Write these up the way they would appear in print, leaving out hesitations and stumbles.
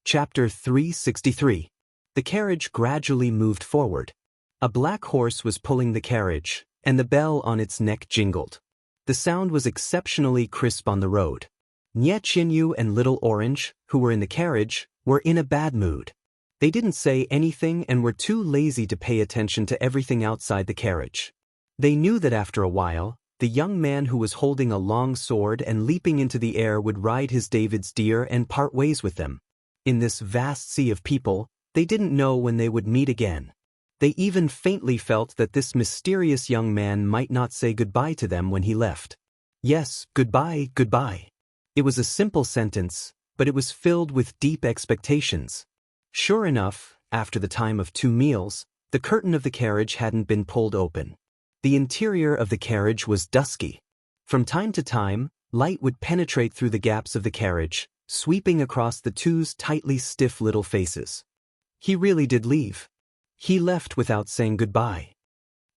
Chapter 363. The carriage gradually moved forward. A black horse was pulling the carriage, and the bell on its neck jingled. The sound was exceptionally crisp on the road. Nie Chinyu and Little Orange, who were in the carriage, were in a bad mood. They didn't say anything and were too lazy to pay attention to everything outside the carriage. They knew that after a while, the young man who was holding a long sword and leaping into the air would ride his David's deer and part ways with them. In this vast sea of people, they didn't know when they would meet again. They even faintly felt that this mysterious young man might not say goodbye to them when he left. Yes, goodbye, goodbye. It was a simple sentence, but it was filled with deep expectations. Sure enough, after the time of 2 meals, the curtain of the carriage hadn't been pulled open. The interior of the carriage was dusky. From time to time, light would penetrate through the gaps of the carriage, sweeping across the two's tightly stiff little faces. He really did leave. He left without saying goodbye.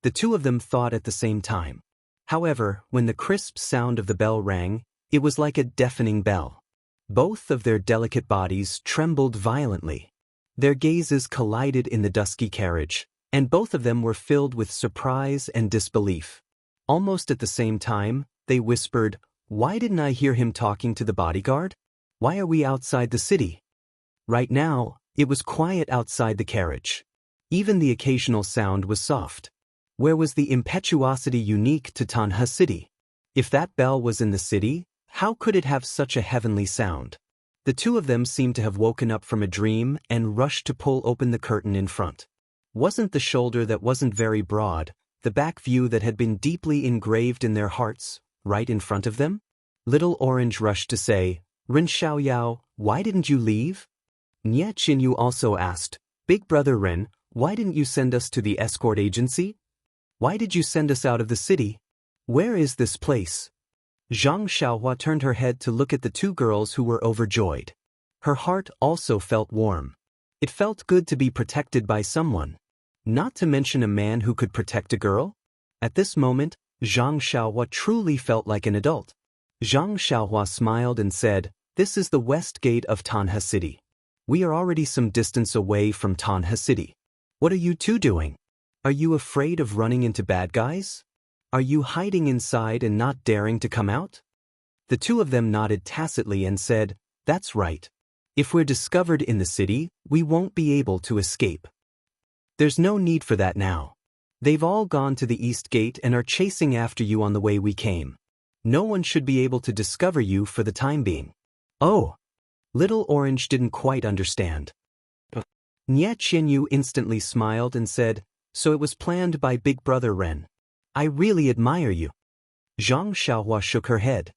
The two of them thought at the same time. However, when the crisp sound of the bell rang, it was like a deafening bell. Both of their delicate bodies trembled violently. Their gazes collided in the dusky carriage, and both of them were filled with surprise and disbelief. Almost at the same time, they whispered, "Why didn't I hear him talking to the bodyguard? Why are we outside the city?" Right now, it was quiet outside the carriage. Even the occasional sound was soft. Where was the impetuosity unique to Tanha City? If that bell was in the city, how could it have such a heavenly sound? The two of them seemed to have woken up from a dream and rushed to pull open the curtain in front. Wasn't the shoulder that wasn't very broad, the back view that had been deeply engraved in their hearts, right in front of them? Little Orange rushed to say, "Ren Xiaoyao, why didn't you leave?" Nie Chinyu also asked, "Big brother Ren, why didn't you send us to the escort agency? Why did you send us out of the city? Where is this place?" Zhang Xiaohua turned her head to look at the two girls who were overjoyed. Her heart also felt warm. It felt good to be protected by someone. Not to mention a man who could protect a girl. At this moment, Zhang Xiaohua truly felt like an adult. Zhang Xiaohua smiled and said, "This is the west gate of Tanha City. We are already some distance away from Tanha City. What are you two doing? Are you afraid of running into bad guys? Are you hiding inside and not daring to come out?" The two of them nodded tacitly and said, "That's right. If we're discovered in the city, we won't be able to escape. There's no need for that now. They've all gone to the east gate and are chasing after you on the way we came. No one should be able to discover you for the time being." "Oh." Little Orange didn't quite understand. Nie Chinyu instantly smiled and said, "So it was planned by Big Brother Ren. I really admire you." Zhang Xiaohua shook her head.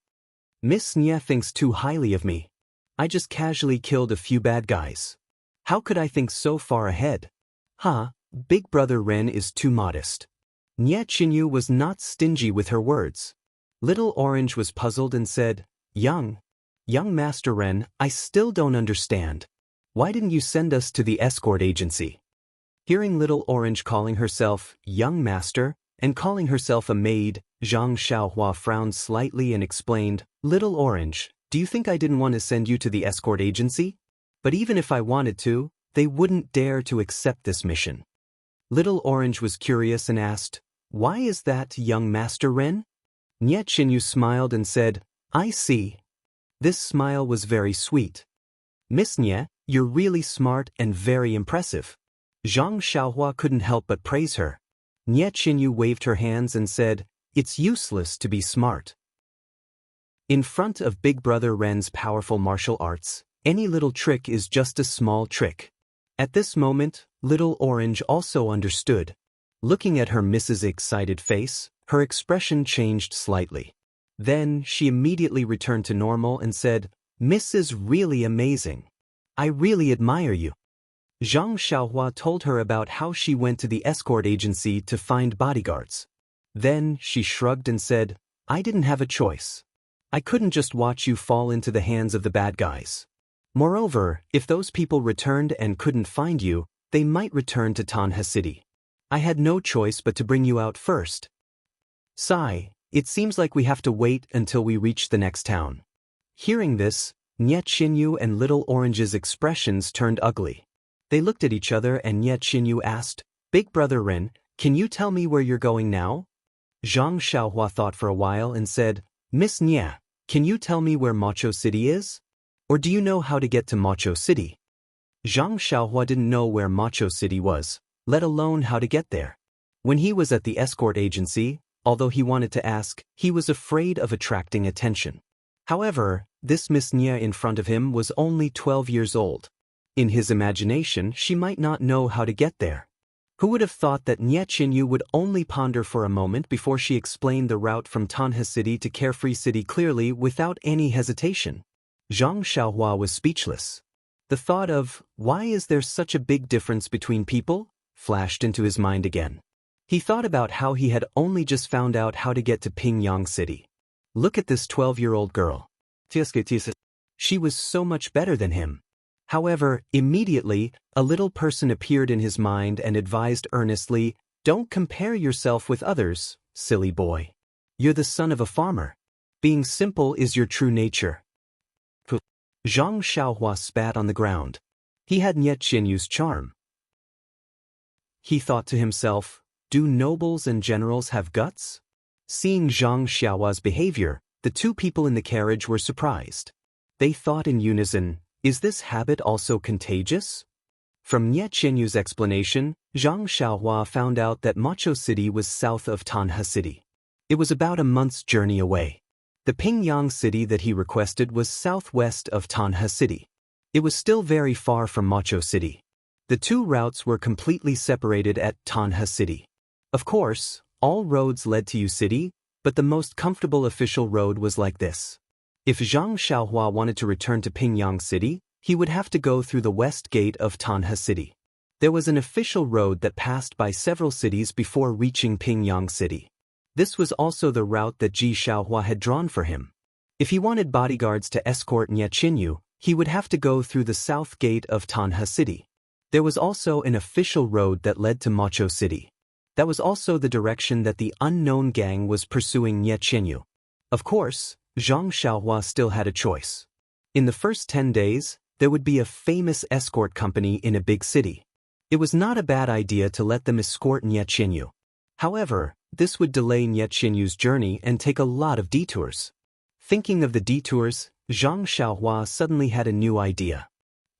"Miss Nie thinks too highly of me. I just casually killed a few bad guys. How could I think so far ahead?" Big Brother Ren is too modest." Nie Chinyu was not stingy with her words. Little Orange was puzzled and said, Young Master Ren, I still don't understand. Why didn't you send us to the escort agency?" Hearing Little Orange calling herself Young Master and calling herself a maid, Zhang Xiaohua frowned slightly and explained, "Little Orange, do you think I didn't want to send you to the escort agency? But even if I wanted to, they wouldn't dare to accept this mission." Little Orange was curious and asked, "Why is that, Young Master Ren?" Nie Chinyu smiled and said, "I see." This smile was very sweet. "Miss Nie, you're really smart and very impressive." Zhang Xiaohua couldn't help but praise her. Nie Chinyu waved her hands and said, "It's useless to be smart." In front of Big Brother Ren's powerful martial arts, any little trick is just a small trick. At this moment, Little Orange also understood. Looking at her Mrs. excited face, her expression changed slightly. Then she immediately returned to normal and said, "Miss is really amazing. I really admire you." Zhang Xiaohua told her about how she went to the escort agency to find bodyguards. Then she shrugged and said, "I didn't have a choice. I couldn't just watch you fall into the hands of the bad guys. Moreover, if those people returned and couldn't find you, they might return to Tanha City. I had no choice but to bring you out first. Sigh, it seems like we have to wait until we reach the next town." Hearing this, Nie Qinyu and Little Orange's expressions turned ugly. They looked at each other and Nie Qinyu asked, "Big Brother Ren, can you tell me where you're going now?" Zhang Xiaohua thought for a while and said, "Miss Nie, can you tell me where Macho City is? Or do you know how to get to Macho City?" Zhang Xiaohua didn't know where Macho City was, let alone how to get there. When he was at the escort agency, although he wanted to ask, he was afraid of attracting attention. However, this Miss Nie in front of him was only 12 years old. In his imagination, she might not know how to get there. Who would have thought that Nie Qinyu would only ponder for a moment before she explained the route from Tanha City to Carefree City clearly without any hesitation? Zhang Xiaohua was speechless. The thought of, why is there such a big difference between people, flashed into his mind again. He thought about how he had only just found out how to get to Pingyang City. Look at this 12-year-old girl. She was so much better than him. However, immediately, a little person appeared in his mind and advised earnestly, "Don't compare yourself with others, silly boy. You're the son of a farmer. Being simple is your true nature." Zhang Xiaohua spat on the ground. He had Nie Qinyu's charm. He thought to himself, do nobles and generals have guts? Seeing Zhang Xiaohua's behavior, the two people in the carriage were surprised. They thought in unison, is this habit also contagious? From Nie Qinyu's explanation, Zhang Xiaohua found out that Macho City was south of Tanha City. It was about a month's journey away. The Pingyang City that he requested was southwest of Tanha City. It was still very far from Macho City. The two routes were completely separated at Tanha City. Of course, all roads led to U City, but the most comfortable official road was like this. If Zhang Xiaohua wanted to return to Pingyang City, he would have to go through the west gate of Tanha City. There was an official road that passed by several cities before reaching Pingyang City. This was also the route that Ji Xiaohua had drawn for him. If he wanted bodyguards to escort Nie Qinyu, he would have to go through the south gate of Tanha City. There was also an official road that led to Macho City. That was also the direction that the unknown gang was pursuing Nie Qinyu. Of course, Zhang Xiaohua still had a choice. In the first 10 days, there would be a famous escort company in a big city. It was not a bad idea to let them escort Nie Qinyu. However, this would delay Nie Qinyu's journey and take a lot of detours. Thinking of the detours, Zhang Xiaohua suddenly had a new idea.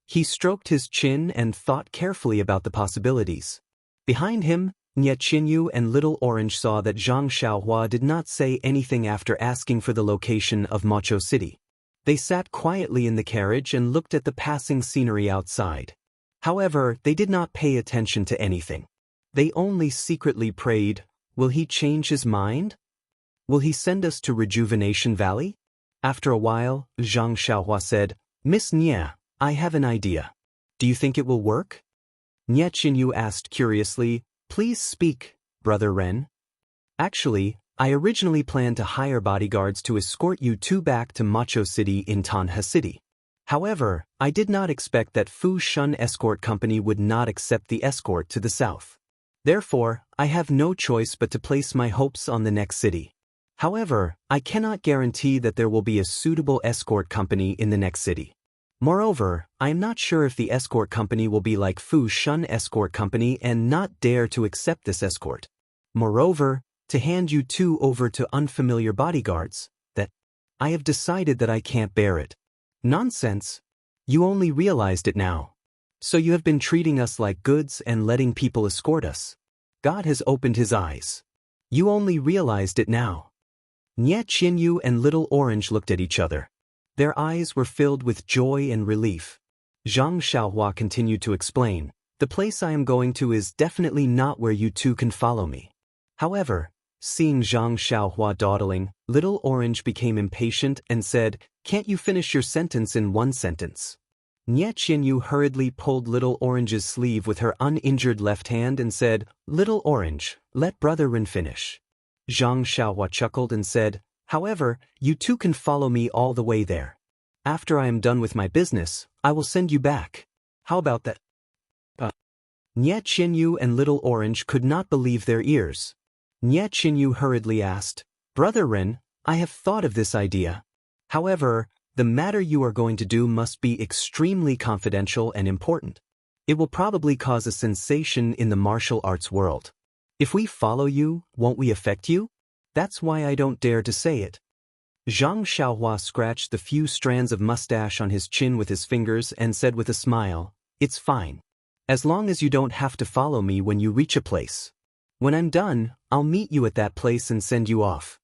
He stroked his chin and thought carefully about the possibilities. Behind him, Nie Qinyu and Little Orange saw that Zhang Xiaohua did not say anything after asking for the location of Macho City. They sat quietly in the carriage and looked at the passing scenery outside. However, they did not pay attention to anything. They only secretly prayed, will he change his mind? Will he send us to Rejuvenation Valley? After a while, Zhang Xiaohua said, Miss Nie, I have an idea. Do you think it will work? Nie Qinyu asked curiously, please speak, Brother Ren. Actually, I originally planned to hire bodyguards to escort you two back to Macho City in Tanha City. However, I did not expect that Fu Shun Escort Company would not accept the escort to the south. Therefore, I have no choice but to place my hopes on the next city. However, I cannot guarantee that there will be a suitable escort company in the next city. Moreover, I am not sure if the escort company will be like Fu Shun Escort Company and not dare to accept this escort. Moreover, to hand you two over to unfamiliar bodyguards, that I have decided that I can't bear it. Nonsense. You only realized it now. So you have been treating us like goods and letting people escort us. God has opened his eyes. You only realized it now. Nie Qinyu and Little Orange looked at each other. Their eyes were filled with joy and relief. Zhang Xiaohua continued to explain, the place I am going to is definitely not where you two can follow me. However, seeing Zhang Xiaohua dawdling, Little Orange became impatient and said, can't you finish your sentence in one sentence? Nie Qinyu hurriedly pulled Little Orange's sleeve with her uninjured left hand and said, Little Orange, let Brother Ren finish. Zhang Xiaohua chuckled and said, however, you two can follow me all the way there. After I am done with my business, I will send you back. How about that? Nie Qinyu and Little Orange could not believe their ears. Nie Qinyu hurriedly asked, Brother Ren, I have thought of this idea. However, the matter you are going to do must be extremely confidential and important. It will probably cause a sensation in the martial arts world. If we follow you, won't we affect you? That's why I don't dare to say it. Zhang Xiaohua scratched the few strands of mustache on his chin with his fingers and said with a smile, "It's fine. As long as you don't have to follow me when you reach a place. When I'm done, I'll meet you at that place and send you off."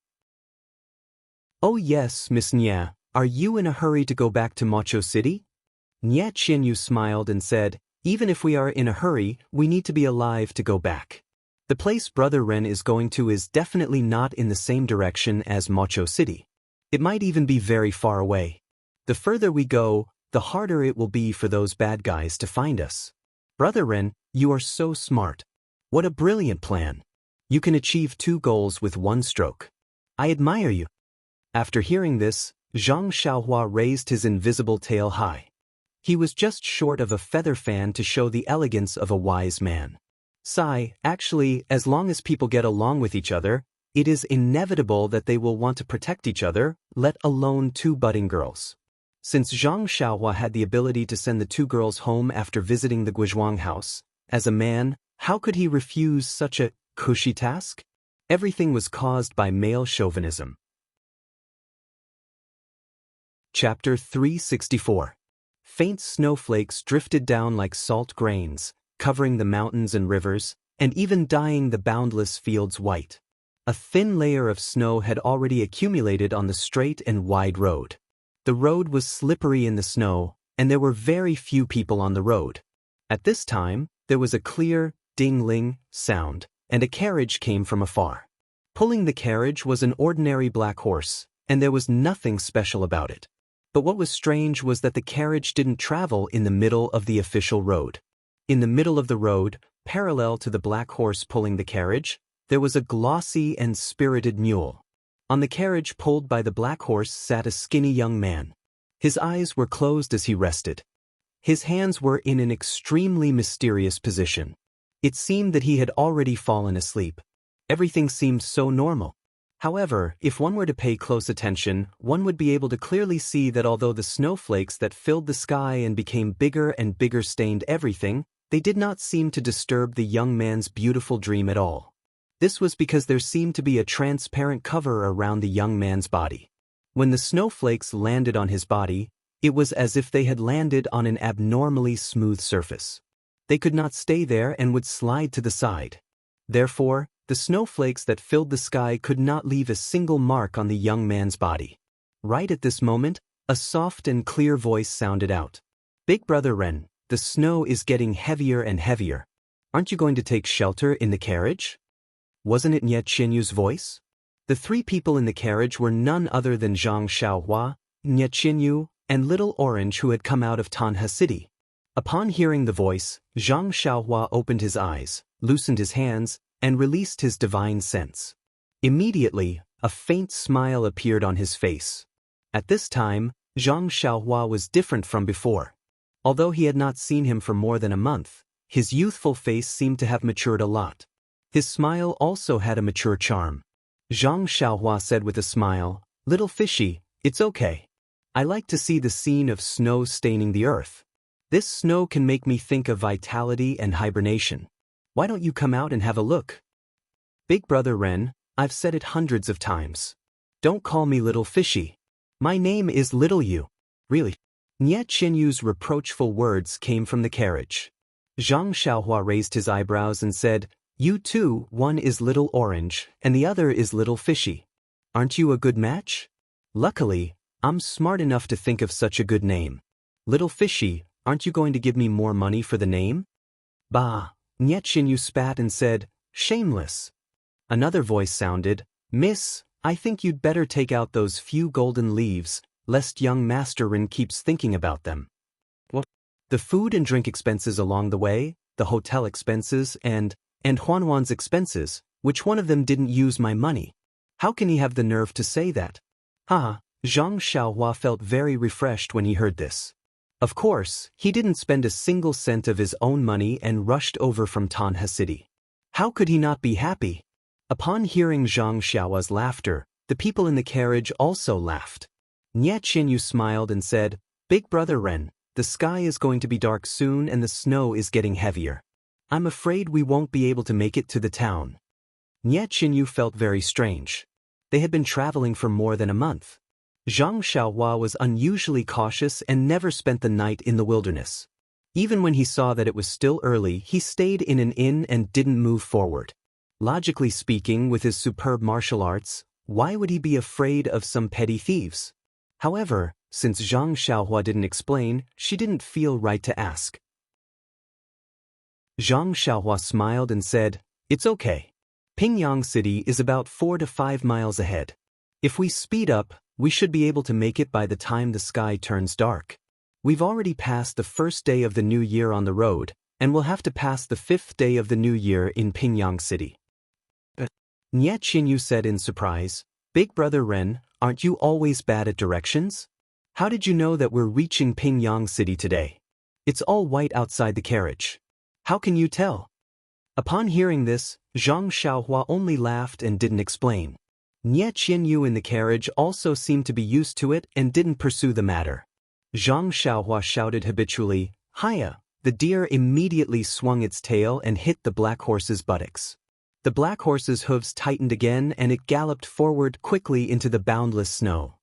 "Oh yes, Miss Nia, are you in a hurry to go back to Mocho City?" Nie Qianyu smiled and said, "Even if we are in a hurry, we need to be alive to go back. The place Brother Ren is going to is definitely not in the same direction as Mocho City. It might even be very far away. The further we go, the harder it will be for those bad guys to find us. Brother Ren, you are so smart. What a brilliant plan. You can achieve 2 goals with 1 stroke. I admire you." After hearing this, Zhang Xiaohua raised his invisible tail high. He was just short of a feather fan to show the elegance of a wise man. Actually, as long as people get along with each other, it is inevitable that they will want to protect each other, let alone 2 budding girls. Since Zhang Xiaohua had the ability to send the 2 girls home after visiting the Guizhuang house, as a man, how could he refuse such a cushy task? Everything was caused by male chauvinism. Chapter 364. Faint snowflakes drifted down like salt grains, covering the mountains and rivers, and even dyeing the boundless fields white. A thin layer of snow had already accumulated on the straight and wide road. The road was slippery in the snow, and there were very few people on the road. At this time, there was a clear, ding-ling sound, and a carriage came from afar. Pulling the carriage was an ordinary black horse, and there was nothing special about it. But what was strange was that the carriage didn't travel in the middle of the official road. In the middle of the road, parallel to the black horse pulling the carriage, there was a glossy and spirited mule. On the carriage pulled by the black horse sat a skinny young man. His eyes were closed as he rested. His hands were in an extremely mysterious position. It seemed that he had already fallen asleep. Everything seemed so normal. However, if one were to pay close attention, one would be able to clearly see that although the snowflakes that filled the sky and became bigger and bigger stained everything, they did not seem to disturb the young man's beautiful dream at all. This was because there seemed to be a transparent cover around the young man's body. When the snowflakes landed on his body, it was as if they had landed on an abnormally smooth surface. They could not stay there and would slide to the side. Therefore, the snowflakes that filled the sky could not leave a single mark on the young man's body. Right at this moment, a soft and clear voice sounded out. "Big Brother Ren, the snow is getting heavier and heavier. Aren't you going to take shelter in the carriage?" Wasn't it Nie Qianyu's voice? The 3 people in the carriage were none other than Zhang Xiaohua, Nie Qianyu, and Little Orange, who had come out of Tanha City. Upon hearing the voice, Zhang Xiaohua opened his eyes, loosened his hands, and released his divine sense. Immediately, a faint smile appeared on his face. At this time, Zhang Xiaohua was different from before. Although he had not seen him for more than a month, his youthful face seemed to have matured a lot. His smile also had a mature charm. Zhang Xiaohua said with a smile, "Little fishy, it's okay. I like to see the scene of snow staining the earth. This snow can make me think of vitality and hibernation. Why don't you come out and have a look?" "Big Brother Ren, I've said it hundreds of times. Don't call me Little Fishy. My name is Little You." "Really?" Nie Qianyu's reproachful words came from the carriage. Zhang Xiaohua raised his eyebrows and said, "You two, one is Little Orange, and the other is Little Fishy. Aren't you a good match? Luckily, I'm smart enough to think of such a good name. Little Fishy, aren't you going to give me more money for the name?" "Bah," Nie Qianyu spat and said, "Shameless." Another voice sounded, "Miss, I think you'd better take out those few golden leaves, lest young Master Rin keeps thinking about them." "What?" "The food and drink expenses along the way, the hotel expenses, and Huanwan's expenses, which one of them didn't use my money? How can he have the nerve to say that?" Zhang Xiaohua felt very refreshed when he heard this. Of course, he didn't spend a single cent of his own money and rushed over from Tanha City. How could he not be happy? Upon hearing Zhang Xiaohua's laughter, the people in the carriage also laughed. Nie Qinyu smiled and said, "Big brother Ren, the sky is going to be dark soon and the snow is getting heavier. I'm afraid we won't be able to make it to the town." Nie Qinyu felt very strange. They had been traveling for more than a month. Zhang Xiaohua was unusually cautious and never spent the night in the wilderness. Even when he saw that it was still early, he stayed in an inn and didn't move forward. Logically speaking, with his superb martial arts, why would he be afraid of some petty thieves? However, since Zhang Xiaohua didn't explain, she didn't feel right to ask. Zhang Xiaohua smiled and said, "It's okay. Pingyang City is about 4 to 5 miles ahead. If we speed up, we should be able to make it by the time the sky turns dark. We've already passed the first day of the new year on the road, and we'll have to pass the 5th day of the new year in Pingyang City." Nie Qinyu said in surprise, "Big brother Ren, aren't you always bad at directions? How did you know that we're reaching Pingyang City today? It's all white outside the carriage. How can you tell?" Upon hearing this, Zhang Xiaohua only laughed and didn't explain. Nie Qinyu in the carriage also seemed to be used to it and didn't pursue the matter. Zhang Xiaohua shouted habitually, "Hiya!" The deer immediately swung its tail and hit the black horse's buttocks. The black horse's hooves tightened again and it galloped forward quickly into the boundless snow.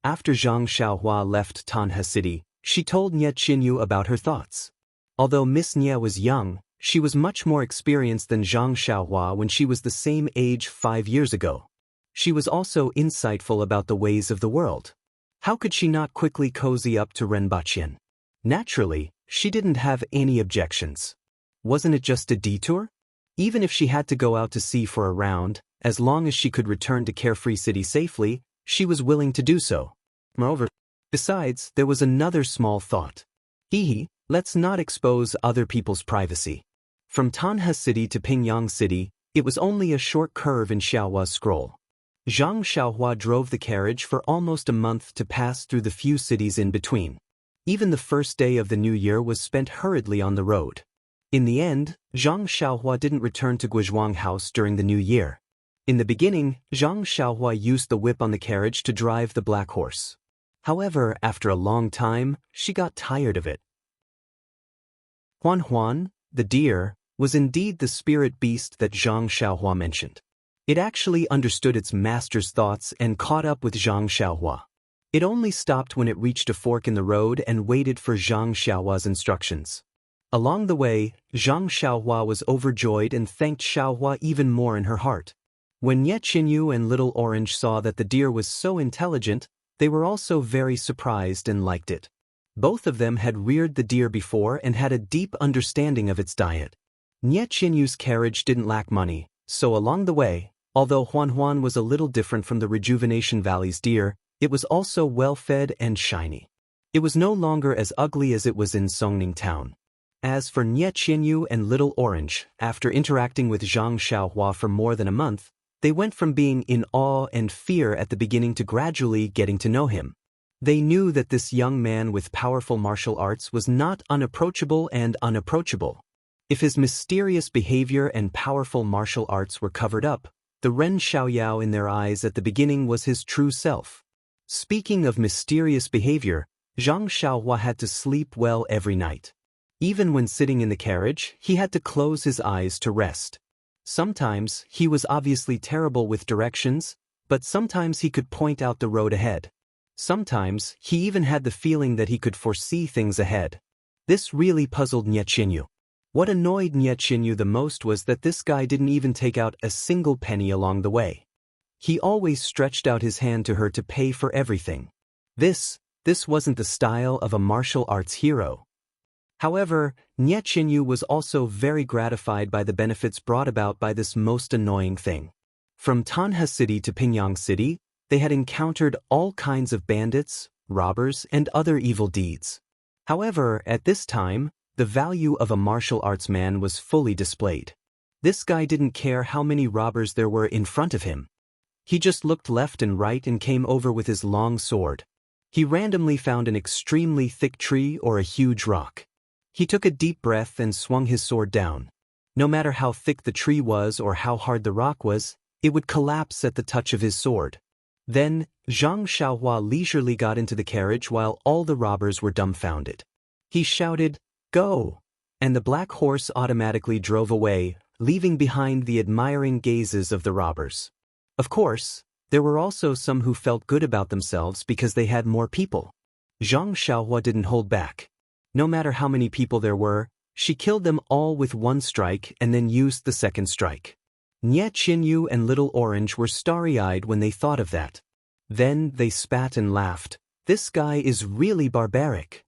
After Zhang Xiaohua left Tanha City, she told Nie Qinyu about her thoughts. Although Miss Nie was young, she was much more experienced than Zhang Xiaohua when she was the same age 5 years ago. She was also insightful about the ways of the world. How could she not quickly cozy up to Ren Baqian? Naturally, she didn't have any objections. Wasn't it just a detour? Even if she had to go out to sea for a round, as long as she could return to Carefree City safely, she was willing to do so. Moreover, besides, there was another small thought. Let's not expose other people's privacy. From Tanha City to Pingyang City, it was only a short curve in Xiaohua's scroll. Zhang Xiaohua drove the carriage for almost a month to pass through the few cities in between. Even the first day of the new year was spent hurriedly on the road. In the end, Zhang Xiaohua didn't return to Guizhuang House during the new year. In the beginning, Zhang Xiaohua used the whip on the carriage to drive the black horse. However, after a long time, she got tired of it. Huan, the deer, was indeed the spirit beast that Zhang Xiaohua mentioned. It actually understood its master's thoughts and caught up with Zhang Xiaohua. It only stopped when it reached a fork in the road and waited for Zhang Xiaohua's instructions. Along the way, Zhang Xiaohua was overjoyed and thanked Xiaohua even more in her heart. When Nie Qinyu and Little Orange saw that the deer was so intelligent, they were also very surprised and liked it. Both of them had reared the deer before and had a deep understanding of its diet. Nie Qinyu's carriage didn't lack money, so along the way, although Huan was a little different from the Rejuvenation Valley's deer, it was also well-fed and shiny. It was no longer as ugly as it was in Songning Town. As for Nie Qinyu and Little Orange, after interacting with Zhang Xiaohua for more than a month, they went from being in awe and fear at the beginning to gradually getting to know him. They knew that this young man with powerful martial arts was not unapproachable and unapproachable. If his mysterious behavior and powerful martial arts were covered up, the Ren Xiaoyao in their eyes at the beginning was his true self. Speaking of mysterious behavior, Zhang Xiaohua had to sleep well every night. Even when sitting in the carriage, he had to close his eyes to rest. Sometimes, he was obviously terrible with directions, but sometimes he could point out the road ahead. Sometimes, he even had the feeling that he could foresee things ahead. This really puzzled Nie Qinyu. What annoyed Nie Qinyu the most was that this guy didn't even take out a single penny along the way. He always stretched out his hand to her to pay for everything. This wasn't the style of a martial arts hero. However, Nie Qinyu was also very gratified by the benefits brought about by this most annoying thing. From Tanha City to Pingyang City, they had encountered all kinds of bandits, robbers, and other evil deeds. However, at this time, the value of a martial arts man was fully displayed. This guy didn't care how many robbers there were in front of him. He just looked left and right and came over with his long sword. He randomly found an extremely thick tree or a huge rock. He took a deep breath and swung his sword down. No matter how thick the tree was or how hard the rock was, it would collapse at the touch of his sword. Then, Zhang Xiaohua leisurely got into the carriage while all the robbers were dumbfounded. He shouted, "Go!" and the black horse automatically drove away, leaving behind the admiring gazes of the robbers. Of course, there were also some who felt good about themselves because they had more people. Zhang Xiaohua didn't hold back. No matter how many people there were, she killed them all with one strike and then used the second strike. Nie Qinyu and Little Orange were starry-eyed when they thought of that. Then they spat and laughed. This guy is really barbaric.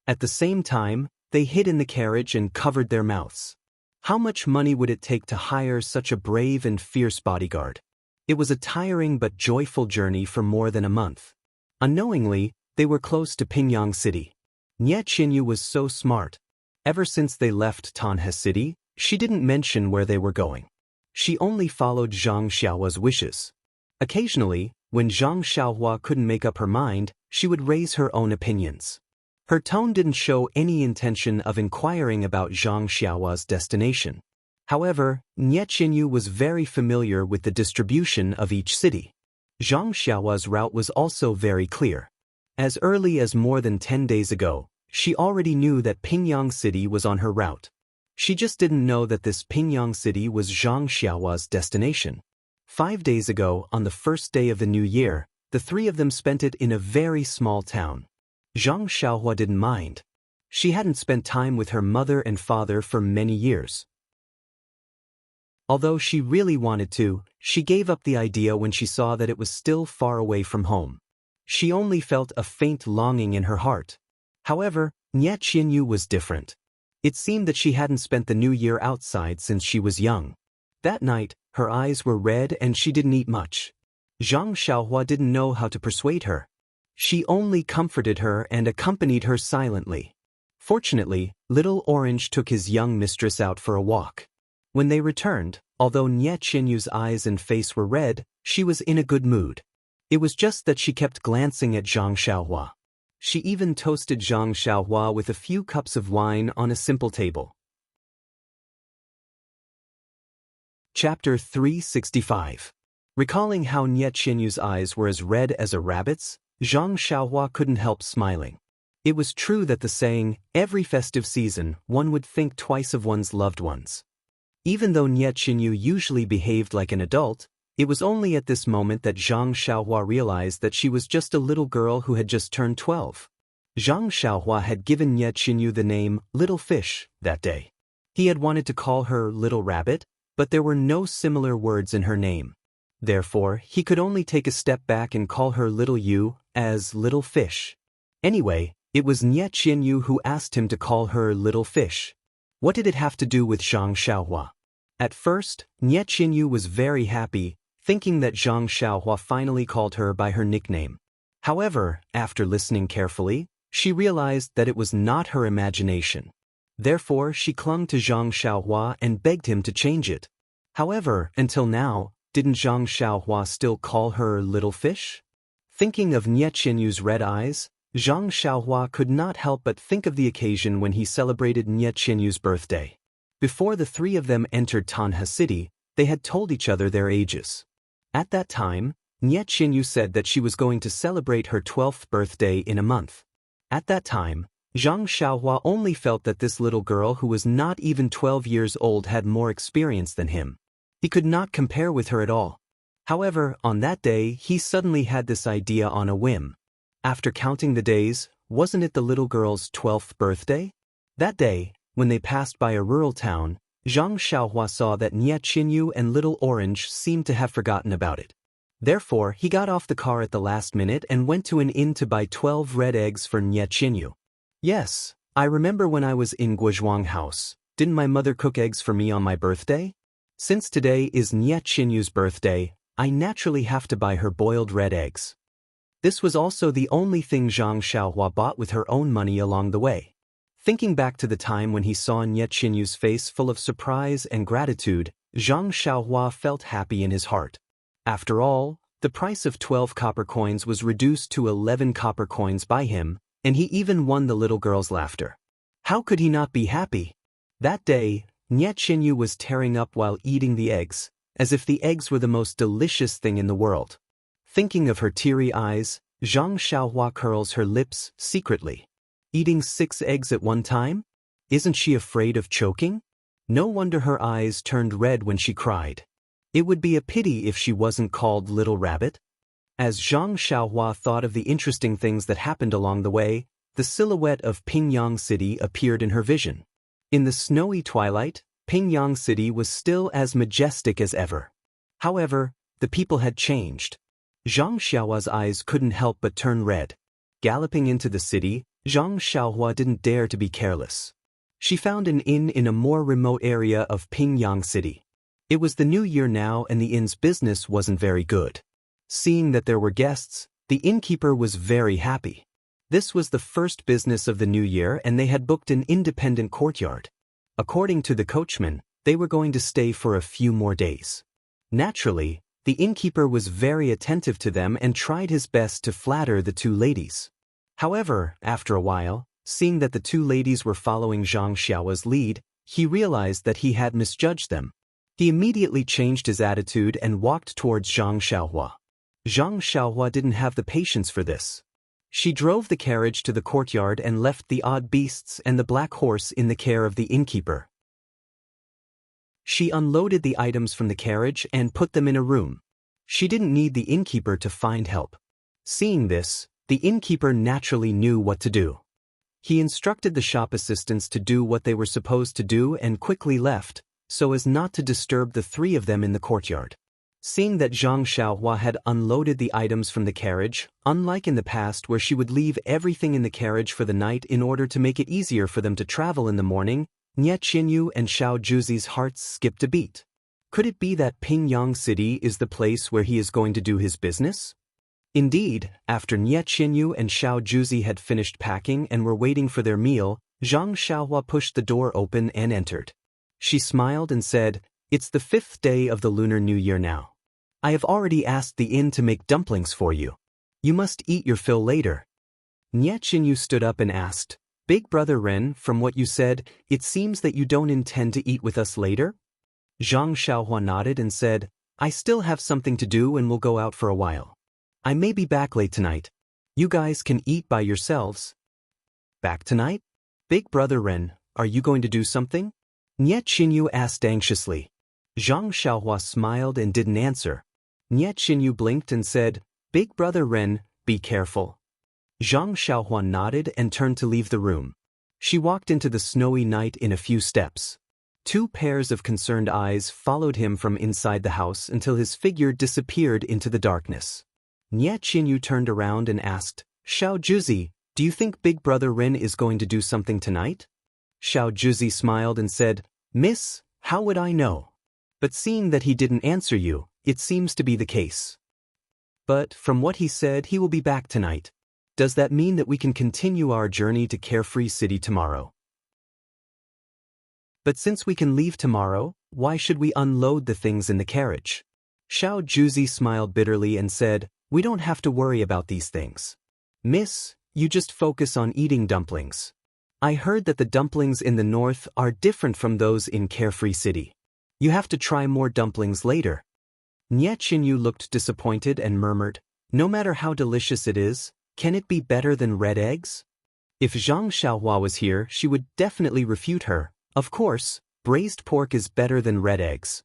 At the same time, they hid in the carriage and covered their mouths. How much money would it take to hire such a brave and fierce bodyguard? It was a tiring but joyful journey for more than a month. Unknowingly, they were close to Pingyang City. Nie Qinyu was so smart. Ever since they left Tanhe City, she didn't mention where they were going. She only followed Zhang Xiaohua's wishes. Occasionally, when Zhang Xiaohua couldn't make up her mind, she would raise her own opinions. Her tone didn't show any intention of inquiring about Zhang Xiaohua's destination. However, Nie Qinyu was very familiar with the distribution of each city. Zhang Xiaohua's route was also very clear. As early as more than 10 days ago, she already knew that Pingyang City was on her route. She just didn't know that this Pingyang City was Zhang Xiaohua's destination. 5 days ago, on the first day of the new year, the three of them spent it in a very small town. Zhang Xiaohua didn't mind. She hadn't spent time with her mother and father for many years. Although she really wanted to, she gave up the idea when she saw that it was still far away from home. She only felt a faint longing in her heart. However, Nie Qinyu was different. It seemed that she hadn't spent the new year outside since she was young. That night, her eyes were red and she didn't eat much. Zhang Xiaohua didn't know how to persuade her. She only comforted her and accompanied her silently. Fortunately, Little Orange took his young mistress out for a walk. When they returned, although Nie Qinyu's eyes and face were red, she was in a good mood. It was just that she kept glancing at Zhang Xiaohua. She even toasted Zhang Xiaohua with a few cups of wine on a simple table. Chapter 365. Recalling how Nie Qinyu's eyes were as red as a rabbit's, Zhang Xiaohua couldn't help smiling. It was true that the saying, "Every festive season, one would think twice of one's loved ones." Even though Nie Qinyu usually behaved like an adult, it was only at this moment that Zhang Xiaohua realized that she was just a little girl who had just turned 12. Zhang Xiaohua had given Nie Qinyu the name Little Fish that day. He had wanted to call her Little Rabbit, but there were no similar words in her name. Therefore, he could only take a step back and call her Little Yu as Little Fish. Anyway, it was Nie Qinyu who asked him to call her Little Fish. What did it have to do with Zhang Xiaohua? At first, Nie Qinyu was very happy, thinking that Zhang Xiaohua finally called her by her nickname. However, after listening carefully, she realized that it was not her imagination. Therefore, she clung to Zhang Xiaohua and begged him to change it. However, until now, didn't Zhang Xiaohua still call her Little Fish? Thinking of Nie Qinyu's red eyes, Zhang Xiaohua could not help but think of the occasion when he celebrated Nie Qinyu's birthday. Before the three of them entered Tanhe City, they had told each other their ages. At that time, Nie Qinyu said that she was going to celebrate her 12th birthday in a month. At that time, Zhang Xiaohua only felt that this little girl who was not even 12 years old had more experience than him. He could not compare with her at all. However, on that day, he suddenly had this idea on a whim. After counting the days, wasn't it the little girl's 12th birthday? That day, when they passed by a rural town, Zhang Xiaohua saw that Nie Qinyu and Little Orange seemed to have forgotten about it. Therefore, he got off the car at the last minute and went to an inn to buy 12 red eggs for Nie Qinyu. Yes, I remember when I was in Guozhuang house, didn't my mother cook eggs for me on my birthday? Since today is Nie Qinyu's birthday, I naturally have to buy her boiled red eggs. This was also the only thing Zhang Xiaohua bought with her own money along the way. Thinking back to the time when he saw Nie Qinyu's face full of surprise and gratitude, Zhang Xiaohua felt happy in his heart. After all, the price of 12 copper coins was reduced to 11 copper coins by him, and he even won the little girl's laughter. How could he not be happy? That day, Nie Qinyu was tearing up while eating the eggs, as if the eggs were the most delicious thing in the world. Thinking of her teary eyes, Zhang Xiaohua curls her lips secretly. Eating 6 eggs at one time? Isn't she afraid of choking? No wonder her eyes turned red when she cried. It would be a pity if she wasn't called Little Rabbit. As Zhang Xiaohua thought of the interesting things that happened along the way, the silhouette of Pingyang City appeared in her vision. In the snowy twilight, Pingyang City was still as majestic as ever. However, the people had changed. Zhang Xiaohua's eyes couldn't help but turn red. Galloping into the city, Zhang Xiaohua didn't dare to be careless. She found an inn in a more remote area of Pingyang City. It was the new year now and the inn's business wasn't very good. Seeing that there were guests, the innkeeper was very happy. This was the first business of the new year and they had booked an independent courtyard. According to the coachman, they were going to stay for a few more days. Naturally, the innkeeper was very attentive to them and tried his best to flatter the 2 ladies. However, after a while, seeing that the 2 ladies were following Zhang Xiaohua's lead, he realized that he had misjudged them. He immediately changed his attitude and walked towards Zhang Xiaohua. Zhang Xiaohua didn't have the patience for this. She drove the carriage to the courtyard and left the odd beasts and the black horse in the care of the innkeeper. She unloaded the items from the carriage and put them in a room. She didn't need the innkeeper to find help. Seeing this, the innkeeper naturally knew what to do. He instructed the shop assistants to do what they were supposed to do and quickly left, so as not to disturb the 3 of them in the courtyard. Seeing that Zhang Xiaohua had unloaded the items from the carriage, unlike in the past where she would leave everything in the carriage for the night in order to make it easier for them to travel in the morning, Nie Qinyu and Xiao Juzi's hearts skipped a beat. Could it be that Pingyang City is the place where he is going to do his business? Indeed, after Nie Qinyu and Xiao Juzi had finished packing and were waiting for their meal, Zhang Xiaohua pushed the door open and entered. She smiled and said, "It's the 5th day of the Lunar New Year now. I have already asked the inn to make dumplings for you. You must eat your fill later." Nie Qinyu stood up and asked, "Big brother Ren, from what you said, it seems that you don't intend to eat with us later?" Zhang Xiaohua nodded and said, "I still have something to do and will go out for a while. I may be back late tonight. You guys can eat by yourselves." "Back tonight? Big brother Ren, are you going to do something?" Nie Qinyu asked anxiously. Zhang Xiaohua smiled and didn't answer. Nie Qinyu blinked and said, "Big brother Ren, be careful." Zhang Xiaohua nodded and turned to leave the room. She walked into the snowy night in a few steps. 2 pairs of concerned eyes followed him from inside the house until his figure disappeared into the darkness. Nie Qinyu turned around and asked, "Xiao Juzi, do you think Big Brother Ren is going to do something tonight?" Xiao Juzi smiled and said, "Miss, how would I know? But seeing that he didn't answer you, it seems to be the case. But from what he said, he will be back tonight. Does that mean that we can continue our journey to Carefree City tomorrow? But since we can leave tomorrow, why should we unload the things in the carriage?" Xiao Juzi smiled bitterly and said, "We don't have to worry about these things. Miss, you just focus on eating dumplings. I heard that the dumplings in the north are different from those in Carefree City. You have to try more dumplings later." Nie Qinyu looked disappointed and murmured, "No matter how delicious it is, can it be better than red eggs?" If Zhang Xiaohua was here, she would definitely refute her. Of course, braised pork is better than red eggs.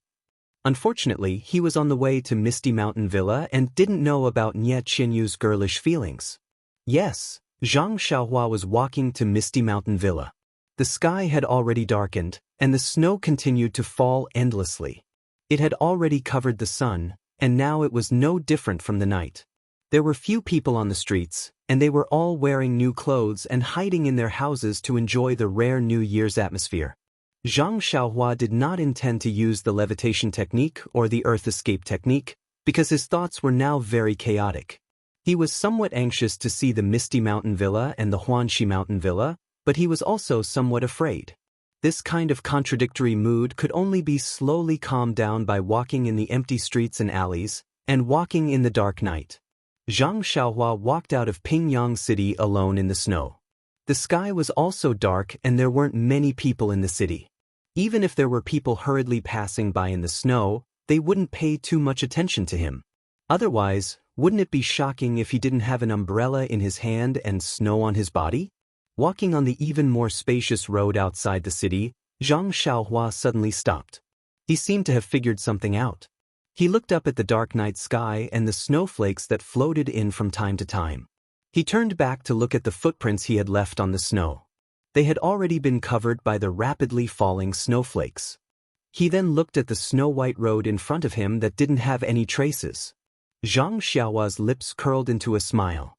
Unfortunately, he was on the way to Misty Mountain Villa and didn't know about Nie Qinyu's girlish feelings. Yes, Zhang Xiaohua was walking to Misty Mountain Villa. The sky had already darkened, and the snow continued to fall endlessly. It had already covered the sun, and now it was no different from the night. There were few people on the streets, and they were all wearing new clothes and hiding in their houses to enjoy the rare New Year's atmosphere. Zhang Xiaohua did not intend to use the levitation technique or the earth escape technique, because his thoughts were now very chaotic. He was somewhat anxious to see the Misty Mountain Villa and the Huanxi Mountain Villa, but he was also somewhat afraid. This kind of contradictory mood could only be slowly calmed down by walking in the empty streets and alleys, and walking in the dark night. Zhang Xiaohua walked out of Pingyang City alone in the snow. The sky was also dark and there weren't many people in the city. Even if there were people hurriedly passing by in the snow, they wouldn't pay too much attention to him. Otherwise, Wouldn't it be shocking if he didn't have an umbrella in his hand and snow on his body? Walking on the even more spacious road outside the city, Zhang Xiaohua suddenly stopped. He seemed to have figured something out. He looked up at the dark night sky and the snowflakes that floated in from time to time. He turned back to look at the footprints he had left on the snow. They had already been covered by the rapidly falling snowflakes. He then looked at the snow-white road in front of him that didn't have any traces. Zhang Xiaohua's lips curled into a smile.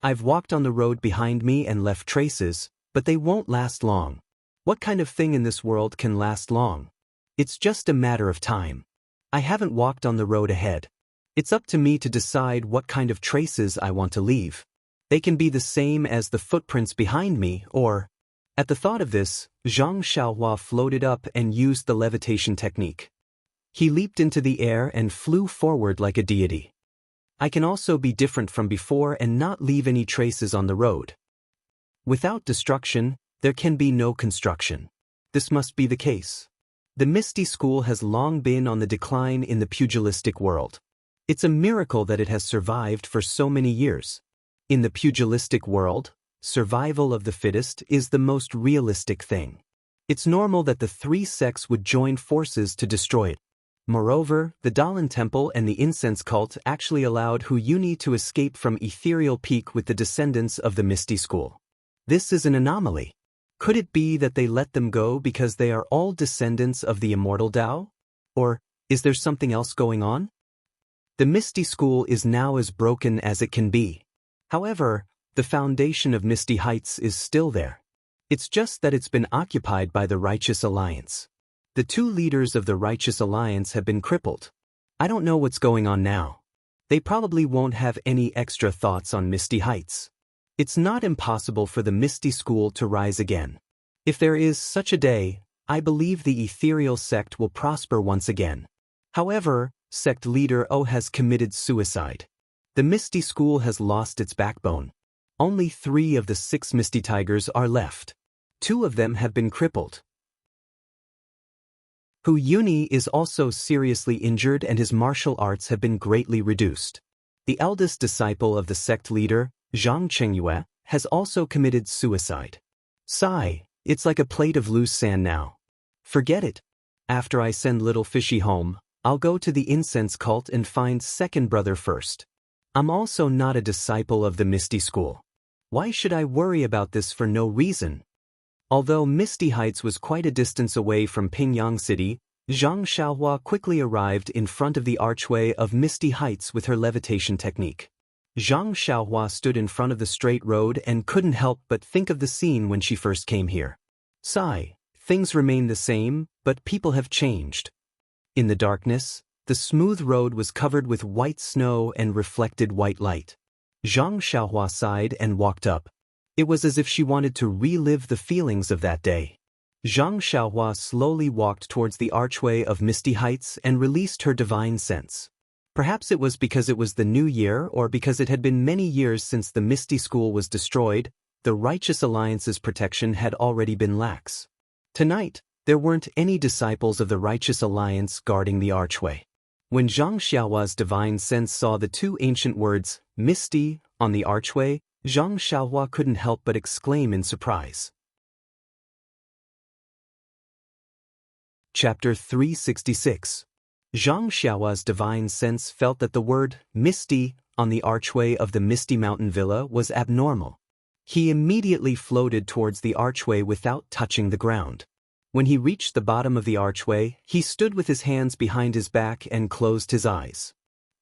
I've walked on the road behind me and left traces, but they won't last long. What kind of thing in this world can last long? It's just a matter of time. I haven't walked on the road ahead. It's up to me to decide what kind of traces I want to leave. They can be the same as the footprints behind me, or... At the thought of this, Zhang Xiaohua floated up and used the levitation technique. He leaped into the air and flew forward like a deity. I can also be different from before and not leave any traces on the road. Without destruction, there can be no construction. This must be the case. The Misty School has long been on the decline in the pugilistic world. It's a miracle that it has survived for so many years. In the pugilistic world, survival of the fittest is the most realistic thing. It's normal that the three sects would join forces to destroy it. Moreover, the Daoist temple and the incense cult actually allowed Hu Yuni to escape from Ethereal Peak with the descendants of the Misty School. This is an anomaly. Could it be that they let them go because they are all descendants of the Immortal Dao? Or, is there something else going on? The Misty School is now as broken as it can be. However, the foundation of Misty Heights is still there. It's just that it's been occupied by the Righteous Alliance. The two leaders of the Righteous Alliance have been crippled. I don't know what's going on now. They probably won't have any extra thoughts on Misty Heights. It's not impossible for the Misty School to rise again. If there is such a day, I believe the Ethereal sect will prosper once again. However, sect leader O has committed suicide. The Misty School has lost its backbone. Only 3 of the 6 Misty Tigers are left. 2 of them have been crippled. Hu Yuni is also seriously injured and his martial arts have been greatly reduced. The eldest disciple of the sect leader, Zhang Chengyue, has also committed suicide. Sigh, it's like a plate of loose sand now. Forget it. After I send little fishy home, I'll go to the incense cult and find second brother first. I'm also not a disciple of the Misty School. Why should I worry about this for no reason? Although Misty Heights was quite a distance away from Pingyang City, Zhang Xiaohua quickly arrived in front of the archway of Misty Heights with her levitation technique. Zhang Xiaohua stood in front of the straight road and couldn't help but think of the scene when she first came here. Sigh, things remain the same, but people have changed. In the darkness, the smooth road was covered with white snow and reflected white light. Zhang Xiaohua sighed and walked up. It was as if she wanted to relive the feelings of that day. Zhang Xiaohua slowly walked towards the archway of Misty Heights and released her divine sense. Perhaps it was because it was the new year or because it had been many years since the Misty School was destroyed, the Righteous Alliance's protection had already been lax. Tonight, there weren't any disciples of the Righteous Alliance guarding the archway. When Zhang Xiaohua's divine sense saw the 2 ancient words, Misty, on the archway, Zhang Xiaohua couldn't help but exclaim in surprise. Chapter 366. Zhang Xiaohua's divine sense felt that the word, Misty, on the archway of the Misty Mountain Villa was abnormal. He immediately floated towards the archway without touching the ground. When he reached the bottom of the archway, he stood with his hands behind his back and closed his eyes.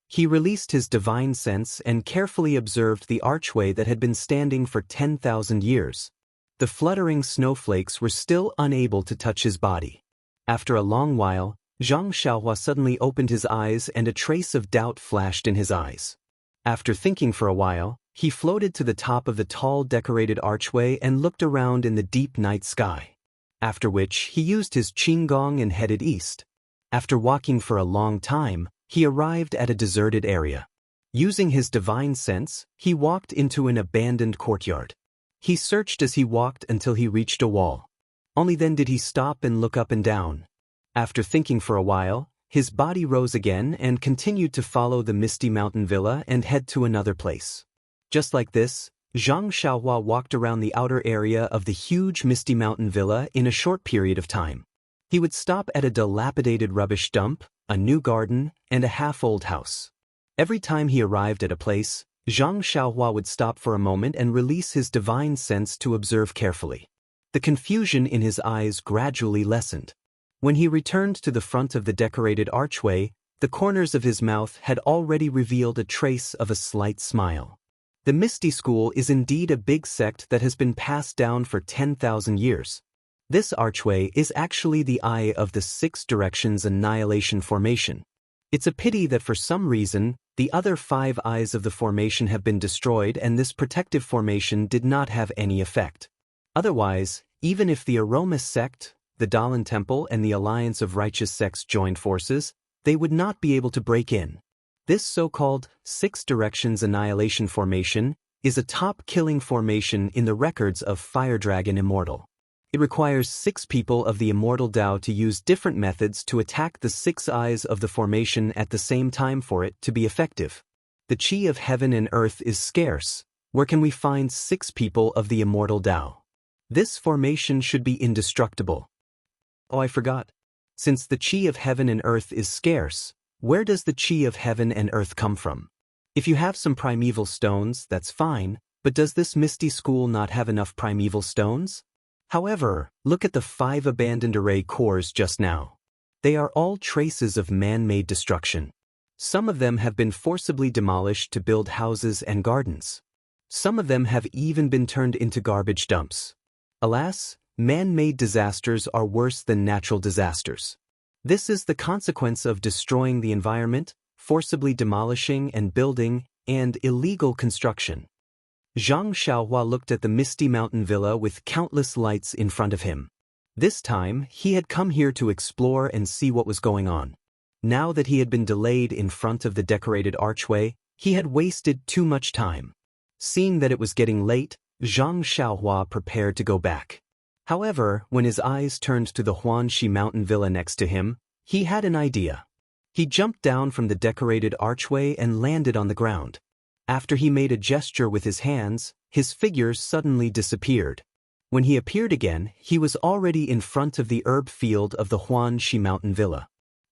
He released his divine sense and carefully observed the archway that had been standing for 10,000 years. The fluttering snowflakes were still unable to touch his body. After a long while, Zhang Xiaohua suddenly opened his eyes and a trace of doubt flashed in his eyes. After thinking for a while, he floated to the top of the tall decorated archway and looked around in the deep night sky. After which, he used his qinggong and headed east. After walking for a long time, he arrived at a deserted area. Using his divine sense, he walked into an abandoned courtyard. He searched as he walked until he reached a wall. Only then did he stop and look up and down. After thinking for a while, his body rose again and continued to follow the misty mountain villa and head to another place. Just like this, Zhang Xiaohua walked around the outer area of the huge misty mountain villa in a short period of time. He would stop at a dilapidated rubbish dump, a new garden, and a half-old house. Every time he arrived at a place, Zhang Xiaohua would stop for a moment and release his divine sense to observe carefully. The confusion in his eyes gradually lessened. When he returned to the front of the decorated archway, the corners of his mouth had already revealed a trace of a slight smile. The Misty School is indeed a big sect that has been passed down for 10,000 years. This archway is actually the eye of the 6 directions annihilation formation. It's a pity that for some reason, the other 5 eyes of the formation have been destroyed and this protective formation did not have any effect. Otherwise, even if the Aromas sect, the Dalan Temple and the Alliance of Righteous Sects joined forces, they would not be able to break in. This so-called 6 directions annihilation formation is a top-killing formation in the records of Fire Dragon Immortal. It requires 6 people of the Immortal Dao to use different methods to attack the 6 eyes of the formation at the same time for it to be effective. The Qi of heaven and earth is scarce. Where can we find 6 people of the Immortal Dao? This formation should be indestructible. Oh, I forgot. Since the Qi of heaven and earth is scarce, where does the Qi of heaven and earth come from? If you have some primeval stones, that's fine, but does this Misty School not have enough primeval stones? However, look at the 5 abandoned array cores just now. They are all traces of man-made destruction. Some of them have been forcibly demolished to build houses and gardens. Some of them have even been turned into garbage dumps. Alas, man-made disasters are worse than natural disasters. This is the consequence of destroying the environment, forcibly demolishing and building, and illegal construction. Zhang Xiaohua looked at the misty mountain villa with countless lights in front of him. This time, he had come here to explore and see what was going on. Now that he had been delayed in front of the decorated archway, he had wasted too much time. Seeing that it was getting late, Zhang Xiaohua prepared to go back. However, when his eyes turned to the Huanxi mountain villa next to him, he had an idea. He jumped down from the decorated archway and landed on the ground. After he made a gesture with his hands, his figure suddenly disappeared. When he appeared again, he was already in front of the herb field of the Huanxi mountain villa.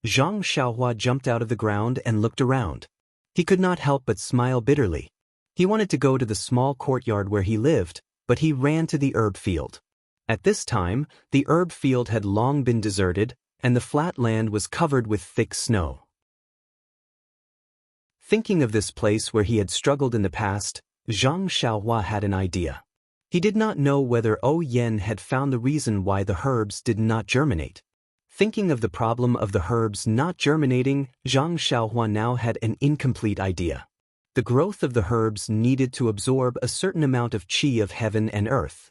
Zhang Xiaohua jumped out of the ground and looked around. He could not help but smile bitterly. He wanted to go to the small courtyard where he lived, but he ran to the herb field. At this time, the herb field had long been deserted, and the flat land was covered with thick snow. Thinking of this place where he had struggled in the past, Zhang Xiaohua had an idea. He did not know whether O Yen had found the reason why the herbs did not germinate. Thinking of the problem of the herbs not germinating, Zhang Xiaohua now had an incomplete idea. The growth of the herbs needed to absorb a certain amount of qi of heaven and earth.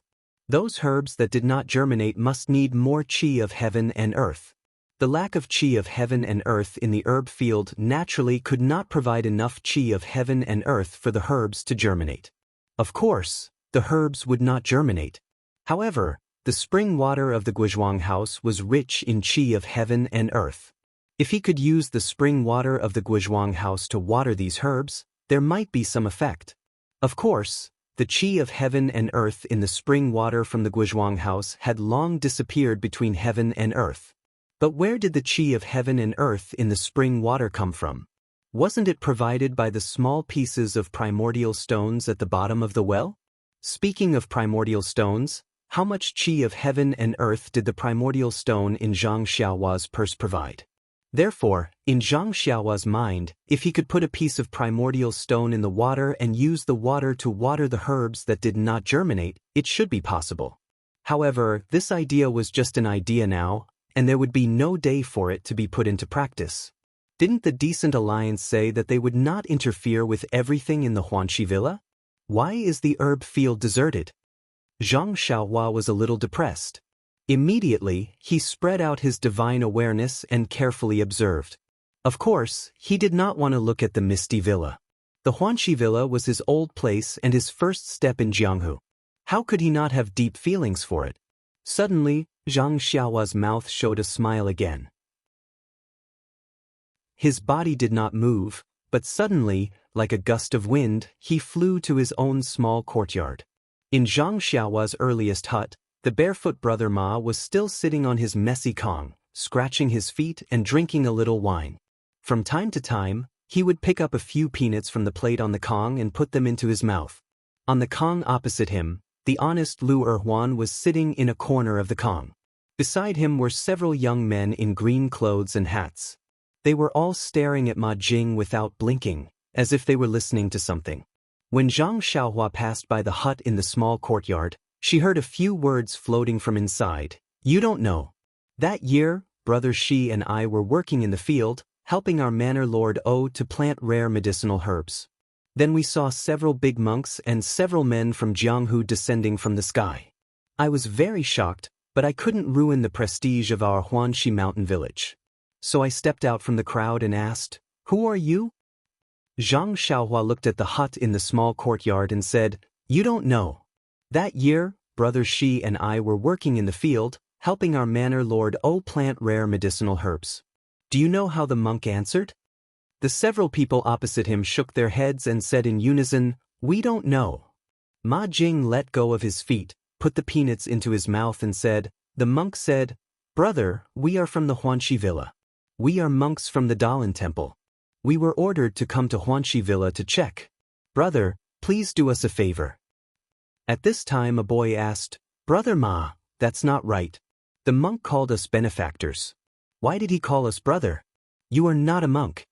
Those herbs that did not germinate must need more qi of heaven and earth. The lack of qi of heaven and earth in the herb field naturally could not provide enough qi of heaven and earth for the herbs to germinate. Of course, the herbs would not germinate. However, the spring water of the Guizhuang house was rich in qi of heaven and earth. If he could use the spring water of the Guizhuang house to water these herbs, there might be some effect. Of course, the qi of heaven and earth in the spring water from the Guizhuang house had long disappeared between heaven and earth. But where did the qi of heaven and earth in the spring water come from? Wasn't it provided by the small pieces of primordial stones at the bottom of the well? Speaking of primordial stones, how much qi of heaven and earth did the primordial stone in Zhang Xiaohua's purse provide? Therefore, in Zhang Xiaohua's mind, if he could put a piece of primordial stone in the water and use the water to water the herbs that did not germinate, it should be possible. However, this idea was just an idea now, and there would be no day for it to be put into practice. Didn't the Decent Alliance say that they would not interfere with everything in the Huanxi villa? Why is the herb field deserted? Zhang Xiaohua was a little depressed. Immediately, he spread out his divine awareness and carefully observed. Of course, he did not want to look at the misty villa. The Huanxi villa was his old place and his first step in Jianghu. How could he not have deep feelings for it? Suddenly, Zhang Xiaohua's mouth showed a smile again. his body did not move, but suddenly, like a gust of wind, he flew to his own small courtyard. In Zhang Xiaohua's earliest hut, the barefoot brother Ma was still sitting on his messy kong, scratching his feet and drinking a little wine. From time to time, he would pick up a few peanuts from the plate on the kong and put them into his mouth. On the kong opposite him, the honest Lu Erhuan was sitting in a corner of the kong. Beside him were several young men in green clothes and hats. They were all staring at Ma Jing without blinking, as if they were listening to something. When Zhang Xiaohua passed by the hut in the small courtyard, she heard a few words floating from inside. "You don't know. That year, Brother Shi and I were working in the field, helping our manor lord O to plant rare medicinal herbs. Then we saw several big monks and several men from Jianghu descending from the sky. I was very shocked, but I couldn't ruin the prestige of our Huanxi mountain village. So I stepped out from the crowd and asked, 'Who are you?' Zhang Xiaohua looked at the hut in the small courtyard and said, 'You don't know. That year, Brother Shi and I were working in the field, helping our manor lord O plant rare medicinal herbs. Do you know how the monk answered?' The several people opposite him shook their heads and said in unison, 'We don't know.' Ma Jing let go of his feet, put the peanuts into his mouth and said, 'The monk said, "Brother, we are from the Huanxi villa. We are monks from the Dalin temple. We were ordered to come to Huanxi villa to check. Brother, please do us a favor.' At this time a boy asked, 'Brother Ma, that's not right. The monk called us benefactors. Why did he call us brother? You are not a monk.'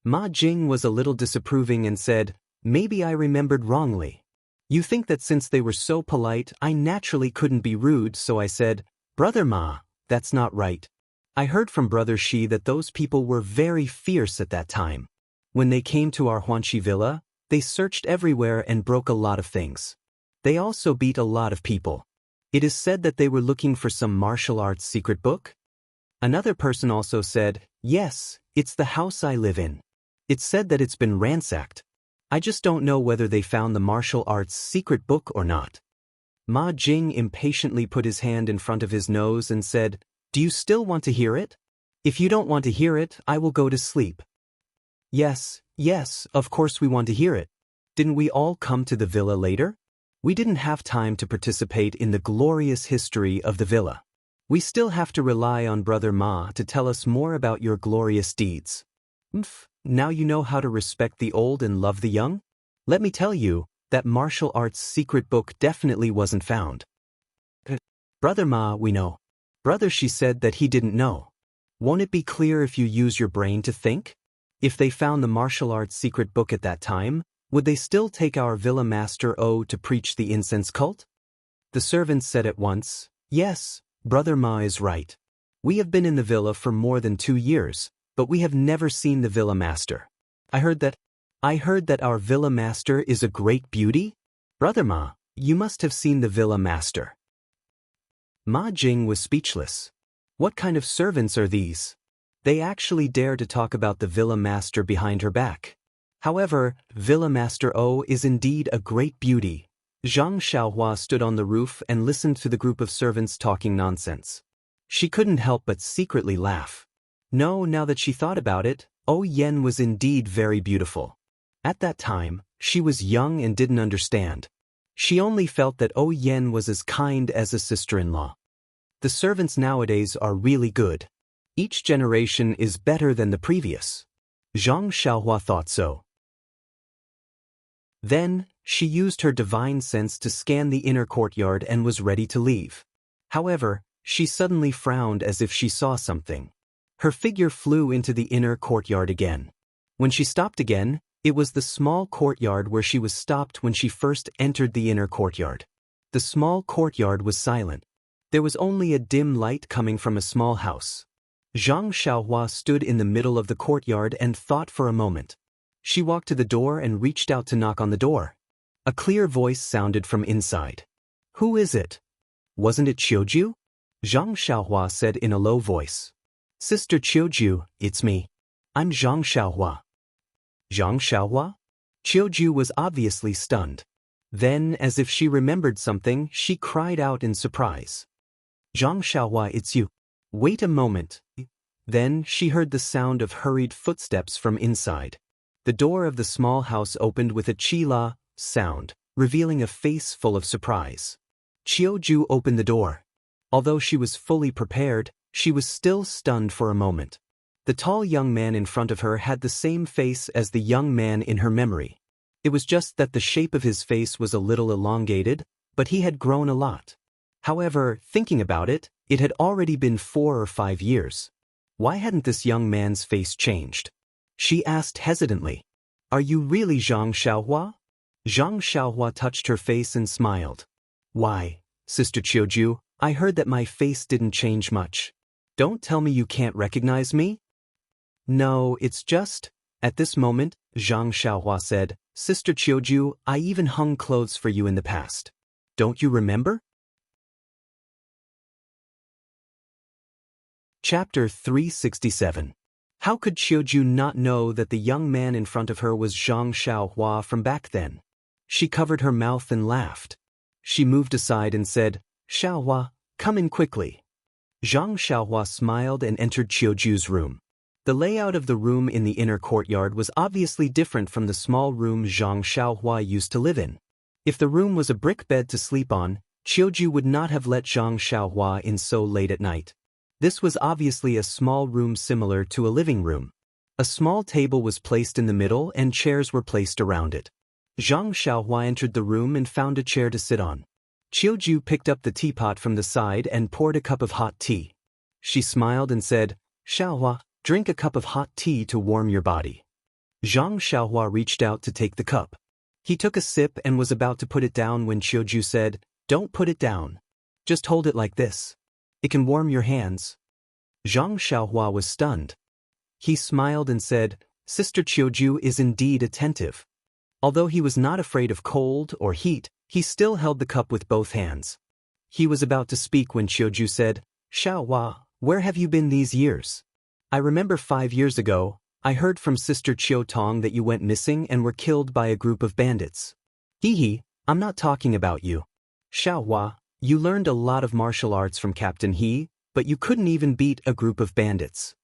Ma Jing was a little disapproving and said, 'Maybe I remembered wrongly. You think that since they were so polite, I naturally couldn't be rude, so I said, "Brother Ma, that's not right. I heard from Brother Shi that those people were very fierce at that time. When they came to our Huanxi villa, they searched everywhere and broke a lot of things. They also beat a lot of people. It is said that they were looking for some martial arts secret book?' Another person also said, 'Yes, it's the house I live in. It's said that it's been ransacked. I just don't know whether they found the martial arts secret book or not.' Ma Jing impatiently put his hand in front of his nose and said, 'Do you still want to hear it? If you don't want to hear it, I will go to sleep.' 'Yes, yes, of course we want to hear it. Didn't we all come to the villa later? We didn't have time to participate in the glorious history of the villa. We still have to rely on Brother Ma to tell us more about your glorious deeds. Now you know how to respect the old and love the young? Let me tell you, that martial arts secret book definitely wasn't found.' 'Brother Ma, we know. Brother Shi said that he didn't know. Won't it be clear if you use your brain to think? If they found the martial arts secret book at that time, would they still take our villa master O to preach the incense cult?' The servants said at once, 'Yes, Brother Ma is right. We have been in the villa for more than 2 years, but we have never seen the villa master. I heard that our villa master is a great beauty? Brother Ma, you must have seen the villa master.' Ma Jing was speechless. What kind of servants are these? They actually dare to talk about the villa master behind her back. However, Villa Master O is indeed a great beauty. Zhang Xiaohua stood on the roof and listened to the group of servants talking nonsense. She couldn't help but secretly laugh. No, now that she thought about it, O Yen was indeed very beautiful. At that time, she was young and didn't understand. She only felt that O Yen was as kind as a sister-in-law. The servants nowadays are really good. Each generation is better than the previous. Zhang Xiaohua thought so. Then, she used her divine sense to scan the inner courtyard and was ready to leave. However, she suddenly frowned as if she saw something. Her figure flew into the inner courtyard again. When she stopped again, it was the small courtyard where she was stopped when she first entered the inner courtyard. The small courtyard was silent. There was only a dim light coming from a small house. Zhang Xiaohua stood in the middle of the courtyard and thought for a moment. She walked to the door and reached out to knock on the door. A clear voice sounded from inside. 'Who is it?' 'Wasn't it Qiuju?' Zhang Xiaohua said in a low voice. 'Sister Qiuju, it's me. I'm Zhang Xiaohua.' 'Zhang Xiaohua?' Qiuju was obviously stunned. Then, as if she remembered something, she cried out in surprise. 'Zhang Xiaohua, it's you. Wait a moment. Then she heard the sound of hurried footsteps from inside. The door of the small house opened with a chila sound, revealing a face full of surprise. Qiuju opened the door. Although she was fully prepared, she was still stunned for a moment. The tall young man in front of her had the same face as the young man in her memory. It was just that the shape of his face was a little elongated, but he had grown a lot. However, thinking about it, it had already been 4 or 5 years. Why hadn't this young man's face changed? She asked hesitantly. Are you really Zhang Xiaohua? Zhang Xiaohua touched her face and smiled. Why, Sister Qiuju, I heard that my face didn't change much. Don't tell me you can't recognize me? No, it's just… At this moment, Zhang Xiaohua said, Sister Qiuju, I even hung clothes for you in the past. Don't you remember? Chapter 367. How could Qiuju not know that the young man in front of her was Zhang Xiaohua from back then? She covered her mouth and laughed. She moved aside and said, Xiaohua, come in quickly. Zhang Xiaohua smiled and entered Qiuju's room. The layout of the room in the inner courtyard was obviously different from the small room Zhang Xiaohua used to live in. If the room was a brick bed to sleep on, Qiuju would not have let Zhang Xiaohua in so late at night. This was obviously a small room similar to a living room. A small table was placed in the middle and chairs were placed around it. Zhang Xiaohua entered the room and found a chair to sit on. Qiuju picked up the teapot from the side and poured a cup of hot tea. She smiled and said, Xiaohua, drink a cup of hot tea to warm your body. Zhang Xiaohua reached out to take the cup. He took a sip and was about to put it down when Qiuju said, Don't put it down. Just hold it like this. It can warm your hands. Zhang Xiaohua was stunned. He smiled and said, Sister Qiuju is indeed attentive. Although he was not afraid of cold or heat, he still held the cup with both hands. He was about to speak when Qiuju said, Xiaohua, where have you been these years? I remember 5 years ago, I heard from Sister Qiutong that you went missing and were killed by a group of bandits. Hee, I'm not talking about you. Xiaohua, you learned a lot of martial arts from Captain He, but you couldn't even beat a group of bandits.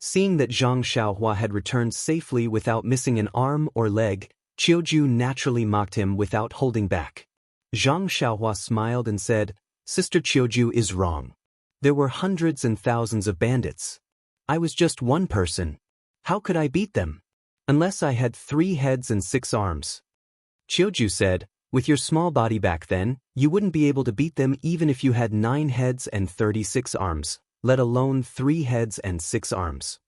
Seeing that Zhang Xiaohua had returned safely without missing an arm or leg, Qiuju naturally mocked him without holding back. Zhang Xiaohua smiled and said, Sister Qiuju is wrong. There were hundreds and thousands of bandits. I was just one person. How could I beat them? Unless I had 3 heads and 6 arms. Qiuju said, with your small body back then, you wouldn't be able to beat them even if you had 9 heads and 36 arms, let alone 3 heads and 6 arms.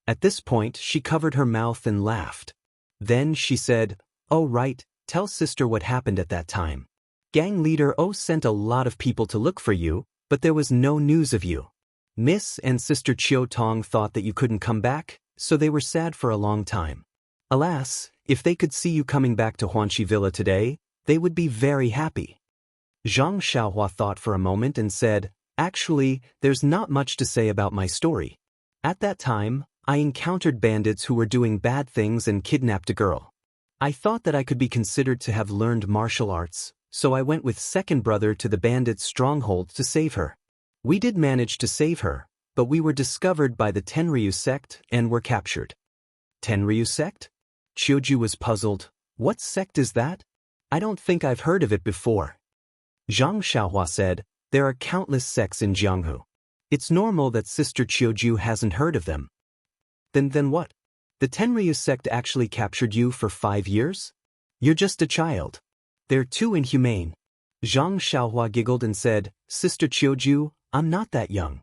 At this point, she covered her mouth and laughed. Then she said, Oh right, tell sister what happened at that time. Gang leader O sent a lot of people to look for you, but there was no news of you. Miss and Sister Qiutong thought that you couldn't come back, so they were sad for a long time. Alas, if they could see you coming back to Huanxi Villa today, they would be very happy. Zhang Xiaohua thought for a moment and said, Actually, there's not much to say about my story. At that time, I encountered bandits who were doing bad things and kidnapped a girl. I thought that I could be considered to have learned martial arts, so I went with second brother to the bandits' stronghold to save her. We did manage to save her, but we were discovered by the Tenryu sect and were captured. Tenryu sect? Qiuju was puzzled. What sect is that? I don't think I've heard of it before. Zhang Xiaohua said, there are countless sects in Jianghu. It's normal that Sister Qiuju hasn't heard of them. Then what? The Tenryu sect actually captured you for 5 years? You're just a child. They're too inhumane. Zhang Xiaohua giggled and said, Sister Qiuju, I'm not that young.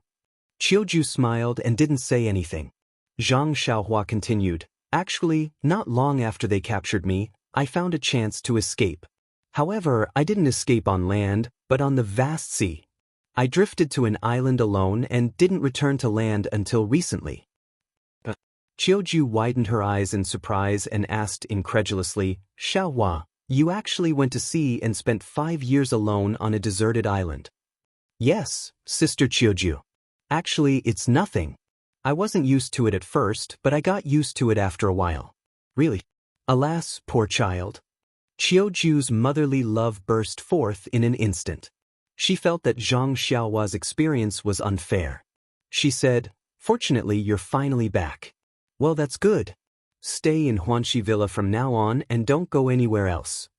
Qiuju smiled and didn't say anything. Zhang Xiaohua continued, Actually, not long after they captured me, I found a chance to escape. However, I didn't escape on land, but on the vast sea. I drifted to an island alone and didn't return to land until recently. Qiuju widened her eyes in surprise and asked incredulously, Xiaohua, you actually went to sea and spent 5 years alone on a deserted island? Yes, Sister Qiuju. Actually, it's nothing. I wasn't used to it at first, but I got used to it after a while. Really? Alas, poor child. Qiuju's motherly love burst forth in an instant. She felt that Zhang Xiaohua's experience was unfair. She said, Fortunately, you're finally back. Well, that's good. Stay in Huanxi Villa from now on and don't go anywhere else.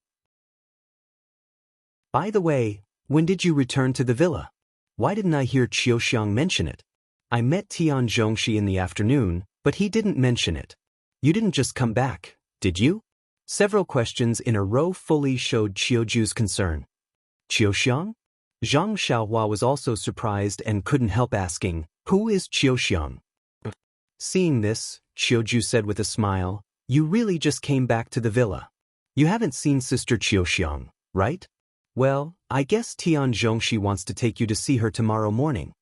By the way, when did you return to the villa? Why didn't I hear Qiuxiang mention it? I met Tian Zhongxi in the afternoon, but he didn't mention it. You didn't just come back, did you? Several questions in a row fully showed Qiuju's concern. Qiuxiang? Zhang Xiaohua was also surprised and couldn't help asking, who is Qiuxiang? Seeing this, Qiuju said with a smile, you really just came back to the villa. You haven't seen Sister Qiuxiang, right? Well, I guess Tian Zhongxi wants to take you to see her tomorrow morning.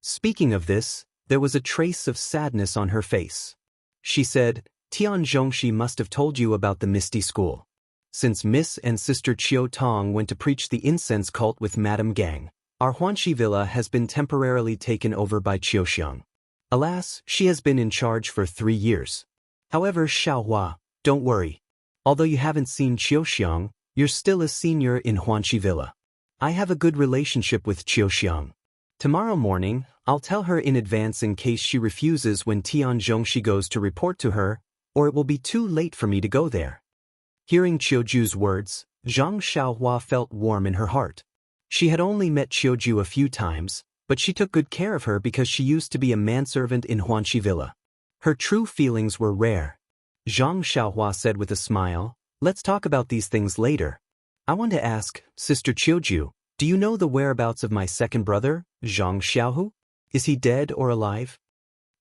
Speaking of this, there was a trace of sadness on her face. She said, Tian Zhongxi must have told you about the Misty School. Since Miss and Sister Qiu Tong went to preach the incense cult with Madame Gang, our Huanxi Villa has been temporarily taken over by Qiuxiang. Alas, she has been in charge for 3 years. However, Xiaohua, don't worry. Although you haven't seen Qiuxiang, you're still a senior in Huanxi Villa. I have a good relationship with Qiuxiang. Tomorrow morning, I'll tell her in advance in case she refuses when Tian Zhongxi goes to report to her, or it will be too late for me to go there. Hearing Qiuju's words, Zhang Xiaohua felt warm in her heart. She had only met Qiuju a few times, but she took good care of her because she used to be a manservant in Huanxi Villa. Her true feelings were rare. Zhang Xiaohua said with a smile, let's talk about these things later. I want to ask, Sister Qiuju, do you know the whereabouts of my second brother, Zhang Xiaohu? Is he dead or alive?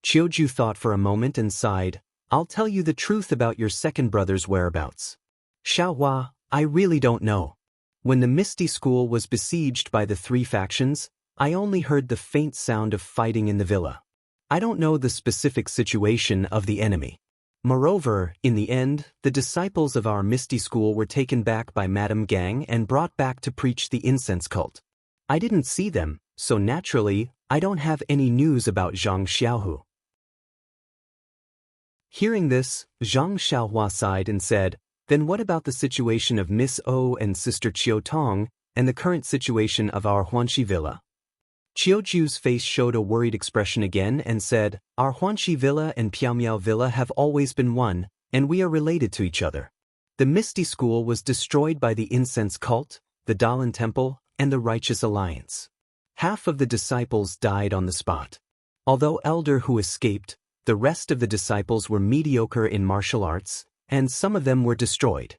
Qiuju thought for a moment and sighed, I'll tell you the truth about your second brother's whereabouts. Xiaohua, I really don't know. When the Misty School was besieged by the 3 factions, I only heard the faint sound of fighting in the villa. I don't know the specific situation of the enemy. Moreover, in the end, the disciples of our Misty School were taken back by Madame Gang and brought back to preach the incense cult. I didn't see them, so naturally, I don't have any news about Zhang Xiaohu. Hearing this, Zhang Xiaohua sighed and said, then what about the situation of Miss O and Sister Qiu Tong, and the current situation of our Huanxi Villa? Qiuju's face showed a worried expression again and said, our Huanxi Villa and Piaomiao Villa have always been one, and we are related to each other. The Misty School was destroyed by the incense cult, the Daoist Temple, and the Righteous Alliance. Half of the disciples died on the spot. Although elder who escaped, the rest of the disciples were mediocre in martial arts, and some of them were destroyed.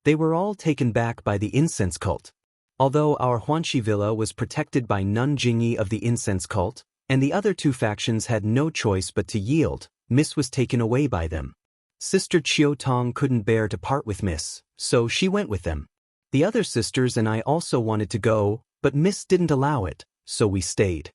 They were all taken back by the incense cult. Although our Huanxi Villa was protected by Nun Jingyi of the incense cult, and the other 2 factions had no choice but to yield, Miss was taken away by them. Sister Qiu Tong couldn't bear to part with Miss, so she went with them. The other sisters and I also wanted to go, but Miss didn't allow it, so we stayed.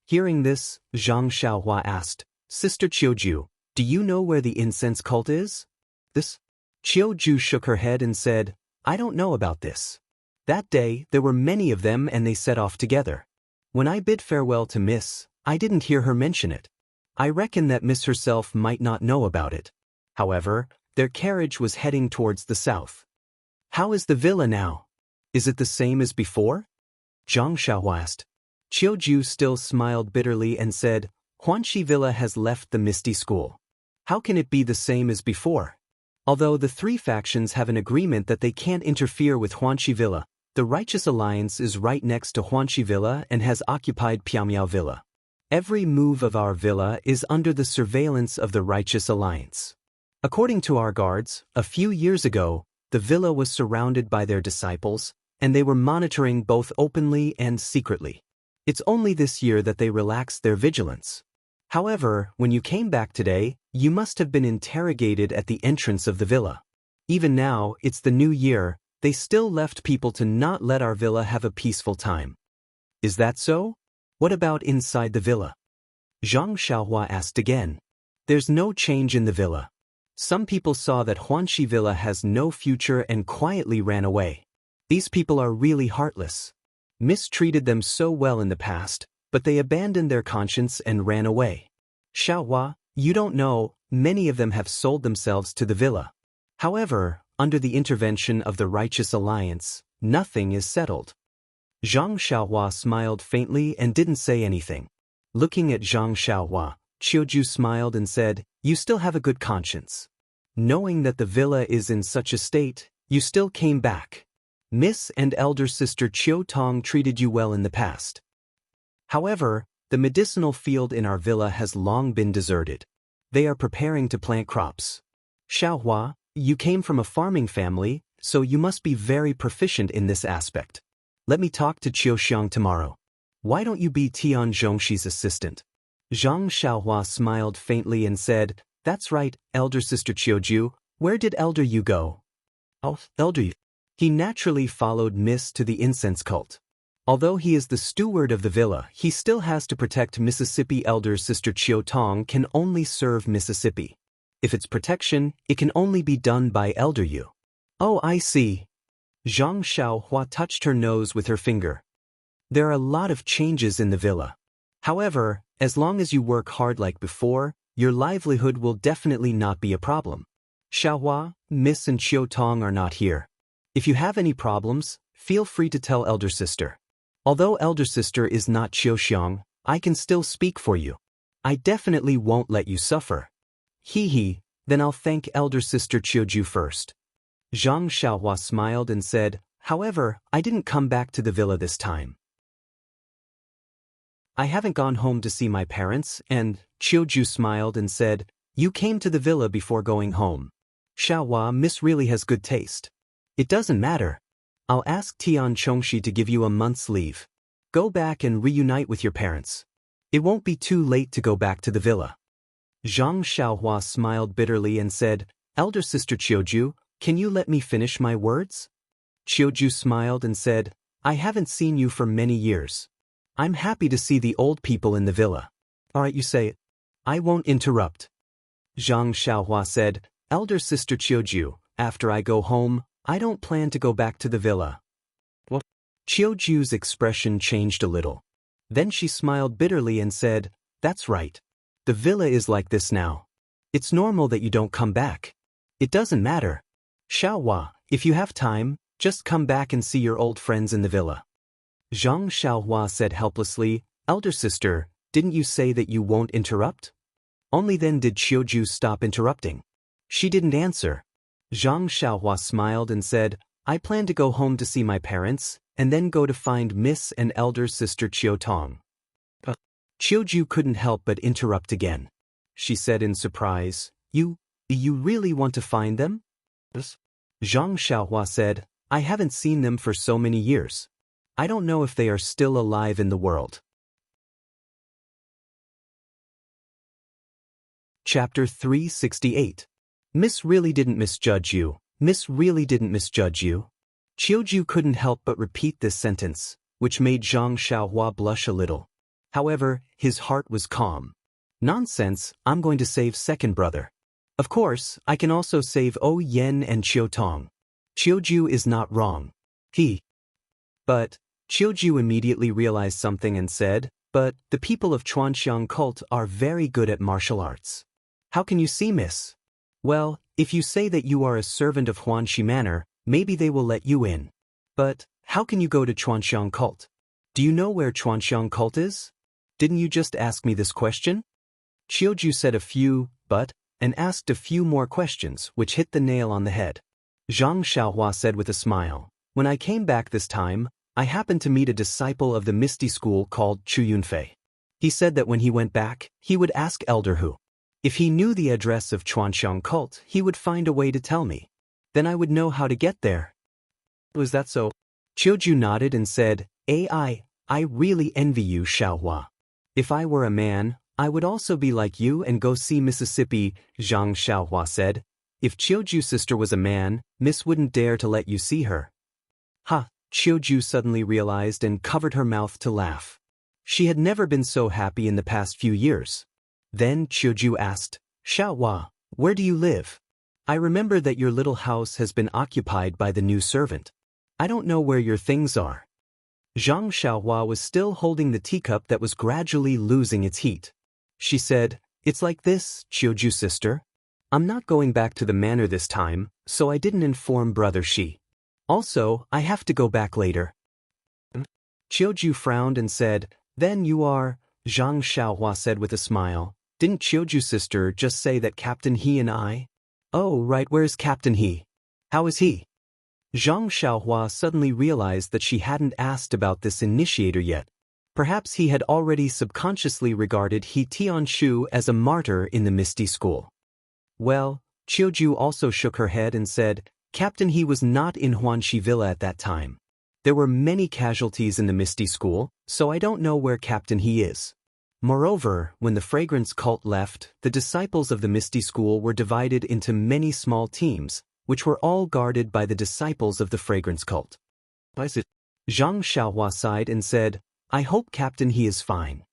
Hearing this, Zhang Xiaohua asked, Sister Qiuju, do you know where the incense cult is? This? Qiuju shook her head and said, I don't know about this. That day, there were many of them and they set off together. When I bid farewell to Miss, I didn't hear her mention it. I reckon that Miss herself might not know about it. However, their carriage was heading towards the south. How is the villa now? Is it the same as before? Zhang Xiaohua asked. Qiuju still smiled bitterly and said, Huanxi Villa has left the Misty School. How can it be the same as before? Although the 3 factions have an agreement that they can't interfere with Huanxi Villa, the Righteous Alliance is right next to Huanxi Villa and has occupied Piaomiao Villa. Every move of our villa is under the surveillance of the Righteous Alliance. According to our guards, a few years ago, the villa was surrounded by their disciples, and they were monitoring both openly and secretly. It's only this year that they relaxed their vigilance. However, when you came back today, you must have been interrogated at the entrance of the villa. Even now, it's the new year, they still left people to not let our villa have a peaceful time. Is that so? What about inside the villa? Zhang Xiaohua asked again. There's no change in the villa. Some people saw that Huanxi Villa has no future and quietly ran away. These people are really heartless. Mistreated them so well in the past, but they abandoned their conscience and ran away. Xiaohua, you don't know, many of them have sold themselves to the villa. However, under the intervention of the Righteous Alliance, nothing is settled. Zhang Xiaohua smiled faintly and didn't say anything. Looking at Zhang Xiaohua, Qiuju smiled and said, you still have a good conscience. Knowing that the villa is in such a state, you still came back. Miss and elder sister Qiu Tong treated you well in the past. However, the medicinal field in our villa has long been deserted. They are preparing to plant crops. Xiaohua, you came from a farming family, so you must be very proficient in this aspect. Let me talk to Qiu Xiang tomorrow. Why don't you be Tian Zhongshi's assistant? Zhang Xiaohua smiled faintly and said, that's right, elder sister Qiuju, where did elder Yu go? Oh, elder Yu. He naturally followed Miss to the incense cult. Although he is the steward of the villa, he still has to protect Mississippi. Elder sister Qiu Tong can only serve Mississippi. If it's protection, it can only be done by elder Yu. Oh, I see. Zhang Xiaohua touched her nose with her finger. There are a lot of changes in the villa. However, as long as you work hard like before, your livelihood will definitely not be a problem. Xiaohua, Miss and Qiu Tong are not here. If you have any problems, feel free to tell elder sister. Although elder sister is not Qiu Xiang, I can still speak for you. I definitely won't let you suffer. Hee, then I'll thank elder sister Qiuju first. Zhang Xiaohua smiled and said, however, I didn't come back to the villa this time. I haven't gone home to see my parents, and Qiuju smiled and said, you came to the villa before going home. Xiaohua, Miss really has good taste. It doesn't matter. I'll ask Tian Zhongshi to give you a month's leave. Go back and reunite with your parents. It won't be too late to go back to the villa. Zhang Xiaohua smiled bitterly and said, elder sister Qiuju, can you let me finish my words? Qiuju smiled and said, I haven't seen you for many years. I'm happy to see the old people in the villa. Alright, you say it. I won't interrupt. Zhang Xiaohua said, elder sister Qiuju, after I go home, I don't plan to go back to the villa. What? Qiuju's expression changed a little. Then she smiled bitterly and said, that's right. The villa is like this now. It's normal that you don't come back. It doesn't matter. Xiaohua, if you have time, just come back and see your old friends in the villa. Zhang Xiaohua said helplessly, elder sister, didn't you say that you won't interrupt? Only then did Qiuju stop interrupting. She didn't answer. Zhang Xiaohua smiled and said, I plan to go home to see my parents, and then go to find Miss and elder sister Qiu Tong. Qiuju couldn't help but interrupt again. She said in surprise, You really want to find them? Zhang Xiaohua said, I haven't seen them for so many years. I don't know if they are still alive in the world. Chapter 368. Miss really didn't misjudge you. Miss really didn't misjudge you. Qiuju couldn't help but repeat this sentence, which made Zhang Xiaohua blush a little. However, his heart was calm. Nonsense, I'm going to save second brother. Of course, I can also save O Yen and Qiu Tong. Qiuju is not wrong. But Qiuju immediately realized something and said, but the people of Chuanxiang cult are very good at martial arts. How can you see, miss? Well, if you say that you are a servant of Huanxi Manor, maybe they will let you in. But how can you go to Chuanxiang cult? Do you know where Chuanxiang cult is? Didn't you just ask me this question? Qiuju said a few, but, and asked a few more questions, which hit the nail on the head. Zhang Xiaohua said with a smile, when I came back this time, I happened to meet a disciple of the Misty School called Chu Yunfei. He said that when he went back, he would ask Elder Hu. If he knew the address of Chuanxiang cult, he would find a way to tell me. Then I would know how to get there. Was that so? Qiuju nodded and said, I really envy you, Xiaohua. If I were a man, I would also be like you and go see Mississippi, Zhang Xiaohua said. If Qiuju's sister was a man, Miss wouldn't dare to let you see her. Ha, Qiuju suddenly realized and covered her mouth to laugh. She had never been so happy in the past few years. Then Qiuju asked, Xiaohua, where do you live? I remember that your little house has been occupied by the new servant. I don't know where your things are. Zhang Xiaohua was still holding the teacup that was gradually losing its heat. She said, It's like this, Qiuju's sister. I'm not going back to the manor this time, so I didn't inform Brother Shi. Also, I have to go back later. Qiuju frowned and said, Then you are, Zhang Xiaohua said with a smile, Didn't Chiuju's sister just say that Captain He and I? Oh, right, where's Captain He? How is he? Zhang Xiaohua suddenly realized that she hadn't asked about this initiator yet. Perhaps he had already subconsciously regarded He Tianshu as a martyr in the Misty School. Well, Chiuju also shook her head and said, Captain He was not in Huanxi Villa at that time. There were many casualties in the Misty School, so I don't know where Captain He is. Moreover, when the fragrance cult left, the disciples of the Misty School were divided into many small teams, which were all guarded by the disciples of the fragrance cult. Zhang Xiaohua sighed and said, I hope Captain He is fine.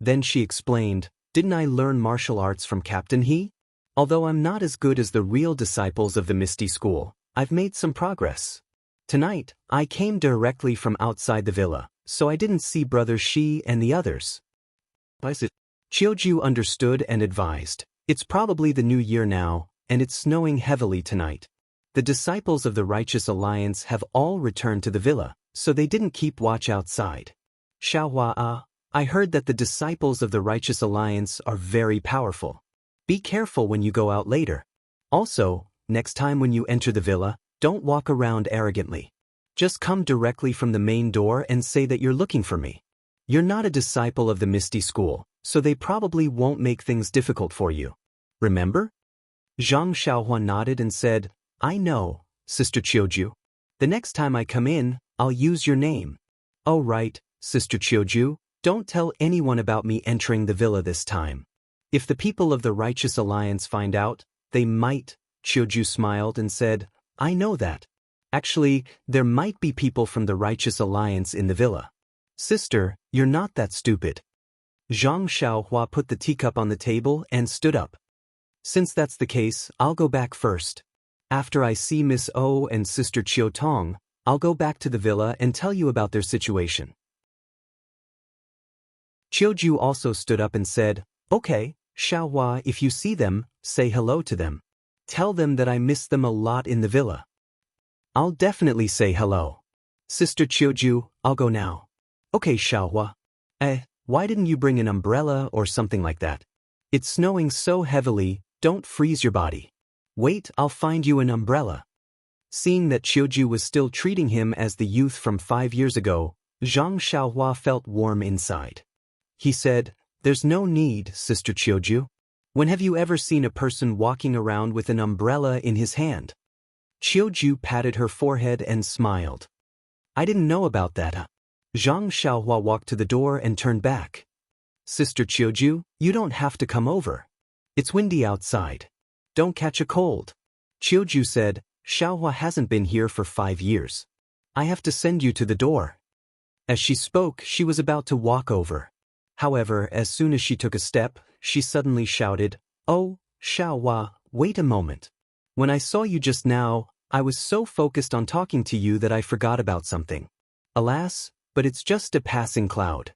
Then she explained, didn't I learn martial arts from Captain He? Although I'm not as good as the real disciples of the Misty School, I've made some progress. Tonight, I came directly from outside the villa, so I didn't see Brother Shi and the others. Chiuju understood and advised, it's probably the new year now, and it's snowing heavily tonight. The disciples of the Righteous Alliance have all returned to the villa, so they didn't keep watch outside. Xiaohua, I heard that the disciples of the Righteous Alliance are very powerful. Be careful when you go out later. Also, next time when you enter the villa, don't walk around arrogantly. Just come directly from the main door and say that you're looking for me. You're not a disciple of the Misty School, so they probably won't make things difficult for you. Remember? Zhang Xiaohua nodded and said, I know, Sister Chiuju. The next time I come in, I'll use your name. Oh right, Sister Chiuju, don't tell anyone about me entering the villa this time. If the people of the Righteous Alliance find out, they might. Chiuju smiled and said, I know that. Actually, there might be people from the Righteous Alliance in the villa. Sister, you're not that stupid. Zhang Xiaohua put the teacup on the table and stood up. Since that's the case, I'll go back first. After I see Miss O and Sister Chiu Tong, I'll go back to the villa and tell you about their situation. Chiuju also stood up and said, Okay, Xiaohua, if you see them, say hello to them. Tell them that I miss them a lot in the villa. I'll definitely say hello. Sister Chiuju, I'll go now. Okay, Xiaohua. Why didn't you bring an umbrella or something like that? It's snowing so heavily, don't freeze your body. Wait, I'll find you an umbrella. Seeing that Chiuju was still treating him as the youth from 5 years ago, Zhang Xiaohua felt warm inside. He said, There's no need, Sister Chiuju. When have you ever seen a person walking around with an umbrella in his hand? Chiuju patted her forehead and smiled. I didn't know about that. Zhang Xiaohua walked to the door and turned back. Sister Chiuju, you don't have to come over. It's windy outside. Don't catch a cold. Chiuju said, Xiaohua hasn't been here for 5 years. I have to send you to the door. As she spoke, she was about to walk over. However, as soon as she took a step, she suddenly shouted, Oh, Xiaohua, wait a moment. When I saw you just now, I was so focused on talking to you that I forgot about something. Alas, but it's just a passing cloud.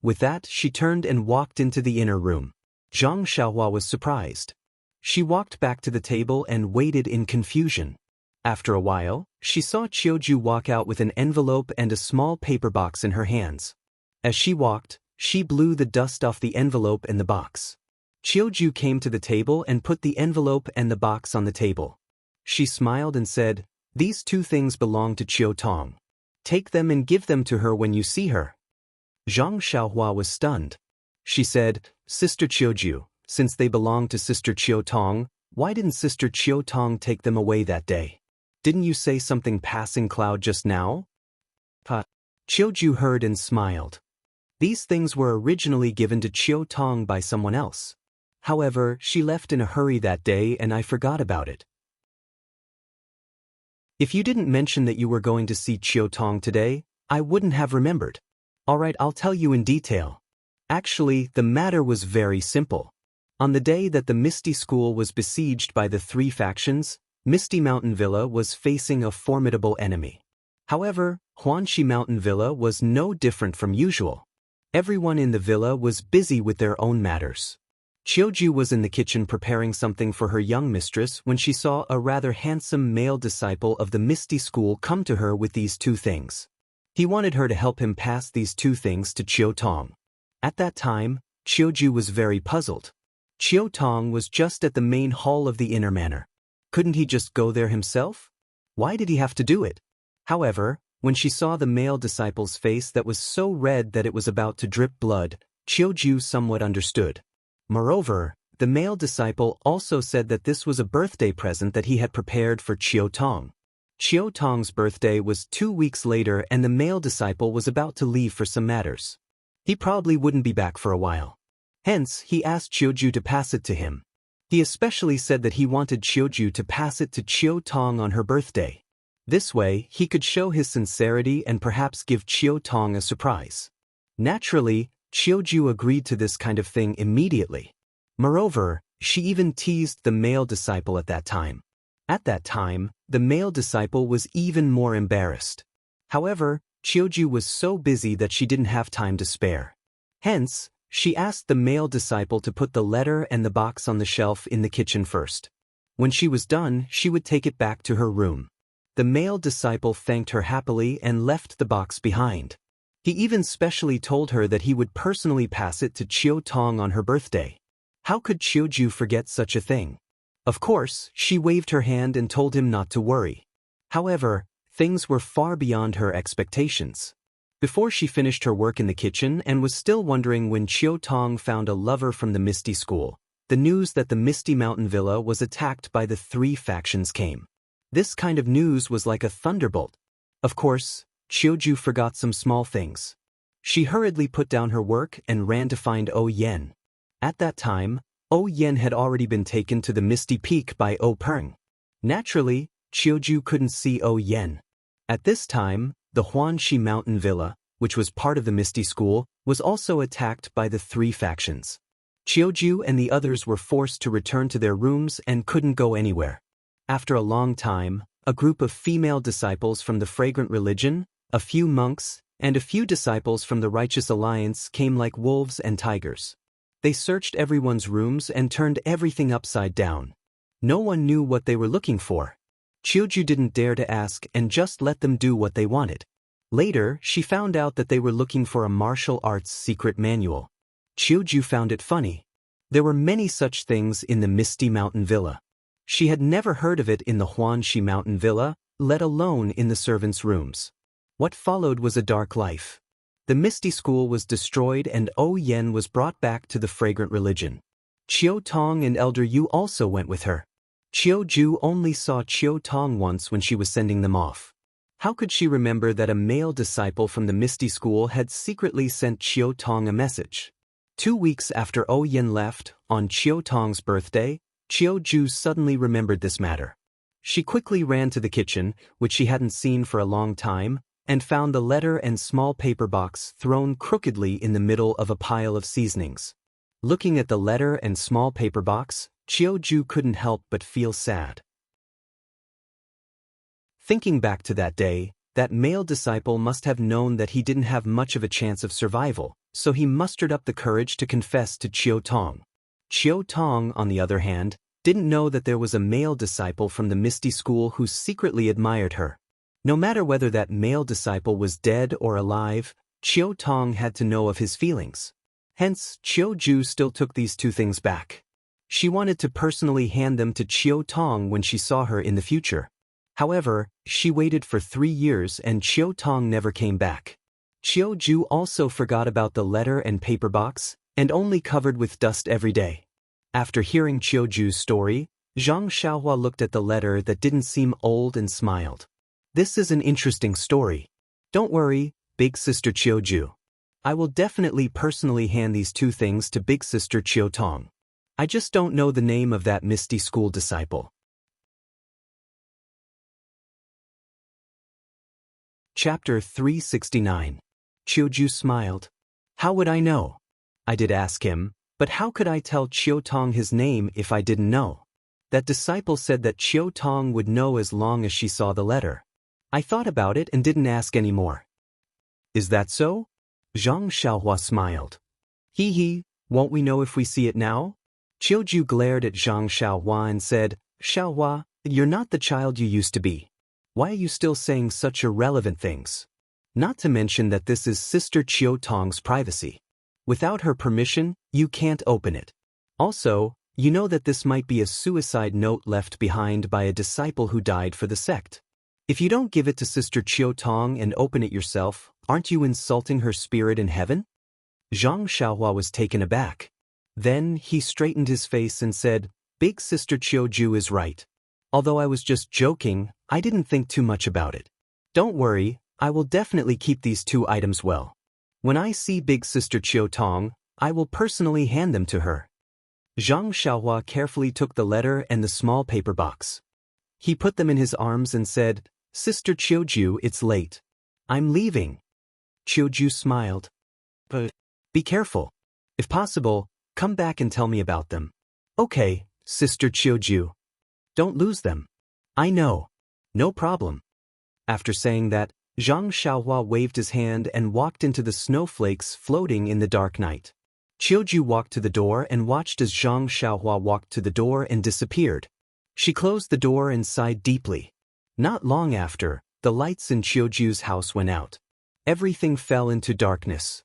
With that, she turned and walked into the inner room. Zhang Xiaohua was surprised. She walked back to the table and waited in confusion. After a while, she saw Chiuju walk out with an envelope and a small paper box in her hands. As she walked, she blew the dust off the envelope and the box. Chiuju came to the table and put the envelope and the box on the table. She smiled and said, These 2 things belong to Chiu Tong. Take them and give them to her when you see her. Zhang Xiaohua was stunned. She said, Sister Chiuju, since they belong to Sister Chiu Tong, why didn't Sister Chiu Tong take them away that day? Didn't you say something passing cloud just now? Chiuju heard and smiled. These things were originally given to Chiu Tong by someone else. However, she left in a hurry that day and I forgot about it. If you didn't mention that you were going to see Chiu Tong today, I wouldn't have remembered. Alright, I'll tell you in detail. Actually, the matter was very simple. On the day that the Misty School was besieged by the 3 factions, Misty Mountain Villa was facing a formidable enemy. However, Huanxi Mountain Villa was no different from usual. Everyone in the villa was busy with their own matters. Chiuju was in the kitchen preparing something for her young mistress when she saw a rather handsome male disciple of the Misty School come to her with these 2 things. He wanted her to help him pass these 2 things to Chiu Tong. At that time, Chiuju was very puzzled. Chiu Tong was just at the main hall of the inner manor. Couldn't he just go there himself? Why did he have to do it? However, when she saw the male disciple's face that was so red that it was about to drip blood, Chiu somewhat understood. Moreover, the male disciple also said that this was a birthday present that he had prepared for Chiu Tong. Chiu Tong's birthday was 2 weeks later and the male disciple was about to leave for some matters. He probably wouldn't be back for a while. Hence, he asked Chiu to pass it to him. He especially said that he wanted Chiu to pass it to Chiu Tong on her birthday. This way, he could show his sincerity and perhaps give Chiu Tong a surprise. Naturally, Chiu agreed to this kind of thing immediately. Moreover, she even teased the male disciple at that time. At that time, the male disciple was even more embarrassed. However, Chiu was so busy that she didn't have time to spare. Hence, she asked the male disciple to put the letter and the box on the shelf in the kitchen first. When she was done, she would take it back to her room. The male disciple thanked her happily and left the box behind. He even specially told her that he would personally pass it to Chiu Tong on her birthday. How could Chiu forget such a thing? Of course, she waved her hand and told him not to worry. However, things were far beyond her expectations. Before she finished her work in the kitchen and was still wondering when Chiu Tong found a lover from the Misty School, the news that the Misty Mountain Villa was attacked by the 3 factions came. This kind of news was like a thunderbolt. Of course, Chiu forgot some small things. She hurriedly put down her work and ran to find Yen. At that time, Yen had already been taken to the Misty Peak by Peng. Naturally, Chiu couldn't see Yen. At this time, the Huanxi Mountain Villa, which was part of the Misty School, was also attacked by the 3 factions. Chiu and the others were forced to return to their rooms and couldn't go anywhere. After a long time, a group of female disciples from the Fragrant Religion, a few monks, and a few disciples from the Righteous Alliance came like wolves and tigers. They searched everyone's rooms and turned everything upside down. No one knew what they were looking for. Chiu didn't dare to ask and just let them do what they wanted. Later, she found out that they were looking for a martial arts secret manual. Chiu found it funny. There were many such things in the Misty Mountain Villa. She had never heard of it in the Huanxi Mountain Villa, let alone in the servants' rooms. What followed was a dark life. The Misty School was destroyed and Yen was brought back to the Fragrant Religion. Chiu Tong and Elder Yu also went with her. Chiu only saw Chiu Tong once when she was sending them off. How could she remember that a male disciple from the Misty School had secretly sent Chiu Tong a message? 2 weeks after Yen left, on Chiu Tong's birthday, Chiu suddenly remembered this matter. She quickly ran to the kitchen, which she hadn't seen for a long time, and found the letter and small paper box thrown crookedly in the middle of a pile of seasonings. Looking at the letter and small paper box, Chiu couldn't help but feel sad. Thinking back to that day, that male disciple must have known that he didn't have much of a chance of survival, so he mustered up the courage to confess to Chiu Tong. Chiu Tong, on the other hand, didn't know that there was a male disciple from the Misty School who secretly admired her. No matter whether that male disciple was dead or alive, Chiu Tong had to know of his feelings. Hence, Chiu still took these 2 things back. She wanted to personally hand them to Chiu Tong when she saw her in the future. However, she waited for 3 years and Chiu Tong never came back. Chiu also forgot about the letter and paper box, and only covered with dust every day. After hearing Chiu's story, Zhang Xiaohua looked at the letter that didn't seem old and smiled. This is an interesting story. Don't worry, Big Sister Chiu. I will definitely personally hand these 2 things to Big Sister Chiu Tong. I just don't know the name of that Misty School disciple. Chapter 369. Chiu smiled. How would I know? I did ask him, but how could I tell Chiu Tong his name if I didn't know? That disciple said that Chiu Tong would know as long as she saw the letter. I thought about it and didn't ask any more. Is that so? Zhang Xiaohua smiled. Hee, won't we know if we see it now? Chiu glared at Zhang Xiaohua and said, Xiaohua, you're not the child you used to be. Why are you still saying such irrelevant things? Not to mention that this is Sister Chiu Tong's privacy. Without her permission, you can't open it. Also, you know that this might be a suicide note left behind by a disciple who died for the sect. If you don't give it to Sister Chiu Tong and open it yourself, aren't you insulting her spirit in heaven? Zhang Xiaohua was taken aback. Then he straightened his face and said, Big Sister Chiu Ju is right. Although I was just joking, I didn't think too much about it. Don't worry, I will definitely keep these 2 items well. When I see Big Sister Chiu Tong, I will personally hand them to her. Zhang Xiaohua carefully took the letter and the small paper box. He put them in his arms and said, Sister Chiu Ju, it's late. I'm leaving. Chiu Ju smiled. But be careful. If possible, come back and tell me about them. Okay, Sister Chiu Ju. Don't lose them. I know. No problem. After saying that, Zhang Xiaohua waved his hand and walked into the snowflakes floating in the dark night. Chiu Ju walked to the door and watched as Zhang Xiaohua walked to the door and disappeared. She closed the door and sighed deeply. Not long after, the lights in Chiu Ju's house went out. Everything fell into darkness.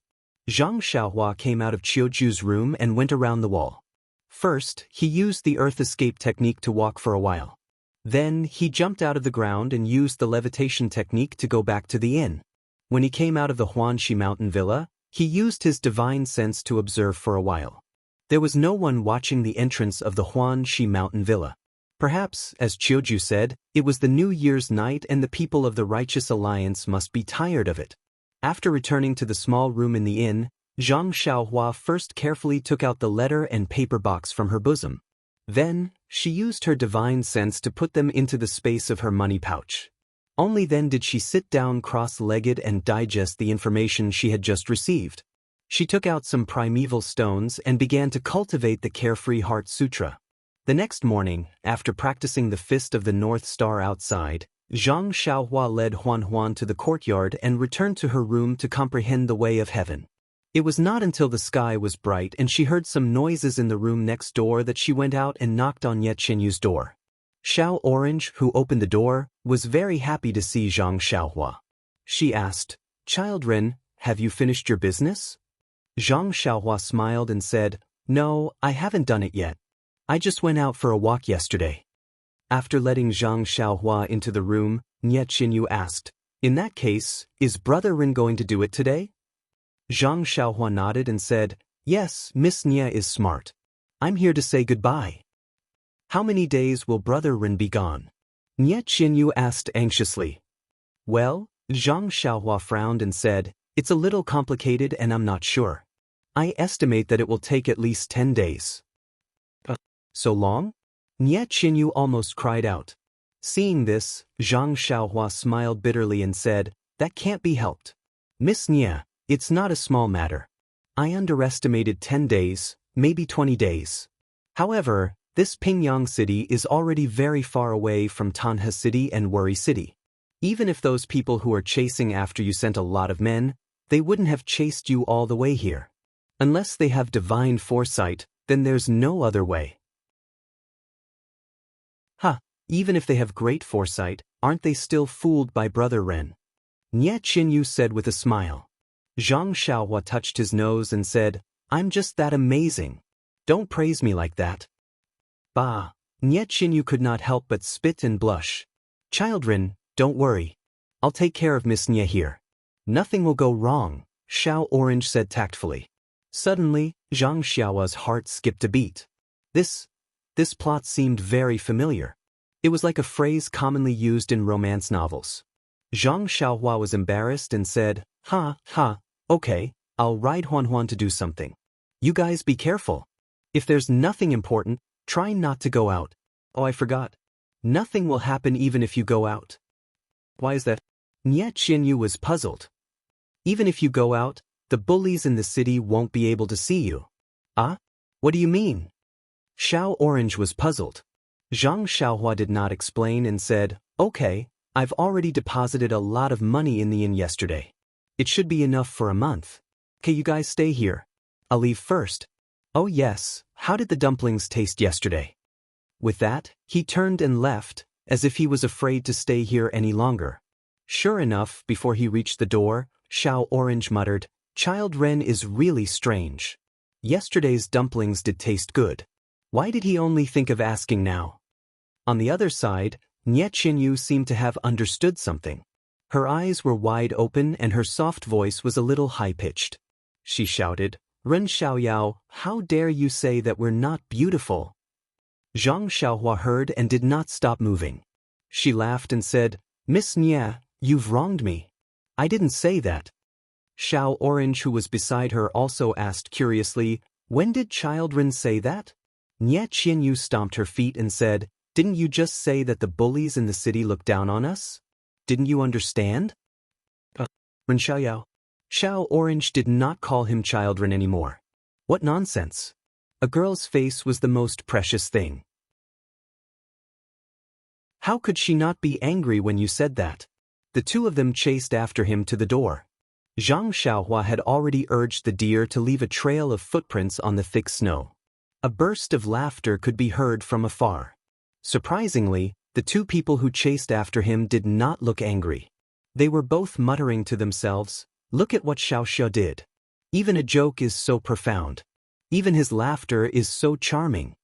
Zhang Xiaohua came out of Chiu Ju's room and went around the wall. First, he used the earth escape technique to walk for a while. Then, he jumped out of the ground and used the levitation technique to go back to the inn. When he came out of the Huanxi mountain villa, he used his divine sense to observe for a while. There was no one watching the entrance of the Huanxi mountain villa. Perhaps, as Chiu Ju said, it was the New Year's night and the people of the Righteous Alliance must be tired of it. After returning to the small room in the inn, Zhang Xiaohua first carefully took out the letter and paper box from her bosom. Then, she used her divine sense to put them into the space of her money pouch. Only then did she sit down cross-legged and digest the information she had just received. She took out some primeval stones and began to cultivate the Carefree Heart Sutra. The next morning, after practicing the Fist of the North Star outside, Zhang Xiaohua led Huan to the courtyard and returned to her room to comprehend the way of heaven. It was not until the sky was bright and she heard some noises in the room next door that she went out and knocked on Ye Qinyu's door. Xiao Orange, who opened the door, was very happy to see Zhang Xiaohua. She asked, Child Ren, have you finished your business? Zhang Xiaohua smiled and said, No, I haven't done it yet. I just went out for a walk yesterday. After letting Zhang Xiaohua into the room, Ye Qinyu asked, In that case, is Brother Ren going to do it today? Zhang Xiaohua nodded and said, Yes, Miss Nye is smart. I'm here to say goodbye. How many days will Brother Ren be gone? Nye Qinyu asked anxiously. Well, Zhang Xiaohua frowned and said, It's a little complicated and I'm not sure. I estimate that it will take at least 10 days. So long? Nye Qinyu almost cried out. Seeing this, Zhang Xiaohua smiled bitterly and said, That can't be helped. Miss Nye, it's not a small matter. I underestimated 10 days, maybe 20 days. However, this Pingyang city is already very far away from Tanha City and Wuri City. Even if those people who are chasing after you sent a lot of men, they wouldn't have chased you all the way here. Unless they have divine foresight, then there's no other way. Even if they have great foresight, aren't they still fooled by Brother Ren? Nye Qinyu said with a smile. Zhang Xiaohua touched his nose and said, I'm just that amazing. Don't praise me like that. Bah! Nye Qinyu could not help but spit and blush. Child Ren, don't worry. I'll take care of Miss Nye here. Nothing will go wrong, Xiao Orange said tactfully. Suddenly, Zhang Xiaohua's heart skipped a beat. This plot seemed very familiar. It was like a phrase commonly used in romance novels. Zhang Xiaohua was embarrassed and said, Okay, I'll ride Huan to do something. You guys be careful. If there's nothing important, try not to go out. Oh, I forgot. Nothing will happen even if you go out. Why is that? Nye Qinyu was puzzled. Even if you go out, the bullies in the city won't be able to see you. What do you mean? Xiao Orange was puzzled. Zhang Xiaohua did not explain and said, Okay, I've already deposited a lot of money in the inn yesterday. It should be enough for a month. Okay, you guys stay here. I'll leave first. Oh yes, how did the dumplings taste yesterday? With that, he turned and left, as if he was afraid to stay here any longer. Sure enough, before he reached the door, Xiao Orange muttered, Child Ren is really strange. Yesterday's dumplings did taste good. Why did he only think of asking now? On the other side, Nie Qinyu seemed to have understood something. Her eyes were wide open and her soft voice was a little high-pitched. She shouted, "Ren Xiaoyao, how dare you say that we're not beautiful?" Zhang Xiaohua heard and did not stop moving. She laughed and said, "Miss Nie, you've wronged me. I didn't say that." Xiao Orange, who was beside her, also asked curiously, "When did Child Ren say that?" Nie Qinyu stomped her feet and said, "Didn't you just say that the bullies in the city look down on us? Didn't you understand?" Ren Xiaoyao. Xiao Orange did not call him Child Ren anymore. What nonsense. A girl's face was the most precious thing. How could she not be angry when you said that? The two of them chased after him to the door. Zhang Xiaohua had already urged the deer to leave a trail of footprints on the thick snow. A burst of laughter could be heard from afar. Surprisingly, the two people who chased after him did not look angry. They were both muttering to themselves, "Look at what Xiaoxia did. Even a joke is so profound. Even his laughter is so charming."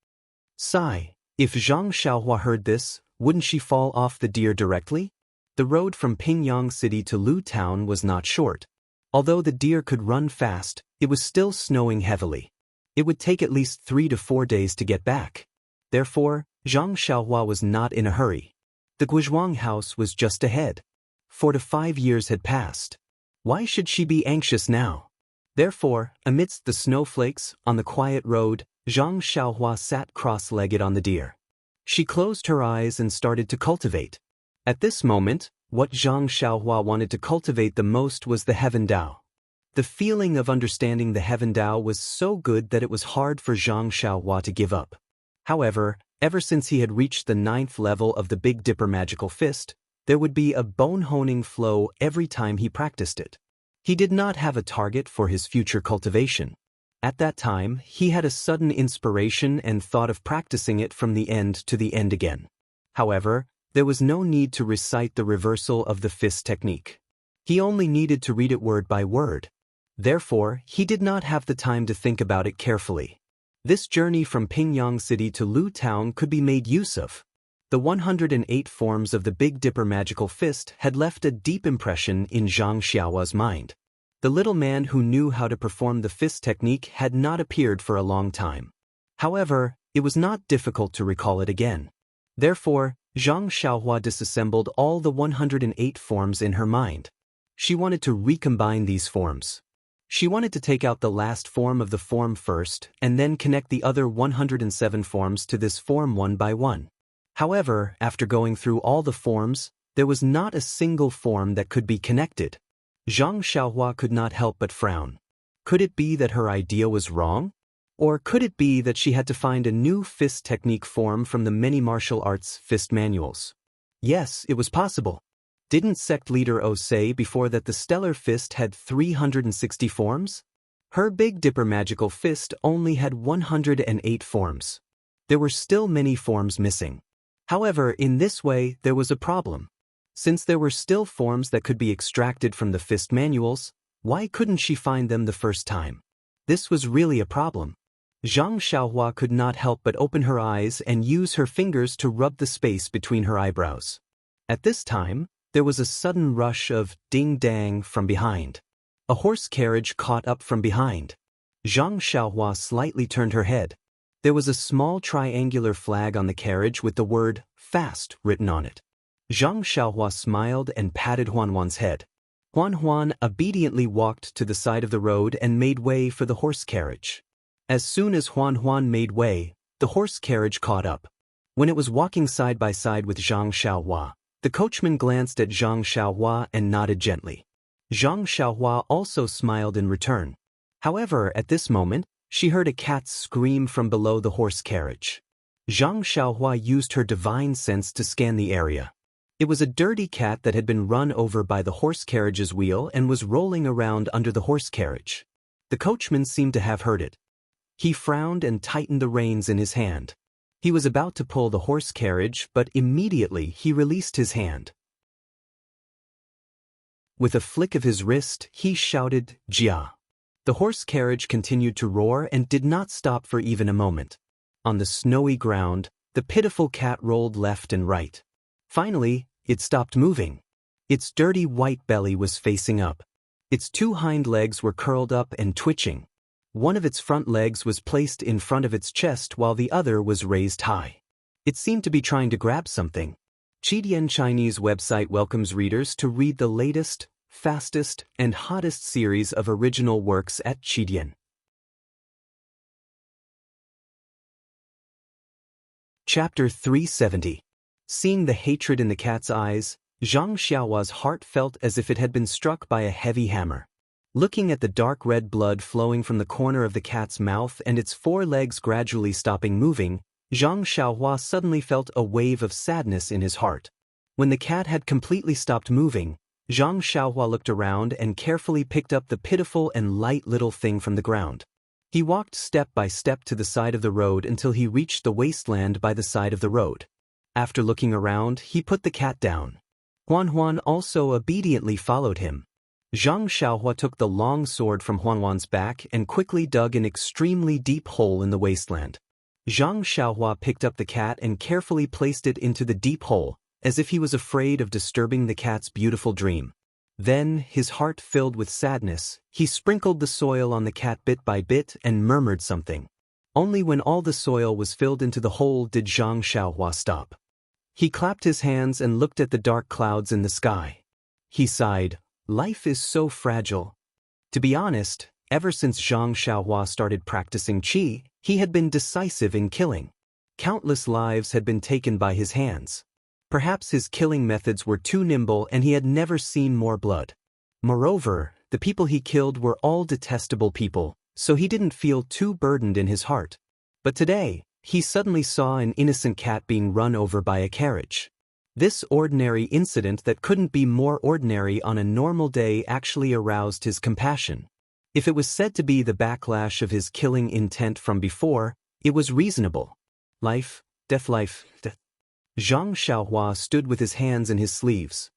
Sigh. If Zhang Xiaohua heard this, wouldn't she fall off the deer directly? The road from Pingyang City to Lu Town was not short. Although the deer could run fast, it was still snowing heavily. It would take at least 3 to 4 days to get back. Therefore, Zhang Xiaohua was not in a hurry. The Guizhuang house was just ahead. 4 to 5 years had passed. Why should she be anxious now? Therefore, amidst the snowflakes, on the quiet road, Zhang Xiaohua sat cross-legged on the deer. She closed her eyes and started to cultivate. At this moment, what Zhang Xiaohua wanted to cultivate the most was the Heaven Dao. The feeling of understanding the Heaven Dao was so good that it was hard for Zhang Xiaohua to give up. However, ever since he had reached the 9th level of the Big Dipper magical fist, there would be a bone-honing flow every time he practiced it. He did not have a target for his future cultivation. At that time, he had a sudden inspiration and thought of practicing it from the end to the end again. However, there was no need to recite the reversal of the fist technique. He only needed to read it word by word. Therefore, he did not have the time to think about it carefully. This journey from Pingyang City to Lu Town could be made use of. The 108 forms of the Big Dipper magical fist had left a deep impression in Zhang Xiaohua's mind. The little man who knew how to perform the fist technique had not appeared for a long time. However, it was not difficult to recall it again. Therefore, Zhang Xiaohua disassembled all the 108 forms in her mind. She wanted to recombine these forms. She wanted to take out the last form of the form first and then connect the other 107 forms to this form one by one. However, after going through all the forms, there was not a single form that could be connected. Zhang Xiaohua could not help but frown. Could it be that her idea was wrong? Or could it be that she had to find a new fist technique form from the many martial arts fist manuals? Yes, it was possible. Didn't sect leader O say before that the stellar fist had 360 forms? Her Big Dipper magical fist only had 108 forms. There were still many forms missing. However, in this way, there was a problem. Since there were still forms that could be extracted from the fist manuals, why couldn't she find them the first time? This was really a problem. Zhang Xiaohua could not help but open her eyes and use her fingers to rub the space between her eyebrows. At this time, there was a sudden rush of ding-dang from behind. A horse carriage caught up from behind. Zhang Xiaohua slightly turned her head. There was a small triangular flag on the carriage with the word "Fast" written on it. Zhang Xiaohua smiled and patted Huan's head. Huan obediently walked to the side of the road and made way for the horse carriage. As soon as Huan made way, the horse carriage caught up. When it was walking side by side with Zhang Xiaohua, the coachman glanced at Zhang Xiaohua and nodded gently. Zhang Xiaohua also smiled in return. However, at this moment, she heard a cat scream from below the horse carriage. Zhang Xiaohua used her divine sense to scan the area. It was a dirty cat that had been run over by the horse carriage's wheel and was rolling around under the horse carriage. The coachman seemed to have heard it. He frowned and tightened the reins in his hand. He was about to pull the horse carriage, but immediately he released his hand. With a flick of his wrist, he shouted, "Jia!" The horse carriage continued to roar and did not stop for even a moment. On the snowy ground, the pitiful cat rolled left and right. Finally, it stopped moving. Its dirty white belly was facing up. Its two hind legs were curled up and twitching. One of its front legs was placed in front of its chest while the other was raised high. It seemed to be trying to grab something. Chidian Chinese website welcomes readers to read the latest, fastest, and hottest series of original works at Chidian. Chapter 370. Seeing the hatred in the cat's eyes, Zhang Xiaohua's heart felt as if it had been struck by a heavy hammer. Looking at the dark red blood flowing from the corner of the cat's mouth and its four legs gradually stopping moving, Zhang Xiaohua suddenly felt a wave of sadness in his heart. When the cat had completely stopped moving, Zhang Xiaohua looked around and carefully picked up the pitiful and light little thing from the ground. He walked step by step to the side of the road until he reached the wasteland by the side of the road. After looking around, he put the cat down. Huan also obediently followed him. Zhang Xiaohua took the long sword from Huan's back and quickly dug an extremely deep hole in the wasteland. Zhang Xiaohua picked up the cat and carefully placed it into the deep hole, as if he was afraid of disturbing the cat's beautiful dream. Then, his heart filled with sadness, he sprinkled the soil on the cat bit by bit and murmured something. Only when all the soil was filled into the hole did Zhang Xiaohua stop. He clapped his hands and looked at the dark clouds in the sky. He sighed, "Life is so fragile." To be honest, ever since Zhang Xiaohua started practicing qi, he had been decisive in killing. Countless lives had been taken by his hands. Perhaps his killing methods were too nimble and he had never seen more blood. Moreover, the people he killed were all detestable people, so he didn't feel too burdened in his heart. But today, he suddenly saw an innocent cat being run over by a carriage. This ordinary incident that couldn't be more ordinary on a normal day actually aroused his compassion. If it was said to be the backlash of his killing intent from before, it was reasonable. Life, death. Zhang Xiaohua stood with his hands in his sleeves.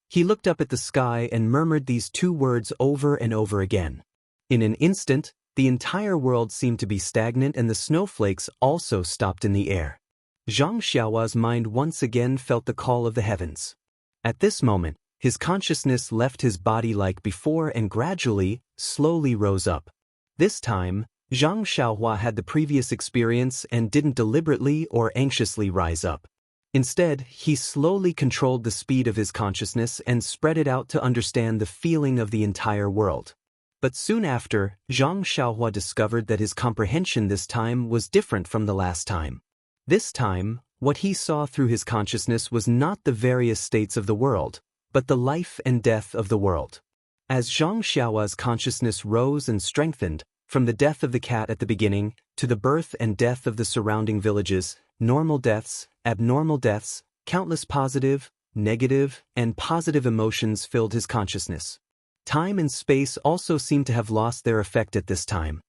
He looked up at the sky and murmured these two words over and over again. In an instant, the entire world seemed to be stagnant and the snowflakes also stopped in the air. Zhang Xiaohua's mind once again felt the call of the heavens. At this moment, his consciousness left his body like before and gradually, slowly rose up. This time, Zhang Xiaohua had the previous experience and didn't deliberately or anxiously rise up. Instead, he slowly controlled the speed of his consciousness and spread it out to understand the feeling of the entire world. But soon after, Zhang Xiaohua discovered that his comprehension this time was different from the last time. This time, what he saw through his consciousness was not the various states of the world, but the life and death of the world. As Zhang Xiaohua's consciousness rose and strengthened, from the death of the cat at the beginning, to the birth and death of the surrounding villages, normal deaths, abnormal deaths, countless positive, negative, and positive emotions filled his consciousness. Time and space also seemed to have lost their effect at this time.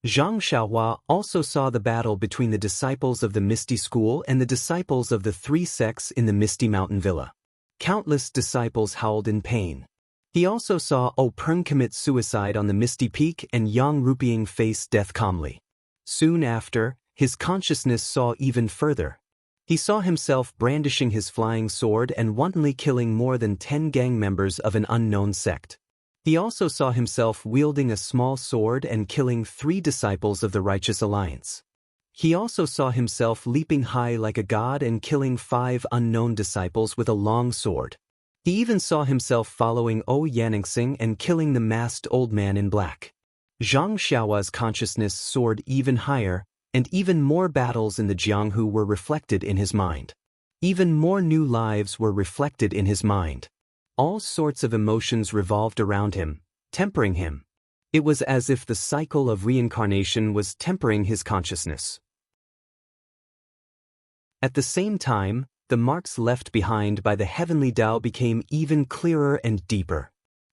Zhang Xiaohua also saw the battle between the disciples of the Misty School and the disciples of the three sects in the Misty Mountain Villa. Countless disciples howled in pain. He also saw Peng commit suicide on the Misty Peak and Yang Rupiang face death calmly. Soon after, his consciousness saw even further. He saw himself brandishing his flying sword and wantonly killing more than 10 gang members of an unknown sect. He also saw himself wielding a small sword and killing 3 disciples of the Righteous Alliance. He also saw himself leaping high like a god and killing 5 unknown disciples with a long sword. He even saw himself following Yanxing and killing the masked old man in black. Zhang Xiaohua's consciousness soared even higher, and even more battles in the Jianghu were reflected in his mind. Even more new lives were reflected in his mind. All sorts of emotions revolved around him, tempering him. It was as if the cycle of reincarnation was tempering his consciousness. At the same time, the marks left behind by the heavenly Tao became even clearer and deeper.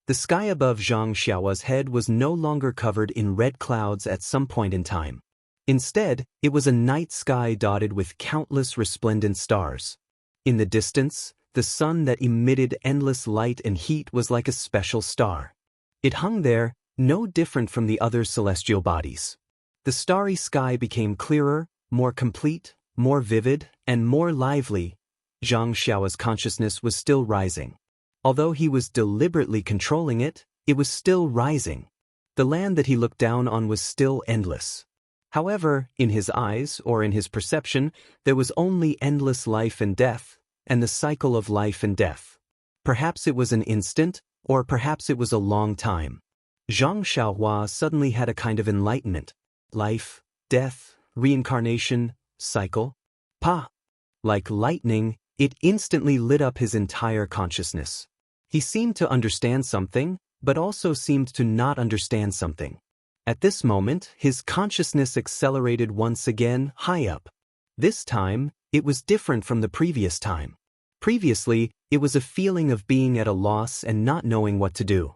The sky above Zhang Xiaohua's head was no longer covered in red clouds at some point in time. Instead, it was a night sky dotted with countless resplendent stars. In the distance, the sun that emitted endless light and heat was like a special star. It hung there, no different from the other celestial bodies. The starry sky became clearer, more complete, more vivid, and more lively. Zhang Xiao's consciousness was still rising. Although he was deliberately controlling it, it was still rising. The land that he looked down on was still endless. However, in his eyes or in his perception, there was only endless life and death, and the cycle of life and death. Perhaps it was an instant, or perhaps it was a long time. Zhang Xiaohua suddenly had a kind of enlightenment. Life, death, reincarnation, cycle. Pa! Like lightning, it instantly lit up his entire consciousness. He seemed to understand something, but also seemed to not understand something. At this moment, his consciousness accelerated once again, high up. This time, it was different from the previous time. Previously, it was a feeling of being at a loss and not knowing what to do.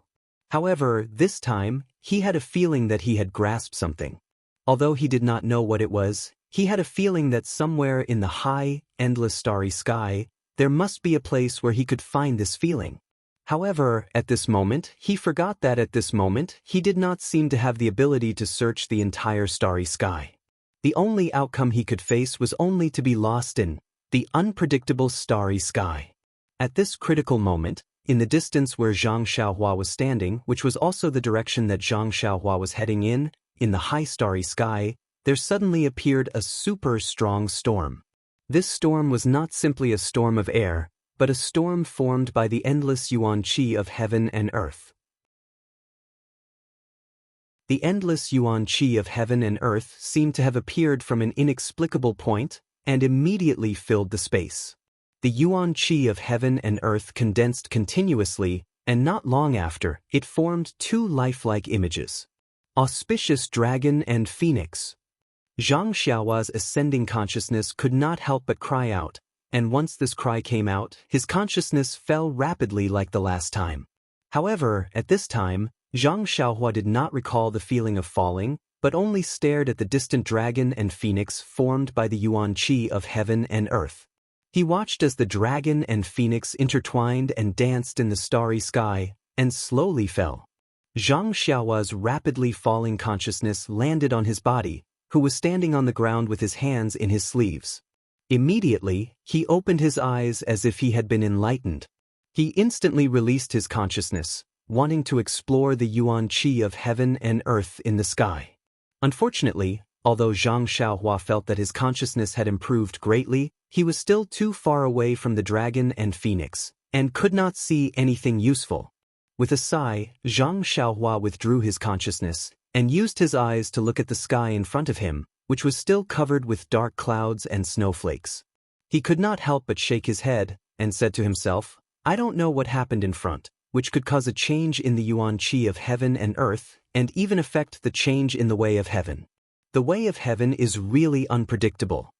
However, this time, he had a feeling that he had grasped something. Although he did not know what it was, he had a feeling that somewhere in the high, endless starry sky, there must be a place where he could find this feeling. However, at this moment, he forgot that at this moment, he did not seem to have the ability to search the entire starry sky. The only outcome he could face was only to be lost in the unpredictable starry sky. At this critical moment, in the distance where Zhang Xiaohua was standing, which was also the direction that Zhang Xiaohua was heading in the high starry sky, there suddenly appeared a super strong storm. This storm was not simply a storm of air, but a storm formed by the endless yuan qi of heaven and earth. The endless yuan qi of heaven and earth seemed to have appeared from an inexplicable point and immediately filled the space. The yuan qi of heaven and earth condensed continuously, and not long after, it formed two lifelike images. Auspicious dragon and phoenix. Zhang Xiaohua's ascending consciousness could not help but cry out, and once this cry came out, his consciousness fell rapidly like the last time. However, at this time, Zhang Xiaohua did not recall the feeling of falling, but only stared at the distant dragon and phoenix formed by the yuan qi of heaven and earth. He watched as the dragon and phoenix intertwined and danced in the starry sky, and slowly fell. Zhang Xiaohua's rapidly falling consciousness landed on his body, who was standing on the ground with his hands in his sleeves. Immediately, he opened his eyes as if he had been enlightened. He instantly released his consciousness, wanting to explore the yuan qi of heaven and earth in the sky. Unfortunately, although Zhang Xiaohua felt that his consciousness had improved greatly, he was still too far away from the dragon and phoenix, and could not see anything useful. With a sigh, Zhang Xiaohua withdrew his consciousness, and used his eyes to look at the sky in front of him, which was still covered with dark clouds and snowflakes. He could not help but shake his head, and said to himself, "I don't know what happened in front, which could cause a change in the yuan qi of heaven and earth, and even affect the change in the way of heaven. The way of heaven is really unpredictable."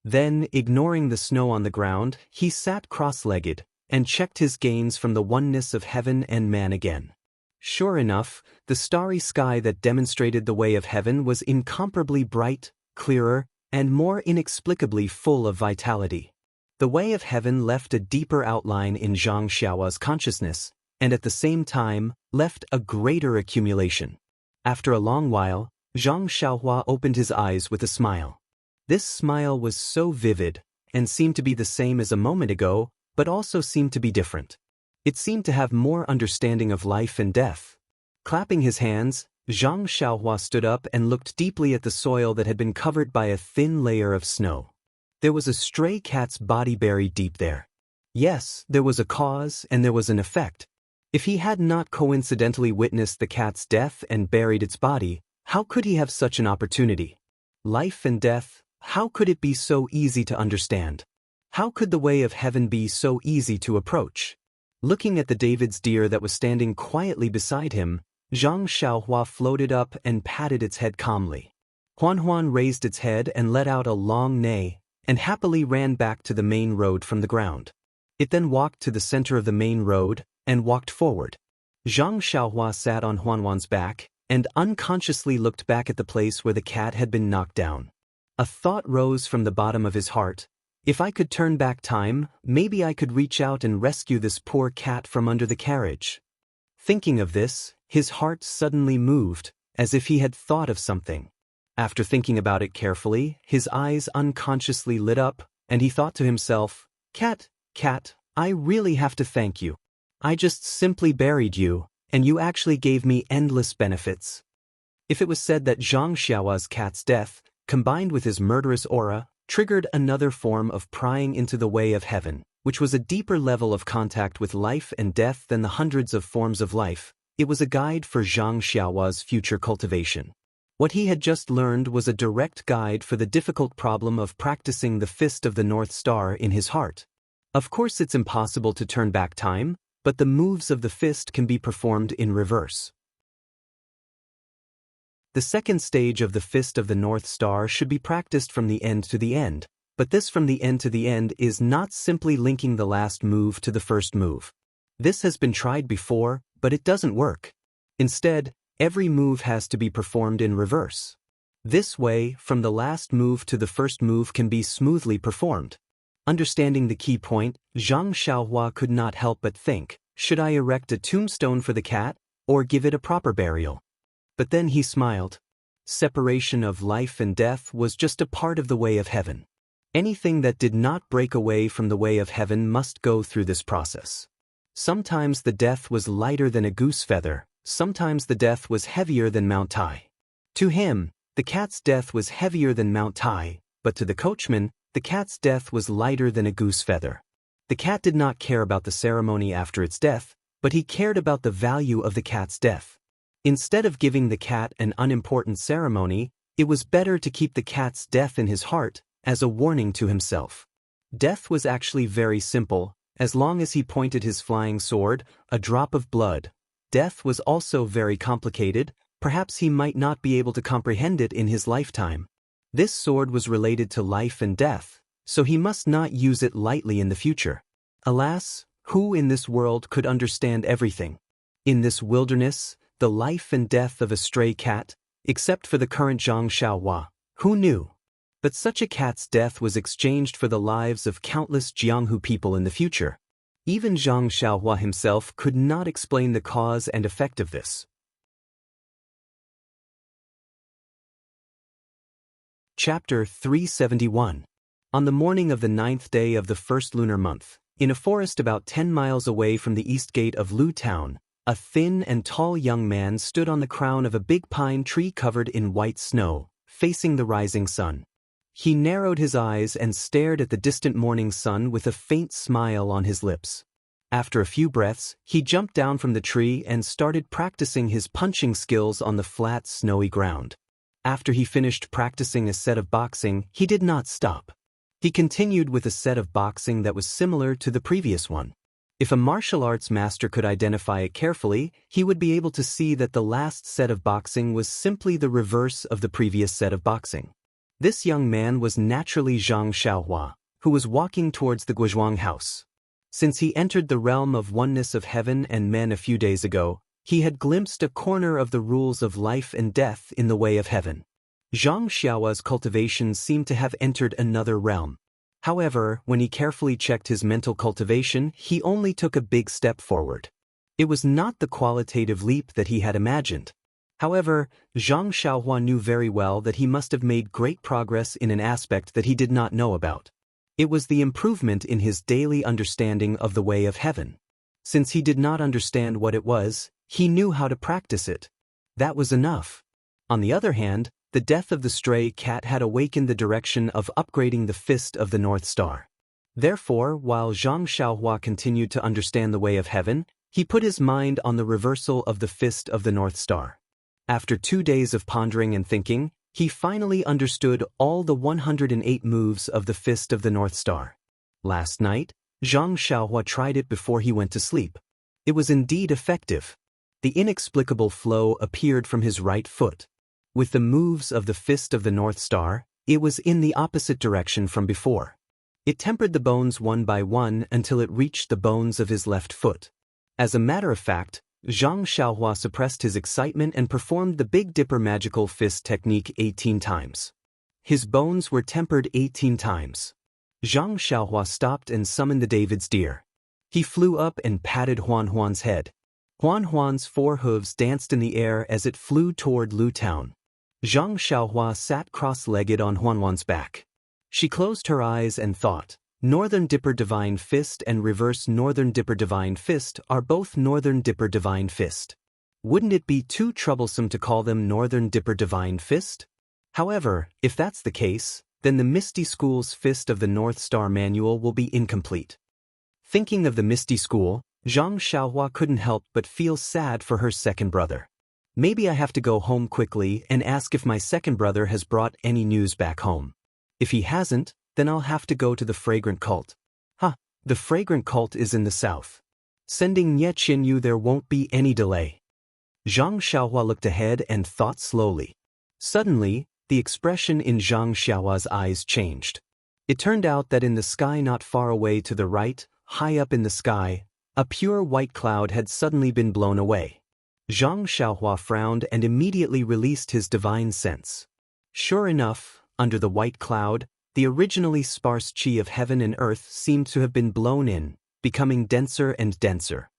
Then, ignoring the snow on the ground, he sat cross-legged, and checked his gains from the oneness of heaven and man again. Sure enough, the starry sky that demonstrated the way of heaven was incomparably bright, clearer, and more inexplicably full of vitality. The way of heaven left a deeper outline in Zhang Xiaohua's consciousness, and at the same time, left a greater accumulation. After a long while, Zhang Xiaohua opened his eyes with a smile. This smile was so vivid, and seemed to be the same as a moment ago, but also seemed to be different. It seemed to have more understanding of life and death. Clapping his hands, Zhang Xiaohua stood up and looked deeply at the soil that had been covered by a thin layer of snow. There was a stray cat's body buried deep there. Yes, there was a cause and there was an effect. If he had not coincidentally witnessed the cat's death and buried its body, how could he have such an opportunity? Life and death, how could it be so easy to understand? How could the way of heaven be so easy to approach? Looking at the David's deer that was standing quietly beside him, Zhang Xiaohua floated up and patted its head calmly. Huan raised its head and let out a long neigh, and happily ran back to the main road from the ground. It then walked to the center of the main road, and walked forward. Zhang Xiaohua sat on Huan's back, and unconsciously looked back at the place where the cat had been knocked down. A thought rose from the bottom of his heart. If I could turn back time, maybe I could reach out and rescue this poor cat from under the carriage. Thinking of this, his heart suddenly moved, as if he had thought of something. After thinking about it carefully, his eyes unconsciously lit up, and he thought to himself, Cat, I really have to thank you. I just simply buried you, and you actually gave me endless benefits. If it was said that Zhang Xiaohua's cat's death, combined with his murderous aura, triggered another form of prying into the way of heaven, which was a deeper level of contact with life and death than the hundreds of forms of life, it was a guide for Zhang Xiaohua's future cultivation. What he had just learned was a direct guide for the difficult problem of practicing the Fist of the North Star in his heart. Of course, it's impossible to turn back time, but the moves of the fist can be performed in reverse. The second stage of the Fist of the North Star should be practiced from the end to the end, but this from the end to the end is not simply linking the last move to the first move. This has been tried before, but it doesn't work. Instead, every move has to be performed in reverse. This way, from the last move to the first move can be smoothly performed. Understanding the key point, Zhang Xiaohua could not help but think, should I erect a tombstone for the cat, or give it a proper burial? But then he smiled. Separation of life and death was just a part of the way of heaven. Anything that did not break away from the way of heaven must go through this process. Sometimes the death was lighter than a goose feather, sometimes the death was heavier than Mount Tai. To him, the cat's death was heavier than Mount Tai, but to the coachman, the cat's death was lighter than a goose feather. The cat did not care about the ceremony after its death, but he cared about the value of the cat's death. Instead of giving the cat an unimportant ceremony, it was better to keep the cat's death in his heart, as a warning to himself. Death was actually very simple, as long as he pointed his flying sword, a drop of blood. Death was also very complicated, perhaps he might not be able to comprehend it in his lifetime. This sword was related to life and death, so he must not use it lightly in the future. Alas, who in this world could understand everything? In this wilderness, the life and death of a stray cat, except for the current Zhang Xiaohua, who knew? But such a cat's death was exchanged for the lives of countless Jianghu people in the future. Even Zhang Xiaohua himself could not explain the cause and effect of this. Chapter 371. On the morning of the 9th day of the first lunar month, in a forest about 10 miles away from the east gate of Lu Town, a thin and tall young man stood on the crown of a big pine tree covered in white snow, facing the rising sun. He narrowed his eyes and stared at the distant morning sun with a faint smile on his lips. After a few breaths, he jumped down from the tree and started practicing his punching skills on the flat, snowy ground. After he finished practicing a set of boxing, he did not stop. He continued with a set of boxing that was similar to the previous one. If a martial arts master could identify it carefully, he would be able to see that the last set of boxing was simply the reverse of the previous set of boxing. This young man was naturally Zhang Xiaohua, who was walking towards the Guozhuang house. Since he entered the realm of oneness of heaven and men a few days ago, he had glimpsed a corner of the rules of life and death in the way of heaven. Zhang Xiaohua's cultivation seemed to have entered another realm. However, when he carefully checked his mental cultivation, he only took a big step forward. It was not the qualitative leap that he had imagined. However, Zhang Xiaohua knew very well that he must have made great progress in an aspect that he did not know about. It was the improvement in his daily understanding of the way of heaven. Since he did not understand what it was, he knew how to practice it. That was enough. On the other hand, the death of the stray cat had awakened the direction of upgrading the Fist of the North Star. Therefore, while Zhang Xiaohua continued to understand the way of heaven, he put his mind on the reversal of the Fist of the North Star. After 2 days of pondering and thinking, he finally understood all the 108 moves of the Fist of the North Star. Last night, Zhang Xiaohua tried it before he went to sleep. It was indeed effective. The inexplicable flow appeared from his right foot. With the moves of the Fist of the North Star, it was in the opposite direction from before. It tempered the bones one by one until it reached the bones of his left foot. As a matter of fact, Zhang Xiaohua suppressed his excitement and performed the Big Dipper magical fist technique 18 times. His bones were tempered 18 times. Zhang Xiaohua stopped and summoned the David's deer. He flew up and patted Huan's head. Huan's 4 hooves danced in the air as it flew toward Lu Town. Zhang Xiaohua sat cross-legged on Huan's back. She closed her eyes and thought, Northern Dipper Divine Fist and Reverse Northern Dipper Divine Fist are both Northern Dipper Divine Fist. Wouldn't it be too troublesome to call them Northern Dipper Divine Fist? However, if that's the case, then the Misty School's Fist of the North Star manual will be incomplete. Thinking of the Misty School, Zhang Xiaohua couldn't help but feel sad for her second brother. Maybe I have to go home quickly and ask if my second brother has brought any news back home. If he hasn't, then I'll have to go to the Fragrant Cult. The Fragrant Cult is in the south. Sending Nye Qinyu there won't be any delay. Zhang Xiaohua looked ahead and thought slowly. Suddenly, the expression in Zhang Xiaohua's eyes changed. It turned out that in the sky not far away to the right, high up in the sky, a pure white cloud had suddenly been blown away. Zhang Xiaohua frowned and immediately released his divine sense. Sure enough, under the white cloud, the originally sparse qi of heaven and earth seemed to have been blown in, becoming denser and denser.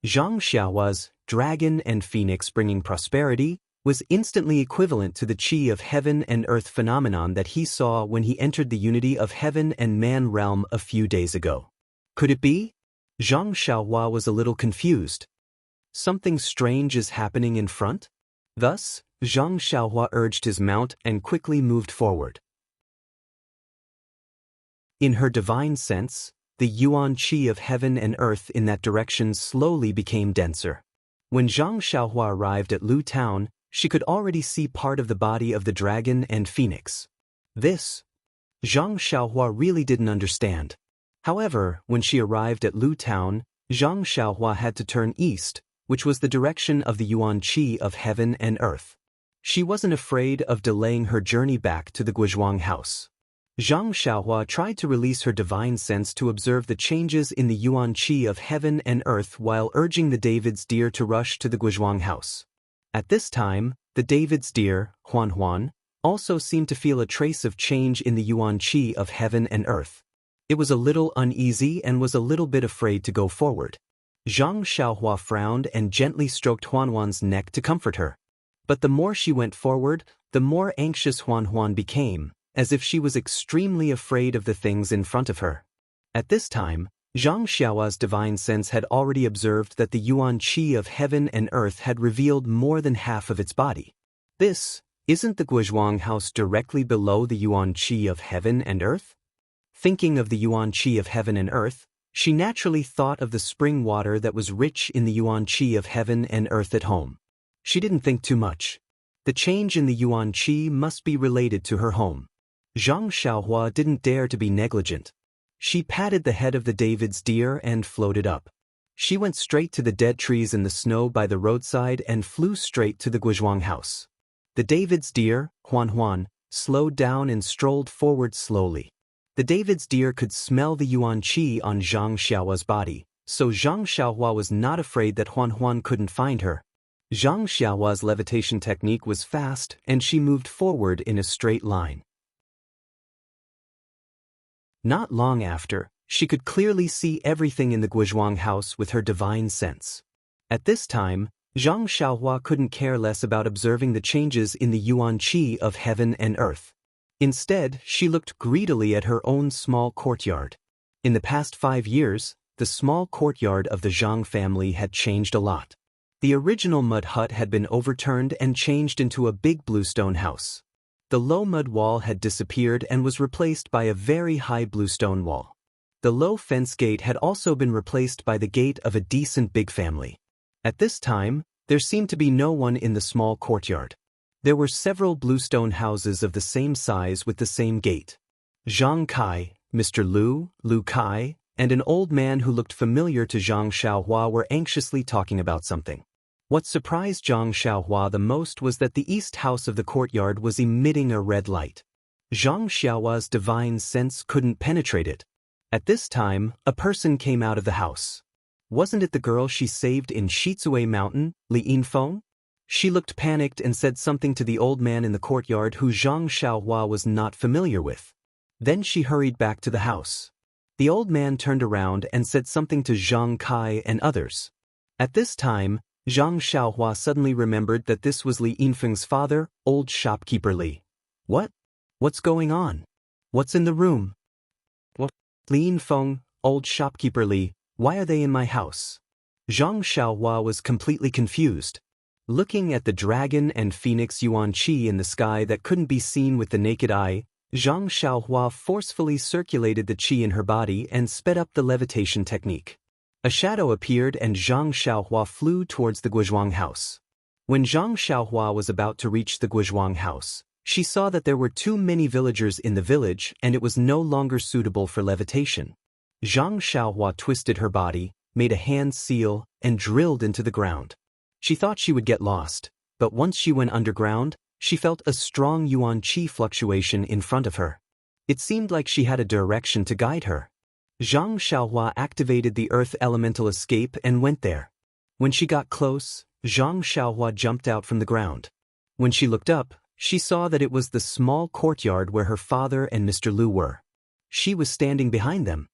Zhang Xiaohua's dragon and phoenix bringing prosperity was instantly equivalent to the qi of heaven and earth phenomenon that he saw when he entered the unity of heaven and man realm a few days ago. Could it be? Zhang Xiaohua was a little confused. Something strange is happening in front? Thus, Zhang Xiaohua urged his mount and quickly moved forward. In her divine sense, the yuan qi of heaven and earth in that direction slowly became denser. When Zhang Xiaohua arrived at Lu Town, she could already see part of the body of the dragon and phoenix. This, Zhang Xiaohua really didn't understand. However, when she arrived at Lu Town, Zhang Xiaohua had to turn east, which was the direction of the yuan qi of heaven and earth. She wasn't afraid of delaying her journey back to the Guizhuang house. Zhang Xiaohua tried to release her divine sense to observe the changes in the yuan qi of heaven and earth while urging the David's deer to rush to the Guizhuang house. At this time, the David's deer, Huan, also seemed to feel a trace of change in the yuan qi of heaven and earth. It was a little uneasy and was a little bit afraid to go forward. Zhang Xiaohua frowned and gently stroked Huan's neck to comfort her. But the more she went forward, the more anxious Huan became, as if she was extremely afraid of the things in front of her. At this time, Zhang Xiaohua's divine sense had already observed that the yuan qi of heaven and earth had revealed more than half of its body. Isn't the Guizhuang house directly below the yuan qi of heaven and earth? Thinking of the yuan qi of heaven and earth, she naturally thought of the spring water that was rich in the yuan qi of heaven and earth at home. She didn't think too much. The change in the yuan qi must be related to her home. Zhang Xiaohua didn't dare to be negligent. She patted the head of the David's deer and floated up. She went straight to the dead trees in the snow by the roadside and flew straight to the Guizhuang house. The David's deer, Huan, slowed down and strolled forward slowly. The David's deer could smell the yuan qi on Zhang Xiaohua's body, so Zhang Xiaohua was not afraid that Huan couldn't find her. Zhang Xiaohua's levitation technique was fast and she moved forward in a straight line. Not long after, she could clearly see everything in the Guizhuang house with her divine sense. At this time, Zhang Xiaohua couldn't care less about observing the changes in the yuan qi of heaven and earth. Instead, she looked greedily at her own small courtyard. In the past 5 years, the small courtyard of the Zhang family had changed a lot. The original mud hut had been overturned and changed into a big bluestone house. The low mud wall had disappeared and was replaced by a very high bluestone wall. The low fence gate had also been replaced by the gate of a decent big family. At this time, there seemed to be no one in the small courtyard. There were several bluestone houses of the same size with the same gate. Zhang Kai, Mr. Lu Kai, and an old man who looked familiar to Zhang Xiaohua were anxiously talking about something. What surprised Zhang Xiaohua the most was that the east house of the courtyard was emitting a red light. Zhang Xiaohua's divine sense couldn't penetrate it. At this time, a person came out of the house. Wasn't it the girl she saved in Shizue Mountain, Li Yinfeng? She looked panicked and said something to the old man in the courtyard who Zhang Xiaohua was not familiar with. Then she hurried back to the house. The old man turned around and said something to Zhang Kai and others. At this time, Zhang Xiaohua suddenly remembered that this was Li Yinfeng's father, old shopkeeper Li. What? What's going on? What's in the room? What? Li Yinfeng, old shopkeeper Li, why are they in my house? Zhang Xiaohua was completely confused. Looking at the dragon and phoenix yuan qi in the sky that couldn't be seen with the naked eye, Zhang Xiaohua forcefully circulated the qi in her body and sped up the levitation technique. A shadow appeared and Zhang Xiaohua flew towards the Guizhuang house. When Zhang Xiaohua was about to reach the Guizhuang house, she saw that there were too many villagers in the village and it was no longer suitable for levitation. Zhang Xiaohua twisted her body, made a hand seal, and drilled into the ground. She thought she would get lost, but once she went underground, she felt a strong yuan qi fluctuation in front of her. It seemed like she had a direction to guide her. Zhang Xiaohua activated the earth elemental escape and went there. When she got close, Zhang Xiaohua jumped out from the ground. When she looked up, she saw that it was the small courtyard where her father and Mr. Lu were. She was standing behind them.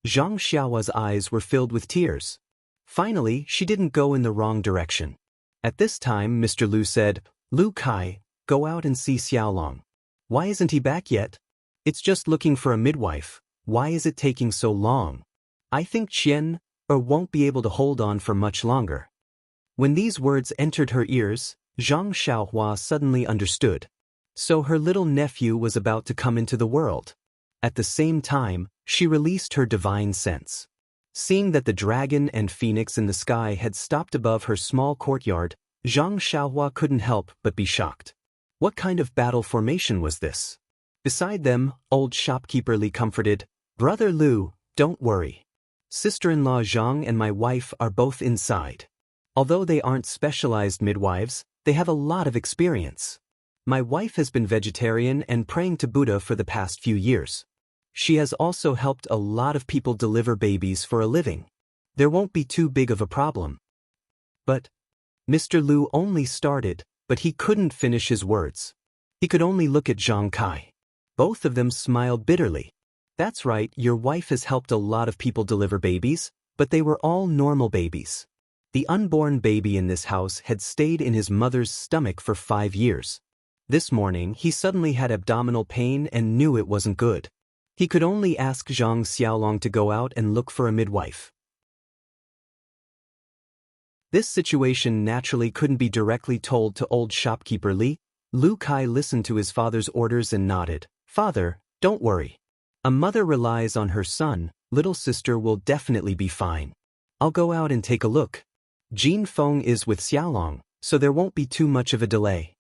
Zhang Xiaohua's eyes were filled with tears. Finally, she didn't go in the wrong direction. At this time, Mr. Lu said, "Lu Kai, go out and see Xiaolong. Why isn't he back yet? It's just looking for a midwife. Why is it taking so long? I think Qian won't be able to hold on for much longer." When these words entered her ears, Zhang Xiaohua suddenly understood. So her little nephew was about to come into the world. At the same time, she released her divine sense. Seeing that the dragon and phoenix in the sky had stopped above her small courtyard, Zhang Xiaohua couldn't help but be shocked. What kind of battle formation was this? Beside them, old shopkeeper Li comforted, "Brother Lu, don't worry. Sister-in-law Zhang and my wife are both inside. Although they aren't specialized midwives, they have a lot of experience. My wife has been vegetarian and praying to Buddha for the past few years. She has also helped a lot of people deliver babies for a living. There won't be too big of a problem." But Mr. Lu only started, but he couldn't finish his words. He could only look at Zhang Kai. Both of them smiled bitterly. "That's right, your wife has helped a lot of people deliver babies, but they were all normal babies. The unborn baby in this house had stayed in his mother's stomach for 5 years. This morning, he suddenly had abdominal pain and knew it wasn't good. He could only ask Zhang Xiaolong to go out and look for a midwife." This situation naturally couldn't be directly told to old shopkeeper Li. Lu Kai listened to his father's orders and nodded. "Father, don't worry. A mother relies on her son, little sister will definitely be fine. I'll go out and take a look. Jin Feng is with Xiaolong, so there won't be too much of a delay."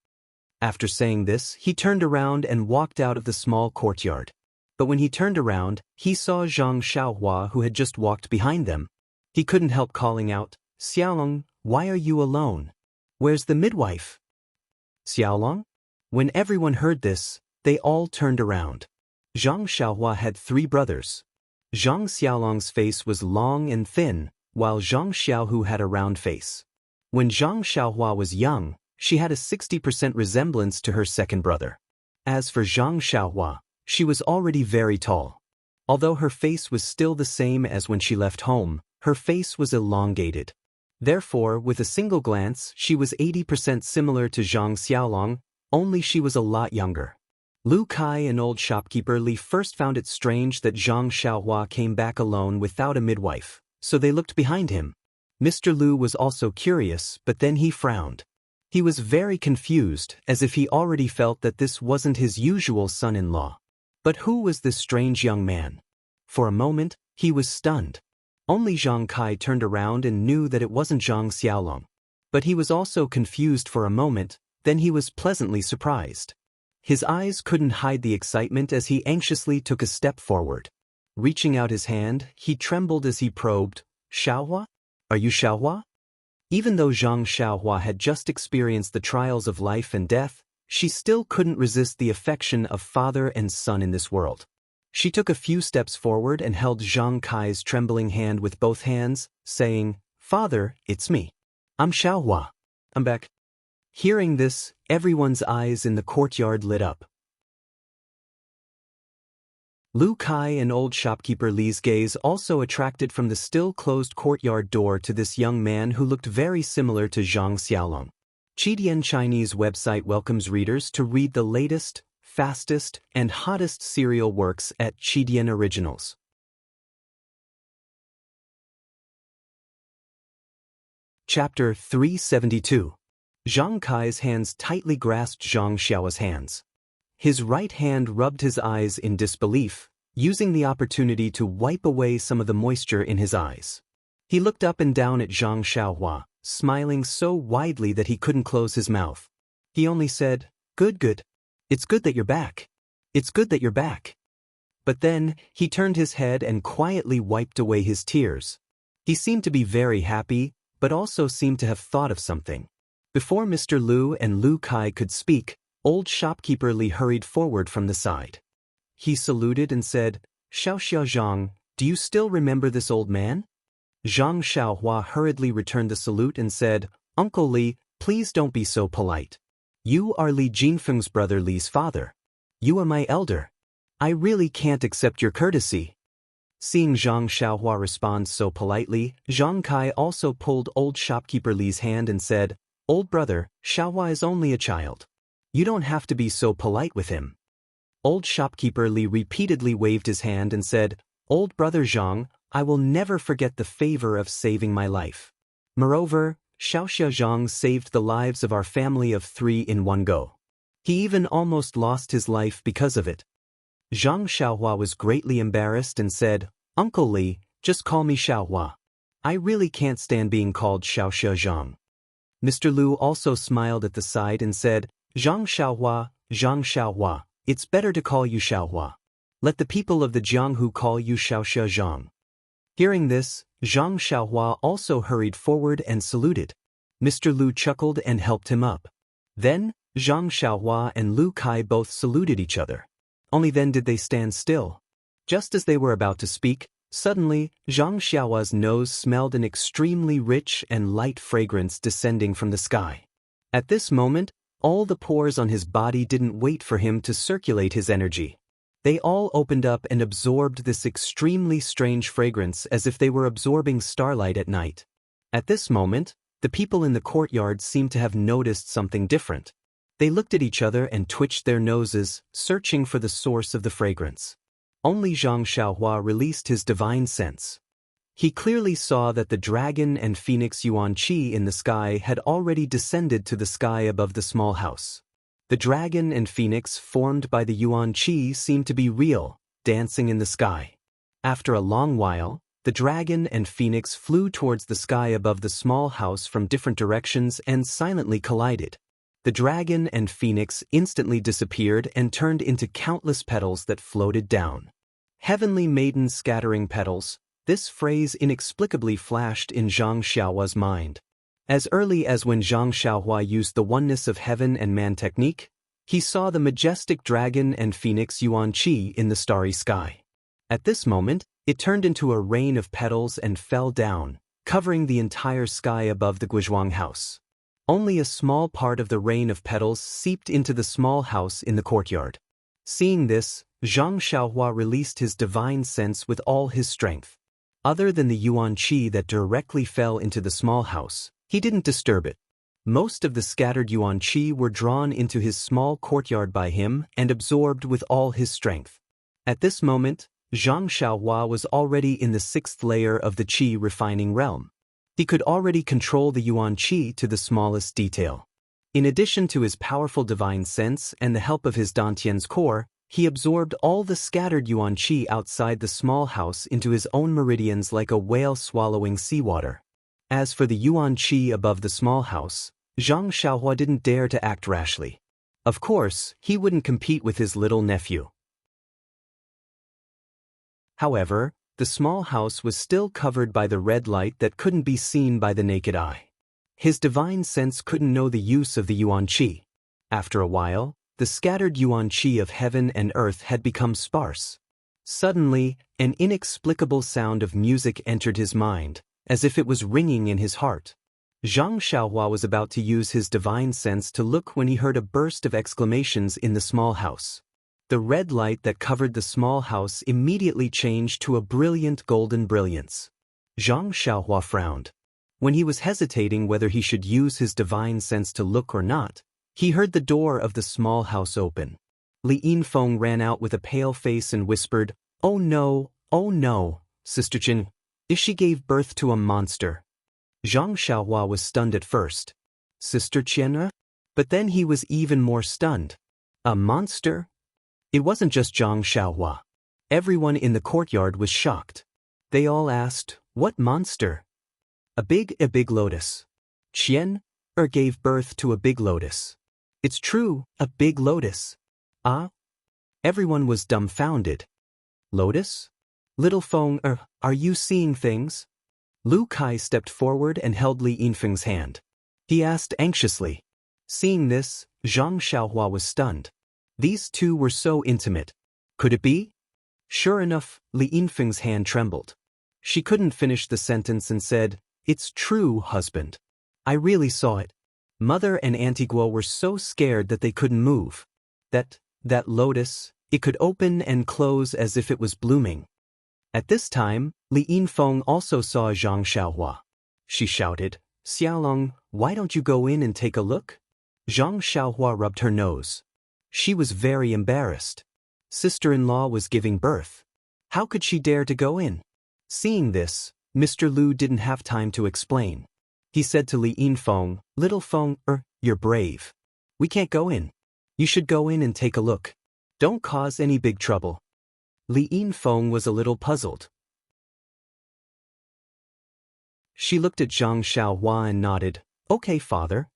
After saying this, he turned around and walked out of the small courtyard. But when he turned around, he saw Zhang Xiaohua who had just walked behind them. He couldn't help calling out, "Xiaolong, why are you alone? Where's the midwife?" "Xiaolong?" When everyone heard this, they all turned around. Zhang Xiaohua had 3 brothers. Zhang Xiaolong's face was long and thin, while Zhang Xiaohu had a round face. When Zhang Xiaohua was young, she had a 60% resemblance to her second brother. As for Zhang Xiaohua, she was already very tall. Although her face was still the same as when she left home, her face was elongated. Therefore, with a single glance, she was 80% similar to Zhang Xiaolong, only she was a lot younger. Lu Kai and old shopkeeper Li first found it strange that Zhang Xiaohua came back alone without a midwife, so they looked behind him. Mr. Lu was also curious, but then he frowned. He was very confused, as if he already felt that this wasn't his usual son-in-law. But who was this strange young man? For a moment, he was stunned. Only Zhang Kai turned around and knew that it wasn't Zhang Xiaolong. But he was also confused for a moment, then he was pleasantly surprised. His eyes couldn't hide the excitement as he anxiously took a step forward. Reaching out his hand, he trembled as he probed, "Xiaohua? Are you Xiaohua?" Even though Zhang Xiaohua had just experienced the trials of life and death, she still couldn't resist the affection of father and son in this world. She took a few steps forward and held Zhang Kai's trembling hand with both hands, saying, "Father, it's me. I'm Xiaohua. I'm back." Hearing this, everyone's eyes in the courtyard lit up. Lu Kai and old shopkeeper Li's gaze also attracted from the still-closed courtyard door to this young man who looked very similar to Zhang Xiaolong. Chidian Chinese website welcomes readers to read the latest, fastest, and hottest serial works at Chidian Originals. Chapter 372. Zhang Kai's hands tightly grasped Zhang Xiao's hands. His right hand rubbed his eyes in disbelief, using the opportunity to wipe away some of the moisture in his eyes. He looked up and down at Zhang Xiaohua, smiling so widely that he couldn't close his mouth. He only said, "Good, good. It's good that you're back. It's good that you're back." But then, he turned his head and quietly wiped away his tears. He seemed to be very happy, but also seemed to have thought of something. Before Mr. Lu and Lu Kai could speak, old shopkeeper Li hurried forward from the side. He saluted and said, "Xiaoxia Zhang, do you still remember this old man?" Zhang Xiaohua hurriedly returned the salute and said, "Uncle Li, please don't be so polite. You are Li Jinfeng's brother Li's father. You are my elder. I really can't accept your courtesy." Seeing Zhang Xiaohua respond so politely, Zhang Kai also pulled old shopkeeper Li's hand and said, "Old brother, Xiaohua is only a child. You don't have to be so polite with him." Old shopkeeper Li repeatedly waved his hand and said, "Old brother Zhang, I will never forget the favor of saving my life. Moreover, Xiaoxia Zhang saved the lives of our family of 3 in one go. He even almost lost his life because of it." Zhang Xiaohua was greatly embarrassed and said, "Uncle Li, just call me Xiaohua. I really can't stand being called Xiaoxia Zhang." Mr. Lu also smiled at the side and said, Zhang Xiaohua, it's better to call you Xiaohua. Let the people of the Jianghu call you Xiaoxia Zhang." Hearing this, Zhang Xiaohua also hurried forward and saluted. Mr. Lu chuckled and helped him up. Then, Zhang Xiaohua and Lu Kai both saluted each other. Only then did they stand still. Just as they were about to speak, suddenly, Zhang Xiaohua's nose smelled an extremely rich and light fragrance descending from the sky. At this moment, all the pores on his body didn't wait for him to circulate his energy. They all opened up and absorbed this extremely strange fragrance as if they were absorbing starlight at night. At this moment, the people in the courtyard seemed to have noticed something different. They looked at each other and twitched their noses, searching for the source of the fragrance. Only Zhang Xiaohua released his divine sense. He clearly saw that the dragon and phoenix Yuan Qi in the sky had already descended to the sky above the small house. The dragon and phoenix formed by the Yuan Qi seemed to be real, dancing in the sky. After a long while, the dragon and phoenix flew towards the sky above the small house from different directions and silently collided. The dragon and phoenix instantly disappeared and turned into countless petals that floated down. "Heavenly maiden scattering petals," this phrase inexplicably flashed in Zhang Xiaohua's mind. As early as when Zhang Xiaohua used the oneness of heaven and man technique, he saw the majestic dragon and phoenix Yuan Qi in the starry sky. At this moment, it turned into a rain of petals and fell down, covering the entire sky above the Guizhuang house. Only a small part of the rain of petals seeped into the small house in the courtyard. Seeing this, Zhang Xiaohua released his divine sense with all his strength. Other than the Yuan Qi that directly fell into the small house, he didn't disturb it. Most of the scattered Yuan Qi were drawn into his small courtyard by him and absorbed with all his strength. At this moment, Zhang Xiaohua was already in the 6th layer of the Qi refining realm. He could already control the Yuan Qi to the smallest detail. In addition to his powerful divine sense and the help of his Dantian's core, he absorbed all the scattered Yuan Qi outside the small house into his own meridians like a whale swallowing seawater. As for the Yuan Qi above the small house, Zhang Xiaohua didn't dare to act rashly. Of course, he wouldn't compete with his little nephew. However, the small house was still covered by the red light that couldn't be seen by the naked eye. His divine sense couldn't know the use of the Yuan Qi. After a while, the scattered Yuan Qi of heaven and earth had become sparse. Suddenly, an inexplicable sound of music entered his mind, as if it was ringing in his heart. Zhang Xiaohua was about to use his divine sense to look when he heard a burst of exclamations in the small house. The red light that covered the small house immediately changed to a brilliant golden brilliance. Zhang Xiaohua frowned. When he was hesitating whether he should use his divine sense to look or not, he heard the door of the small house open. Li Yinfeng ran out with a pale face and whispered, oh no, Sister Qin, if she gave birth to a monster. Zhang Xiaohua was stunned at first. Sister Qian? But then he was even more stunned. A monster? It wasn't just Zhang Xiaohua. Everyone in the courtyard was shocked. They all asked, what monster? A big lotus. Qian gave birth to a big lotus. It's true, a big lotus. Ah? Everyone was dumbfounded. Lotus? Little Feng, are you seeing things? Lu Kai stepped forward and held Li Yinfeng's hand. He asked anxiously. Seeing this, Zhang Xiaohua was stunned. These two were so intimate. Could it be? Sure enough, Li Yinfeng's hand trembled. She couldn't finish the sentence and said, it's true, husband. I really saw it. Mother and Antigua were so scared that they couldn't move. That lotus, it could open and close as if it was blooming. At this time, Li Yinfeng also saw Zhang Xiaohua. She shouted, Xiaolong, why don't you go in and take a look? Zhang Xiaohua rubbed her nose. She was very embarrassed. Sister-in-law was giving birth. How could she dare to go in? Seeing this, Mr. Lu didn't have time to explain. He said to Li Yinfeng, Little Feng, you're brave. We can't go in. You should go in and take a look. Don't cause any big trouble. Li Yinfeng was a little puzzled. She looked at Zhang Xiaohua and nodded, okay, father.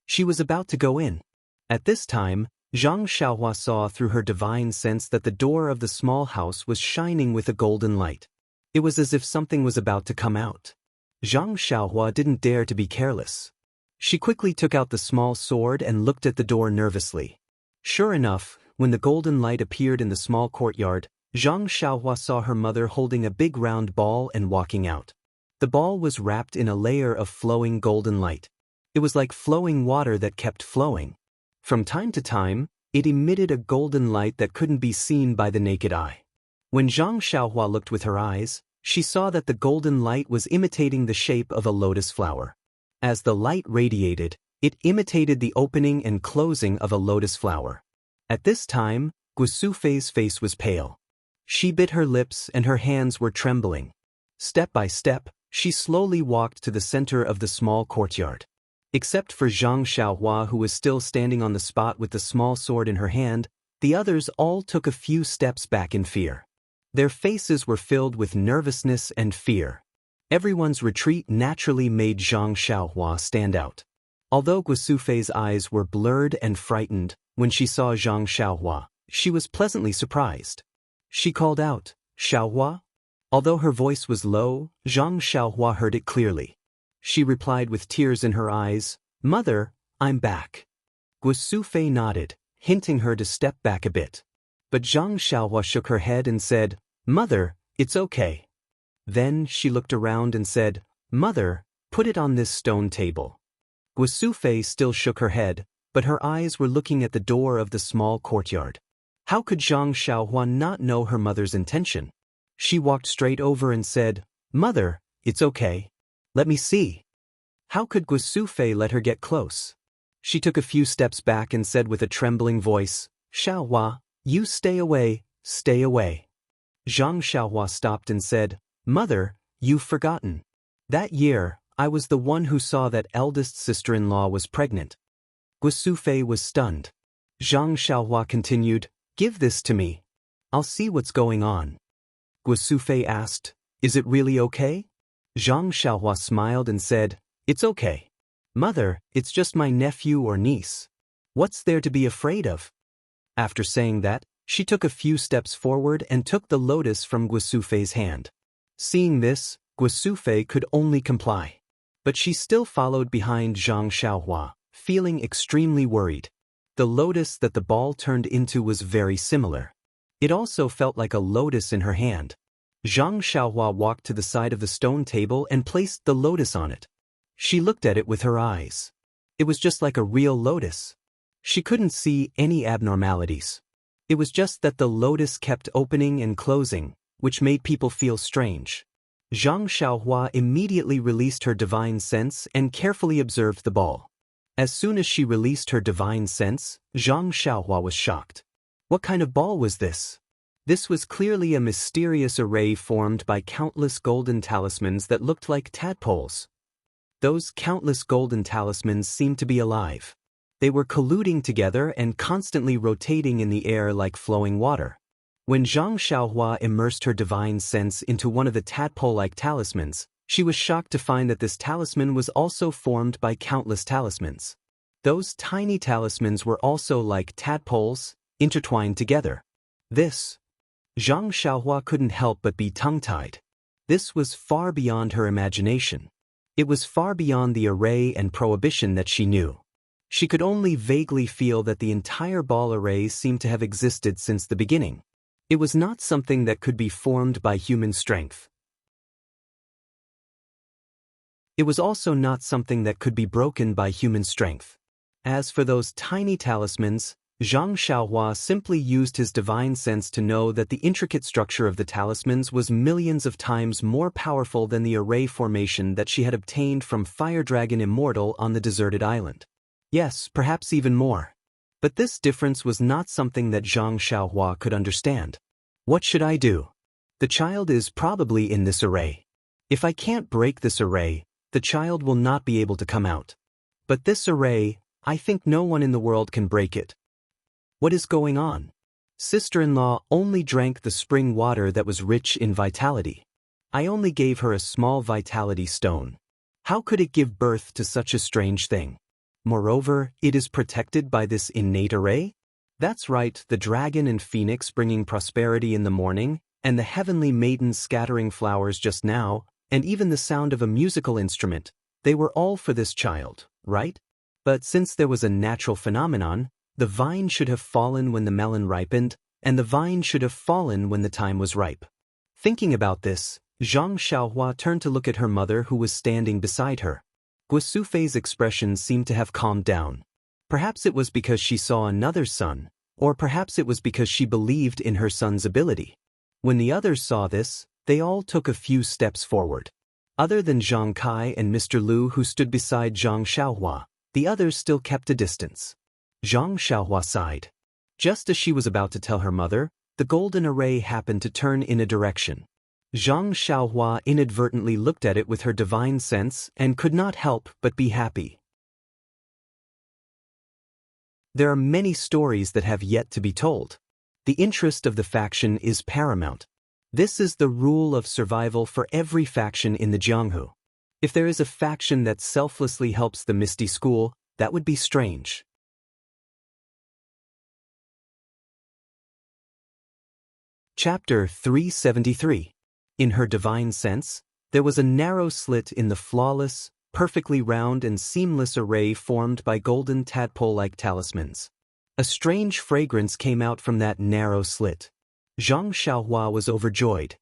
She was about to go in. At this time, Zhang Xiaohua saw through her divine sense that the door of the small house was shining with a golden light. It was as if something was about to come out. Zhang Xiaohua didn't dare to be careless. She quickly took out the small sword and looked at the door nervously. Sure enough, when the golden light appeared in the small courtyard, Zhang Xiaohua saw her mother holding a big round ball and walking out. The ball was wrapped in a layer of flowing golden light. It was like flowing water that kept flowing. From time to time, it emitted a golden light that couldn't be seen by the naked eye. When Zhang Xiaohua looked with her eyes, she saw that the golden light was imitating the shape of a lotus flower. As the light radiated, it imitated the opening and closing of a lotus flower. At this time, Guosufei's face was pale. She bit her lips and her hands were trembling. Step by step, she slowly walked to the center of the small courtyard. Except for Zhang Xiaohua, who was still standing on the spot with the small sword in her hand, the others all took a few steps back in fear. Their faces were filled with nervousness and fear. Everyone's retreat naturally made Zhang Xiaohua stand out. Although Guosufei's eyes were blurred and frightened, when she saw Zhang Xiaohua, she was pleasantly surprised. She called out, Xiaohua? Although her voice was low, Zhang Xiaohua heard it clearly. She replied with tears in her eyes, Mother, I'm back. Guosufei nodded, hinting her to step back a bit. But Zhang Xiaohua shook her head and said, Mother, it's okay. Then she looked around and said, Mother, put it on this stone table. Guosufei still shook her head, but her eyes were looking at the door of the small courtyard. How could Zhang Xiaohua not know her mother's intention? She walked straight over and said, Mother, it's okay. Let me see. How could Guosufei let her get close? She took a few steps back and said with a trembling voice, Xiaohua, you stay away, stay away. Zhang Xiaohua stopped and said, Mother, you've forgotten. That year, I was the one who saw that eldest sister-in-law was pregnant. Guosufei was stunned. Zhang Xiaohua continued, Give this to me. I'll see what's going on. Guosufei asked, Is it really okay? Zhang Xiaohua smiled and said, It's okay. Mother, it's just my nephew or niece. What's there to be afraid of? After saying that, she took a few steps forward and took the lotus from Guosufei's hand. Seeing this, Guosufei could only comply. But she still followed behind Zhang Xiaohua, feeling extremely worried. The lotus that the ball turned into was very similar. It also felt like a lotus in her hand. Zhang Xiaohua walked to the side of the stone table and placed the lotus on it. She looked at it with her eyes. It was just like a real lotus. She couldn't see any abnormalities. It was just that the lotus kept opening and closing, which made people feel strange. Zhang Xiaohua immediately released her divine sense and carefully observed the ball. As soon as she released her divine sense, Zhang Xiaohua was shocked. What kind of ball was this? This was clearly a mysterious array formed by countless golden talismans that looked like tadpoles. Those countless golden talismans seemed to be alive. They were colluding together and constantly rotating in the air like flowing water. When Zhang Xiaohua immersed her divine sense into one of the tadpole-like talismans, she was shocked to find that this talisman was also formed by countless talismans. Those tiny talismans were also like tadpoles, intertwined together. Zhang Xiaohua couldn't help but be tongue-tied. This was far beyond her imagination. It was far beyond the array and prohibition that she knew. She could only vaguely feel that the entire ball array seemed to have existed since the beginning. It was not something that could be formed by human strength. It was also not something that could be broken by human strength. As for those tiny talismans, Zhang Xiaohua simply used his divine sense to know that the intricate structure of the talismans was millions of times more powerful than the array formation that she had obtained from Fire Dragon Immortal on the deserted island. Yes, perhaps even more. But this difference was not something that Zhang Xiaohua could understand. What should I do? The child is probably in this array. If I can't break this array, the child will not be able to come out. But this array, I think no one in the world can break it. What is going on? Sister-in-law only drank the spring water that was rich in vitality. I only gave her a small vitality stone. How could it give birth to such a strange thing? Moreover, it is protected by this innate array? That's right, the dragon and phoenix bringing prosperity in the morning, and the heavenly maiden scattering flowers just now, and even the sound of a musical instrument, they were all for this child, right? But since there was a natural phenomenon, the vine should have fallen when the melon ripened, and the vine should have fallen when the time was ripe. Thinking about this, Zhang Xiaohua turned to look at her mother who was standing beside her. Guosufei's expression seemed to have calmed down. Perhaps it was because she saw another son, or perhaps it was because she believed in her son's ability. When the others saw this, they all took a few steps forward. Other than Zhang Kai and Mr. Liu who stood beside Zhang Xiaohua, the others still kept a distance. Zhang Xiaohua sighed. Just as she was about to tell her mother, the golden array happened to turn in a direction. Zhang Xiaohua inadvertently looked at it with her divine sense and could not help but be happy. There are many stories that have yet to be told. The interest of the faction is paramount. This is the rule of survival for every faction in the Jianghu. If there is a faction that selflessly helps the Misty School, that would be strange. Chapter 373. In her divine sense, there was a narrow slit in the flawless, perfectly round and seamless array formed by golden tadpole-like talismans. A strange fragrance came out from that narrow slit. Zhang Xiaohua was overjoyed.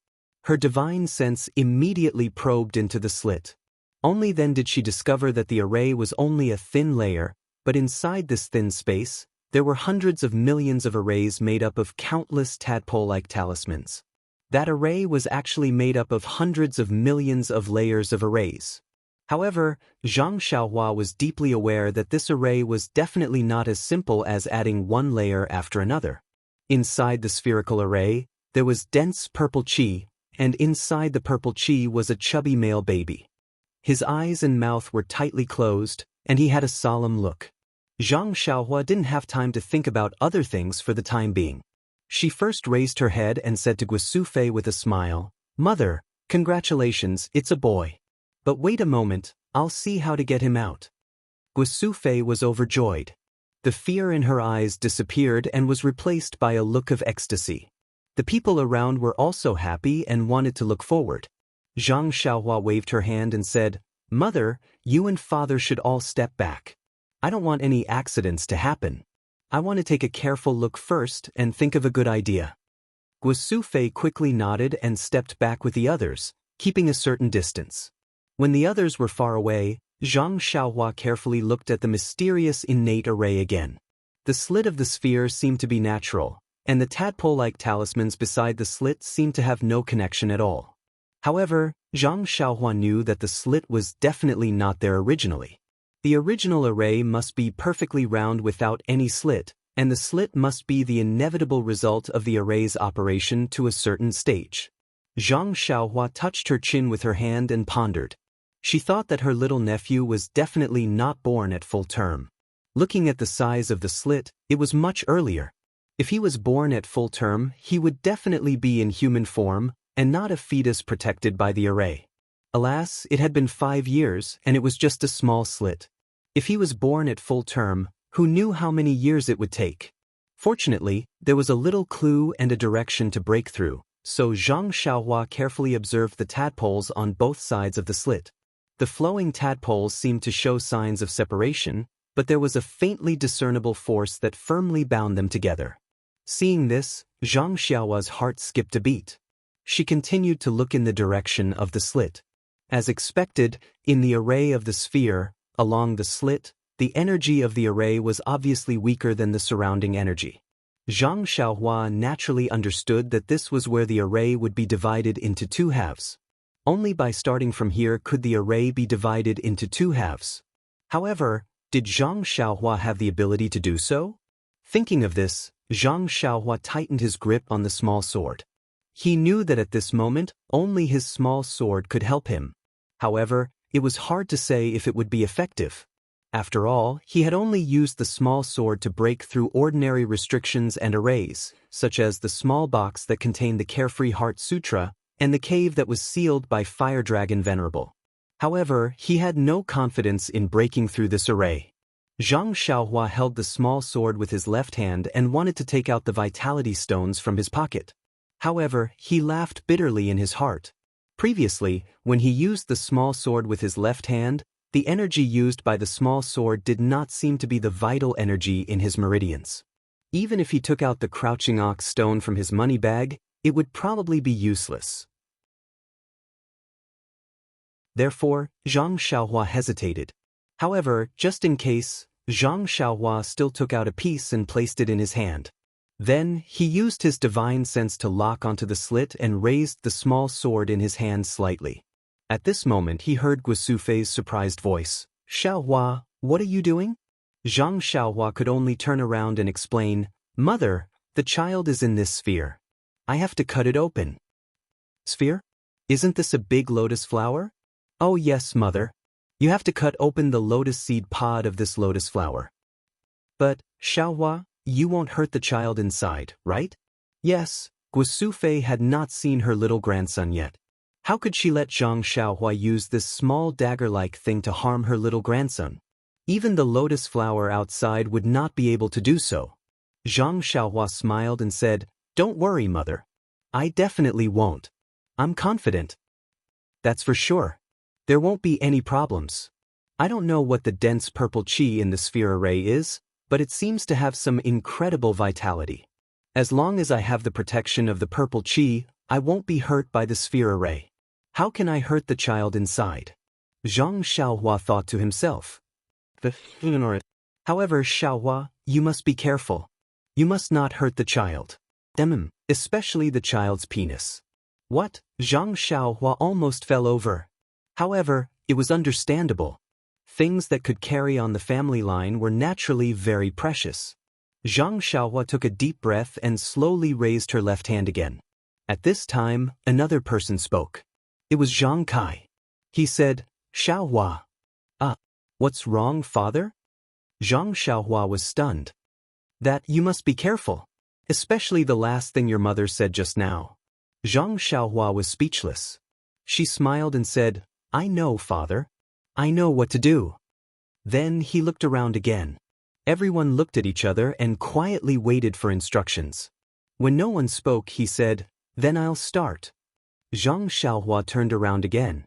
Her divine sense immediately probed into the slit. Only then did she discover that the array was only a thin layer, but inside this thin space, there were hundreds of millions of arrays made up of countless tadpole-like talismans. That array was actually made up of hundreds of millions of layers of arrays. However, Zhang Xiaohua was deeply aware that this array was definitely not as simple as adding one layer after another. Inside the spherical array, there was dense purple qi, and inside the purple qi was a chubby male baby. His eyes and mouth were tightly closed, and he had a solemn look. Zhang Xiaohua didn't have time to think about other things for the time being. She first raised her head and said to Guosufei with a smile, "Mother, congratulations, it's a boy. But wait a moment, I'll see how to get him out." Guosufei was overjoyed. The fear in her eyes disappeared and was replaced by a look of ecstasy. The people around were also happy and wanted to look forward. Zhang Xiaohua waved her hand and said, "Mother, you and father should all step back. I don't want any accidents to happen. I want to take a careful look first and think of a good idea." Guosufei quickly nodded and stepped back with the others, keeping a certain distance. When the others were far away, Zhang Xiaohua carefully looked at the mysterious innate array again. The slit of the sphere seemed to be natural, and the tadpole-like talismans beside the slit seemed to have no connection at all. However, Zhang Xiaohua knew that the slit was definitely not there originally. The original array must be perfectly round without any slit, and the slit must be the inevitable result of the array's operation to a certain stage. Zhang Xiaohua touched her chin with her hand and pondered. She thought that her little nephew was definitely not born at full term. Looking at the size of the slit, it was much earlier. If he was born at full term, he would definitely be in human form, and not a fetus protected by the array. Alas, it had been 5 years, and it was just a small slit. If he was born at full term, who knew how many years it would take? Fortunately, there was a little clue and a direction to break through, so Zhang Xiaohua carefully observed the tadpoles on both sides of the slit. The flowing tadpoles seemed to show signs of separation, but there was a faintly discernible force that firmly bound them together. Seeing this, Zhang Xiaohua's heart skipped a beat. She continued to look in the direction of the slit. As expected, in the array of the sphere, along the slit, the energy of the array was obviously weaker than the surrounding energy. Zhang Xiaohua naturally understood that this was where the array would be divided into 2 halves. Only by starting from here could the array be divided into 2 halves. However, did Zhang Xiaohua have the ability to do so? Thinking of this, Zhang Xiaohua tightened his grip on the small sword. He knew that at this moment, only his small sword could help him. However, it was hard to say if it would be effective. After all, he had only used the small sword to break through ordinary restrictions and arrays, such as the small box that contained the Carefree Heart Sutra and the cave that was sealed by Fire Dragon Venerable. However, he had no confidence in breaking through this array. Zhang Xiaohua held the small sword with his left hand and wanted to take out the vitality stones from his pocket. However, he laughed bitterly in his heart. Previously, when he used the small sword with his left hand, the energy used by the small sword did not seem to be the vital energy in his meridians. Even if he took out the crouching ox stone from his money bag, it would probably be useless. Therefore, Zhang Xiaohua hesitated. However, just in case, Zhang Xiaohua still took out a piece and placed it in his hand. Then, he used his divine sense to lock onto the slit and raised the small sword in his hand slightly. At this moment he heard Guosufei's surprised voice. "Xiaohua, what are you doing?" Zhang Xiaohua could only turn around and explain, "Mother, the child is in this sphere. I have to cut it open." "Sphere? Isn't this a big lotus flower?" "Oh yes, mother. You have to cut open the lotus seed pod of this lotus flower." "But, Xiaohua, you won't hurt the child inside, right?" Yes, Guosufei had not seen her little grandson yet. How could she let Zhang Xiaohua use this small dagger-like thing to harm her little grandson? Even the lotus flower outside would not be able to do so. Zhang Xiaohua smiled and said, "Don't worry, mother. I definitely won't. I'm confident." "That's for sure. There won't be any problems. I don't know what the dense purple qi in the sphere array is, but it seems to have some incredible vitality. As long as I have the protection of the purple qi, I won't be hurt by the sphere array. How can I hurt the child inside?" Zhang Xiaohua thought to himself. "However, Xiaohua, you must be careful. You must not hurt the child. Especially the child's penis." What? Zhang Xiaohua almost fell over. However, it was understandable. Things that could carry on the family line were naturally very precious. Zhang Xiaohua took a deep breath and slowly raised her left hand again. At this time, another person spoke. It was Zhang Kai. He said, "Xiaohua." What's wrong, father?" Zhang Xiaohua was stunned. "That you must be careful. Especially the last thing your mother said just now." Zhang Xiaohua was speechless. She smiled and said, "I know, father. I know what to do." Then he looked around again. Everyone looked at each other and quietly waited for instructions. When no one spoke, he said, "Then I'll start." Zhang Xiaohua turned around again.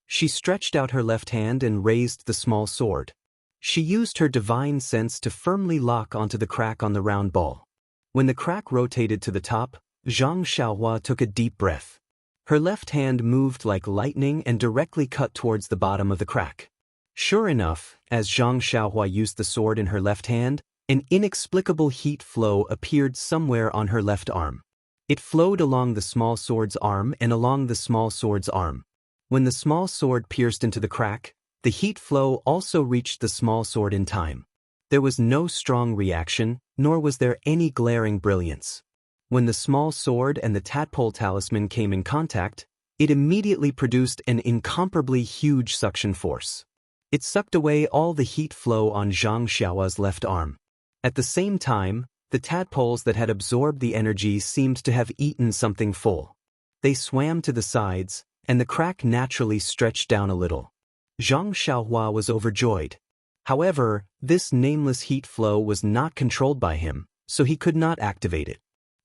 She stretched out her left hand and raised the small sword. She used her divine sense to firmly lock onto the crack on the round ball. When the crack rotated to the top, Zhang Xiaohua took a deep breath. Her left hand moved like lightning and directly cut towards the bottom of the crack. Sure enough, as Zhang Xiaohua used the sword in her left hand, An inexplicable heat flow appeared somewhere on her left arm. It flowed along the small sword's arm and along the small sword's arm. When the small sword pierced into the crack, the heat flow also reached the small sword in time. There was no strong reaction, nor was there any glaring brilliance. When the small sword and the tadpole talisman came in contact, it immediately produced an incomparably huge suction force. It sucked away all the heat flow on Zhang Xiaohua's left arm. At the same time, the tadpoles that had absorbed the energy seemed to have eaten something full. They swam to the sides, and the crack naturally stretched down a little. Zhang Xiaohua was overjoyed. However, this nameless heat flow was not controlled by him, so he could not activate it.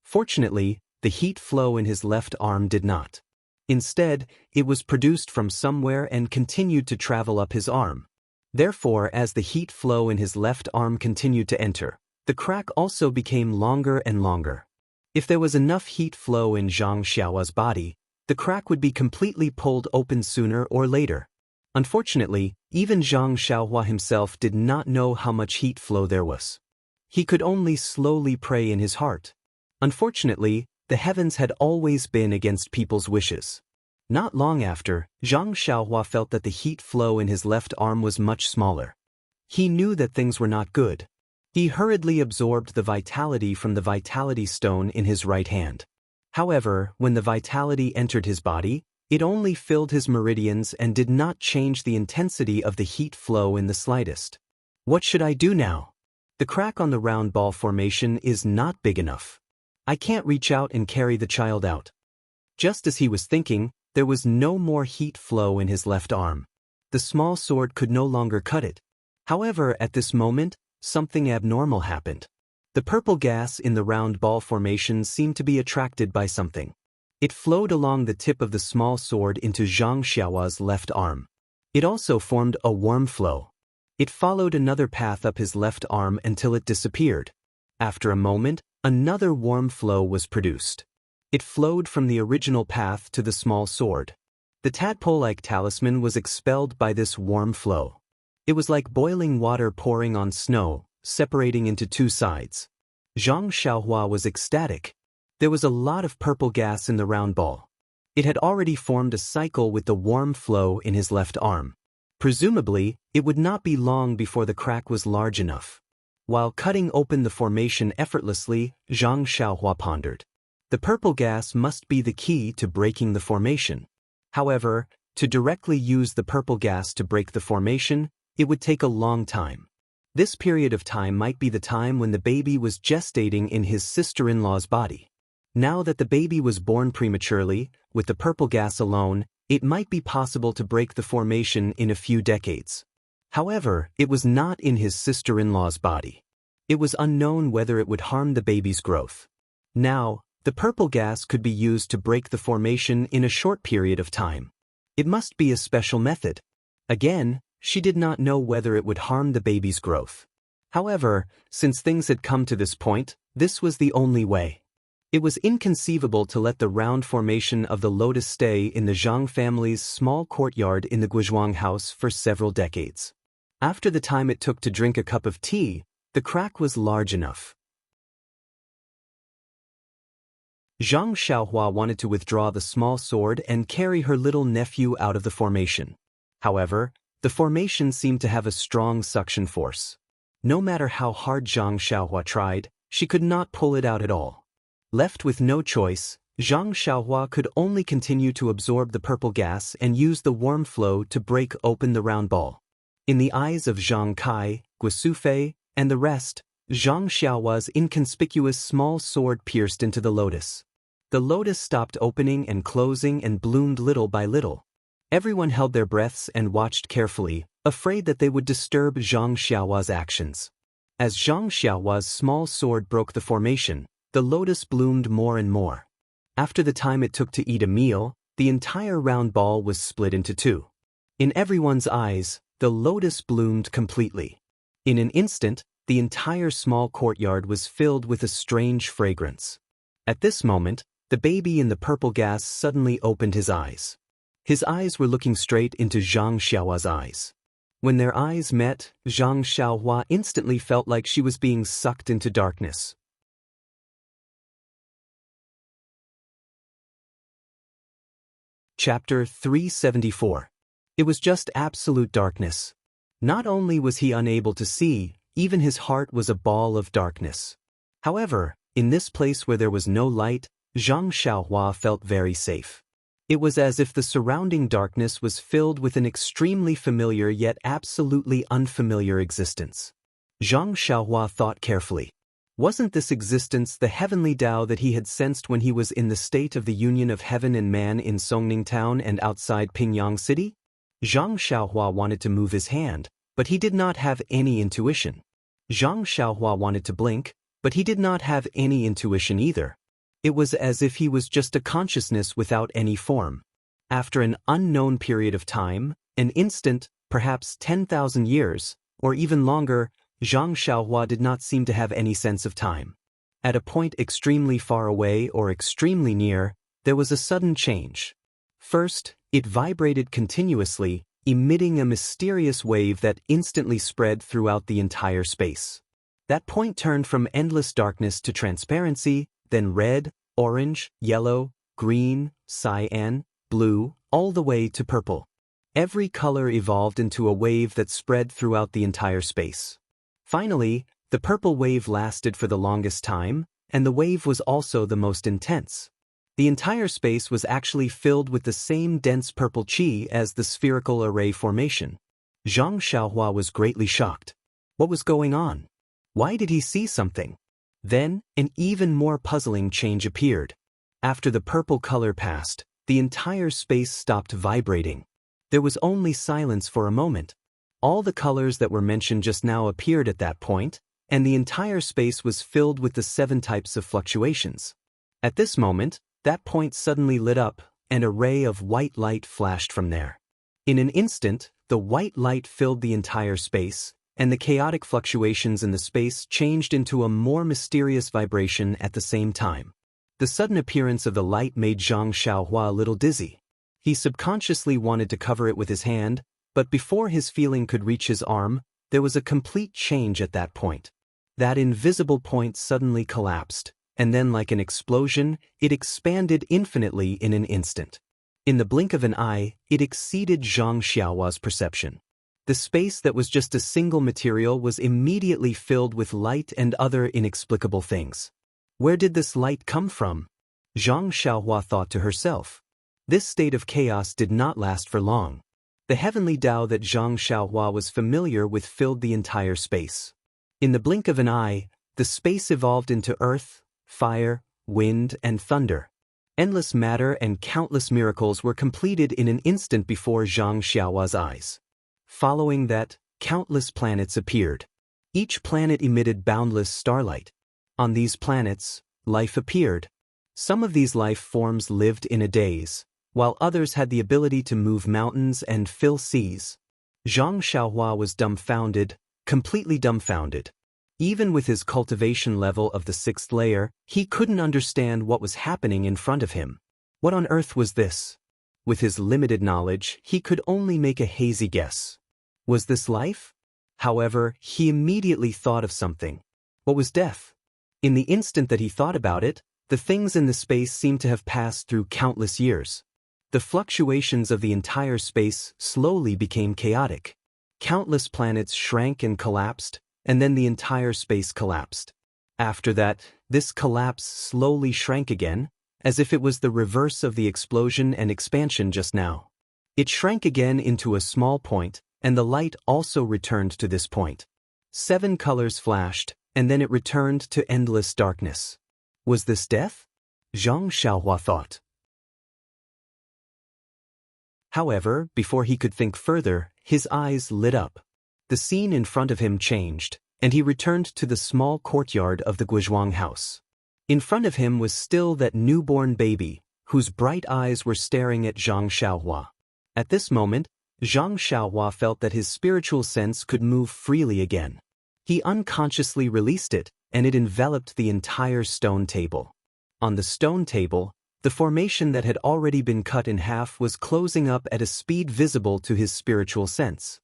Fortunately, the heat flow in his left arm did not. Instead, it was produced from somewhere and continued to travel up his arm. Therefore, as the heat flow in his left arm continued to enter, the crack also became longer and longer. If there was enough heat flow in Zhang Xiaohua's body, the crack would be completely pulled open sooner or later. Unfortunately, even Zhang Xiaohua himself did not know how much heat flow there was. He could only slowly pray in his heart. Unfortunately, the heavens had always been against people's wishes. Not long after, Zhang Xiaohua felt that the heat flow in his left arm was much smaller. He knew that things were not good. He hurriedly absorbed the vitality from the vitality stone in his right hand. However, when the vitality entered his body, it only filled his meridians and did not change the intensity of the heat flow in the slightest. What should I do now? The crack on the round ball formation is not big enough. I can't reach out and carry the child out. Just as he was thinking, there was no more heat flow in his left arm. The small sword could no longer cut it. However, at this moment, something abnormal happened. The purple gas in the round ball formation seemed to be attracted by something. It flowed along the tip of the small sword into Zhang Xiaohua's left arm. It also formed a warm flow. It followed another path up his left arm until it disappeared. After a moment, another warm flow was produced. It flowed from the original path to the small sword. The tadpole-like talisman was expelled by this warm flow. It was like boiling water pouring on snow, separating into two sides. Zhang Xiaohua was ecstatic. There was a lot of purple gas in the round ball. It had already formed a cycle with the warm flow in his left arm. Presumably, it would not be long before the crack was large enough. While cutting open the formation effortlessly, Zhang Xiaohua pondered. The purple gas must be the key to breaking the formation. However, to directly use the purple gas to break the formation, it would take a long time. This period of time might be the time when the baby was gestating in his sister-in-law's body. Now that the baby was born prematurely, with the purple gas alone, it might be possible to break the formation in a few decades. However, it was not in his sister-in-law's body. It was unknown whether it would harm the baby's growth. Now, the purple gas could be used to break the formation in a short period of time. It must be a special method. Again, she did not know whether it would harm the baby's growth. However, since things had come to this point, this was the only way. It was inconceivable to let the round formation of the lotus stay in the Zhang family's small courtyard in the Guizhuang house for several decades. After the time it took to drink a cup of tea, the crack was large enough. Zhang Xiaohua wanted to withdraw the small sword and carry her little nephew out of the formation. However, the formation seemed to have a strong suction force. No matter how hard Zhang Xiaohua tried, she could not pull it out at all. Left with no choice, Zhang Xiaohua could only continue to absorb the purple gas and use the warm flow to break open the round ball. In the eyes of Zhang Kai, Guisufei, and the rest, Zhang Xiaohua's inconspicuous small sword pierced into the lotus. The lotus stopped opening and closing and bloomed little by little. Everyone held their breaths and watched carefully, afraid that they would disturb Zhang Xiaohua's actions. As Zhang Xiaohua's small sword broke the formation, the lotus bloomed more and more. After the time it took to eat a meal, the entire round ball was split into two. In everyone's eyes, the lotus bloomed completely. In an instant, the entire small courtyard was filled with a strange fragrance. At this moment, the baby in the purple gas suddenly opened his eyes. His eyes were looking straight into Zhang Xiaohua's eyes. When their eyes met, Zhang Xiaohua instantly felt like she was being sucked into darkness. Chapter 374. It was just absolute darkness. Not only was he unable to see, even his heart was a ball of darkness. However, in this place where there was no light, Zhang Xiaohua felt very safe. It was as if the surrounding darkness was filled with an extremely familiar yet absolutely unfamiliar existence. Zhang Xiaohua thought carefully. Wasn't this existence the heavenly Tao that he had sensed when he was in the state of the union of heaven and man in Songning Town and outside Pingyang City? Zhang Xiaohua wanted to move his hand, but he did not have any intuition. Zhang Xiaohua wanted to blink, but he did not have any intuition either. It was as if he was just a consciousness without any form. After an unknown period of time, an instant, perhaps 10,000 years, or even longer, Zhang Xiaohua did not seem to have any sense of time. At a point extremely far away or extremely near, there was a sudden change. First, it vibrated continuously, emitting a mysterious wave that instantly spread throughout the entire space. That point turned from endless darkness to transparency, then red, orange, yellow, green, cyan, blue, all the way to purple. Every color evolved into a wave that spread throughout the entire space. Finally, the purple wave lasted for the longest time, and the wave was also the most intense. The entire space was actually filled with the same dense purple qi as the spherical array formation. Zhang Xiaohua was greatly shocked. What was going on? Why did he see something? Then, an even more puzzling change appeared. After the purple color passed, the entire space stopped vibrating. There was only silence for a moment. All the colors that were mentioned just now appeared at that point, and the entire space was filled with the 7 types of fluctuations. At this moment, that point suddenly lit up, and a ray of white light flashed from there. In an instant, the white light filled the entire space, and the chaotic fluctuations in the space changed into a more mysterious vibration at the same time. The sudden appearance of the light made Zhang Xiaohua a little dizzy. He subconsciously wanted to cover it with his hand, but before his feeling could reach his arm, there was a complete change at that point. That invisible point suddenly collapsed, and then like an explosion, it expanded infinitely in an instant. In the blink of an eye, it exceeded Zhang Xiaohua's perception. The space that was just a single material was immediately filled with light and other inexplicable things. Where did this light come from? Zhang Xiaohua thought to herself. This state of chaos did not last for long. The heavenly Tao that Zhang Xiaohua was familiar with filled the entire space. In the blink of an eye, the space evolved into earth, fire, wind, and thunder. Endless matter and countless miracles were completed in an instant before Zhang Xiaohua's eyes. Following that, countless planets appeared. Each planet emitted boundless starlight. On these planets, life appeared. Some of these life forms lived in a daze, while others had the ability to move mountains and fill seas. Zhang Xiaohua was dumbfounded, completely dumbfounded. Even with his cultivation level of the 6th layer, he couldn't understand what was happening in front of him. What on earth was this? With his limited knowledge, he could only make a hazy guess. Was this life? However, he immediately thought of something. What was death? In the instant that he thought about it, the things in the space seemed to have passed through countless years. The fluctuations of the entire space slowly became chaotic. Countless planets shrank and collapsed, and then the entire space collapsed. After that, this collapse slowly shrank again, as if it was the reverse of the explosion and expansion just now. It shrank again into a small point, and the light also returned to this point. 7 colors flashed, and then it returned to endless darkness. Was this death? Zhang Xiaohua thought. However, before he could think further, his eyes lit up. The scene in front of him changed, and he returned to the small courtyard of the Guizhuang house. In front of him was still that newborn baby, whose bright eyes were staring at Zhang Xiaohua. At this moment, Zhang Xiaohua felt that his spiritual sense could move freely again. He unconsciously released it, and it enveloped the entire stone table. On the stone table, the formation that had already been cut in half was closing up at a speed visible to his spiritual sense.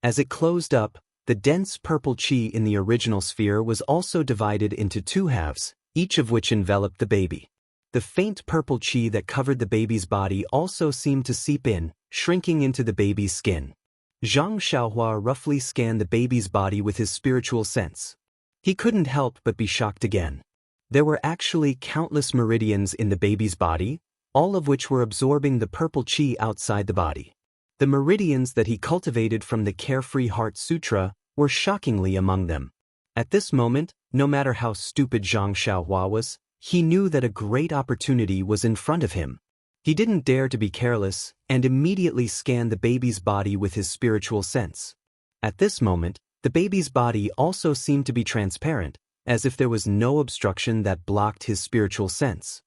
As it closed up, the dense purple qi in the original sphere was also divided into two halves, each of which enveloped the baby. The faint purple qi that covered the baby's body also seemed to seep in, shrinking into the baby's skin. Zhang Xiaohua roughly scanned the baby's body with his spiritual sense. He couldn't help but be shocked again. There were actually countless meridians in the baby's body, all of which were absorbing the purple qi outside the body. The meridians that he cultivated from the Carefree Heart Sutra were shockingly among them. At this moment, no matter how stupid Zhang Xiaohua was, he knew that a great opportunity was in front of him. He didn't dare to be careless and immediately scanned the baby's body with his spiritual sense. At this moment, the baby's body also seemed to be transparent, as if there was no obstruction that blocked his spiritual sense.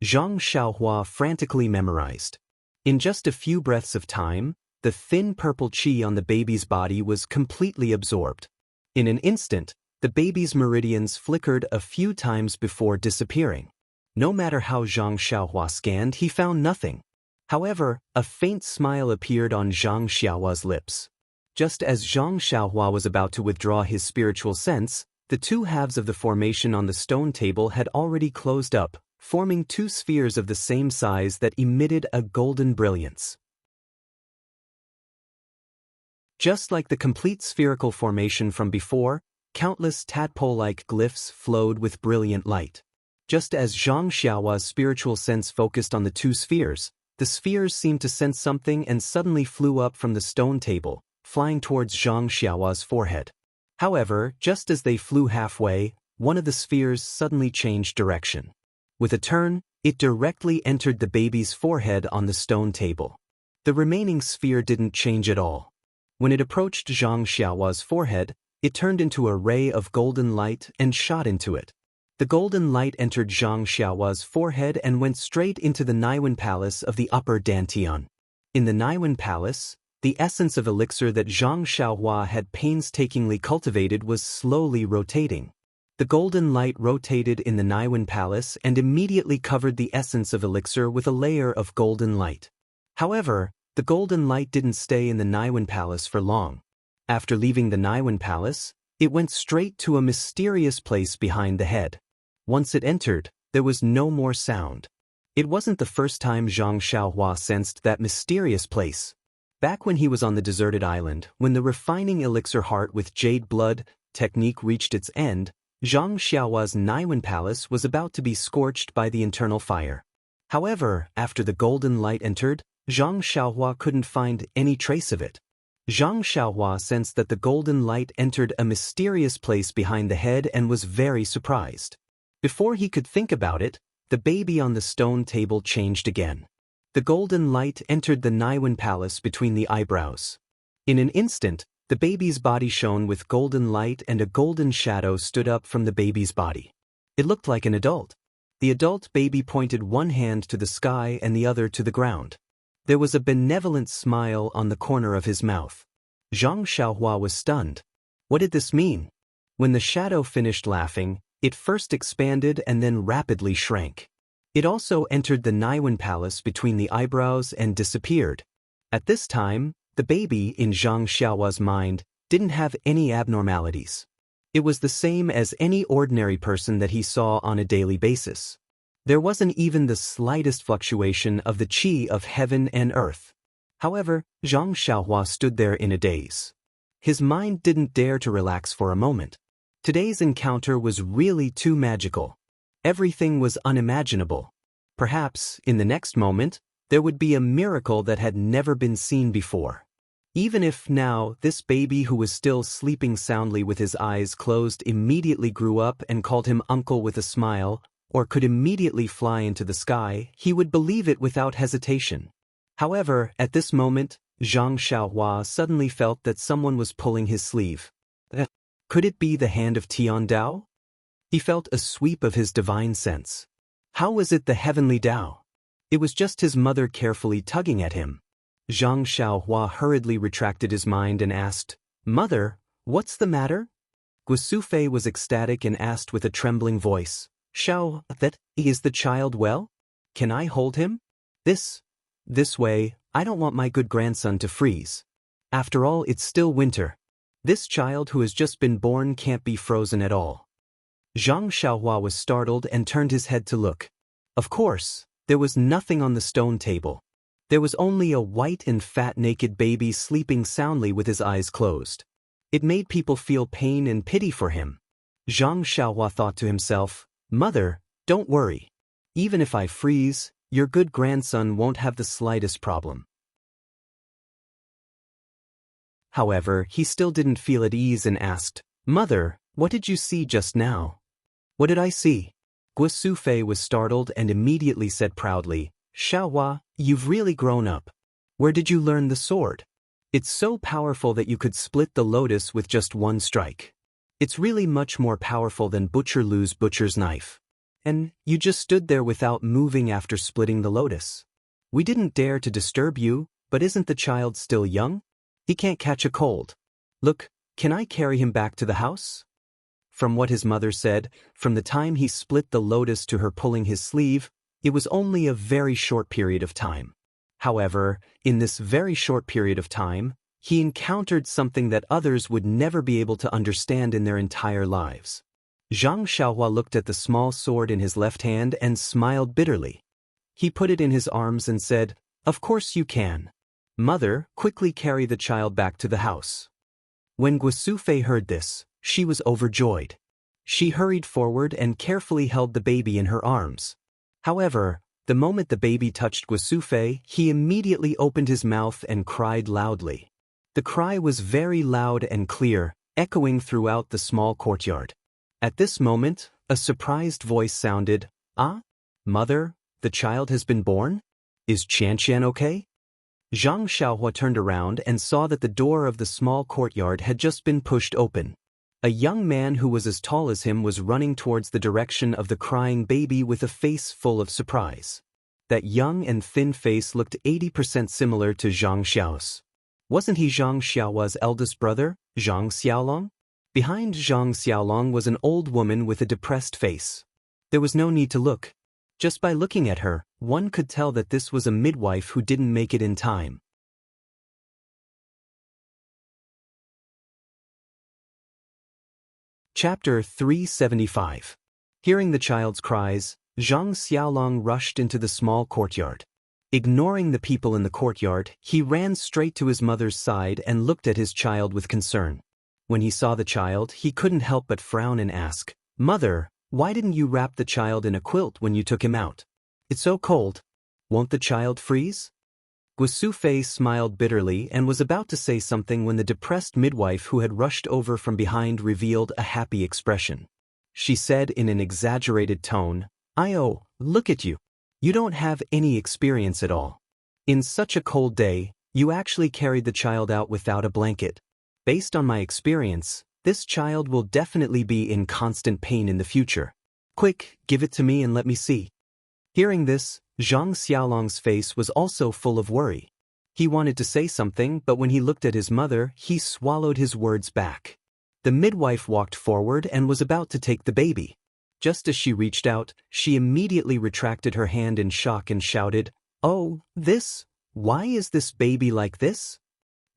Zhang Xiaohua frantically memorized. In just a few breaths of time, the thin purple qi on the baby's body was completely absorbed. In an instant, the baby's meridians flickered a few times before disappearing. No matter how Zhang Xiaohua scanned, he found nothing. However, a faint smile appeared on Zhang Xiaohua's lips. Just as Zhang Xiaohua was about to withdraw his spiritual sense, the two halves of the formation on the stone table had already closed up, forming two spheres of the same size that emitted a golden brilliance. Just like the complete spherical formation from before, countless tadpole-like glyphs flowed with brilliant light. Just as Zhang Xiaohua's spiritual sense focused on the two spheres, the spheres seemed to sense something and suddenly flew up from the stone table, flying towards Zhang Xiaohua's forehead. However, just as they flew halfway, one of the spheres suddenly changed direction. With a turn, it directly entered the baby's forehead on the stone table. The remaining sphere didn't change at all. When it approached Zhang Xiaohua's forehead, it turned into a ray of golden light and shot into it. The golden light entered Zhang Xiaohua's forehead and went straight into the Naiwen Palace of the Upper Dantian. In the Naiwen Palace, the essence of elixir that Zhang Xiaohua had painstakingly cultivated was slowly rotating. The golden light rotated in the Naiwen Palace and immediately covered the essence of elixir with a layer of golden light. However, the golden light didn't stay in the Naiwen Palace for long. After leaving the Naiwen Palace, it went straight to a mysterious place behind the head. Once it entered, there was no more sound. It wasn't the first time Zhang Xiaohua sensed that mysterious place. Back when he was on the deserted island, when the refining elixir heart with jade blood technique reached its end, Zhang Xiaohua's Naiwen Palace was about to be scorched by the internal fire. However, after the golden light entered, Zhang Xiaohua couldn't find any trace of it. Zhang Xiaohua sensed that the golden light entered a mysterious place behind the head and was very surprised. Before he could think about it, the baby on the stone table changed again. The golden light entered the Naiwen Palace between the eyebrows. In an instant, the baby's body shone with golden light and a golden shadow stood up from the baby's body. It looked like an adult. The adult baby pointed one hand to the sky and the other to the ground. There was a benevolent smile on the corner of his mouth. Zhang Xiaohua was stunned. What did this mean? When the shadow finished laughing, it first expanded and then rapidly shrank. It also entered the Naiwen Palace between the eyebrows and disappeared. At this time, the baby, in Zhang Xiaohua's mind, didn't have any abnormalities. It was the same as any ordinary person that he saw on a daily basis. There wasn't even the slightest fluctuation of the qi of heaven and earth. However, Zhang Xiaohua stood there in a daze. His mind didn't dare to relax for a moment. Today's encounter was really too magical. Everything was unimaginable. Perhaps, in the next moment, there would be a miracle that had never been seen before. Even if now this baby who was still sleeping soundly with his eyes closed immediately grew up and called him uncle with a smile, or could immediately fly into the sky, he would believe it without hesitation. However, at this moment, Zhang Xiaohua suddenly felt that someone was pulling his sleeve. Could it be the hand of Tian Dao? He felt a sweep of his divine sense. How was it the heavenly Dao? It was just his mother carefully tugging at him. Zhang Xiaohua hurriedly retracted his mind and asked, "Mother, what's the matter?" Guosufei was ecstatic and asked with a trembling voice, "Xiao, is the child well? Can I hold him? This way, I don't want my good grandson to freeze." After all, it's still winter. This child who has just been born can't be frozen at all. Zhang Xiaohua was startled and turned his head to look. Of course, there was nothing on the stone table. There was only a white and fat naked baby sleeping soundly with his eyes closed. It made people feel pain and pity for him. Zhang Xiaohua thought to himself, "Mother, don't worry. Even if I freeze, your good grandson won't have the slightest problem." However, he still didn't feel at ease and asked, "Mother, what did you see just now?" "What did I see?" Guo Sufei was startled and immediately said proudly, "Xiaohua, you've really grown up. Where did you learn the sword? It's so powerful that you could split the lotus with just one strike. It's really much more powerful than Butcher Lu's butcher's knife. And you just stood there without moving after splitting the lotus. We didn't dare to disturb you, but isn't the child still young? He can't catch a cold. Look, can I carry him back to the house?" From what his mother said, from the time he split the lotus to her pulling his sleeve, it was only a very short period of time. However, in this very short period of time, he encountered something that others would never be able to understand in their entire lives. Zhang Xiaohua looked at the small sword in his left hand and smiled bitterly. He put it in his arms and said, "Of course you can. Mother, quickly carry the child back to the house." When Guo Sufei heard this, she was overjoyed. She hurried forward and carefully held the baby in her arms. However, the moment the baby touched Guo Sufei, he immediately opened his mouth and cried loudly. The cry was very loud and clear, echoing throughout the small courtyard. At this moment, a surprised voice sounded, "Ah? Mother, the child has been born? Is Xianxian okay?" Zhang Xiaohua turned around and saw that the door of the small courtyard had just been pushed open. A young man who was as tall as him was running towards the direction of the crying baby with a face full of surprise. That young and thin face looked 80% similar to Zhang Xiao's. Wasn't he Zhang Xiaohua's eldest brother, Zhang Xiaolong? Behind Zhang Xiaolong was an old woman with a depressed face. There was no need to look. Just by looking at her, one could tell that this was a midwife who didn't make it in time. Chapter 375. Hearing the child's cries, Zhang Xiaolong rushed into the small courtyard. Ignoring the people in the courtyard, he ran straight to his mother's side and looked at his child with concern. When he saw the child, he couldn't help but frown and ask, "Mother, why didn't you wrap the child in a quilt when you took him out? It's so cold. Won't the child freeze?" Guo Sufei smiled bitterly and was about to say something when the depressed midwife who had rushed over from behind revealed a happy expression. She said in an exaggerated tone, "Oh, look at you. You don't have any experience at all. In such a cold day, you actually carried the child out without a blanket. Based on my experience, this child will definitely be in constant pain in the future. Quick, give it to me and let me see." Hearing this, Zhang Xiaolong's face was also full of worry. He wanted to say something, but when he looked at his mother, he swallowed his words back. The midwife walked forward and was about to take the baby. Just as she reached out, she immediately retracted her hand in shock and shouted, "Oh, this? Why is this baby like this?"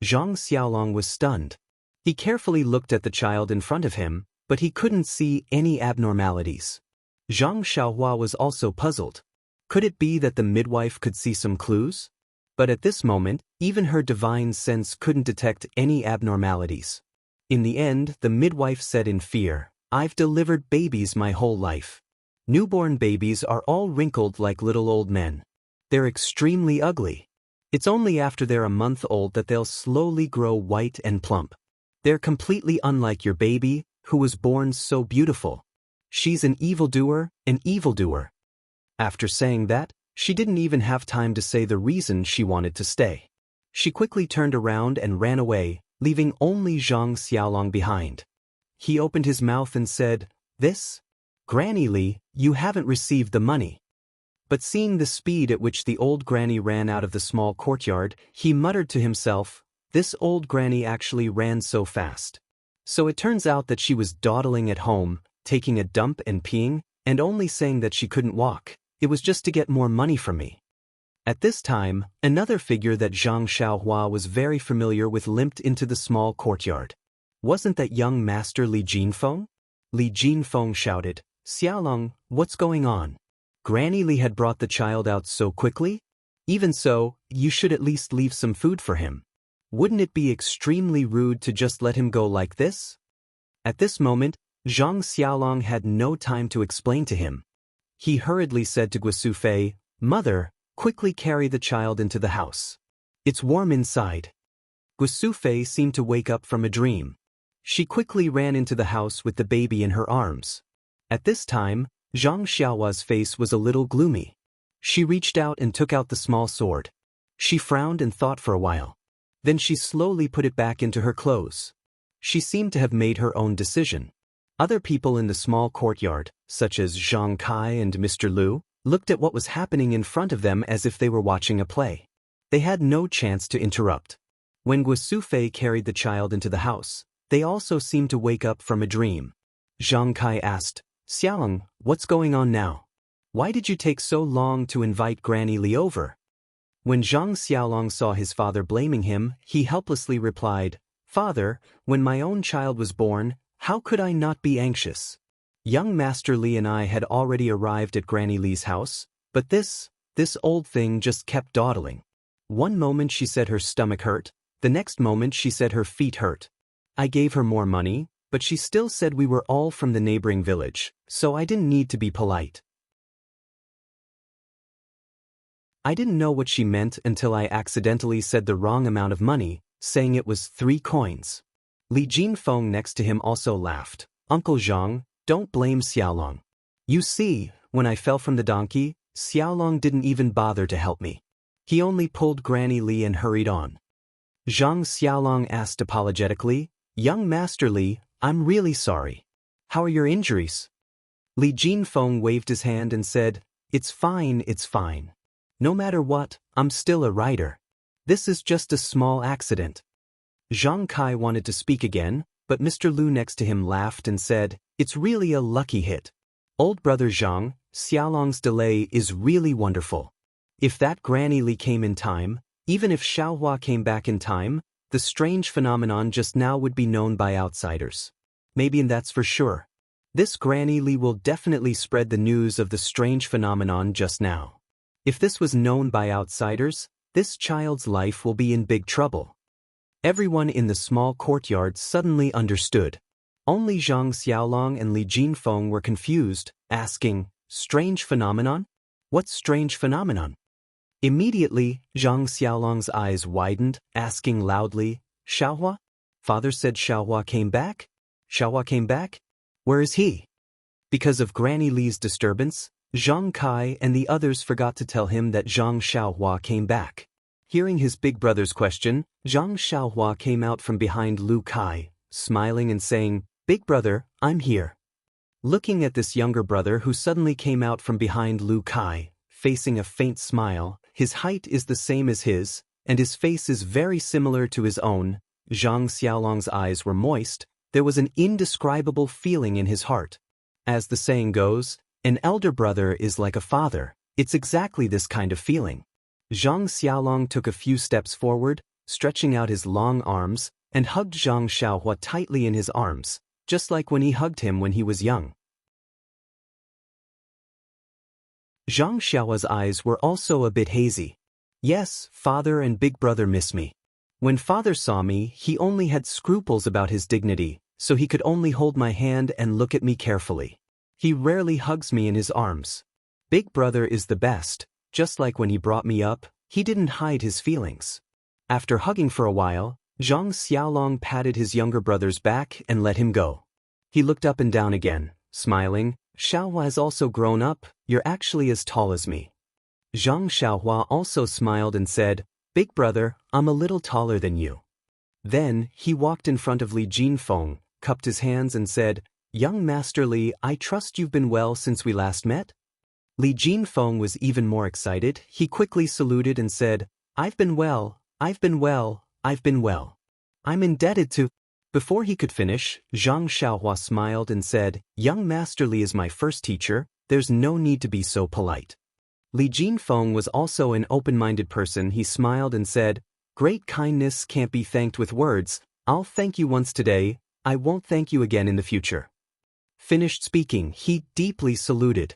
Zhang Xiaolong was stunned. He carefully looked at the child in front of him, but he couldn't see any abnormalities. Zhang Xiaohua was also puzzled. Could it be that the midwife could see some clues? But at this moment, even her divine sense couldn't detect any abnormalities. In the end, the midwife said in fear, "I've delivered babies my whole life. Newborn babies are all wrinkled like little old men. They're extremely ugly. It's only after they're a month old that they'll slowly grow white and plump. They're completely unlike your baby, who was born so beautiful. She's an evildoer, an evildoer." After saying that, she didn't even have time to say the reason she wanted to stay. She quickly turned around and ran away, leaving only Zhang Xiaolong behind. He opened his mouth and said, "This? Granny Li, you haven't received the money." But seeing the speed at which the old granny ran out of the small courtyard, he muttered to himself, "This old granny actually ran so fast. So it turns out that she was dawdling at home, taking a dump and peeing, and only saying that she couldn't walk. It was just to get more money from me." At this time, another figure that Zhang Xiaohua was very familiar with limped into the small courtyard. Wasn't that young master Li Jinfeng? Li Jinfeng shouted, Xiaolong, what's going on? Granny Li had brought the child out so quickly? Even so, you should at least leave some food for him. Wouldn't it be extremely rude to just let him go like this? At this moment, Zhang Xiaolong had no time to explain to him. He hurriedly said to Guosufei, Mother, quickly carry the child into the house. It's warm inside. Guosufei seemed to wake up from a dream. She quickly ran into the house with the baby in her arms. At this time, Zhang Xiaohua's face was a little gloomy. She reached out and took out the small sword. She frowned and thought for a while. Then she slowly put it back into her clothes. She seemed to have made her own decision. Other people in the small courtyard, such as Zhang Kai and Mr. Liu, looked at what was happening in front of them as if they were watching a play. They had no chance to interrupt. When Guosufei carried the child into the house, they also seemed to wake up from a dream. Zhang Kai asked, Xiaolong, what's going on now? Why did you take so long to invite Granny Li over? When Zhang Xiaolong saw his father blaming him, he helplessly replied, Father, when my own child was born, how could I not be anxious? Young Master Li and I had already arrived at Granny Li's house, but this old thing just kept dawdling. One moment she said her stomach hurt, the next moment she said her feet hurt. I gave her more money, but she still said we were all from the neighboring village, so I didn't need to be polite. I didn't know what she meant until I accidentally said the wrong amount of money, saying it was 3 coins. Li Jinfeng next to him also laughed. Uncle Zhang, don't blame Xiaolong. You see, when I fell from the donkey, Xiaolong didn't even bother to help me. He only pulled Granny Li and hurried on. Zhang Xiaolong asked apologetically, Young Master Li, I'm really sorry. How are your injuries? Li Jinfeng waved his hand and said, It's fine, it's fine. No matter what, I'm still a rider. This is just a small accident. Zhang Kai wanted to speak again, but Mr. Liu next to him laughed and said, It's really a lucky hit. Old brother Zhang, Xiaolong's delay is really wonderful. If that Granny Li came in time, even if Xiaohua came back in time, the strange phenomenon just now would be known by outsiders. Maybe that's for sure. This Granny Li will definitely spread the news of the strange phenomenon just now. If this was known by outsiders, this child's life will be in big trouble. Everyone in the small courtyard suddenly understood. Only Zhang Xiaolong and Li Jinfeng were confused, asking, Strange phenomenon? What strange phenomenon? Immediately, Zhang Xiaolong's eyes widened, asking loudly, Xiaohua? Father said Xiaohua came back? Xiaohua came back? Where is he? Because of Granny Li's disturbance, Zhang Kai and the others forgot to tell him that Zhang Xiaohua came back. Hearing his big brother's question, Zhang Xiaohua came out from behind Lu Kai, smiling and saying, Big brother, I'm here. Looking at this younger brother who suddenly came out from behind Lu Kai, facing a faint smile, his height is the same as his, and his face is very similar to his own, Zhang Xiaolong's eyes were moist, there was an indescribable feeling in his heart. As the saying goes, an elder brother is like a father, it's exactly this kind of feeling. Zhang Xiaolong took a few steps forward, stretching out his long arms, and hugged Zhang Xiaohua tightly in his arms, just like when he hugged him when he was young. Zhang Xiaohua's eyes were also a bit hazy. Yes, father and big brother miss me. When father saw me, he only had scruples about his dignity, so he could only hold my hand and look at me carefully. He rarely hugs me in his arms. Big brother is the best, just like when he brought me up, he didn't hide his feelings. After hugging for a while, Zhang Xiaolong patted his younger brother's back and let him go. He looked up and down again, smiling, Xiaohua has also grown up, you're actually as tall as me. Zhang Xiaohua also smiled and said, Big brother, I'm a little taller than you. Then, he walked in front of Li Jinfeng, cupped his hands and said, Young Master Li, I trust you've been well since we last met? Li Jinfeng was even more excited, he quickly saluted and said, I've been well, I've been well, I've been well. I'm indebted to... Before he could finish, Zhang Xiaohua smiled and said, Young Master Li is my first teacher, there's no need to be so polite. Li Jinfeng was also an open-minded person. He smiled and said, "Great kindness can't be thanked with words. I'll thank you once today, I won't thank you again in the future." Finished speaking, he deeply saluted.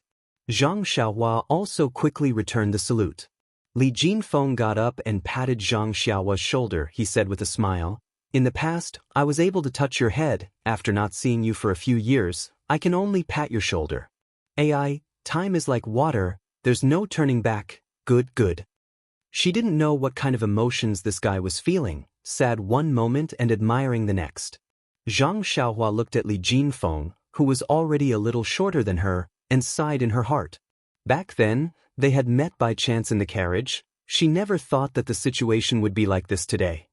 Zhang Xiaohua also quickly returned the salute. Li Jinfeng got up and patted Zhang Xiaohua's shoulder. He said with a smile, "In the past, I was able to touch your head. After not seeing you for a few years, I can only pat your shoulder. AI, time is like water, there's no turning back. Good. She didn't know what kind of emotions this guy was feeling, sad one moment and admiring the next. Zhang Xiaohua looked at Li Jinfeng, who was already a little shorter than her, and sighed in her heart. Back then, they had met by chance in the carriage. She never thought that the situation would be like this today.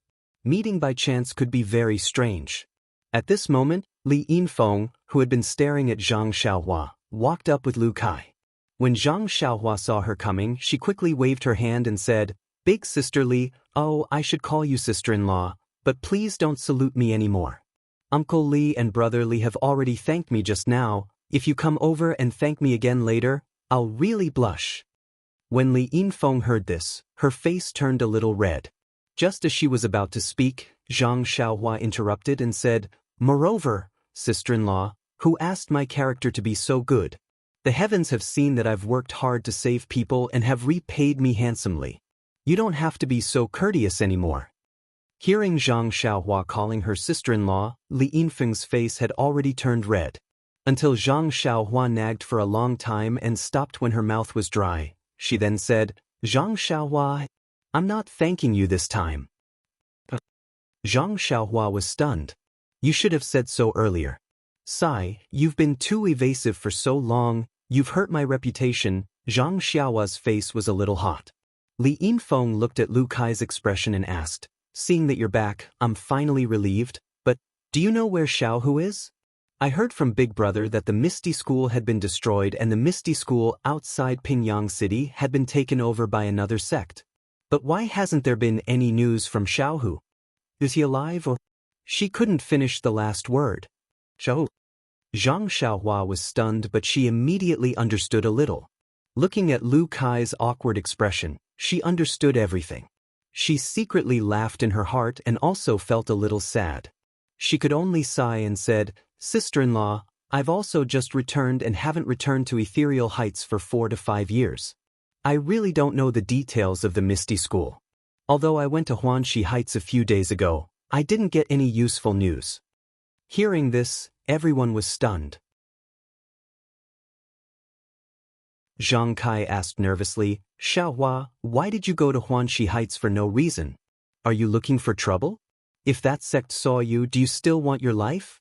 Meeting by chance could be very strange. At this moment, Li Yinfeng, who had been staring at Zhang Xiaohua, walked up with Lu Kai. When Zhang Xiaohua saw her coming, she quickly waved her hand and said, "Big sister Li, oh, I should call you sister-in-law, but please don't salute me anymore. Uncle Li and brother Li have already thanked me just now. If you come over and thank me again later, I'll really blush." When Li Yinfeng heard this, her face turned a little red. Just as she was about to speak, Zhang Xiaohua interrupted and said, "Moreover, sister-in-law, who asked my character to be so good? The heavens have seen that I've worked hard to save people and have repaid me handsomely. You don't have to be so courteous anymore." Hearing Zhang Xiaohua calling her sister-in-law, Li Yinfeng's face had already turned red. Until Zhang Xiaohua nagged for a long time and stopped when her mouth was dry. She then said, "Zhang Xiaohua, I'm not thanking you this time." Zhang Xiaohua was stunned. "You should have said so earlier. Sai, you've been too evasive for so long, you've hurt my reputation." Zhang Xiaohua's face was a little hot. Li Yinfeng looked at Lu Kai's expression and asked, "Seeing that you're back, I'm finally relieved, but do you know where Xiaohu is? I heard from Big Brother that the Misty School had been destroyed and the Misty School outside Pingyang City had been taken over by another sect. But why hasn't there been any news from Xiaohu? Is he alive or—" She couldn't finish the last word. Xiaohu. Zhang Xiaohua was stunned, but she immediately understood a little. Looking at Lu Kai's awkward expression, she understood everything. She secretly laughed in her heart and also felt a little sad. She could only sigh and said, "Sister-in-law, I've also just returned and haven't returned to Ethereal Heights for 4 to 5 years. I really don't know the details of the Misty School. Although I went to Huanxi Heights a few days ago, I didn't get any useful news." Hearing this, everyone was stunned. Zhang Kai asked nervously, "Xiaohua, why did you go to Huanxi Heights for no reason? Are you looking for trouble? If that sect saw you, do you still want your life?"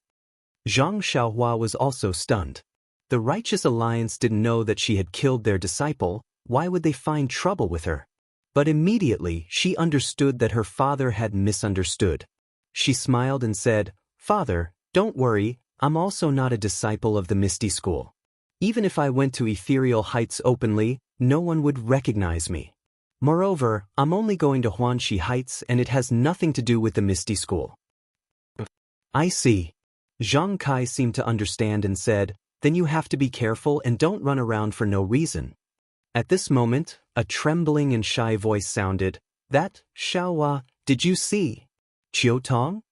Zhang Xiaohua was also stunned. The Righteous Alliance didn't know that she had killed their disciple. Why would they find trouble with her? But immediately she understood that her father had misunderstood. She smiled and said, "Father, don't worry, I'm also not a disciple of the Misty School. Even if I went to Ethereal Heights openly, no one would recognize me. Moreover, I'm only going to Huanxi Heights and it has nothing to do with the Misty School." "I see." Zhang Kai seemed to understand and said, "Then you have to be careful and don't run around for no reason." At this moment, a trembling and shy voice sounded, "That, Xiaohua, did you see Qiu Tong?"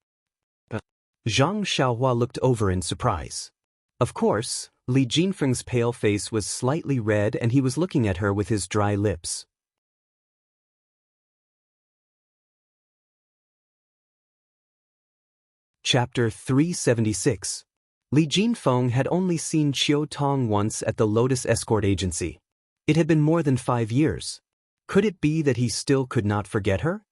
Zhang Xiaohua looked over in surprise. Of course, Li Jinfeng's pale face was slightly red and he was looking at her with his dry lips. Chapter 376. Li Jinfeng had only seen Qiu Tong once at the Lotus Escort Agency. It had been more than 5 years. Could it be that he still could not forget her?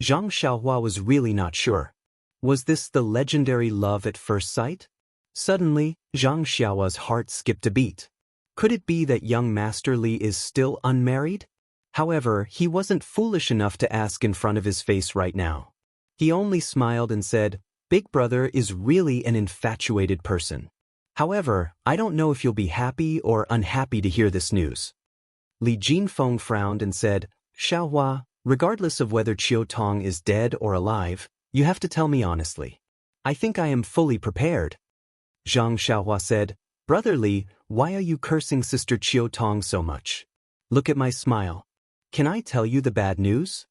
Zhang Xiaohua was really not sure. Was this the legendary love at first sight? Suddenly, Zhang Xiaohua's heart skipped a beat. Could it be that young Master Li is still unmarried? However, he wasn't foolish enough to ask in front of his face right now. He only smiled and said, "Big Brother is really an infatuated person. However, I don't know if you'll be happy or unhappy to hear this news." Li Jinfeng frowned and said, "Xiaohua, regardless of whether Qiu Tong is dead or alive, you have to tell me honestly. I think I am fully prepared." Zhang Xiaohua said, "Brother Li, why are you cursing Sister Qiu Tong so much? Look at my smile. Can I tell you the bad news?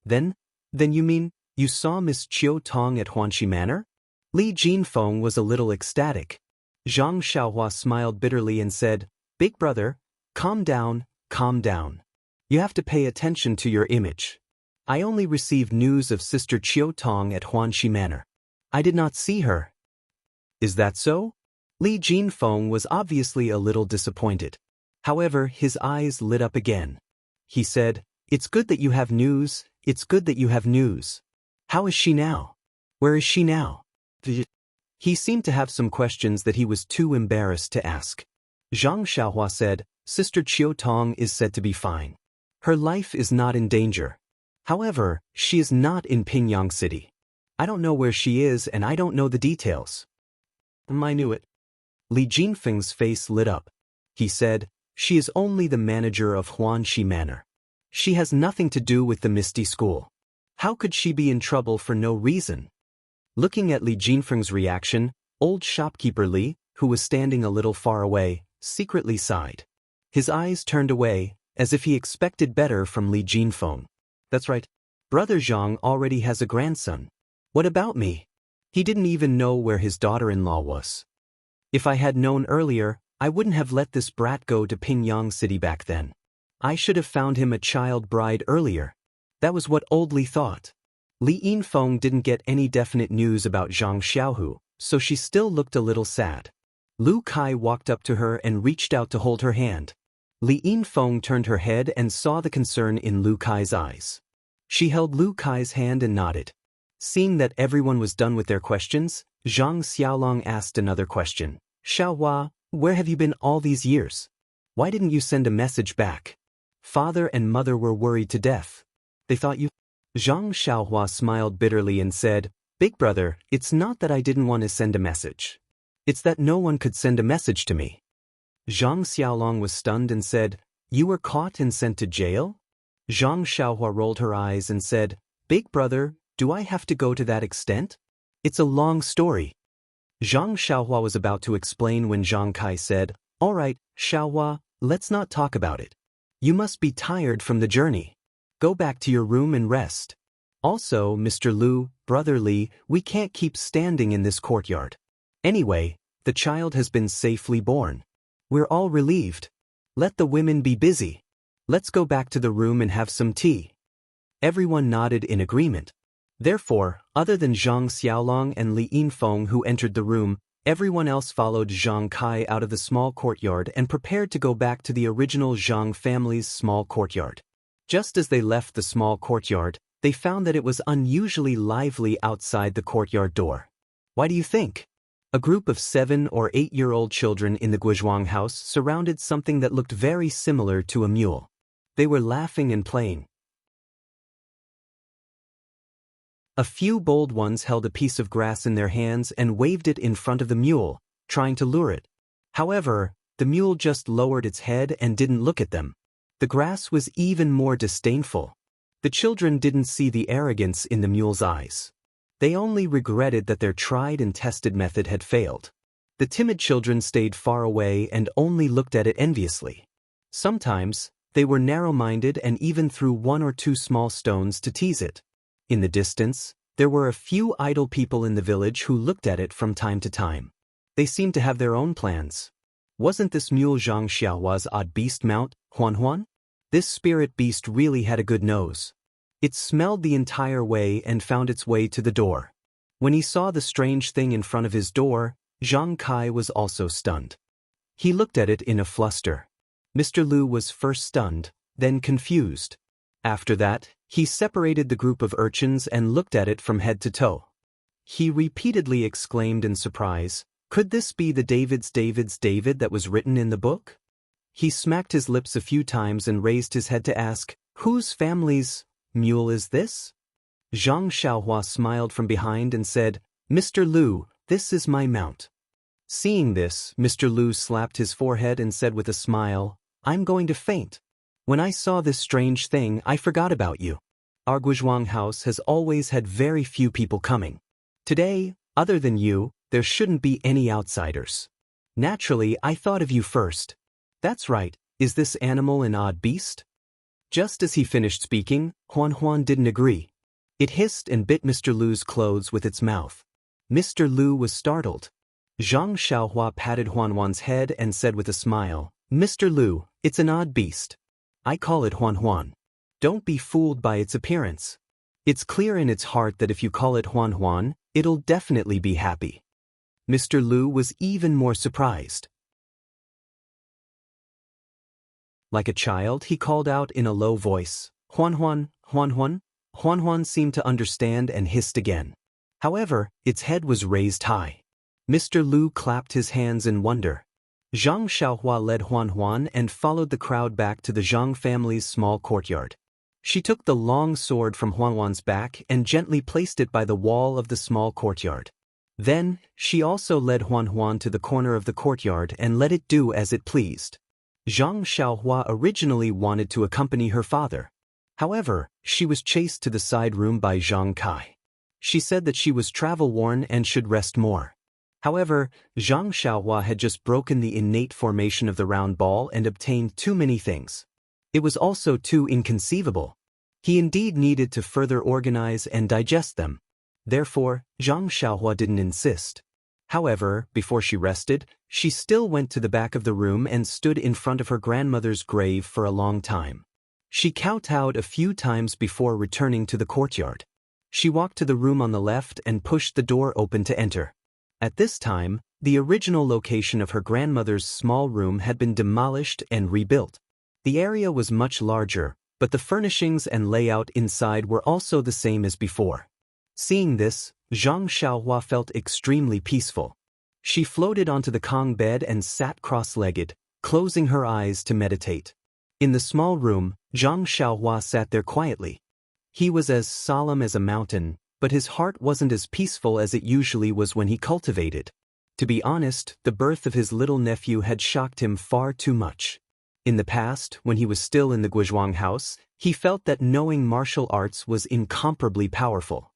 Then you mean, you saw Miss Chiu Tong at Huanxi Manor? Li Jinfeng was a little ecstatic. Zhang Xiaohua smiled bitterly and said, Big brother, calm down, calm down. You have to pay attention to your image. I only received news of Sister Chiu Tong at Huanxi Manor. I did not see her. Is that so? Li Jinfeng was obviously a little disappointed. However, his eyes lit up again. He said, It's good that you have news, it's good that you have news. How is she now? Where is she now? He seemed to have some questions that he was too embarrassed to ask. Zhang Xiaohua said, Sister Chiu Tong is said to be fine. Her life is not in danger. However, she is not in Pingyang City. I don't know where she is and I don't know the details. I knew it. Li Jinfeng's face lit up. He said, She is only the manager of Huanxi Manor. She has nothing to do with the Misty School. How could she be in trouble for no reason? Looking at Li Jinfeng's reaction, old shopkeeper Li, who was standing a little far away, secretly sighed. His eyes turned away, as if he expected better from Li Jinfeng. That's right. Brother Zhang already has a grandson. What about me? He didn't even know where his daughter-in-law was. If I had known earlier, I wouldn't have let this brat go to Pingyang City back then. I should have found him a child bride earlier. That was what old Li thought. Li Yinfeng didn't get any definite news about Zhang Xiaohu, so she still looked a little sad. Lu Kai walked up to her and reached out to hold her hand. Li Yinfeng turned her head and saw the concern in Lu Kai's eyes. She held Lu Kai's hand and nodded. Seeing that everyone was done with their questions, Zhang Xiaolong asked another question. Xiaohua, where have you been all these years? Why didn't you send a message back? Father and mother were worried to death. They thought you... Zhang Xiaohua smiled bitterly and said, Big brother, it's not that I didn't want to send a message. It's that no one could send a message to me. Zhang Xiaolong was stunned and said, You were caught and sent to jail? Zhang Xiaohua rolled her eyes and said, Big brother, do I have to go to that extent? It's a long story. Zhang Xiaohua was about to explain when Zhang Kai said, All right, Xiaohua, let's not talk about it. You must be tired from the journey. Go back to your room and rest. Also, Mr. Lu, Brother Li, we can't keep standing in this courtyard. Anyway, the child has been safely born. We're all relieved. Let the women be busy. Let's go back to the room and have some tea. Everyone nodded in agreement. Therefore, other than Zhang Xiaolong and Li Yinfeng who entered the room, everyone else followed Zhang Kai out of the small courtyard and prepared to go back to the original Zhang family's small courtyard. Just as they left the small courtyard, they found that it was unusually lively outside the courtyard door. Why do you think? A group of 7- or 8-year-old children in the Guizhuang house surrounded something that looked very similar to a mule. They were laughing and playing. A few bold ones held a piece of grass in their hands and waved it in front of the mule, trying to lure it. However, the mule just lowered its head and didn't look at them. The grass was even more disdainful. The children didn't see the arrogance in the mule's eyes. They only regretted that their tried and tested method had failed. The timid children stayed far away and only looked at it enviously. Sometimes, they were narrow-minded and even threw 1 or 2 small stones to tease it. In the distance, there were a few idle people in the village who looked at it from time to time. They seemed to have their own plans. Wasn't this mule Zhang Xiaohua's odd beast mount, Huan Huan? This spirit beast really had a good nose. It smelled the entire way and found its way to the door. When he saw the strange thing in front of his door, Zhang Kai was also stunned. He looked at it in a fluster. Mr. Lu was first stunned, then confused. After that, he separated the group of urchins and looked at it from head to toe. He repeatedly exclaimed in surprise, Could this be the David's David that was written in the book? He smacked his lips a few times and raised his head to ask, Whose family's mule is this? Zhang Xiaohua smiled from behind and said, Mr. Lu, this is my mount. Seeing this, Mr. Lu slapped his forehead and said with a smile, I'm going to faint. When I saw this strange thing, I forgot about you. Our Guizhuang house has always had very few people coming. Today, other than you, there shouldn't be any outsiders. Naturally, I thought of you first. That's right, Is this animal an odd beast? Just as he finished speaking, Huan didn't agree. It hissed and bit Mr. Lu's clothes with its mouth. Mr. Lu was startled. Zhang Xiaohua patted Huan's head and said with a smile, "Mr. Lu, it's an odd beast. I call it Huan. Don't be fooled by its appearance. It's clear in its heart that if you call it Huan, it'll definitely be happy." Mr. Lu was even more surprised. Like a child, he called out in a low voice, "Huan." Huan seemed to understand and hissed again. However, its head was raised high. Mr. Lu clapped his hands in wonder. Zhang Xiaohua led Huan and followed the crowd back to the Zhang family's small courtyard. She took the long sword from Huan's back and gently placed it by the wall of the small courtyard. Then, she also led Huan to the corner of the courtyard and let it do as it pleased. Zhang Xiaohua originally wanted to accompany her father. However, she was chased to the side room by Zhang Kai. She said that she was travel-worn and should rest more. However, Zhang Xiaohua had just broken the innate formation of the round ball and obtained too many things. It was also too inconceivable. He indeed needed to further organize and digest them. Therefore, Zhang Xiaohua didn't insist. However, before she rested, she still went to the back of the room and stood in front of her grandmother's grave for a long time. She kowtowed a few times before returning to the courtyard. She walked to the room on the left and pushed the door open to enter. At this time, the original location of her grandmother's small room had been demolished and rebuilt. The area was much larger, but the furnishings and layout inside were also the same as before. Seeing this, Zhang Xiaohua felt extremely peaceful. She floated onto the Kong bed and sat cross-legged, closing her eyes to meditate. In the small room, Zhang Xiaohua sat there quietly. He was as solemn as a mountain, but his heart wasn't as peaceful as it usually was when he cultivated. To be honest, the birth of his little nephew had shocked him far too much. In the past, when he was still in the Guizhuang house, he felt that knowing martial arts was incomparably powerful.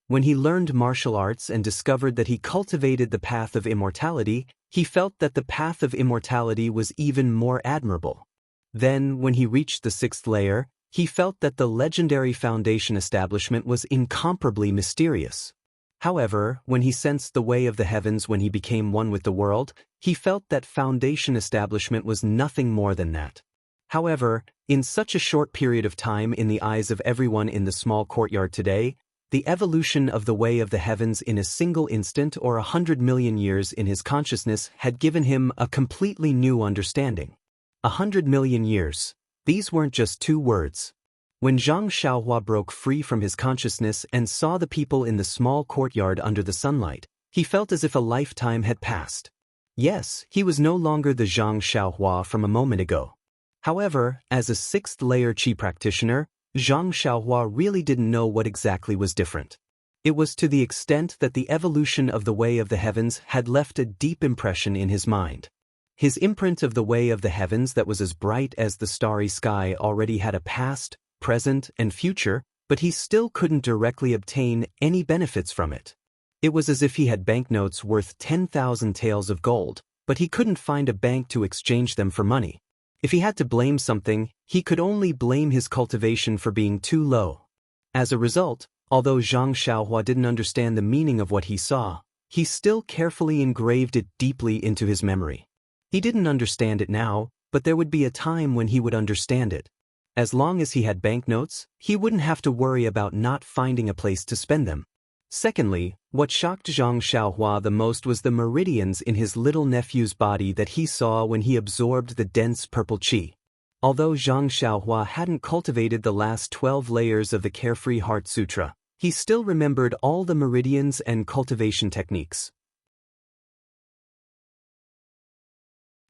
When he learned martial arts and discovered that he cultivated the path of immortality, he felt that the path of immortality was even more admirable. Then, when he reached the 6th layer, he felt that the legendary foundation establishment was incomparably mysterious. However, when he sensed the way of the heavens when he became one with the world, he felt that foundation establishment was nothing more than that. However, in such a short period of time in the eyes of everyone in the small courtyard today, the evolution of the way of the heavens in a single instant or 100 million years in his consciousness had given him a completely new understanding. 100 million years. These weren't just two words. When Zhang Xiaohua broke free from his consciousness and saw the people in the small courtyard under the sunlight, he felt as if a lifetime had passed. Yes, he was no longer the Zhang Xiaohua from a moment ago. However, as a 6th layer Qi practitioner, Zhang Xiaohua really didn't know what exactly was different. It was to the extent that the evolution of the way of the heavens had left a deep impression in his mind. His imprint of the way of the heavens that was as bright as the starry sky already had a past, present, and future, but he still couldn't directly obtain any benefits from it. It was as if he had banknotes worth 10,000 taels of gold, but he couldn't find a bank to exchange them for money. If he had to blame something, he could only blame his cultivation for being too low. As a result, although Zhang Xiaohua didn't understand the meaning of what he saw, he still carefully engraved it deeply into his memory. He didn't understand it now, but there would be a time when he would understand it. As long as he had banknotes, he wouldn't have to worry about not finding a place to spend them. Secondly, what shocked Zhang Xiaohua the most was the meridians in his little nephew's body that he saw when he absorbed the dense purple qi. Although Zhang Xiaohua hadn't cultivated the last 12 layers of the Carefree Heart Sutra, he still remembered all the meridians and cultivation techniques.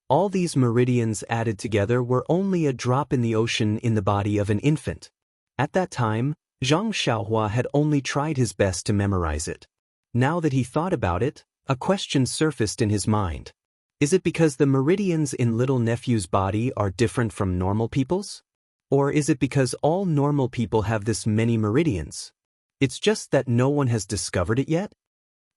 All these meridians added together were only a drop in the ocean in the body of an infant. At that time, Zhang Xiaohua had only tried his best to memorize it. Now that he thought about it, a question surfaced in his mind. Is it because the meridians in little nephew's body are different from normal people's? Or is it because all normal people have this many meridians? It's just that no one has discovered it yet?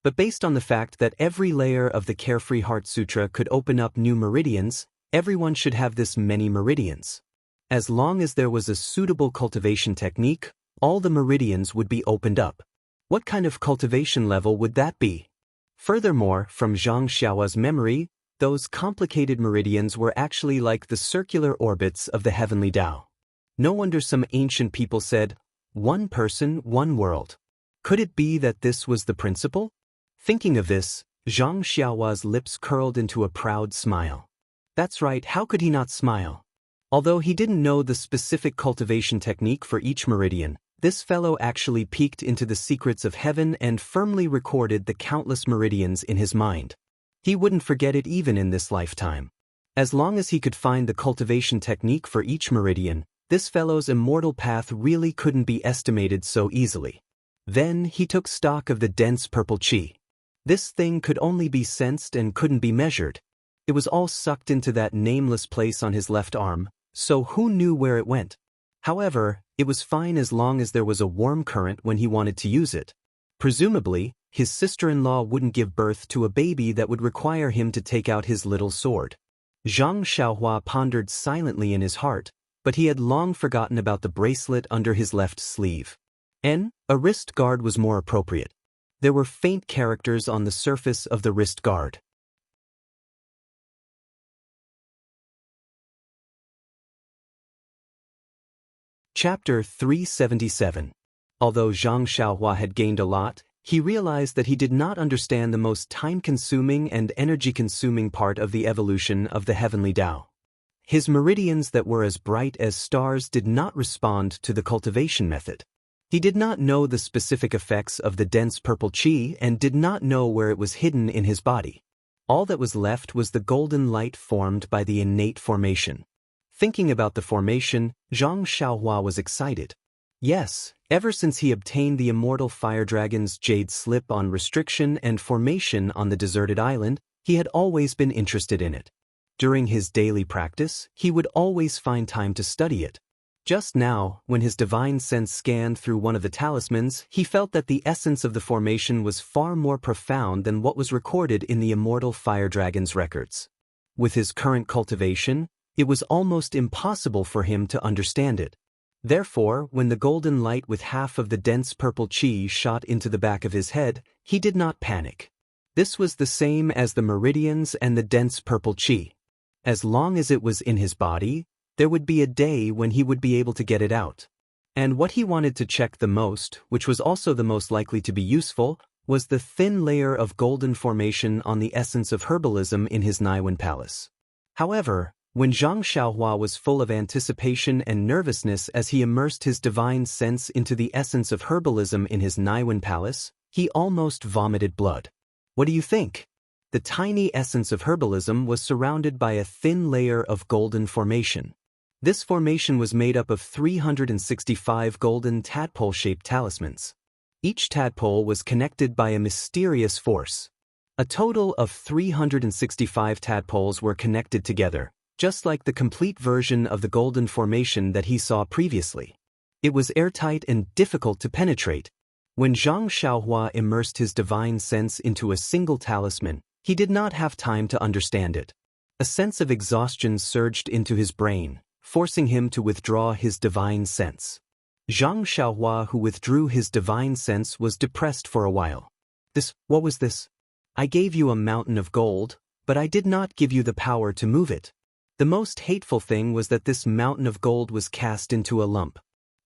But based on the fact that every layer of the Carefree Heart Sutra could open up new meridians, everyone should have this many meridians. As long as there was a suitable cultivation technique, all the meridians would be opened up. What kind of cultivation level would that be? Furthermore, from Zhang Xiao's memory, those complicated meridians were actually like the circular orbits of the heavenly Tao. No wonder some ancient people said, "One person, one world." Could it be that this was the principle? Thinking of this, Zhang Xiao's lips curled into a proud smile. That's right, how could he not smile? Although he didn't know the specific cultivation technique for each meridian, this fellow actually peeked into the secrets of heaven and firmly recorded the countless meridians in his mind. He wouldn't forget it even in this lifetime. As long as he could find the cultivation technique for each meridian, this fellow's immortal path really couldn't be estimated so easily. Then he took stock of the dense purple qi. This thing could only be sensed and couldn't be measured. It was all sucked into that nameless place on his left arm, so who knew where it went? However, it was fine as long as there was a warm current when he wanted to use it. Presumably, his sister-in-law wouldn't give birth to a baby that would require him to take out his little sword. Zhang Xiaohua pondered silently in his heart, but he had long forgotten about the bracelet under his left sleeve. A wrist guard was more appropriate. There were faint characters on the surface of the wrist guard. Chapter 377. Although Zhang Xiaohua had gained a lot, he realized that he did not understand the most time-consuming and energy-consuming part of the evolution of the heavenly Tao. His meridians that were as bright as stars did not respond to the cultivation method. He did not know the specific effects of the dense purple qi and did not know where it was hidden in his body. All that was left was the golden light formed by the innate formation. Thinking about the formation, Zhang Xiaohua was excited. Yes, ever since he obtained the immortal fire dragon's jade slip on restriction and formation on the deserted island, he had always been interested in it. During his daily practice, he would always find time to study it. Just now, when his divine sense scanned through one of the talismans, he felt that the essence of the formation was far more profound than what was recorded in the immortal fire dragon's records. With his current cultivation, it was almost impossible for him to understand it. Therefore, when the golden light with half of the dense purple qi shot into the back of his head, he did not panic. This was the same as the meridians and the dense purple qi. As long as it was in his body, there would be a day when he would be able to get it out. And what he wanted to check the most, which was also the most likely to be useful, was the thin layer of golden formation on the essence of herbalism in his Naiwan palace. However, when Zhang Xiaohua was full of anticipation and nervousness as he immersed his divine sense into the essence of herbalism in his Naiwan palace, he almost vomited blood. What do you think? The tiny essence of herbalism was surrounded by a thin layer of golden formation. This formation was made up of 365 golden tadpole-shaped talismans. Each tadpole was connected by a mysterious force. A total of 365 tadpoles were connected together, just like the complete version of the golden formation that he saw previously. It was airtight and difficult to penetrate. When Zhang Xiaohua immersed his divine sense into a single talisman, he did not have time to understand it. A sense of exhaustion surged into his brain, forcing him to withdraw his divine sense. Zhang Xiaohua, who withdrew his divine sense, was depressed for a while. What was this? I gave you a mountain of gold, but I did not give you the power to move it. The most hateful thing was that this mountain of gold was cast into a lump.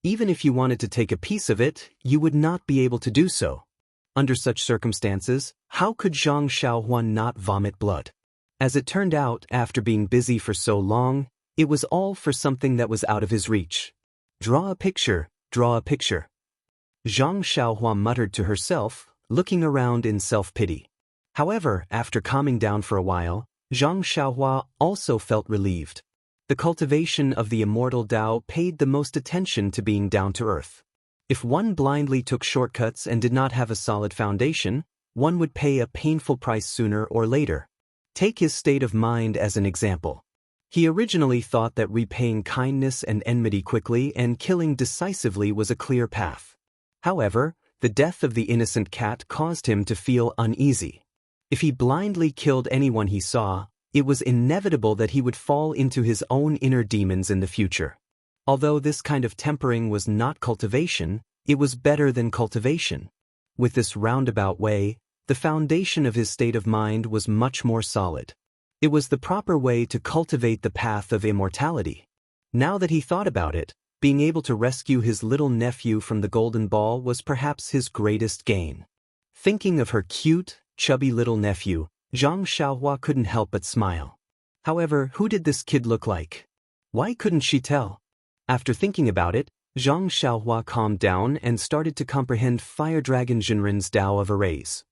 Even if you wanted to take a piece of it, you would not be able to do so. Under such circumstances, how could Zhang Xiaohua not vomit blood? As it turned out, after being busy for so long, it was all for something that was out of his reach. Draw a picture, draw a picture. Zhang Xiaohua muttered to herself, looking around in self-pity. However, after calming down for a while, Zhang Xiaohua also felt relieved. The cultivation of the immortal Tao paid the most attention to being down to earth. If one blindly took shortcuts and did not have a solid foundation, one would pay a painful price sooner or later. Take his state of mind as an example. He originally thought that repaying kindness and enmity quickly and killing decisively was a clear path. However, the death of the innocent cat caused him to feel uneasy. If he blindly killed anyone he saw, It was inevitable that he would fall into his own inner demons in the future. Although this kind of tempering was not cultivation, it was better than cultivation. With this roundabout way, the foundation of his state of mind was much more solid. It was the proper way to cultivate the path of immortality. Now that he thought about it, being able to rescue his little nephew from the golden ball was perhaps his greatest gain. Thinking of her cute, chubby little nephew, Zhang Xiaohua couldn't help but smile. However, who did this kid look like? Why couldn't she tell? After thinking about it, Zhang Xiaohua calmed down and started to comprehend Fire Dragon Jinren's Tao of Arrays.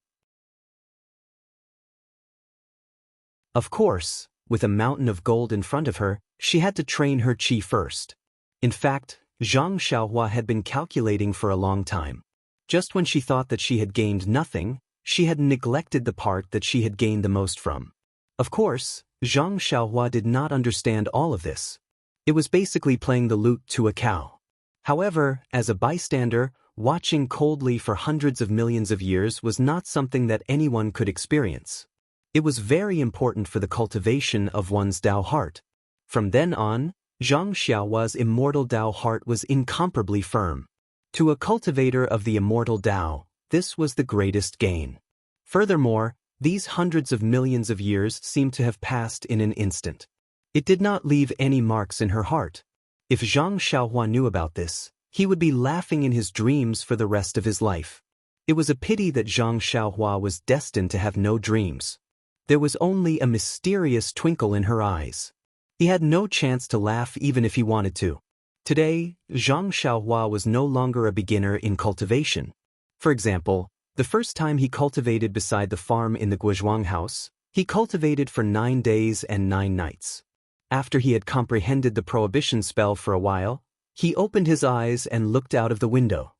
Of course, with a mountain of gold in front of her, she had to train her qi first. In fact, Zhang Xiaohua had been calculating for a long time. Just when she thought that she had gained nothing, she had neglected the part that she had gained the most from. Of course, Zhang Xiaohua did not understand all of this. It was basically playing the lute to a cow. However, as a bystander, watching coldly for hundreds of millions of years was not something that anyone could experience. It was very important for the cultivation of one's Tao heart. From then on, Zhang Xiaohua's immortal Tao heart was incomparably firm. To a cultivator of the immortal Tao, this was the greatest gain. Furthermore, these hundreds of millions of years seemed to have passed in an instant. It did not leave any marks in her heart. If Zhang Xiaohua knew about this, he would be laughing in his dreams for the rest of his life. It was a pity that Zhang Xiaohua was destined to have no dreams. There was only a mysterious twinkle in her eyes. He had no chance to laugh even if he wanted to. Today, Zhang Xiaohua was no longer a beginner in cultivation. For example, the first time he cultivated beside the farm in the Guozhuang house, he cultivated for 9 days and 9 nights. After he had comprehended the prohibition spell for a while, he opened his eyes and looked out of the window.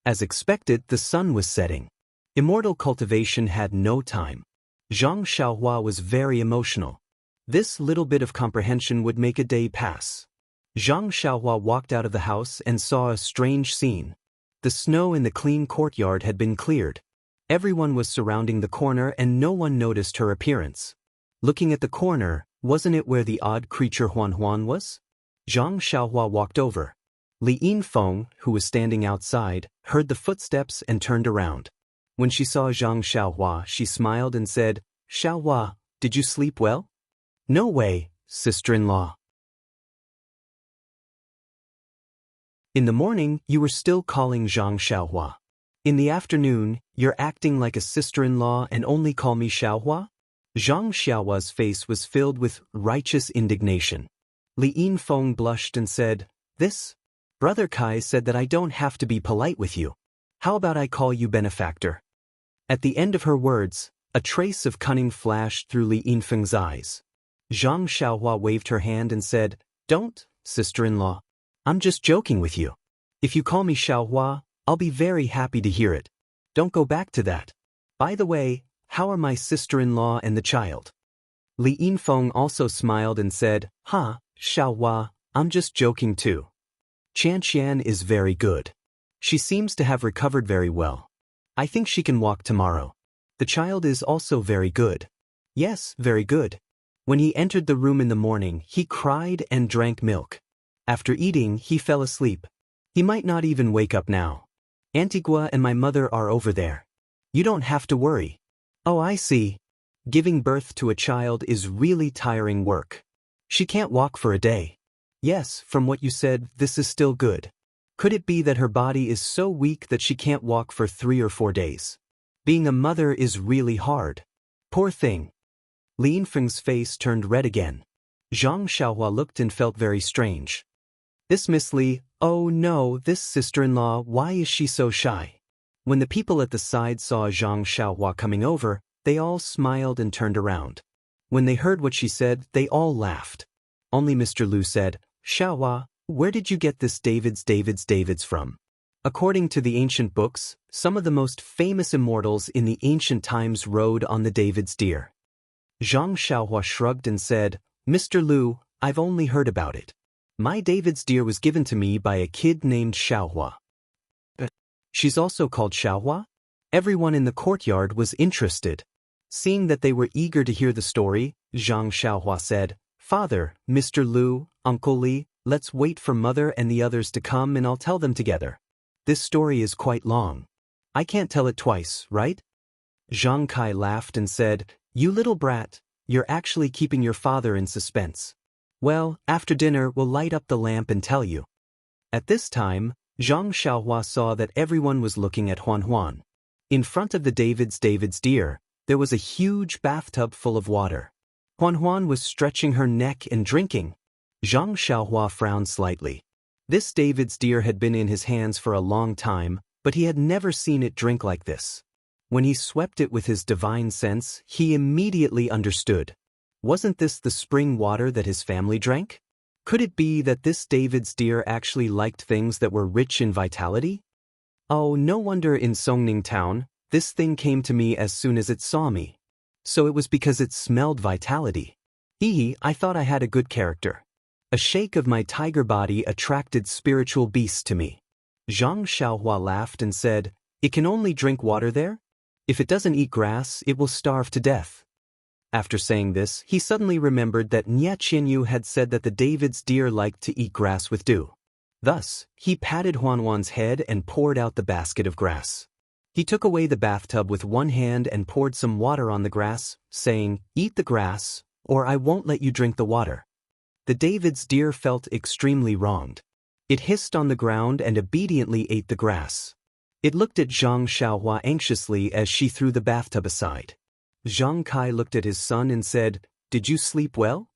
As expected, the sun was setting. Immortal cultivation had no time. Zhang Xiaohua was very emotional. This little bit of comprehension would make a day pass. Zhang Xiaohua walked out of the house and saw a strange scene. The snow in the clean courtyard had been cleared. Everyone was surrounding the corner and no one noticed her appearance. Looking at the corner, wasn't it where the odd creature Huan Huan was? Zhang Xiaohua walked over. Li Yinfeng, who was standing outside, heard the footsteps and turned around. When she saw Zhang Xiaohua, she smiled and said, "Xiaohua, did you sleep well?" "No way, sister-in-law. In the morning, you were still calling Zhang Xiaohua. In the afternoon, you're acting like a sister-in-law and only call me Xiaohua?" Zhang Xiaohua's face was filled with righteous indignation. Li Yinfeng blushed and said, "This? Brother Kai said that I don't have to be polite with you. How about I call you benefactor?" At the end of her words, a trace of cunning flashed through Li Yinfeng's eyes. Zhang Xiaohua waved her hand and said, "Don't, sister-in-law. I'm just joking with you. If you call me Xiaohua, I'll be very happy to hear it. Don't go back to that. By the way, how are my sister-in-law and the child?" Li Yinfeng also smiled and said, Xiaohua, I'm just joking too. Xianxia is very good. She seems to have recovered very well. I think she can walk tomorrow. The child is also very good." "Yes, very good. When he entered the room in the morning, he cried and drank milk. After eating, he fell asleep. He might not even wake up now. Antigua and my mother are over there. You don't have to worry." "Oh, I see. Giving birth to a child is really tiring work. She can't walk for a day." "Yes, from what you said, this is still good. Could it be that her body is so weak that she can't walk for 3 or 4 days? Being a mother is really hard. Poor thing." Li Yinfeng's face turned red again. Zhang Xiaohua looked and felt very strange. This Miss Li, oh no, this sister-in-law, why is she so shy? When the people at the side saw Zhang Xiaohua coming over, they all smiled and turned around. When they heard what she said, they all laughed. Only Mr. Lu said, "Xiaohua, where did you get this David's from?" According to the ancient books, some of the most famous immortals in the ancient times rode on the David's deer. Zhang Xiaohua shrugged and said, "Mr. Lu, I've only heard about it. My David's deer was given to me by a kid named Xiaohua." "She's also called Xiaohua?" Everyone in the courtyard was interested. Seeing that they were eager to hear the story, Zhang Xiaohua said, "Father, Mr. Lu, Uncle Li, let's wait for Mother and the others to come and I'll tell them together. This story is quite long. I can't tell it twice, right?" Zhang Kai laughed and said, "You little brat, you're actually keeping your father in suspense. Well, after dinner we'll light up the lamp and tell you." At this time, Zhang Xiaohua saw that everyone was looking at Huan Huan. In front of the David's deer, there was a huge bathtub full of water. Huan Huan was stretching her neck and drinking. Zhang Xiaohua frowned slightly. This David's deer had been in his hands for a long time, but he had never seen it drink like this. When he swept it with his divine sense, he immediately understood. Wasn't this the spring water that his family drank? Could it be that this David's deer actually liked things that were rich in vitality? Oh, no wonder in Songning town, this thing came to me as soon as it saw me. So it was because it smelled vitality. I thought I had a good character. A shake of my tiger body attracted spiritual beasts to me. Zhang Xiaohua laughed and said, "It can only drink water there? If it doesn't eat grass, it will starve to death." After saying this, he suddenly remembered that Nye Qianyu had said that the David's deer liked to eat grass with dew. Thus, he patted Huan Huan's head and poured out the basket of grass. He took away the bathtub with one hand and poured some water on the grass, saying, "Eat the grass, or I won't let you drink the water." The David's deer felt extremely wronged. It hissed on the ground and obediently ate the grass. It looked at Zhang Xiaohua anxiously as she threw the bathtub aside. Zhang Kai looked at his son and said, "Did you sleep well?"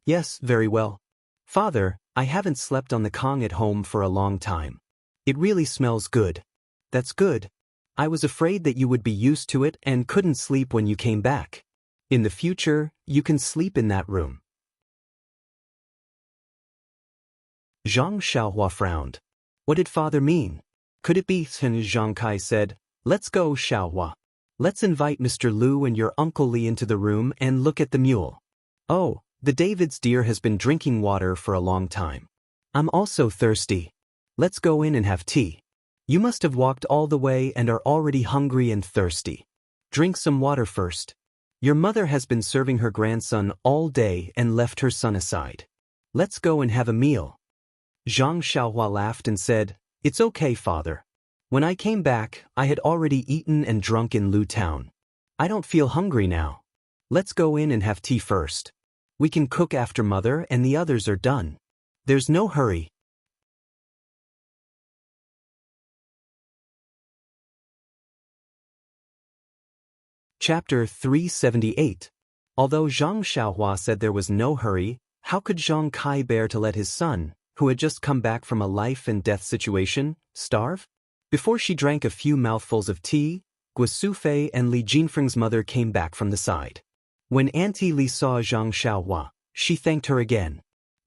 "Yes, very well. Father, I haven't slept on the Kong at home for a long time. It really smells good." "That's good. I was afraid that you would be used to it and couldn't sleep when you came back. In the future, you can sleep in that room." Zhang Xiaohua frowned. What did father mean? Could it be? Zhang Kai said, "Let's go, Xiaohua. Let's invite Mr. Lu and your Uncle Li into the room and look at the mule. Oh, the David's deer has been drinking water for a long time. I'm also thirsty. Let's go in and have tea. You must have walked all the way and are already hungry and thirsty. Drink some water first. Your mother has been serving her grandson all day and left her son aside. Let's go and have a meal." Zhang Xiaohua laughed and said, "It's okay, father. When I came back, I had already eaten and drunk in Lu Town. I don't feel hungry now. Let's go in and have tea first. We can cook after mother and the others are done. There's no hurry." Chapter 378. Although Zhang Xiaohua said there was no hurry, how could Zhang Kai bear to let his son, who had just come back from a life-and-death situation, starve? Before she drank a few mouthfuls of tea, Guo Sufei and Li Jinfeng's mother came back from the side. When Auntie Li saw Zhang Xiaohua, she thanked her again.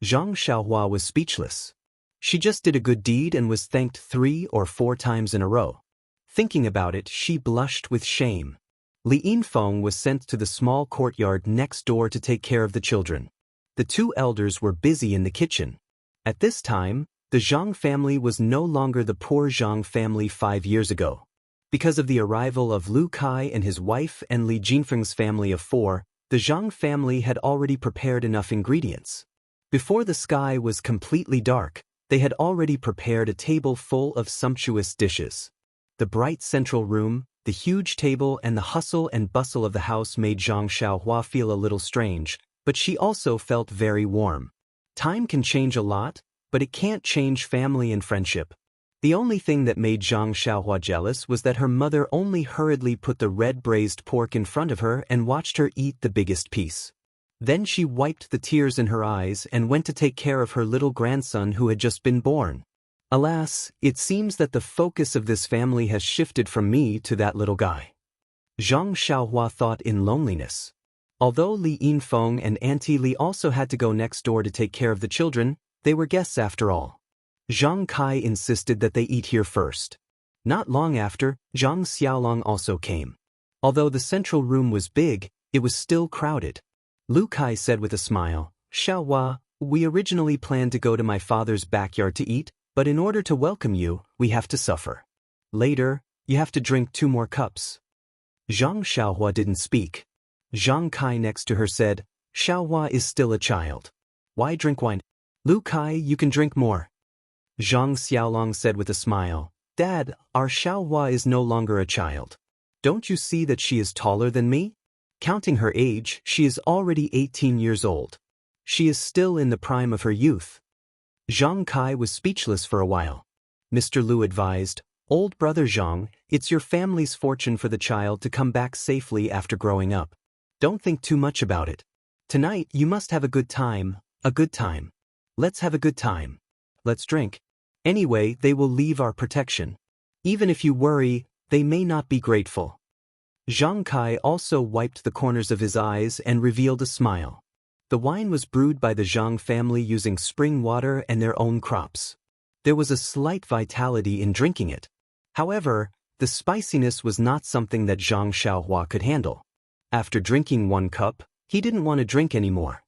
Zhang Xiaohua was speechless. She just did a good deed and was thanked 3 or 4 times in a row. Thinking about it, she blushed with shame. Li Yinfeng was sent to the small courtyard next door to take care of the children. The 2 elders were busy in the kitchen. At this time, the Zhang family was no longer the poor Zhang family 5 years ago. Because of the arrival of Lu Kai and his wife and Li Jinfeng's family of 4, the Zhang family had already prepared enough ingredients. Before the sky was completely dark, they had already prepared a table full of sumptuous dishes. The bright central room, the huge table and the hustle and bustle of the house made Zhang Xiaohua feel a little strange, but she also felt very warm. Time can change a lot, but it can't change family and friendship. The only thing that made Zhang Xiaohua jealous was that her mother only hurriedly put the red braised pork in front of her and watched her eat the biggest piece. Then she wiped the tears in her eyes and went to take care of her little grandson who had just been born. Alas, it seems that the focus of this family has shifted from me to that little guy. Zhang Xiaohua thought in loneliness. Although Li Yinfeng and Auntie Li also had to go next door to take care of the children, they were guests after all. Zhang Kai insisted that they eat here first. Not long after, Zhang Xiaolong also came. Although the central room was big, it was still crowded. Lu Kai said with a smile, "Xiaohua, we originally planned to go to my father's backyard to eat, but in order to welcome you, we have to suffer. Later, you have to drink 2 more cups." Zhang Xiaohua didn't speak. Zhang Kai next to her said, Xiaohua is still a child. Why drink wine? Lu Kai, you can drink more. Zhang Xiaolong said with a smile, Dad, our Xiaohua is no longer a child. Don't you see that she is taller than me? Counting her age, she is already 18 years old. She is still in the prime of her youth. Zhang Kai was speechless for a while. Mr. Lu advised, Old brother Zhang, it's your family's fortune for the child to come back safely after growing up. Don't think too much about it. Tonight you must have a good time, a good time. Let's have a good time. Let's drink. Anyway, they will leave our protection. Even if you worry, they may not be grateful. Zhang Kai also wiped the corners of his eyes and revealed a smile. The wine was brewed by the Zhang family using spring water and their own crops. There was a slight vitality in drinking it. However, the spiciness was not something that Zhang Xiaohua could handle. After drinking 1 cup, he didn't want to drink anymore.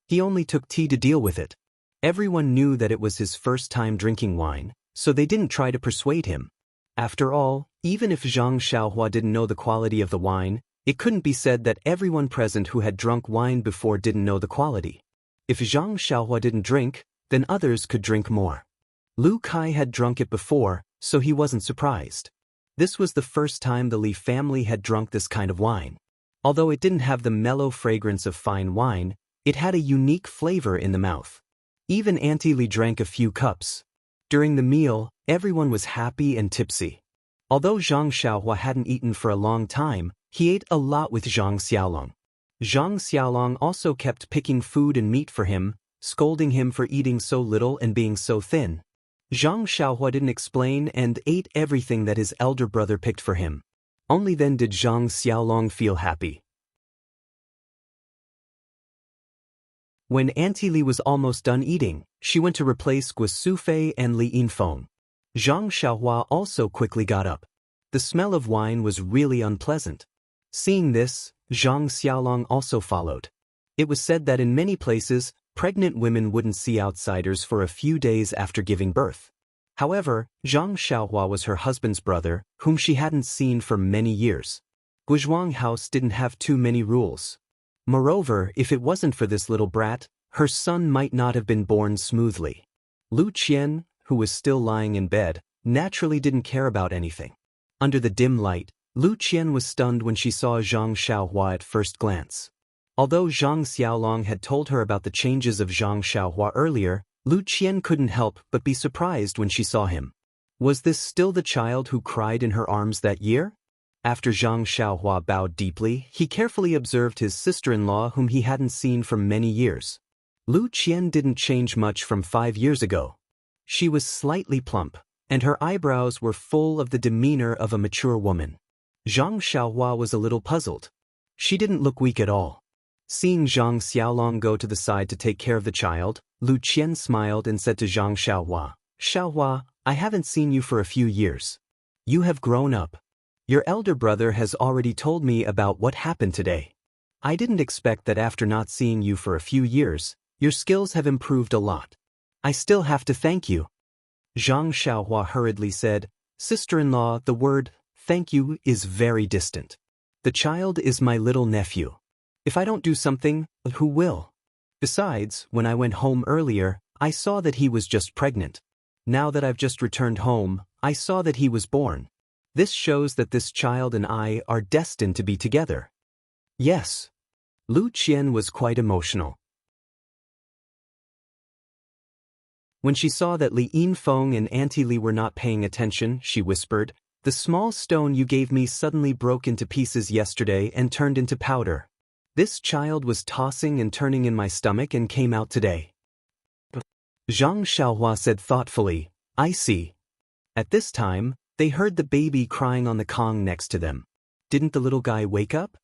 He only took tea to deal with it. Everyone knew that it was his first time drinking wine, so they didn't try to persuade him. After all, even if Zhang Xiaohua didn't know the quality of the wine, it couldn't be said that everyone present who had drunk wine before didn't know the quality. If Zhang Xiaohua didn't drink, then others could drink more. Lu Kai had drunk it before, so he wasn't surprised. This was the first time the Li family had drunk this kind of wine. Although it didn't have the mellow fragrance of fine wine, it had a unique flavor in the mouth. Even Auntie Li drank a few cups. During the meal, everyone was happy and tipsy. Although Zhang Xiaohua hadn't eaten for a long time, he ate a lot with Zhang Xiaolong. Zhang Xiaolong also kept picking food and meat for him, scolding him for eating so little and being so thin. Zhang Xiaohua didn't explain and ate everything that his elder brother picked for him. Only then did Zhang Xiaolong feel happy. When Auntie Li was almost done eating, she went to replace Guosufei and Li Yinfeng. Zhang Xiaohua also quickly got up. The smell of wine was really unpleasant. Seeing this, Zhang Xiaolong also followed. It was said that in many places, pregnant women wouldn't see outsiders for a few days after giving birth. However, Zhang Xiaohua was her husband's brother, whom she hadn't seen for many years. Guzhuang House didn't have too many rules. Moreover, if it wasn't for this little brat, her son might not have been born smoothly. Lu Qian, who was still lying in bed, naturally didn't care about anything. Under the dim light, Lu Qian was stunned when she saw Zhang Xiaohua at first glance. Although Zhang Xiaolong had told her about the changes of Zhang Xiaohua earlier, Lu Qian couldn't help but be surprised when she saw him. Was this still the child who cried in her arms that year? After Zhang Xiaohua bowed deeply, he carefully observed his sister-in-law whom he hadn't seen for many years. Lu Qian didn't change much from 5 years ago. She was slightly plump, and her eyebrows were full of the demeanor of a mature woman. Zhang Xiaohua was a little puzzled. She didn't look weak at all. Seeing Zhang Xiaolong go to the side to take care of the child, Lu Qian smiled and said to Zhang Xiaohua, Xiaohua, I haven't seen you for a few years. You have grown up. Your elder brother has already told me about what happened today. I didn't expect that after not seeing you for a few years, your skills have improved a lot. I still have to thank you. Zhang Xiaohua hurriedly said, Sister-in-law, the word, thank you, is very distant. The child is my little nephew. If I don't do something, who will? Besides, when I went home earlier, I saw that he was just pregnant. Now that I've just returned home, I saw that he was born. This shows that this child and I are destined to be together. Yes. Lu Qian was quite emotional. When she saw that Li Yinfeng and Auntie Li were not paying attention, she whispered, The small stone you gave me suddenly broke into pieces yesterday and turned into powder. This child was tossing and turning in my stomach and came out today. Zhang Xiaohua said thoughtfully, I see. At this time, they heard the baby crying on the Kong next to them. Didn't the little guy wake up?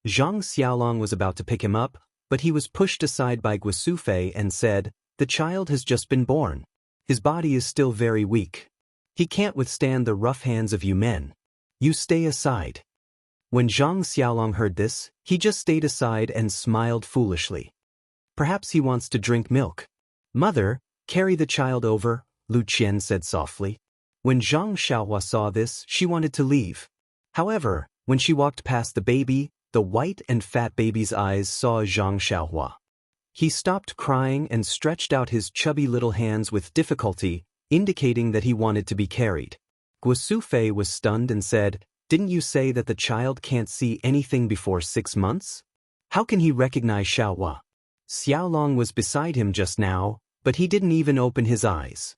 Zhang Xiaolong was about to pick him up, but he was pushed aside by Guosufei and said, The child has just been born. His body is still very weak. He can't withstand the rough hands of you men. You stay aside. When Zhang Xiaolong heard this, he just stayed aside and smiled foolishly. Perhaps he wants to drink milk. Mother, carry the child over, Lu Qian said softly. When Zhang Xiaohua saw this, she wanted to leave. However, When she walked past the baby, the white and fat baby's eyes saw Zhang Xiaohua. He stopped crying and stretched out his chubby little hands with difficulty, indicating that he wanted to be carried. Guo Sufei was stunned and said, "Didn't you say that the child can't see anything before 6 months? How can he recognize Xiaohua?" Xiaolong was beside him just now, but he didn't even open his eyes.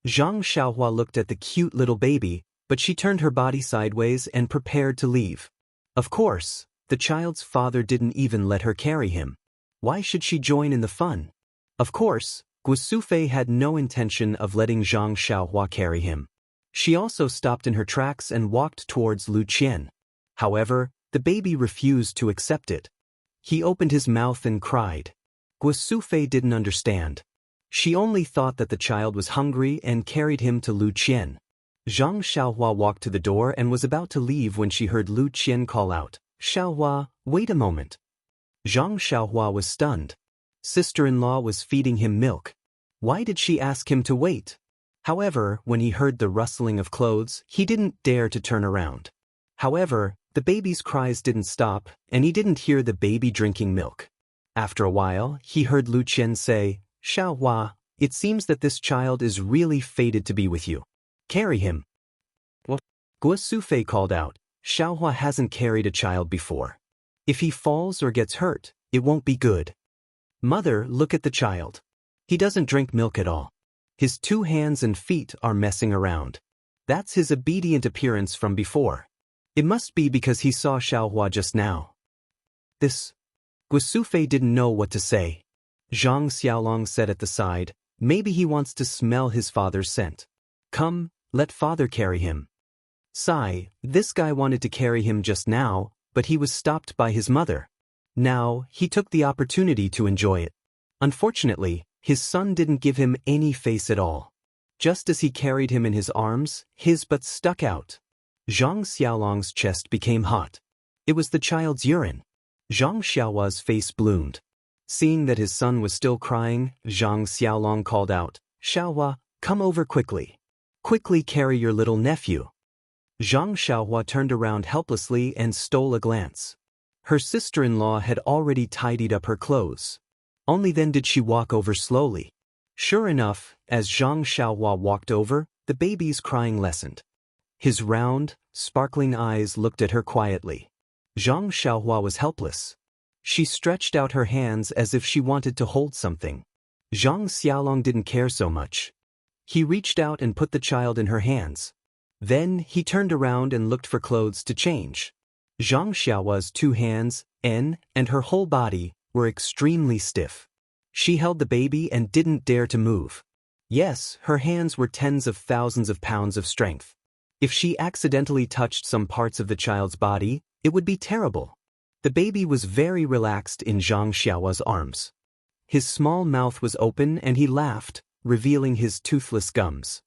Zhang Xiaohua looked at the cute little baby, but she turned her body sideways and prepared to leave. Of course, the child's father didn't even let her carry him. Why should she join in the fun? Of course, Guo Sufei had no intention of letting Zhang Xiaohua carry him. She also stopped in her tracks and walked towards Lu Qian. However, the baby refused to accept it. He opened his mouth and cried. Guo Sufei didn't understand. She only thought that the child was hungry and carried him to Lu Qian. Zhang Xiaohua walked to the door and was about to leave when she heard Lu Qian call out, "Xiaohua, wait a moment." Zhang Xiaohua was stunned. Sister-in-law was feeding him milk. Why did she ask him to wait? However, when he heard the rustling of clothes, he didn't dare to turn around. However, the baby's cries didn't stop, and he didn't hear the baby drinking milk. After a while, he heard Lu Qian say, "Xiaohua, it seems that this child is really fated to be with you. Carry him." What? Guo Sufei called out, "Xiaohua hasn't carried a child before. If he falls or gets hurt, it won't be good. Mother, look at the child. He doesn't drink milk at all. His 2 hands and feet are messing around. That's his obedient appearance from before. It must be because he saw Xiaohua just now." This. Guo Sufei didn't know what to say. Zhang Xiaolong said at the side, "Maybe he wants to smell his father's scent. Come, let father carry him." Sigh, this guy wanted to carry him just now, but he was stopped by his mother. Now, he took the opportunity to enjoy it. Unfortunately, his son didn't give him any face at all. Just as he carried him in his arms, his butt stuck out. Zhang Xiaolong's chest became hot. It was the child's urine. Zhang Xiaohua's face bloomed. Seeing that his son was still crying, Zhang Xiaolong called out, "Xiaohua, come over quickly. Quickly carry your little nephew." Zhang Xiaohua turned around helplessly and stole a glance. Her sister-in-law had already tidied up her clothes. Only then did she walk over slowly. Sure enough, as Zhang Xiaohua walked over, the baby's crying lessened. His round, sparkling eyes looked at her quietly. Zhang Xiaohua was helpless. She stretched out her hands as if she wanted to hold something. Zhang Xiaolong didn't care so much. He reached out and put the child in her hands. Then, he turned around and looked for clothes to change. Zhang Xiaohua's 2 hands, and her whole body, were extremely stiff. She held the baby and didn't dare to move. Yes, her hands were tens of thousands of pounds of strength. If she accidentally touched some parts of the child's body, it would be terrible. The baby was very relaxed in Zhang Xiaohua's arms. His small mouth was open and he laughed, revealing his toothless gums.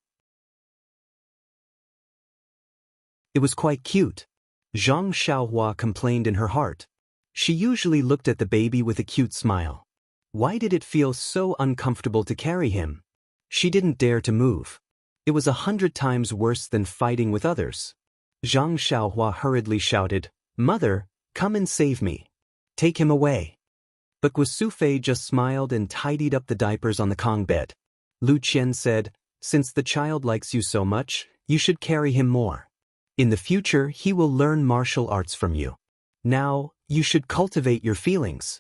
It was quite cute. Zhang Xiaohua complained in her heart. She usually looked at the baby with a cute smile. Why did it feel so uncomfortable to carry him? She didn't dare to move. It was 100 times worse than fighting with others. Zhang Xiaohua hurriedly shouted, "Mother, come and save me. Take him away." But Guo Sufei just smiled and tidied up the diapers on the Kong bed. Lu Qian said, "Since the child likes you so much, you should carry him more. In the future, he will learn martial arts from you. Now, you should cultivate your feelings."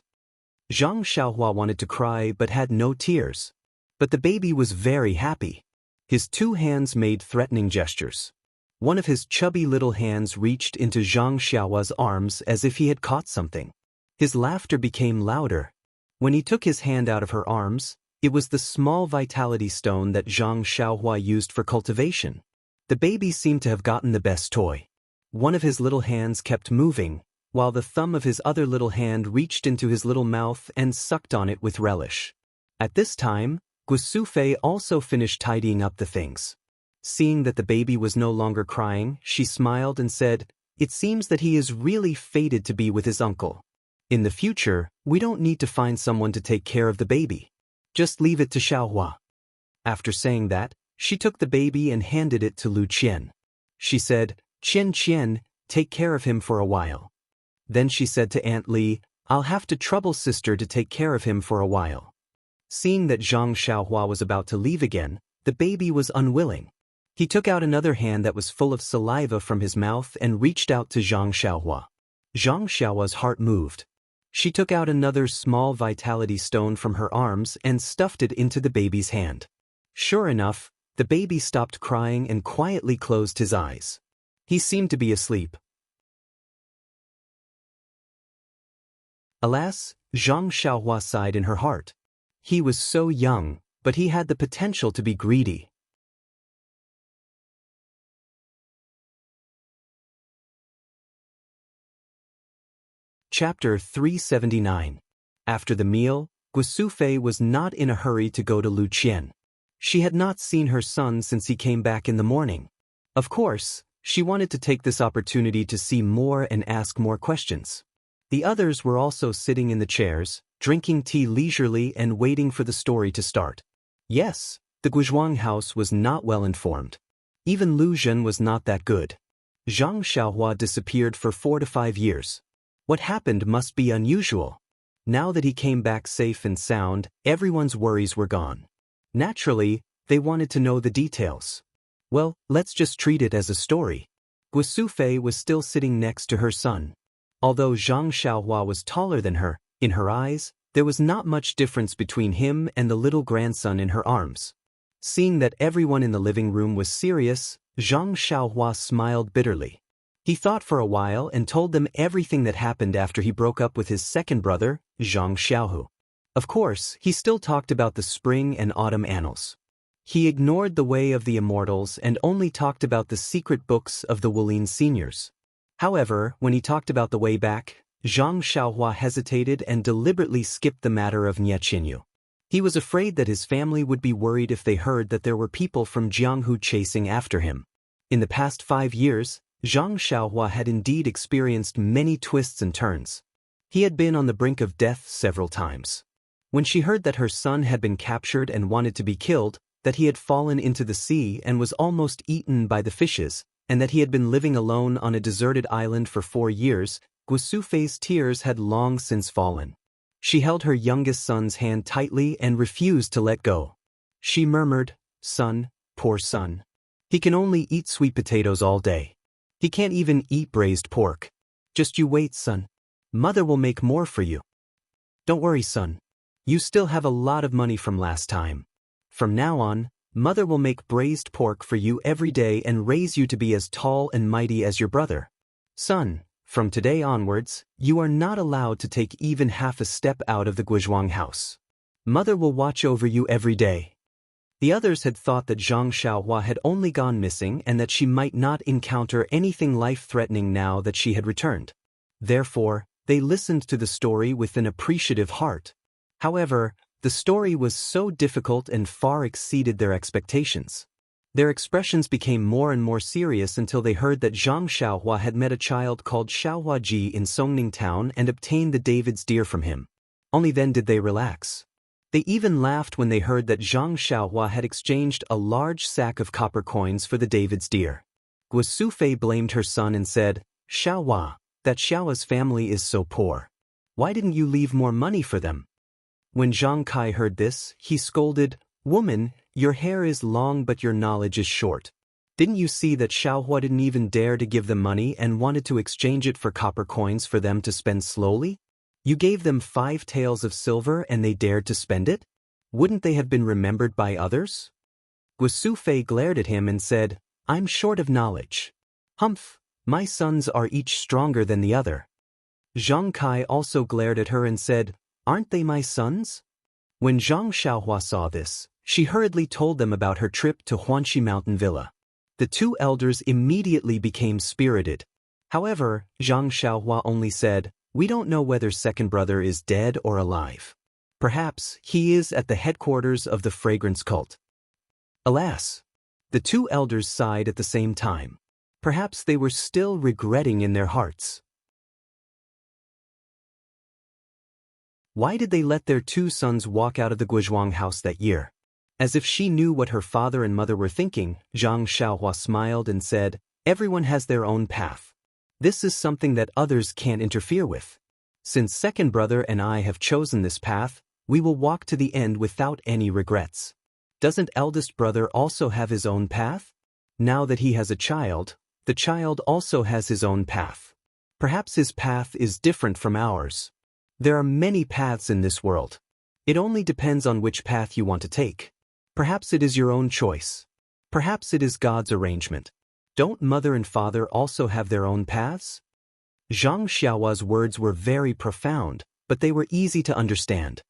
Zhang Xiaohua wanted to cry but had no tears. But the baby was very happy. His 2 hands made threatening gestures. One of his chubby little hands reached into Zhang Xiaohua's arms as if he had caught something. His laughter became louder. When he took his hand out of her arms, it was the small vitality stone that Zhang Xiaohua used for cultivation. The baby seemed to have gotten the best toy. One of his little hands kept moving, while the thumb of his other little hand reached into his little mouth and sucked on it with relish. At this time, Guo Sufei also finished tidying up the things. Seeing that the baby was no longer crying, she smiled and said, "It seems that he is really fated to be with his uncle. In the future, we don't need to find someone to take care of the baby. Just leave it to Xiaohua." After saying that, she took the baby and handed it to Lu Qian. She said, "Qian, take care of him for a while. Then she said to Aunt Li, I'll have to trouble sister to take care of him for a while. Seeing that Zhang Xiaohua was about to leave again, the baby was unwilling. He took out another hand that was full of saliva from his mouth and reached out to Zhang Xiaohua. Zhang Xiaohua's heart moved. She took out another small vitality stone from her arms and stuffed it into the baby's hand. Sure enough, the baby stopped crying and quietly closed his eyes. He seemed to be asleep. Alas, Zhang Xiaohua sighed in her heart. He was so young, but he had the potential to be greedy. Chapter 379. After the meal, Guosufei was not in a hurry to go to Luqian. She had not seen her son since he came back in the morning. Of course, she wanted to take this opportunity to see more and ask more questions. The others were also sitting in the chairs, drinking tea leisurely and waiting for the story to start. Yes, the Guizhuang house was not well informed. Even Lu Zhen was not that good. Zhang Xiaohua disappeared for 4 to 5 years. What happened must be unusual. Now that he came back safe and sound, everyone's worries were gone. Naturally, they wanted to know the details. Well, let's just treat it as a story. Guosufei was still sitting next to her son. Although Zhang Xiaohua was taller than her, in her eyes, there was not much difference between him and the little grandson in her arms. Seeing that everyone in the living room was serious, Zhang Xiaohua smiled bitterly. He thought for a while and told them everything that happened after he broke up with his second brother, Zhang Xiaohu. Of course, he still talked about the spring and autumn annals. He ignored the way of the immortals and only talked about the secret books of the Wulin seniors. However, when he talked about the way back, Zhang Xiaohua hesitated and deliberately skipped the matter of Nie Qinyu. He was afraid that his family would be worried if they heard that there were people from Jianghu chasing after him. In the past 5 years, Zhang Xiaohua had indeed experienced many twists and turns. He had been on the brink of death several times. When she heard that her son had been captured and wanted to be killed, that he had fallen into the sea and was almost eaten by the fishes, and that he had been living alone on a deserted island for 4 years, Guosufei's tears had long since fallen. She held her youngest son's hand tightly and refused to let go. She murmured, "Son, poor son. He can only eat sweet potatoes all day. He can't even eat braised pork. Just you wait, son. Mother will make more for you. Don't worry, son. You still have a lot of money from last time. From now on, Mother will make braised pork for you every day and raise you to be as tall and mighty as your brother. Son, from today onwards, you are not allowed to take even half a step out of the Guizhuang house. Mother will watch over you every day." The others had thought that Zhang Xiaohua had only gone missing and that she might not encounter anything life-threatening now that she had returned. Therefore, they listened to the story with an appreciative heart. However, the story was so difficult and far exceeded their expectations. Their expressions became more and more serious until they heard that Zhang Xiaohua had met a child called Xiaohuaji in Songning town and obtained the David's deer from him. Only then did they relax. They even laughed when they heard that Zhang Xiaohua had exchanged a large sack of copper coins for the David's deer. Guosufei blamed her son and said, "Xiaohua, that Xiaohua's family is so poor. Why didn't you leave more money for them?" When Zhang Kai heard this, he scolded, "Woman, your hair is long but your knowledge is short. Didn't you see that Xiaohua didn't even dare to give them money and wanted to exchange it for copper coins for them to spend slowly? You gave them 5 taels of silver and they dared to spend it? Wouldn't they have been remembered by others?" Guosufei glared at him and said, "I'm short of knowledge. Humph, my sons are each stronger than the other." Zhang Kai also glared at her and said, "Aren't they my sons?" When Zhang Xiaohua saw this, she hurriedly told them about her trip to Huanxi Mountain Villa. The 2 elders immediately became spirited. However, Zhang Xiaohua only said, "We don't know whether second brother is dead or alive. Perhaps he is at the headquarters of the fragrance cult." Alas! The 2 elders sighed at the same time. Perhaps they were still regretting in their hearts. Why did they let their 2 sons walk out of the Guizhuang house that year? As if she knew what her father and mother were thinking, Zhang Xiaohua smiled and said, "Everyone has their own path. This is something that others can't interfere with. Since second brother and I have chosen this path, we will walk to the end without any regrets. Doesn't eldest brother also have his own path? Now that he has a child, the child also has his own path. Perhaps his path is different from ours. There are many paths in this world. It only depends on which path you want to take. Perhaps it is your own choice. Perhaps it is God's arrangement. Don't mother and father also have their own paths? Zhang Xiaohua's words were very profound, but they were easy to understand.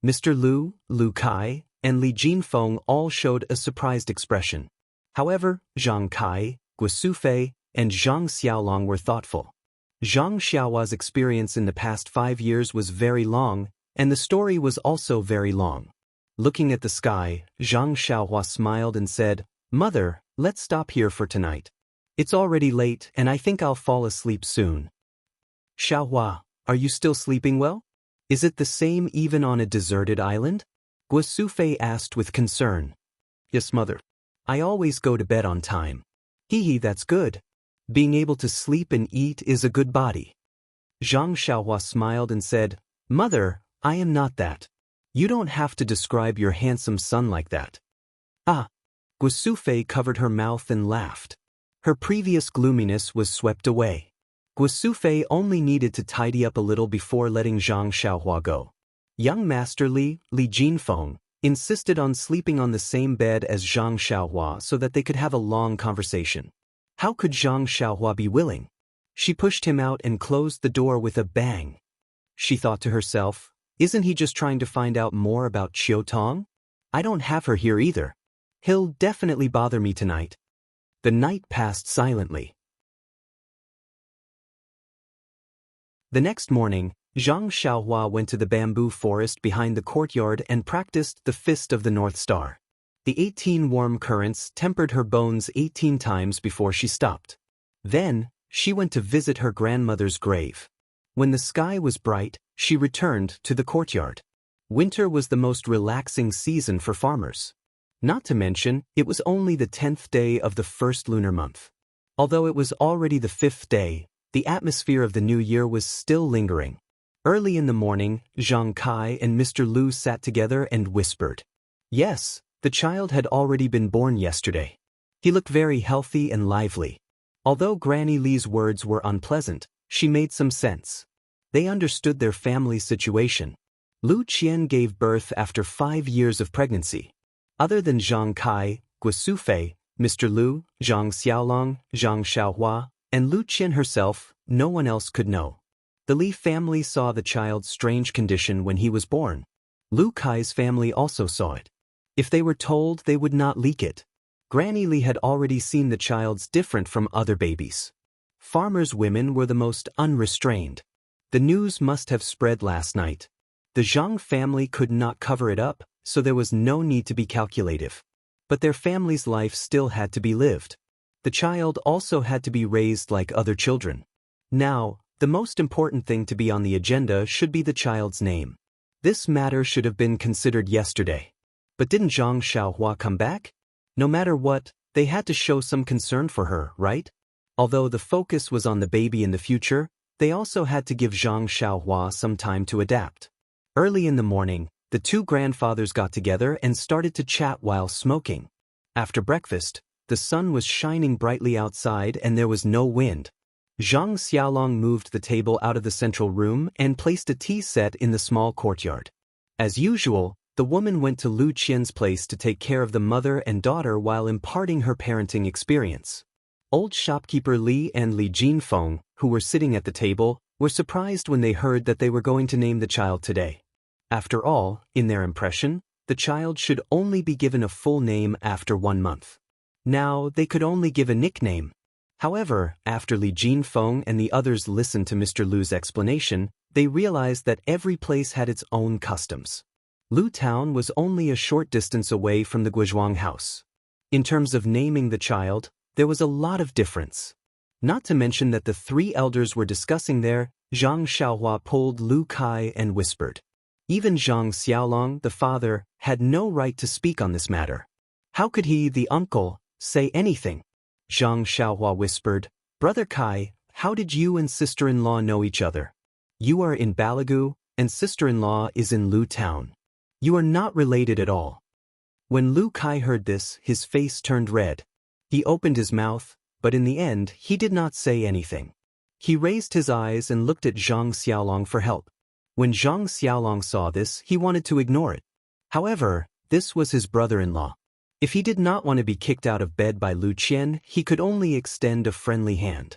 Mr. Lu, Lu Kai, and Li Jinfeng all showed a surprised expression. However, Zhang Kai, Guo Sufei, and Zhang Xiaolong were thoughtful. Zhang Xiaohua's experience in the past 5 years was very long, and the story was also very long. Looking at the sky, Zhang Xiaohua smiled and said, "Mother, let's stop here for tonight. It's already late and I think I'll fall asleep soon." "Xiaohua, are you still sleeping well? Is it the same even on a deserted island?" Guo Sufei asked with concern. "Yes, mother. I always go to bed on time." "Hee, that's good. Being able to sleep and eat is a good body." Zhang Xiaohua smiled and said, "Mother, I am not that. You don't have to describe your handsome son like that." "Ah." Guo Sufei covered her mouth and laughed. Her previous gloominess was swept away. Guo Sufei only needed to tidy up a little before letting Zhang Xiaohua go. Young Master Li Jinfeng, insisted on sleeping on the same bed as Zhang Xiaohua so that they could have a long conversation. How could Zhang Xiaohua be willing? She pushed him out and closed the door with a bang. She thought to herself, isn't he just trying to find out more about Qiu Tong? I don't have her here either. He'll definitely bother me tonight. The night passed silently. The next morning, Zhang Xiaohua went to the bamboo forest behind the courtyard and practiced the Fist of the North Star. The 18 warm currents tempered her bones 18 times before she stopped. Then, she went to visit her grandmother's grave. When the sky was bright, she returned to the courtyard. Winter was the most relaxing season for farmers. Not to mention, it was only the 10th day of the first lunar month. Although it was already the 5th day, the atmosphere of the new year was still lingering. Early in the morning, Zhang Kai and Mr. Lu sat together and whispered. Yes, the child had already been born yesterday. He looked very healthy and lively. Although Granny Li's words were unpleasant, she made some sense. They understood their family's situation. Lu Qian gave birth after 5 years of pregnancy. Other than Zhang Kai, Guo Sufei, Mr. Lu, Zhang Xiaolong, Zhang Xiaohua, and Lu Qian herself, no one else could know. The Li family saw the child's strange condition when he was born. Lu Kai's family also saw it. If they were told, they would not leak it. Granny Li had already seen the child's different from other babies. Farmers' women were the most unrestrained. The news must have spread last night. The Zhang family could not cover it up, so there was no need to be calculative. But their family's life still had to be lived. The child also had to be raised like other children. Now, the most important thing to be on the agenda should be the child's name. This matter should have been considered yesterday. But didn't Zhang Xiaohua come back? No matter what, they had to show some concern for her, right? Although the focus was on the baby in the future, they also had to give Zhang Xiaohua some time to adapt. Early in the morning, the two grandfathers got together and started to chat while smoking. After breakfast, the sun was shining brightly outside and there was no wind. Zhang Xiaolong moved the table out of the central room and placed a tea set in the small courtyard. As usual, the woman went to Lu Qian's place to take care of the mother and daughter while imparting her parenting experience. Old shopkeeper Li and Li Jinfeng, who were sitting at the table, were surprised when they heard that they were going to name the child today. After all, in their impression, the child should only be given a full name after 1 month. Now, they could only give a nickname. However, after Li Jinfeng and the others listened to Mr. Lu's explanation, they realized that every place had its own customs. Lu Town was only a short distance away from the Guizhuang house. In terms of naming the child, there was a lot of difference. Not to mention that the 3 elders were discussing there, Zhang Xiaohua pulled Lu Kai and whispered. Even Zhang Xiaolong, the father, had no right to speak on this matter. How could he, the uncle, say anything? Zhang Xiaohua whispered, Brother Kai, how did you and sister-in-law know each other? You are in Balagu, and sister-in-law is in Lu Town. You are not related at all." When Lu Kai heard this, his face turned red. He opened his mouth, but in the end he did not say anything. He raised his eyes and looked at Zhang Xiaolong for help. When Zhang Xiaolong saw this, he wanted to ignore it. However, this was his brother-in-law. If he did not want to be kicked out of bed by Lu Qian, he could only extend a friendly hand.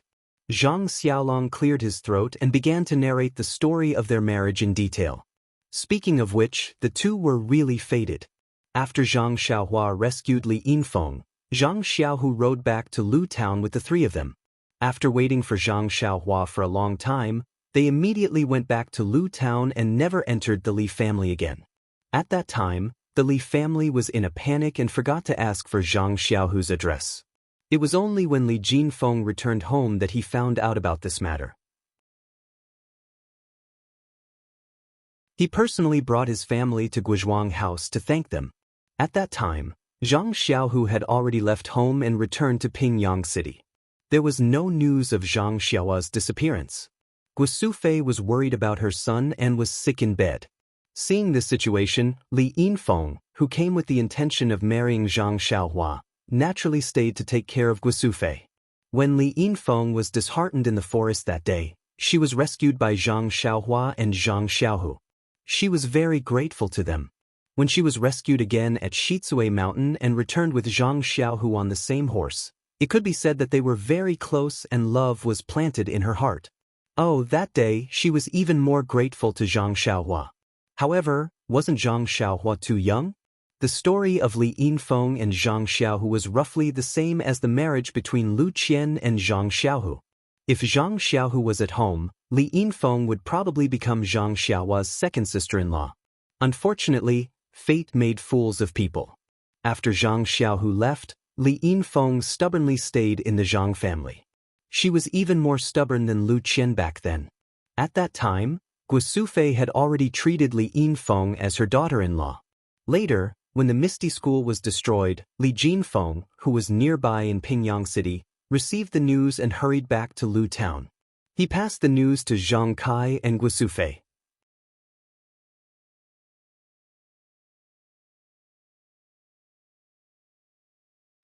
Zhang Xiaolong cleared his throat and began to narrate the story of their marriage in detail. Speaking of which, the two were really fated. After Zhang Xiaohua rescued Li Yinfeng, Zhang Xiaohu rode back to Lu Town with the three of them. After waiting for Zhang Xiaohua for a long time, they immediately went back to Lu Town and never entered the Li family again. At that time, the Li family was in a panic and forgot to ask for Zhang Xiaohu's address. It was only when Li Jinfeng returned home that he found out about this matter. He personally brought his family to Guizhuang House to thank them. At that time, Zhang Xiaohu had already left home and returned to Pingyang City. There was no news of Zhang Xiaohua's disappearance. Guisufei was worried about her son and was sick in bed. Seeing this situation, Li Yinfeng, who came with the intention of marrying Zhang Xiaohua, naturally stayed to take care of Guisufei. When Li Yinfeng was disheartened in the forest that day, she was rescued by Zhang Xiaohua and Zhang Xiaohu. She was very grateful to them. When she was rescued again at Shizue Mountain and returned with Zhang Xiaohu on the same horse, it could be said that they were very close and love was planted in her heart. Oh, that day she was even more grateful to Zhang Xiaohua. However, wasn't Zhang Xiaohua too young? The story of Li Yinfeng and Zhang Xiaohu was roughly the same as the marriage between Lu Qian and Zhang Xiaohu. If Zhang Xiaohu was at home, Li Yinfeng would probably become Zhang Xiaohua's second sister-in-law. Unfortunately, fate made fools of people. After Zhang Xiaohu left, Li Yinfeng stubbornly stayed in the Zhang family. She was even more stubborn than Lu Qian back then. At that time, Guisufei had already treated Li Yinfeng as her daughter-in-law. Later, when the Misty School was destroyed, Li Jinfeng, who was nearby in Pingyang City, received the news and hurried back to Lu Town. He passed the news to Zhang Kai and Guisufei.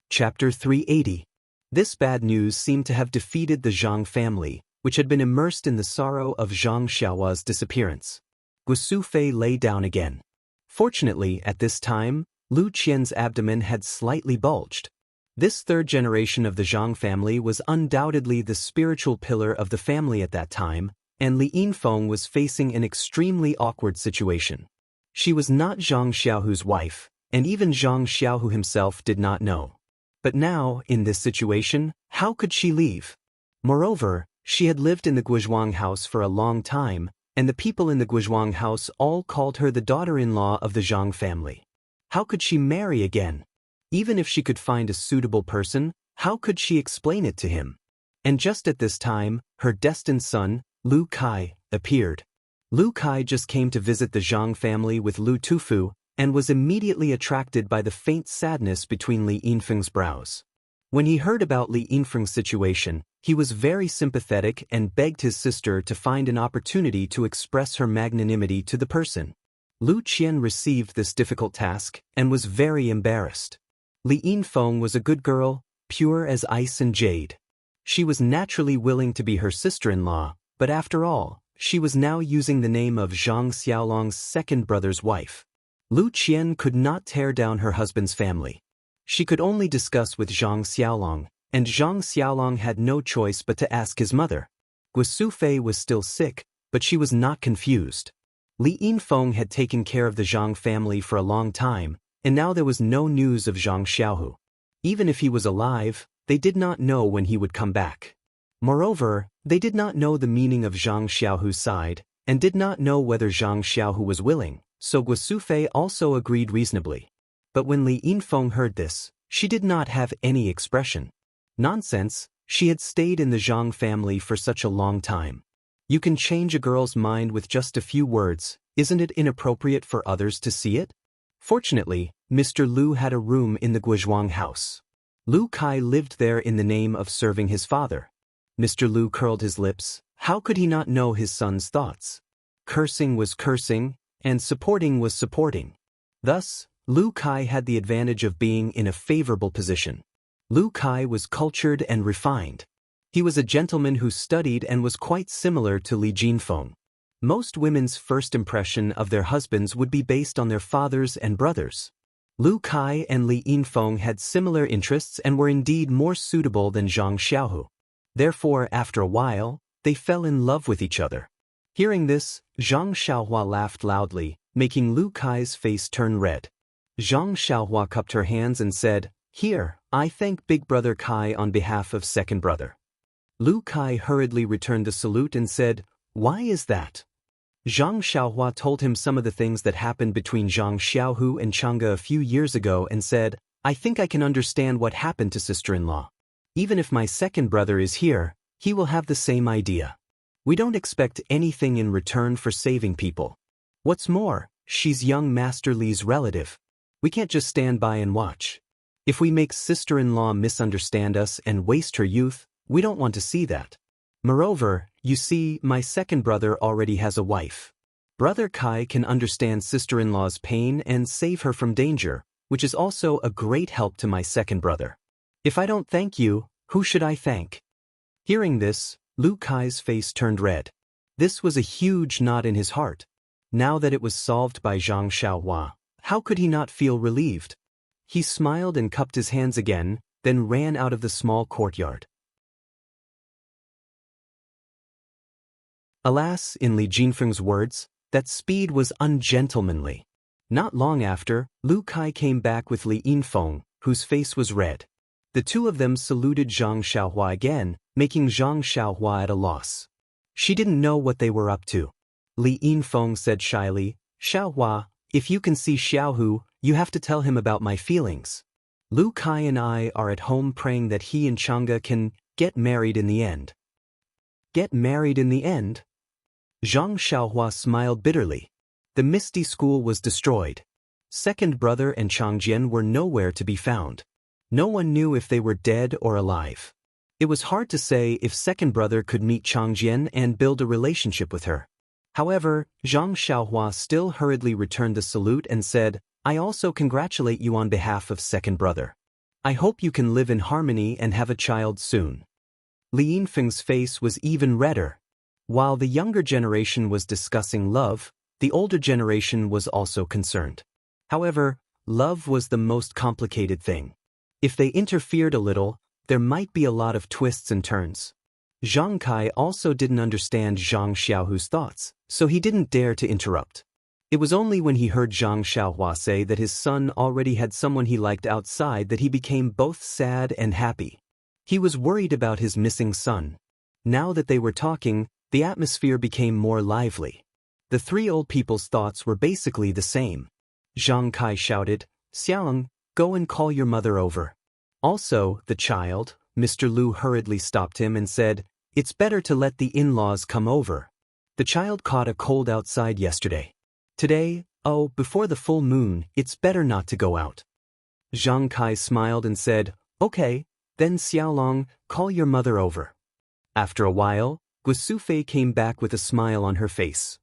Chapter 380. This bad news seemed to have defeated the Zhang family, which had been immersed in the sorrow of Zhang Xiaohua's disappearance. Guisufei lay down again. Fortunately, at this time, Lu Qian's abdomen had slightly bulged. This third generation of the Zhang family was undoubtedly the spiritual pillar of the family at that time, and Li Yinfeng was facing an extremely awkward situation. She was not Zhang Xiaohu's wife, and even Zhang Xiaohu himself did not know. But now, in this situation, how could she leave? Moreover, she had lived in the Guizhuang house for a long time, and the people in the Guizhuang house all called her the daughter-in-law of the Zhang family. How could she marry again? Even if she could find a suitable person, how could she explain it to him? And just at this time, her destined son, Lu Kai, appeared. Lu Kai just came to visit the Zhang family with Lu Tufu, and was immediately attracted by the faint sadness between Li Yinfeng's brows. When he heard about Li Yinfeng's situation, he was very sympathetic and begged his sister to find an opportunity to express her magnanimity to the person. Lu Qian received this difficult task and was very embarrassed. Li Yinfeng was a good girl, pure as ice and jade. She was naturally willing to be her sister-in-law, but after all, she was now using the name of Zhang Xiaolong's second brother's wife. Lu Qian could not tear down her husband's family. She could only discuss with Zhang Xiaolong, and Zhang Xiaolong had no choice but to ask his mother. Guisufei was still sick, but she was not confused. Li Yinfeng had taken care of the Zhang family for a long time, and now there was no news of Zhang Xiaohu. Even if he was alive, they did not know when he would come back. Moreover, they did not know the meaning of Zhang Xiaohu's side, and did not know whether Zhang Xiaohu was willing, so Guisufei also agreed reasonably. But when Li Yinfeng heard this, she did not have any expression. Nonsense, she had stayed in the Zhang family for such a long time. You can change a girl's mind with just a few words, isn't it inappropriate for others to see it? Fortunately, Mr. Lu had a room in the Guizhuang house. Lu Kai lived there in the name of serving his father. Mr. Lu curled his lips. How could he not know his son's thoughts? Cursing was cursing, and supporting was supporting. Thus, Lu Kai had the advantage of being in a favorable position. Lu Kai was cultured and refined. He was a gentleman who studied and was quite similar to Li Jinfeng. Most women's first impression of their husbands would be based on their fathers and brothers. Lu Kai and Li Yinfeng had similar interests and were indeed more suitable than Zhang Xiaohu. Therefore, after a while, they fell in love with each other. Hearing this, Zhang Xiaohua laughed loudly, making Lu Kai's face turn red. Zhang Xiaohua cupped her hands and said, "Here, I thank Big Brother Kai on behalf of Second Brother." Lu Kai hurriedly returned the salute and said, "Why is that?" Zhang Xiaohua told him some of the things that happened between Zhang Xiaohu and Chang'e a few years ago and said, "I think I can understand what happened to sister-in-law. Even if my second brother is here, he will have the same idea. We don't expect anything in return for saving people. What's more, she's young Master Li's relative. We can't just stand by and watch. If we make sister-in-law misunderstand us and waste her youth, we don't want to see that. Moreover, you see, my second brother already has a wife. Brother Kai can understand sister-in-law's pain and save her from danger, which is also a great help to my second brother. If I don't thank you, who should I thank?" Hearing this, Lu Kai's face turned red. This was a huge knot in his heart. Now that it was solved by Zhang Xiaohua, how could he not feel relieved? He smiled and cupped his hands again, then ran out of the small courtyard. Alas, in Li Jinfeng's words, that speed was ungentlemanly. Not long after, Lu Kai came back with Li Yinfeng, whose face was red. The two of them saluted Zhang Xiaohua again, making Zhang Xiaohua at a loss. She didn't know what they were up to. Li Yinfeng said shyly, "Xiaohua, if you can see Xiaohu, you have to tell him about my feelings. Lu Kai and I are at home praying that he and Chang'e can get married in the end." Get married in the end? Zhang Xiaohua smiled bitterly. The Misty School was destroyed. Second brother and Changjian were nowhere to be found. No one knew if they were dead or alive. It was hard to say if second brother could meet Changjian and build a relationship with her. However, Zhang Xiaohua still hurriedly returned the salute and said, "I also congratulate you on behalf of second brother. I hope you can live in harmony and have a child soon." Li Yinfeng's face was even redder. While the younger generation was discussing love, the older generation was also concerned. However, love was the most complicated thing. If they interfered a little, there might be a lot of twists and turns. Zhang Kai also didn't understand Zhang Xiaohu's thoughts, so he didn't dare to interrupt. It was only when he heard Zhang Xiaohua say that his son already had someone he liked outside that he became both sad and happy. He was worried about his missing son. Now that they were talking, the atmosphere became more lively. The three old people's thoughts were basically the same. Zhang Kai shouted, "Xiang, go and call your mother over." Also, the child, Mr. Lu hurriedly stopped him and said, "It's better to let the in-laws come over. The child caught a cold outside yesterday. Today, before the full moon, it's better not to go out." Zhang Kai smiled and said, "Okay, then Xiaolong, call your mother over." After a while, Guosufei came back with a smile on her face.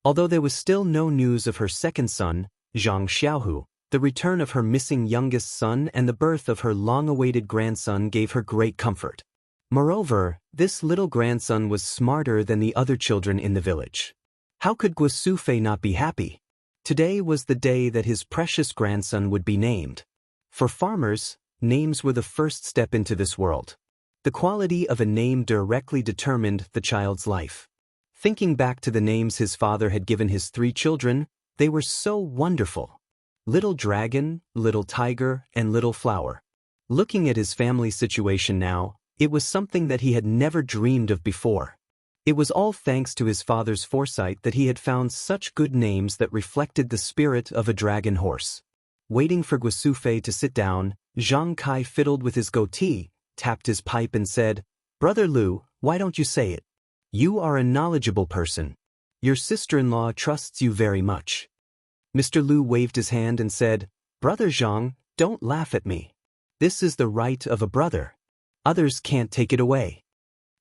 Although there was still no news of her second son, Zhang Xiaohu, the return of her missing youngest son and the birth of her long-awaited grandson gave her great comfort. Moreover, this little grandson was smarter than the other children in the village. How could Guosufei not be happy? Today was the day that his precious grandson would be named. For farmers, names were the first step into this world. The quality of a name directly determined the child's life. Thinking back to the names his father had given his three children, they were so wonderful. Little Dragon, Little Tiger, and Little Flower. Looking at his family situation now, it was something that he had never dreamed of before. It was all thanks to his father's foresight that he had found such good names that reflected the spirit of a dragon horse. Waiting for Guosufei to sit down, Zhang Kai fiddled with his goatee, tapped his pipe and said, "Brother Lu, why don't you say it? You are a knowledgeable person. Your sister-in-law trusts you very much." Mr. Lu waved his hand and said, "Brother Zhang, don't laugh at me. This is the right of a brother. Others can't take it away.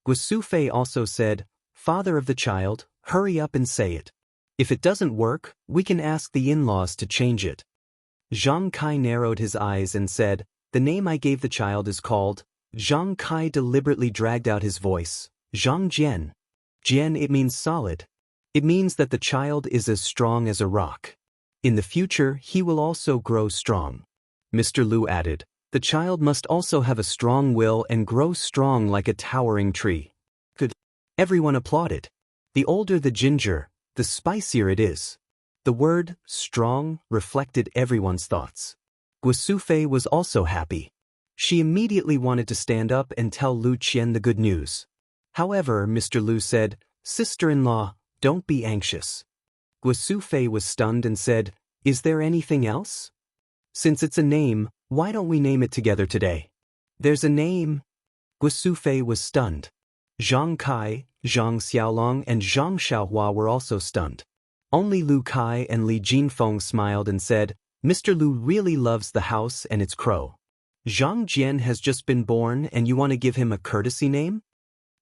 Guosufei also said, Father of the child, hurry up and say it. If it doesn't work, we can ask the in-laws to change it. Zhang Kai narrowed his eyes and said, The name I gave the child is called. Zhang Kai deliberately dragged out his voice. Zhang Jian. Jian, it means solid. It means that the child is as strong as a rock. In the future, he will also grow strong. Mr. Lu added, The child must also have a strong will and grow strong like a towering tree. Good. Everyone applauded. The older the ginger, the spicier it is. The word, strong, reflected everyone's thoughts. Guosufei was also happy. She immediately wanted to stand up and tell Lu Qian the good news. However, Mr. Lu said, Sister-in-law, don't be anxious. Guosufei was stunned and said, Is there anything else? Since it's a name, why don't we name it together today? There's a name. Guosufei was stunned. Zhang Kai, Zhang Xiaolong and Zhang Xiaohua were also stunned. Only Lu Kai and Li Jinfeng smiled and said, Mr. Lu really loves the house and its crow. Zhang Jian has just been born and you want to give him a courtesy name?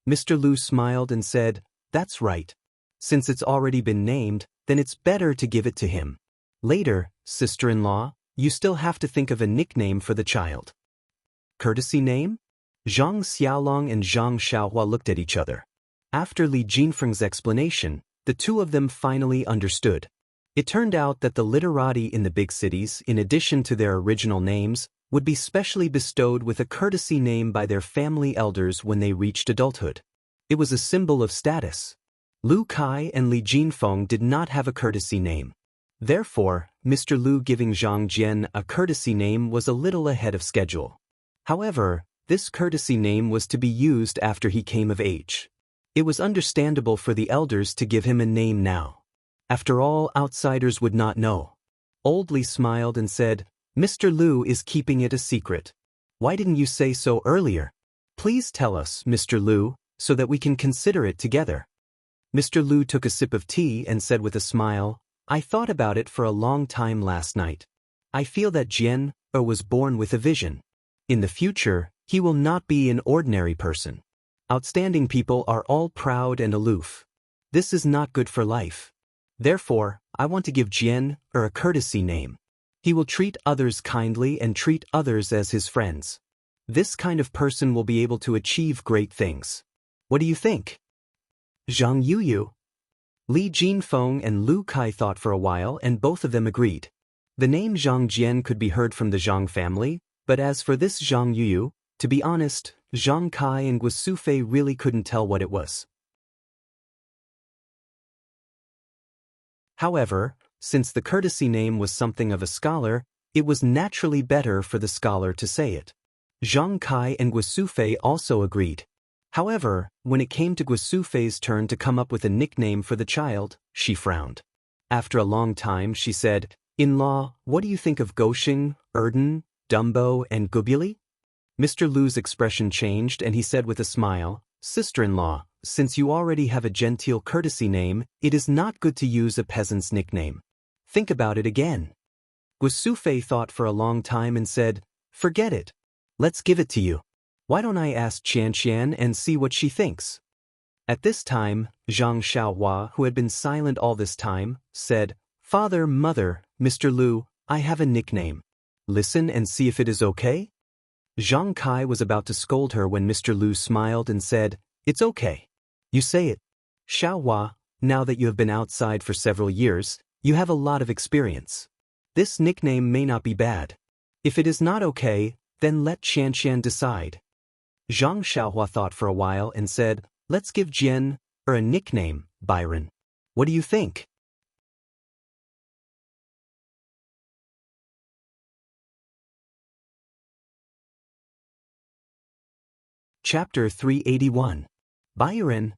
Mr. Lu smiled and said, That's right. Since it's already been named, then it's better to give it to him. Later, sister-in-law, you still have to think of a nickname for the child. Courtesy name? Zhang Xiaolong and Zhang Xiaohua looked at each other. After Li Jinfeng's explanation, the two of them finally understood. It turned out that the literati in the big cities, in addition to their original names, would be specially bestowed with a courtesy name by their family elders when they reached adulthood. It was a symbol of status. Lu Kai and Li Jinfeng did not have a courtesy name. Therefore, Mr. Lu giving Zhang Jian a courtesy name was a little ahead of schedule. However, this courtesy name was to be used after he came of age. It was understandable for the elders to give him a name now. After all, outsiders would not know. Old Li smiled and said, Mr. Lu is keeping it a secret. Why didn't you say so earlier? Please tell us, Mr. Lu, so that we can consider it together. Mr. Lu took a sip of tea and said with a smile, I thought about it for a long time last night. I feel that Jian was born with a vision. In the future, he will not be an ordinary person. Outstanding people are all proud and aloof. This is not good for life. Therefore, I want to give Jian a courtesy name. He will treat others kindly and treat others as his friends. This kind of person will be able to achieve great things. What do you think? Zhang Yuyu. Li Jinfeng and Lu Kai thought for a while and both of them agreed. The name Zhang Jian could be heard from the Zhang family, but as for this Zhang Yuyu, to be honest, Zhang Kai and Guosufei really couldn't tell what it was. However, since the courtesy name was something of a scholar, it was naturally better for the scholar to say it. Zhang Kai and Guosufei also agreed. However, when it came to Guosufei's turn to come up with a nickname for the child, she frowned. After a long time, she said, In-law, what do you think of Goshing, Erden, Dumbo, and Gubili? Mr. Lu's expression changed and he said with a smile, Sister-in-law, since you already have a genteel courtesy name, it is not good to use a peasant's nickname. Think about it again. Guosufei thought for a long time and said, Forget it. Let's give it to you. Why don't I ask Xianxian and see what she thinks? At this time, Zhang Xiaohua, who had been silent all this time, said, Father, Mother, Mr. Lu, I have a nickname. Listen and see if it is okay? Zhang Kai was about to scold her when Mr. Lu smiled and said, It's okay. You say it. Xiaohua, now that you have been outside for several years, you have a lot of experience. This nickname may not be bad. If it is not okay, then let Xianxian decide. Zhang Xiaohua thought for a while and said, Let's give Jian a nickname, Byron. What do you think? Chapter 381. Byron.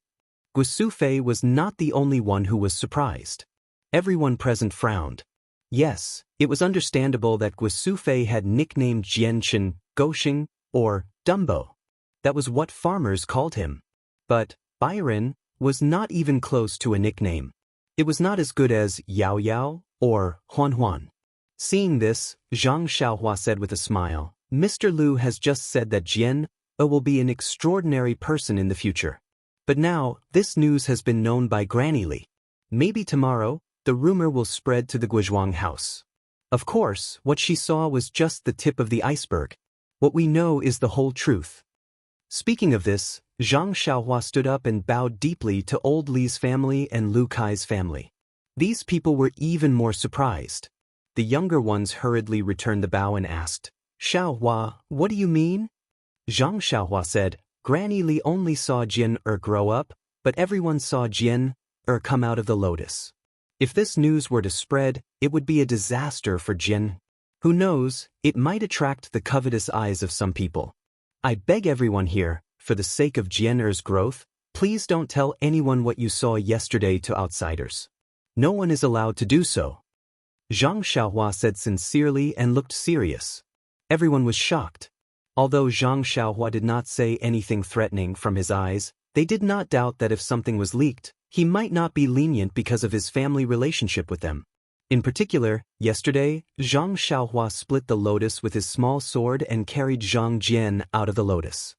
Guosufei was not the only one who was surprised. Everyone present frowned. Yes, it was understandable that Guosufei had nicknamed Jianchen, Goshing, or Dumbo. That was what farmers called him. But Byron was not even close to a nickname. It was not as good as Yao Yao or Huan Huan. Seeing this, Zhang Xiaohua said with a smile, Mr. Lu has just said that Jian will be an extraordinary person in the future. But now, this news has been known by Granny Li. Maybe tomorrow, the rumor will spread to the Guizhuang house. Of course, what she saw was just the tip of the iceberg. What we know is the whole truth. Speaking of this, Zhang Xiaohua stood up and bowed deeply to old Li's family and Lu Kai's family. These people were even more surprised. The younger ones hurriedly returned the bow and asked, "Xiaohua, what do you mean?" Zhang Xiaohua said, "Granny Li only saw Jian grow up, but everyone saw Jian come out of the lotus. If this news were to spread, it would be a disaster for Jian. Who knows, it might attract the covetous eyes of some people. I beg everyone here, for the sake of Jian's growth, please don't tell anyone what you saw yesterday to outsiders. No one is allowed to do so." Zhang Xiaohua said sincerely and looked serious. Everyone was shocked. Although Zhang Xiaohua did not say anything threatening from his eyes, they did not doubt that if something was leaked, he might not be lenient because of his family relationship with them. In particular, yesterday, Zhang Xiaohua split the lotus with his small sword and carried Zhang Jian out of the lotus.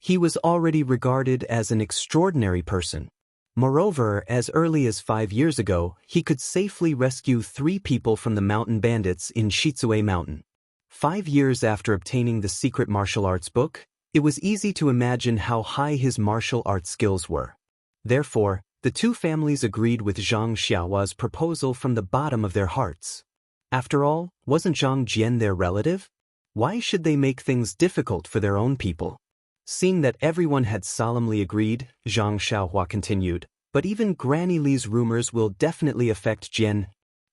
He was already regarded as an extraordinary person. Moreover, as early as 5 years ago, he could safely rescue 3 people from the mountain bandits in Shizue Mountain. 5 years after obtaining the secret martial arts book, it was easy to imagine how high his martial arts skills were. Therefore, the two families agreed with Zhang Xiaohua's proposal from the bottom of their hearts. After all, wasn't Zhang Jian their relative? Why should they make things difficult for their own people? Seeing that everyone had solemnly agreed, Zhang Xiaohua continued, "But even Granny Li's rumors will definitely affect Jian.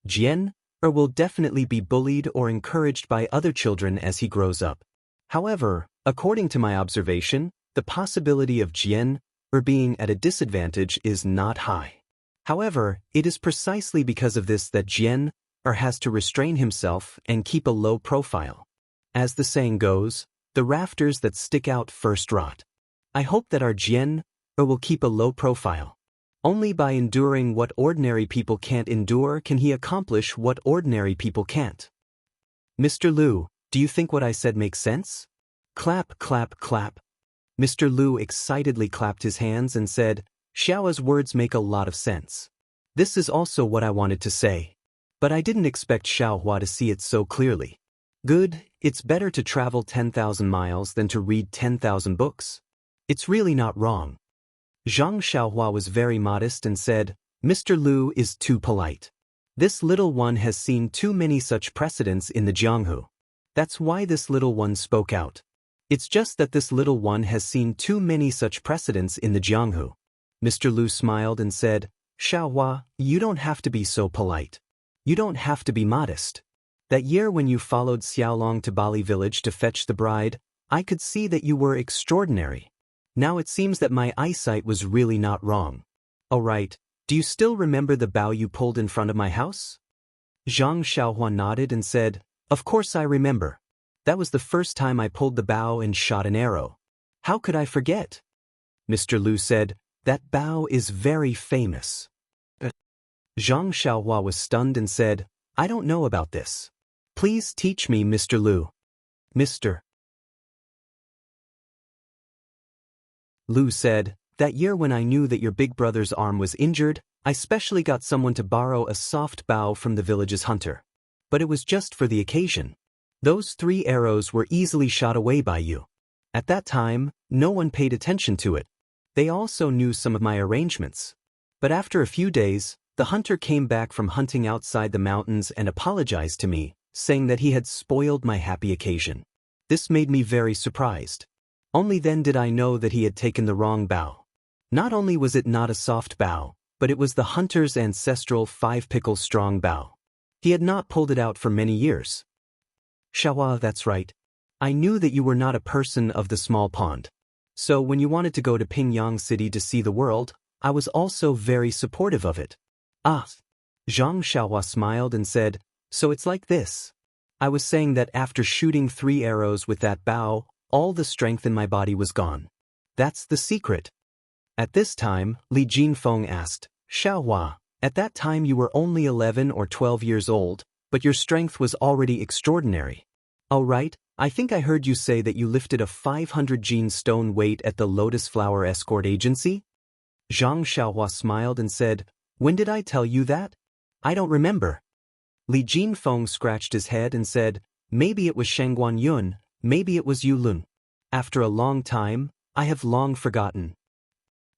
Jian will definitely be bullied or encouraged by other children as he grows up. However, according to my observation, the possibility of Jian being at a disadvantage is not high. However, it is precisely because of this that Jian has to restrain himself and keep a low profile. As the saying goes, the rafters that stick out first rot. I hope that our Jian will keep a low profile. Only by enduring what ordinary people can't endure can he accomplish what ordinary people can't." "Mr. Lu, do you think what I said makes sense?" Clap, clap, clap. Mr. Lu excitedly clapped his hands and said, "Xiaohua's words make a lot of sense. This is also what I wanted to say. But I didn't expect Xiaohua to see it so clearly. Good, it's better to travel 10,000 miles than to read 10,000 books. It's really not wrong." Zhang Xiaohua was very modest and said, "Mr. Lu is too polite. This little one has seen too many such precedents in the Jianghu. That's why this little one spoke out. It's just that this little one has seen too many such precedents in the Jianghu." Mr. Lu smiled and said, "Xiaohua, you don't have to be so polite. You don't have to be modest. That year when you followed Xiaolong to Bali village to fetch the bride, I could see that you were extraordinary. Now it seems that my eyesight was really not wrong. All right, do you still remember the bow you pulled in front of my house?" Zhang Xiaohua nodded and said, "Of course I remember. That was the first time I pulled the bow and shot an arrow. How could I forget?" Mr. Lu said, "That bow is very famous." Zhang Xiaohua was stunned and said, "I don't know about this. Please teach me, Mr. Lu." Mr. Lu said, "That year when I knew that your big brother's arm was injured, I specially got someone to borrow a soft bow from the village's hunter. But it was just for the occasion. Those 3 arrows were easily shot away by you. At that time, no one paid attention to it. They also knew some of my arrangements. But after a few days, the hunter came back from hunting outside the mountains and apologized to me, saying that he had spoiled my happy occasion. This made me very surprised. Only then did I know that he had taken the wrong bow. Not only was it not a soft bow, but it was the hunter's ancestral 5-pickle strong bow. He had not pulled it out for many years." "Xiaohua, that's right. I knew that you were not a person of the small pond. So when you wanted to go to Pingyang City to see the world, I was also very supportive of it." "Ah." Zhang Xiaohua smiled and said, "So it's like this. I was saying that after shooting 3 arrows with that bow, all the strength in my body was gone. That's the secret." At this time, Li Jinfeng asked, "Xiaohua, at that time you were only 11 or 12 years old, but your strength was already extraordinary." "Oh right, I think I heard you say that you lifted a 500 gene stone weight at the Lotus Flower Escort Agency? Zhang Xiaohua smiled and said, "When did I tell you that? I don't remember." Li Jinfeng scratched his head and said, "Maybe it was Shengguan Yun, maybe it was Yu Lun. After a long time, I have long forgotten."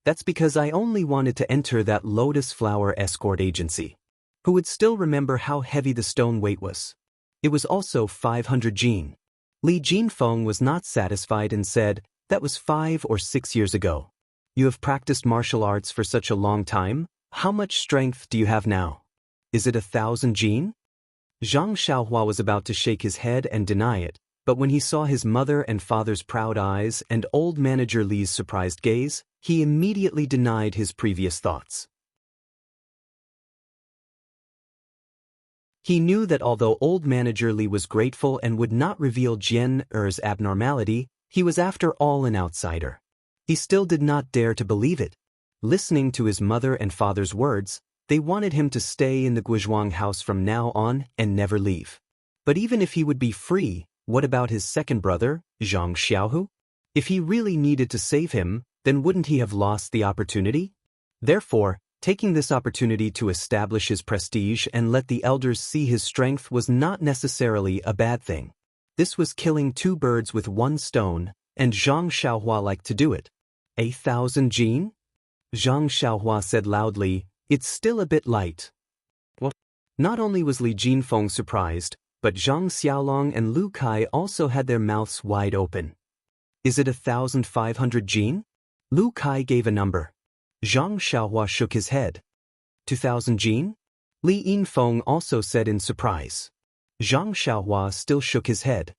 That's because I only wanted to enter that Lotus Flower Escort Agency. Who would still remember how heavy the stone weight was? It was also 500 gene. Li Jinfeng was not satisfied and said, "That was 5 or 6 years ago. You have practiced martial arts for such a long time. How much strength do you have now? Is it 1,000 gene?" Zhang Xiaohua was about to shake his head and deny it, but when he saw his mother and father's proud eyes and old manager Li's surprised gaze, he immediately denied his previous thoughts. He knew that although old manager Li was grateful and would not reveal Jian Er's abnormality, he was after all an outsider. He still did not dare to believe it. Listening to his mother and father's words, they wanted him to stay in the Guizhuang house from now on and never leave. But even if he would be free, what about his second brother, Zhang Xiaohu? If he really needed to save him, then wouldn't he have lost the opportunity? Therefore, taking this opportunity to establish his prestige and let the elders see his strength was not necessarily a bad thing. This was killing 2 birds with 1 stone, and Zhang Xiaohua liked to do it. 1,000 gene? Zhang Xiaohua said loudly, "It's still a bit light." What? Not only was Li Jinfeng surprised, but Zhang Xiaolong and Lu Kai also had their mouths wide open. "Is it 1,500 gene?" Lu Kai gave a number. Zhang Xiaohua shook his head. 2,000 gene? Li Yinfeng also said in surprise. Zhang Xiaohua still shook his head.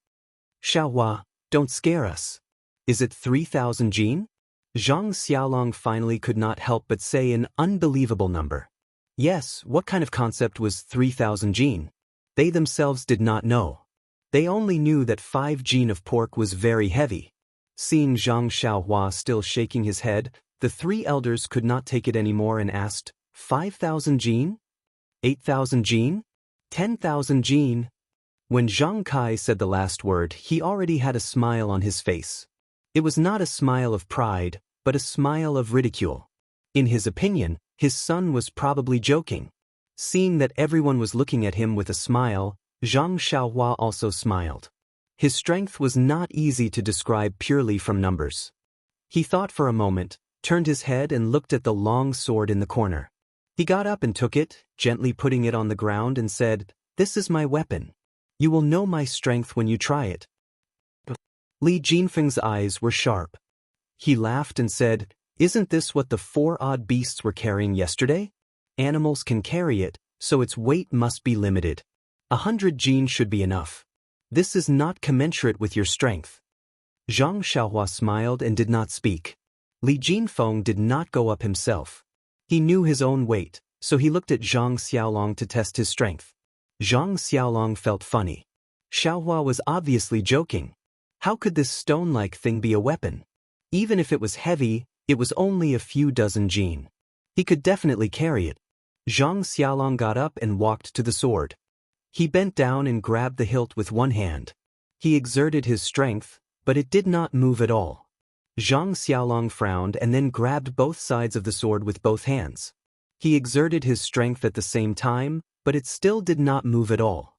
"Xiaohua, don't scare us. Is it 3,000 gene?" Zhang Xiaolong finally could not help but say an unbelievable number. Yes, what kind of concept was 3,000 gene? They themselves did not know. They only knew that 5 gene of pork was very heavy. Seeing Zhang Xiaohua still shaking his head, the 3 elders could not take it anymore and asked, 5,000 gene? 8,000 gene? 10,000 gene? When Zhang Kai said the last word, he already had a smile on his face. It was not a smile of pride, but a smile of ridicule. In his opinion, his son was probably joking. Seeing that everyone was looking at him with a smile, Zhang Xiaohua also smiled. His strength was not easy to describe purely from numbers. He thought for a moment, turned his head and looked at the long sword in the corner. He got up and took it, gently putting it on the ground and said, "This is my weapon. You will know my strength when you try it." Li Jinfeng's eyes were sharp. He laughed and said, "Isn't this what the 4 odd beasts were carrying yesterday? Animals can carry it, so its weight must be limited. 100 gene should be enough. This is not commensurate with your strength." Zhang Xiaohua smiled and did not speak. Li Jinfeng did not go up himself. He knew his own weight, so he looked at Zhang Xiaolong to test his strength. Zhang Xiaolong felt funny. Xiaohua was obviously joking. How could this stone-like thing be a weapon? Even if it was heavy, it was only a few dozen gene. He could definitely carry it. Zhang Xiaolong got up and walked to the sword. He bent down and grabbed the hilt with one hand. He exerted his strength, but it did not move at all. Zhang Xiaolong frowned and then grabbed both sides of the sword with both hands. He exerted his strength at the same time, but it still did not move at all.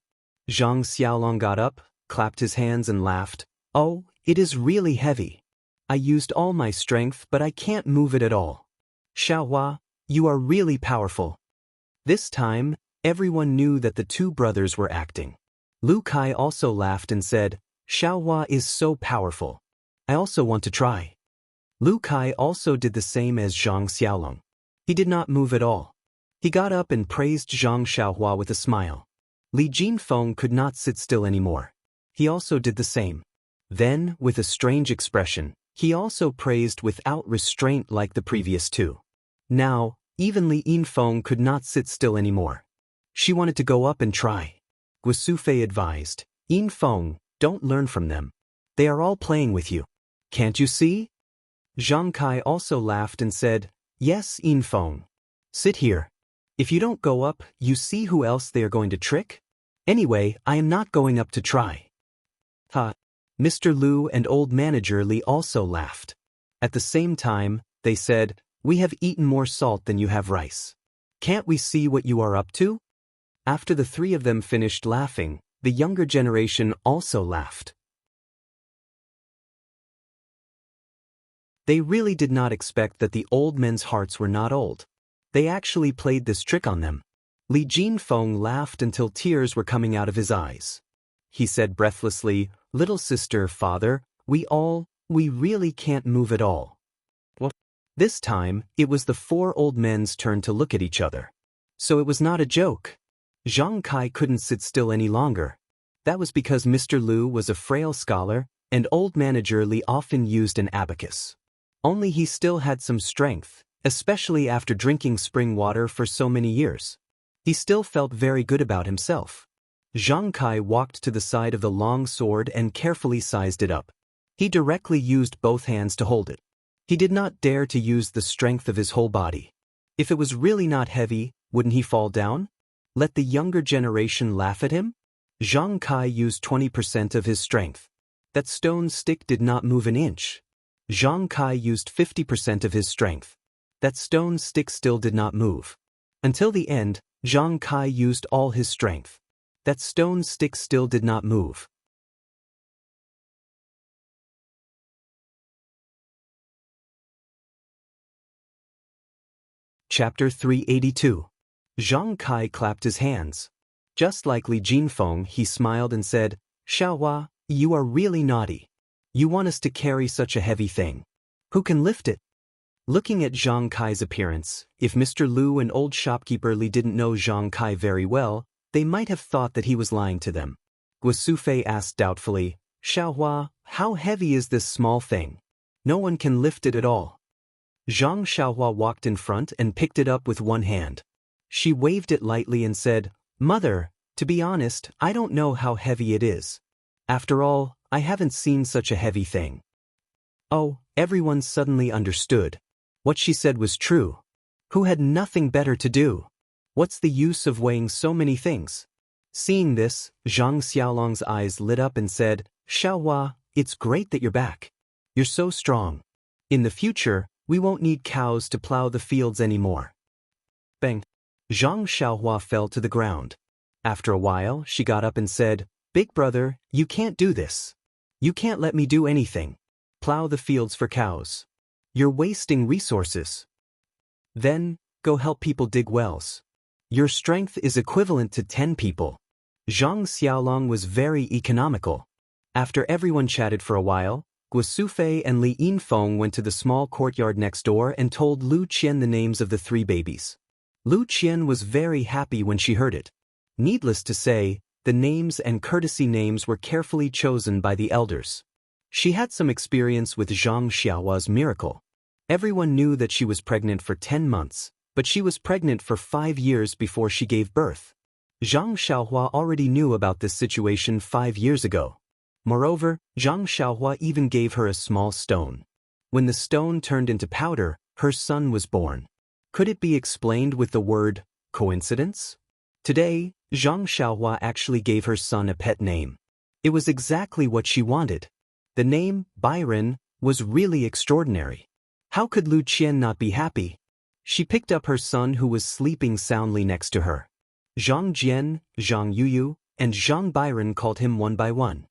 Zhang Xiaolong got up, clapped his hands and laughed. "Oh, it is really heavy. I used all my strength, but I can't move it at all. Xiaohua, you are really powerful." This time, everyone knew that the 2 brothers were acting. Lu Kai also laughed and said, "Xiaohua is so powerful. I also want to try." Lu Kai also did the same as Zhang Xiaolong. He did not move at all. He got up and praised Zhang Xiaohua with a smile. Li Jinfeng could not sit still anymore. He also did the same. Then, with a strange expression, he also praised without restraint like the previous 2. Now, even Li Yinfeng could not sit still anymore. She wanted to go up and try. Guisufei advised, "Yinfeng, don't learn from them. They are all playing with you. Can't you see?" Zhang Kai also laughed and said, "Yes, Yinfeng. Sit here. If you don't go up, you see who else they are going to trick? Anyway, I am not going up to try." "Ha." Mr. Lu and old manager Li also laughed. At the same time, they said, "We have eaten more salt than you have rice. Can't we see what you are up to?" After the three of them finished laughing, the younger generation also laughed. They really did not expect that the old men's hearts were not old. They actually played this trick on them. Li Jinfeng laughed until tears were coming out of his eyes. He said breathlessly, "Little sister, father, we really can't move at all." Well, this time, it was the four old men's turn to look at each other. So it was not a joke. Zhang Kai couldn't sit still any longer. That was because Mr. Lu was a frail scholar, and old manager Li often used an abacus. Only he still had some strength, especially after drinking spring water for so many years. He still felt very good about himself. Zhang Kai walked to the side of the long sword and carefully sized it up. He directly used both hands to hold it. He did not dare to use the strength of his whole body. If it was really not heavy, wouldn't he fall down? Let the younger generation laugh at him? Zhang Kai used 20% of his strength. That stone stick did not move an inch. Zhang Kai used 50% of his strength. That stone stick still did not move. Until the end, Zhang Kai used all his strength. That stone stick still did not move. Chapter 382. Zhang Kai clapped his hands. Just like Li Jinfeng, he smiled and said, "Xiaohua, you are really naughty. You want us to carry such a heavy thing. Who can lift it?" Looking at Zhang Kai's appearance, if Mr. Lu and old shopkeeper Li didn't know Zhang Kai very well, they might have thought that he was lying to them. Guosufei asked doubtfully, "Xiaohua, how heavy is this small thing? No one can lift it at all." Zhang Xiaohua walked in front and picked it up with one hand. She waved it lightly and said, "Mother, to be honest, I don't know how heavy it is. After all, I haven't seen such a heavy thing." Oh, everyone suddenly understood. What she said was true. Who had nothing better to do? What's the use of weighing so many things? Seeing this, Zhang Xiaolong's eyes lit up and said, "Xiaohua, it's great that you're back. You're so strong. In the future, we won't need cows to plow the fields anymore." Bang! Zhang Xiaohua fell to the ground. After a while, she got up and said, "Big brother, you can't do this. You can't let me do anything. Plow the fields for cows. You're wasting resources. Then, go help people dig wells. Your strength is equivalent to 10 people." Zhang Xiaolong was very economical. After everyone chatted for a while, Guosufei and Li Yinfeng went to the small courtyard next door and told Lu Qian the names of the 3 babies. Lu Qian was very happy when she heard it. Needless to say, the names and courtesy names were carefully chosen by the elders. She had some experience with Zhang Xiaohua's miracle. Everyone knew that she was pregnant for 10 months, but she was pregnant for 5 years before she gave birth. Zhang Xiaohua already knew about this situation 5 years ago. Moreover, Zhang Xiaohua even gave her a small stone. When the stone turned into powder, her son was born. Could it be explained with the word coincidence? Today, Zhang Xiaohua actually gave her son a pet name. It was exactly what she wanted. The name, Byron, was really extraordinary. How could Lu Qian not be happy? She picked up her son who was sleeping soundly next to her. Zhang Jian, Zhang Yuyu, and Zhang Byron called him one by one.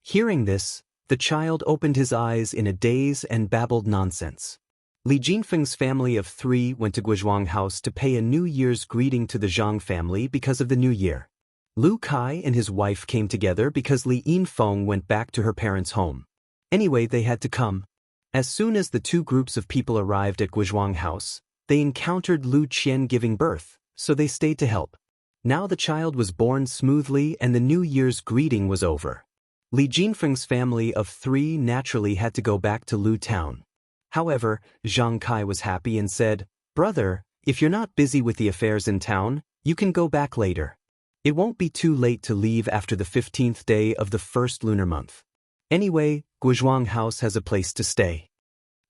Hearing this, the child opened his eyes in a daze and babbled nonsense. Li Jinfeng's family of 3 went to Guozhuang House to pay a New Year's greeting to the Zhang family because of the New Year. Lu Kai and his wife came together because Li Yinfeng went back to her parents' home. Anyway, they had to come. As soon as the 2 groups of people arrived at Guozhuang House, they encountered Lu Qian giving birth, so they stayed to help. Now the child was born smoothly and the New Year's greeting was over. Li Jinfeng's family of 3 naturally had to go back to Lu Town. However, Zhang Kai was happy and said, "Brother, if you're not busy with the affairs in town, you can go back later. It won't be too late to leave after the 15th day of the first lunar month. Anyway, Guozhuang House has a place to stay."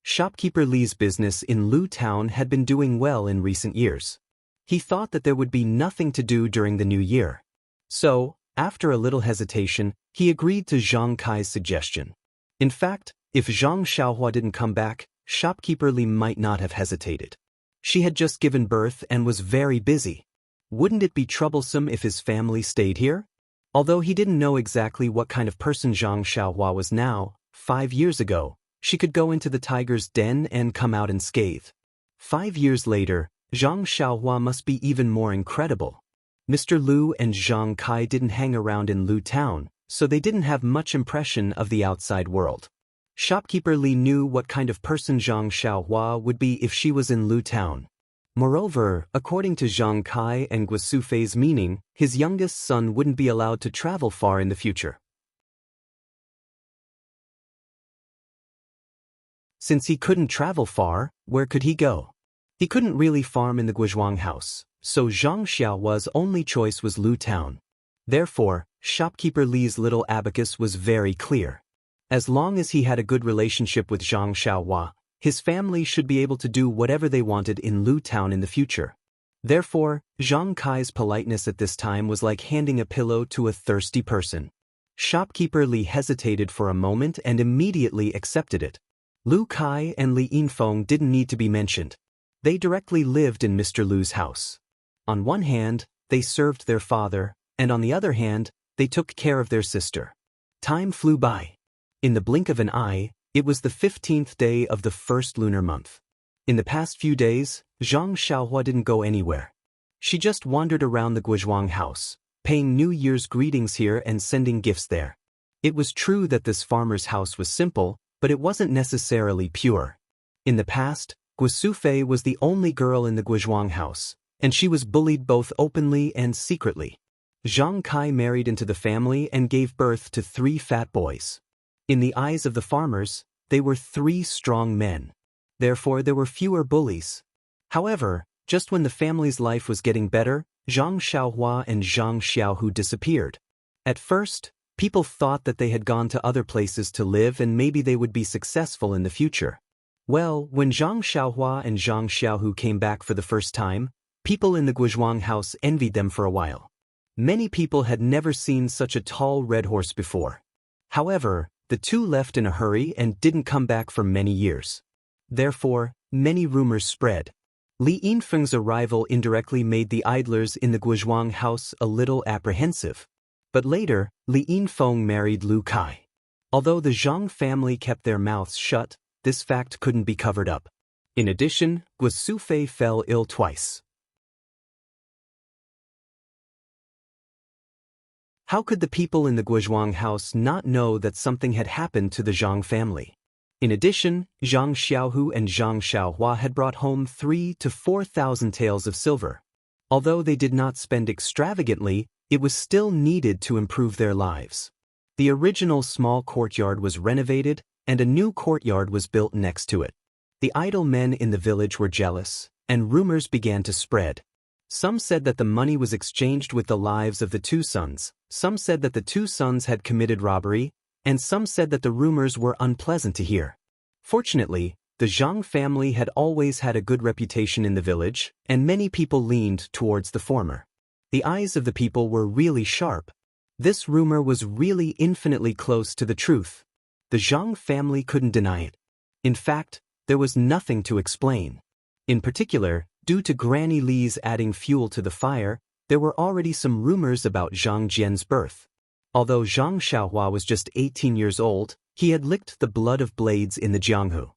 Shopkeeper Li's business in Lu Town had been doing well in recent years. He thought that there would be nothing to do during the new year. So, After a little hesitation, he agreed to Zhang Kai's suggestion. In fact, if Zhang Xiaohua didn't come back, shopkeeper Li might not have hesitated. She had just given birth and was very busy. Wouldn't it be troublesome if his family stayed here? Although he didn't know exactly what kind of person Zhang Xiaohua was now, 5 years ago, she could go into the tiger's den and come out unscathed. 5 years later, Zhang Xiaohua must be even more incredible. Mr. Lu and Zhang Kai didn't hang around in Lu Town, so they didn't have much impression of the outside world. Shopkeeper Li knew what kind of person Zhang Xiaohua would be if she was in Lu Town. Moreover, according to Zhang Kai and Guosufei's meaning, his youngest son wouldn't be allowed to travel far in the future. Since he couldn't travel far, where could he go? He couldn't really farm in the Guozhuang house, so Zhang Xiaohua's only choice was Lu Town. Therefore, shopkeeper Li's little abacus was very clear. As long as he had a good relationship with Zhang Xiaohua, his family should be able to do whatever they wanted in Lu Town in the future. Therefore, Zhang Kai's politeness at this time was like handing a pillow to a thirsty person. Shopkeeper Li hesitated for a moment and immediately accepted it. Lu Kai and Li Yinfeng didn't need to be mentioned. They directly lived in Mr. Lu's house. On one hand, they served their father, and on the other hand, they took care of their sister. Time flew by. In the blink of an eye, it was the 15th day of the first lunar month. In the past few days, Zhang Xiaohua didn't go anywhere. She just wandered around the Guozhuang house, paying New Year's greetings here and sending gifts there. It was true that this farmer's house was simple, but it wasn't necessarily pure. In the past, Guosufei was the only girl in the Guozhuang house, and she was bullied both openly and secretly. Zhang Kai married into the family and gave birth to 3 fat boys. In the eyes of the farmers, they were 3 strong men. Therefore, there were fewer bullies. However, just when the family's life was getting better, Zhang Xiaohua and Zhang Xiaohu disappeared. At first, people thought that they had gone to other places to live and maybe they would be successful in the future. Well, when Zhang Xiaohua and Zhang Xiaohu came back for the first time, people in the Guozhuang house envied them for a while. Many people had never seen such a tall red horse before. However, the 2 left in a hurry and didn't come back for many years. Therefore, many rumors spread. Li Yinfeng's arrival indirectly made the idlers in the Guozhuang house a little apprehensive. But later, Li Yinfeng married Lu Kai. Although the Zhang family kept their mouths shut, this fact couldn't be covered up. In addition, Guosufei fell ill twice. How could the people in the Guozhuang house not know that something had happened to the Zhang family? In addition, Zhang Xiaohu and Zhang Xiaohua had brought home 3,000 to 4,000 taels of silver. Although they did not spend extravagantly, it was still needed to improve their lives. The original small courtyard was renovated, and a new courtyard was built next to it. The idle men in the village were jealous, and rumors began to spread. Some said that the money was exchanged with the lives of the 2 sons, some said that the 2 sons had committed robbery, and some said that the rumors were unpleasant to hear. Fortunately, the Zhang family had always had a good reputation in the village, and many people leaned towards the former. The eyes of the people were really sharp. This rumor was really infinitely close to the truth. The Zhang family couldn't deny it. In fact, there was nothing to explain. In particular, due to Granny Li's adding fuel to the fire, there were already some rumors about Zhang Jian's birth. Although Zhang Xiaohua was just 18 years old, he had licked the blood of blades in the Jianghu.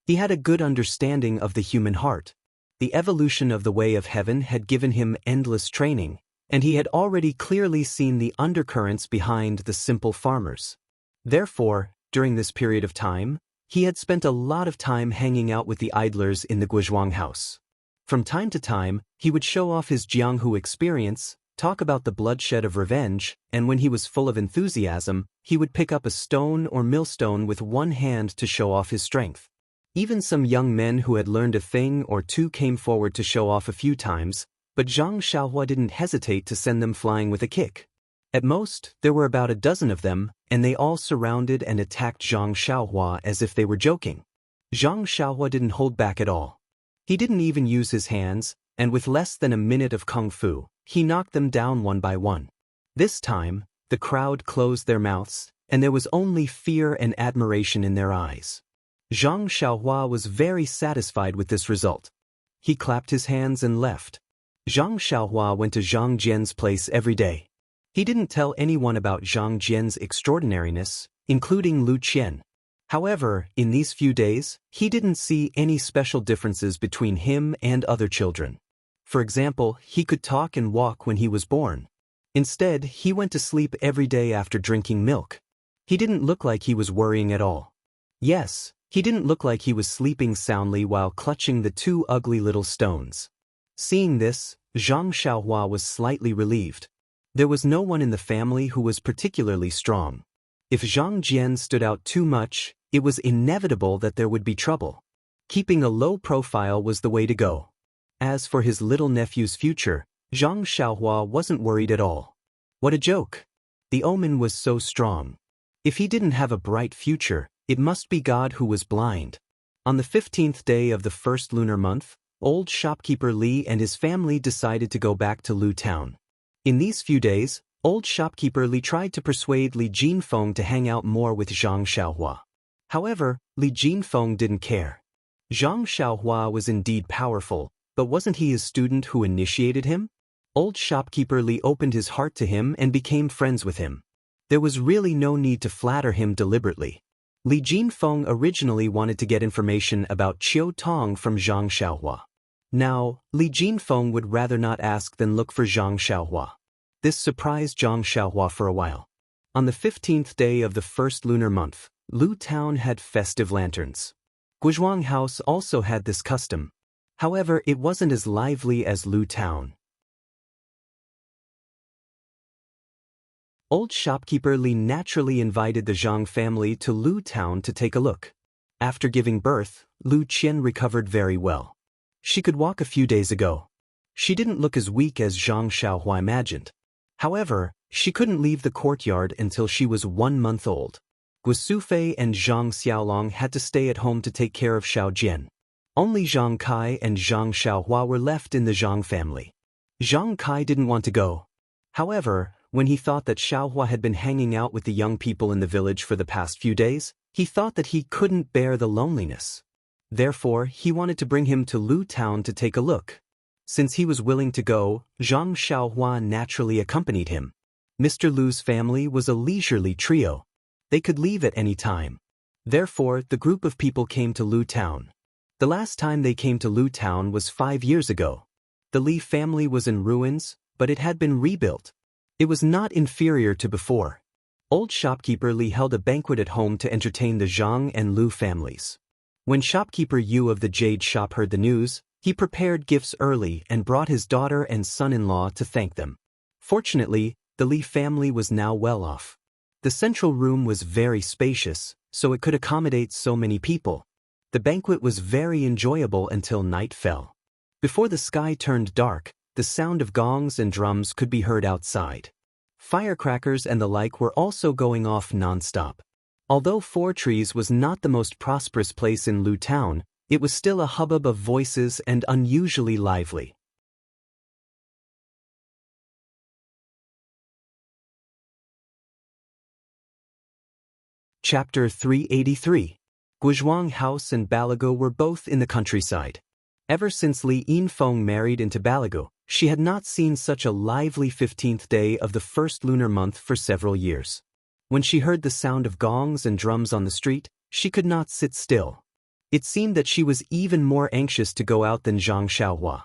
He had a good understanding of the human heart. The evolution of the way of heaven had given him endless training, and he had already clearly seen the undercurrents behind the simple farmers. Therefore, during this period of time, he had spent a lot of time hanging out with the idlers in the Guozhuang house. From time to time, he would show off his Jianghu experience, talk about the bloodshed of revenge, and when he was full of enthusiasm, he would pick up a stone or millstone with one hand to show off his strength. Even some young men who had learned a thing or 2 came forward to show off a few times, but Zhang Xiaohua didn't hesitate to send them flying with a kick. At most, there were about a dozen of them, and they all surrounded and attacked Zhang Xiaohua as if they were joking. Zhang Xiaohua didn't hold back at all. He didn't even use his hands, and with less than a minute of kung fu, he knocked them down one by one. This time, the crowd closed their mouths, and there was only fear and admiration in their eyes. Zhang Xiaohua was very satisfied with this result. He clapped his hands and left. Zhang Xiaohua went to Zhang Jian's place every day. He didn't tell anyone about Zhang Jian's extraordinariness, including Lu Qian. However, in these few days, he didn't see any special differences between him and other children. For example, he could talk and walk when he was born. Instead, he went to sleep every day after drinking milk. He didn't look like he was worrying at all. Yes, he didn't look like he was sleeping soundly while clutching the two ugly little stones. Seeing this, Zhang Xiaohua was slightly relieved. There was no one in the family who was particularly strong. If Zhang Jian stood out too much, it was inevitable that there would be trouble. Keeping a low profile was the way to go. As for his little nephew's future, Zhang Xiaohua wasn't worried at all. What a joke! The omen was so strong. If he didn't have a bright future, it must be God who was blind. On the 15th day of the first lunar month, old shopkeeper Li and his family decided to go back to Lu Town. In these few days, old shopkeeper Li tried to persuade Li Jinfeng to hang out more with Zhang Xiaohua. However, Li Jinfeng didn't care. Zhang Xiaohua was indeed powerful, but wasn't he his student who initiated him? Old shopkeeper Li opened his heart to him and became friends with him. There was really no need to flatter him deliberately. Li Jinfeng originally wanted to get information about Qiu Tong from Zhang Xiaohua. Now, Li Jinfeng would rather not ask than look for Zhang Xiaohua. This surprised Zhang Xiaohua for a while. On the 15th day of the first lunar month, Lu Town had festive lanterns. Guizhuang House also had this custom. However, it wasn't as lively as Lu Town. Old shopkeeper Li naturally invited the Zhang family to Lu Town to take a look. After giving birth, Lu Qian recovered very well. She could walk a few days ago. She didn't look as weak as Zhang Xiaohua imagined. However, she couldn't leave the courtyard until she was 1 month old. Gu Sufei and Zhang Xiaolong had to stay at home to take care of Xiao Jian. Only Zhang Kai and Zhang Xiaohua were left in the Zhang family. Zhang Kai didn't want to go. However, when he thought that Xiaohua had been hanging out with the young people in the village for the past few days, he thought that he couldn't bear the loneliness. Therefore, he wanted to bring him to Lu Town to take a look. Since he was willing to go, Zhang Xiaohua naturally accompanied him. Mr. Lu's family was a leisurely trio. They could leave at any time. Therefore, the group of people came to Lu Town. The last time they came to Lu Town was 5 years ago. The Li family was in ruins, but it had been rebuilt. It was not inferior to before. Old shopkeeper Li held a banquet at home to entertain the Zhang and Lu families. When shopkeeper Yu of the Jade Shop heard the news, he prepared gifts early and brought his daughter and son-in-law to thank them. Fortunately, the Li family was now well off. The central room was very spacious, so it could accommodate so many people. The banquet was very enjoyable until night fell. Before the sky turned dark, the sound of gongs and drums could be heard outside. Firecrackers and the like were also going off non-stop. Although Four Trees was not the most prosperous place in Lu Town, it was still a hubbub of voices and unusually lively. Chapter 383. Guizhuang House and Balago were both in the countryside. Ever since Li Yinfeng married into Balago, she had not seen such a lively 15th day of the first lunar month for several years. When she heard the sound of gongs and drums on the street, she could not sit still. It seemed that she was even more anxious to go out than Zhang Xiaohua.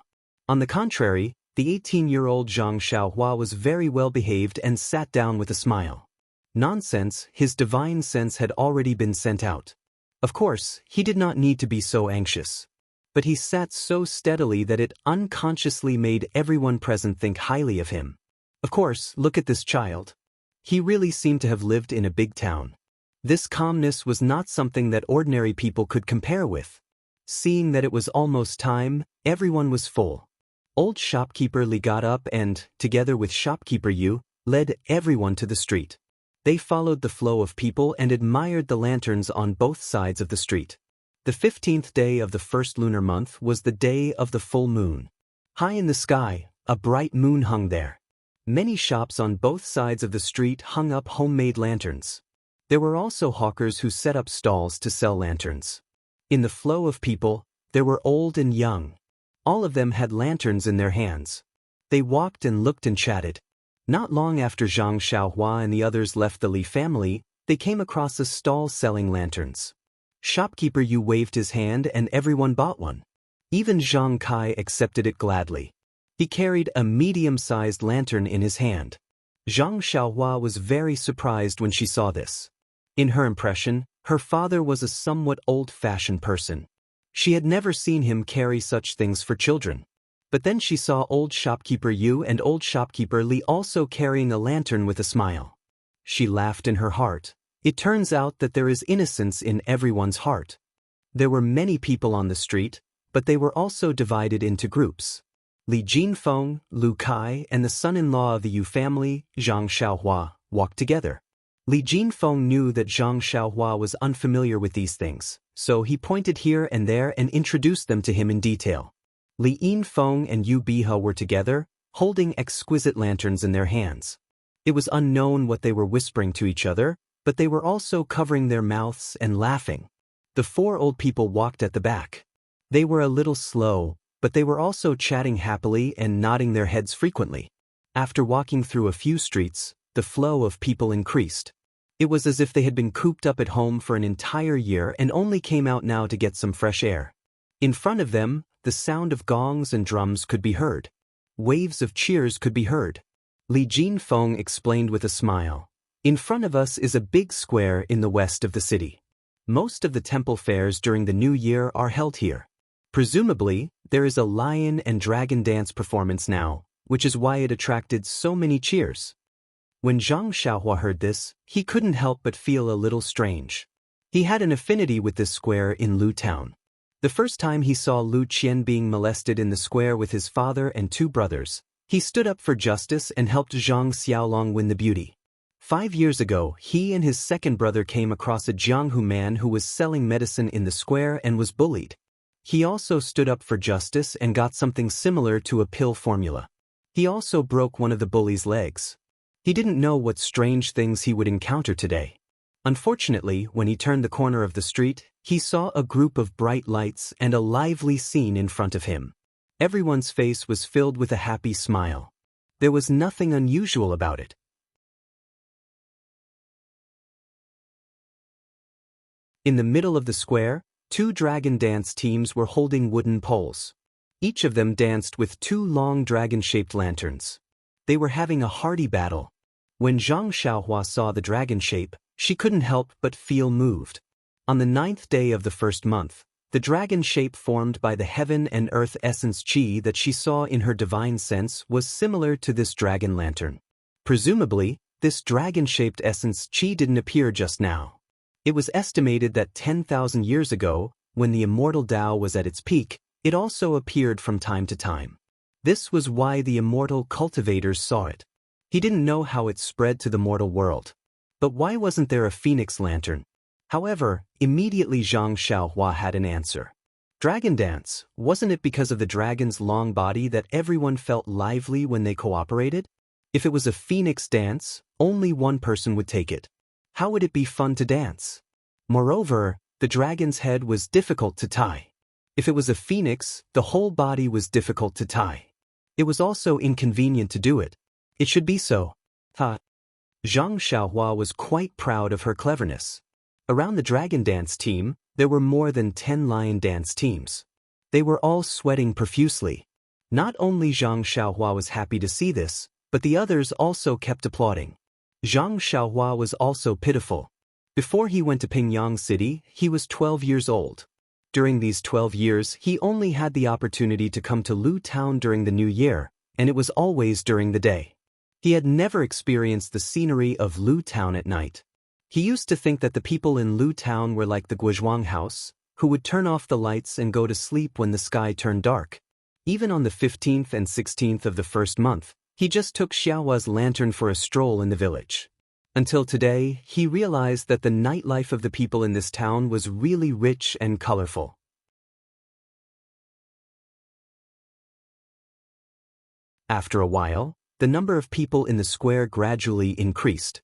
On the contrary, the 18-year-old Zhang Xiaohua was very well behaved and sat down with a smile. Nonsense, his divine sense had already been sent out. Of course, he did not need to be so anxious. But he sat so steadily that it unconsciously made everyone present think highly of him. Of course, look at this child. He really seemed to have lived in a big town. This calmness was not something that ordinary people could compare with. Seeing that it was almost time, everyone was full. Old shopkeeper Li got up and, together with shopkeeper Yu, led everyone to the street. They followed the flow of people and admired the lanterns on both sides of the street. The 15th day of the first lunar month was the day of the full moon. High in the sky, a bright moon hung there. Many shops on both sides of the street hung up homemade lanterns. There were also hawkers who set up stalls to sell lanterns. In the flow of people, there were old and young. All of them had lanterns in their hands. They walked and looked and chatted. Not long after Zhang Xiaohua and the others left the Li family, they came across a stall selling lanterns. Shopkeeper Yu waved his hand and everyone bought one. Even Zhang Kai accepted it gladly. He carried a medium-sized lantern in his hand. Zhang Xiaohua was very surprised when she saw this. In her impression, her father was a somewhat old-fashioned person. She had never seen him carry such things for children. But then she saw old shopkeeper Yu and old shopkeeper Li also carrying a lantern with a smile. She laughed in her heart. It turns out that there is innocence in everyone's heart. There were many people on the street, but they were also divided into groups. Li Jinfeng, Lu Kai, and the son-in-law of the Yu family, Zhang Xiaohua, walked together. Li Jinfeng knew that Zhang Xiaohua was unfamiliar with these things, so he pointed here and there and introduced them to him in detail. Li Yinfeng and Yu Bihe were together, holding exquisite lanterns in their hands. It was unknown what they were whispering to each other, but they were also covering their mouths and laughing. The four old people walked at the back. They were a little slow, but they were also chatting happily and nodding their heads frequently. After walking through a few streets, the flow of people increased. It was as if they had been cooped up at home for an entire year and only came out now to get some fresh air. In front of them, the sound of gongs and drums could be heard. Waves of cheers could be heard. Li Jinfeng explained with a smile. In front of us is a big square in the west of the city. Most of the temple fairs during the new year are held here. Presumably, there is a lion and dragon dance performance now, which is why it attracted so many cheers. When Zhang Xiaohua heard this, he couldn't help but feel a little strange. He had an affinity with this square in Lu Town. The first time he saw Lu Qian being molested in the square with his father and two brothers, he stood up for justice and helped Zhang Xiaolong win the beauty. 5 years ago, he and his second brother came across a Jianghu man who was selling medicine in the square and was bullied. He also stood up for justice and got something similar to a pill formula. He also broke one of the bully's legs. He didn't know what strange things he would encounter today. Unfortunately, when he turned the corner of the street, he saw a group of bright lights and a lively scene in front of him. Everyone's face was filled with a happy smile. There was nothing unusual about it. In the middle of the square, 2 dragon dance teams were holding wooden poles. Each of them danced with 2 long dragon-shaped lanterns. They were having a hearty battle. When Zhang Xiaohua saw the dragon shape, she couldn't help but feel moved. On the 9th day of the first month, the dragon shape formed by the heaven and earth essence qi that she saw in her divine sense was similar to this dragon lantern. Presumably, this dragon-shaped essence qi didn't appear just now. It was estimated that 10,000 years ago, when the immortal Tao was at its peak, it also appeared from time to time. This was why the immortal cultivators saw it. He didn't know how it spread to the mortal world. But why wasn't there a phoenix lantern? However, immediately Zhang Xiaohua had an answer. Dragon dance, wasn't it because of the dragon's long body that everyone felt lively when they cooperated? If it was a phoenix dance, only one person would take it. How would it be fun to dance? Moreover, the dragon's head was difficult to tie. If it was a phoenix, the whole body was difficult to tie. It was also inconvenient to do it. It should be so. Zhang Xiaohua was quite proud of her cleverness. Around the dragon dance team, there were more than 10 lion dance teams. They were all sweating profusely. Not only Zhang Xiaohua was happy to see this, but the others also kept applauding. Zhang Xiaohua was also pitiful. Before he went to Pingyang City, he was 12 years old. During these 12 years, he only had the opportunity to come to Lu Town during the New Year, and it was always during the day. He had never experienced the scenery of Lu Town at night. He used to think that the people in Lu Town were like the Guizhuang house, who would turn off the lights and go to sleep when the sky turned dark. Even on the 15th and 16th of the first month, he just took Xiaohua's lantern for a stroll in the village. Until today, he realized that the nightlife of the people in this town was really rich and colorful. After a while, the number of people in the square gradually increased.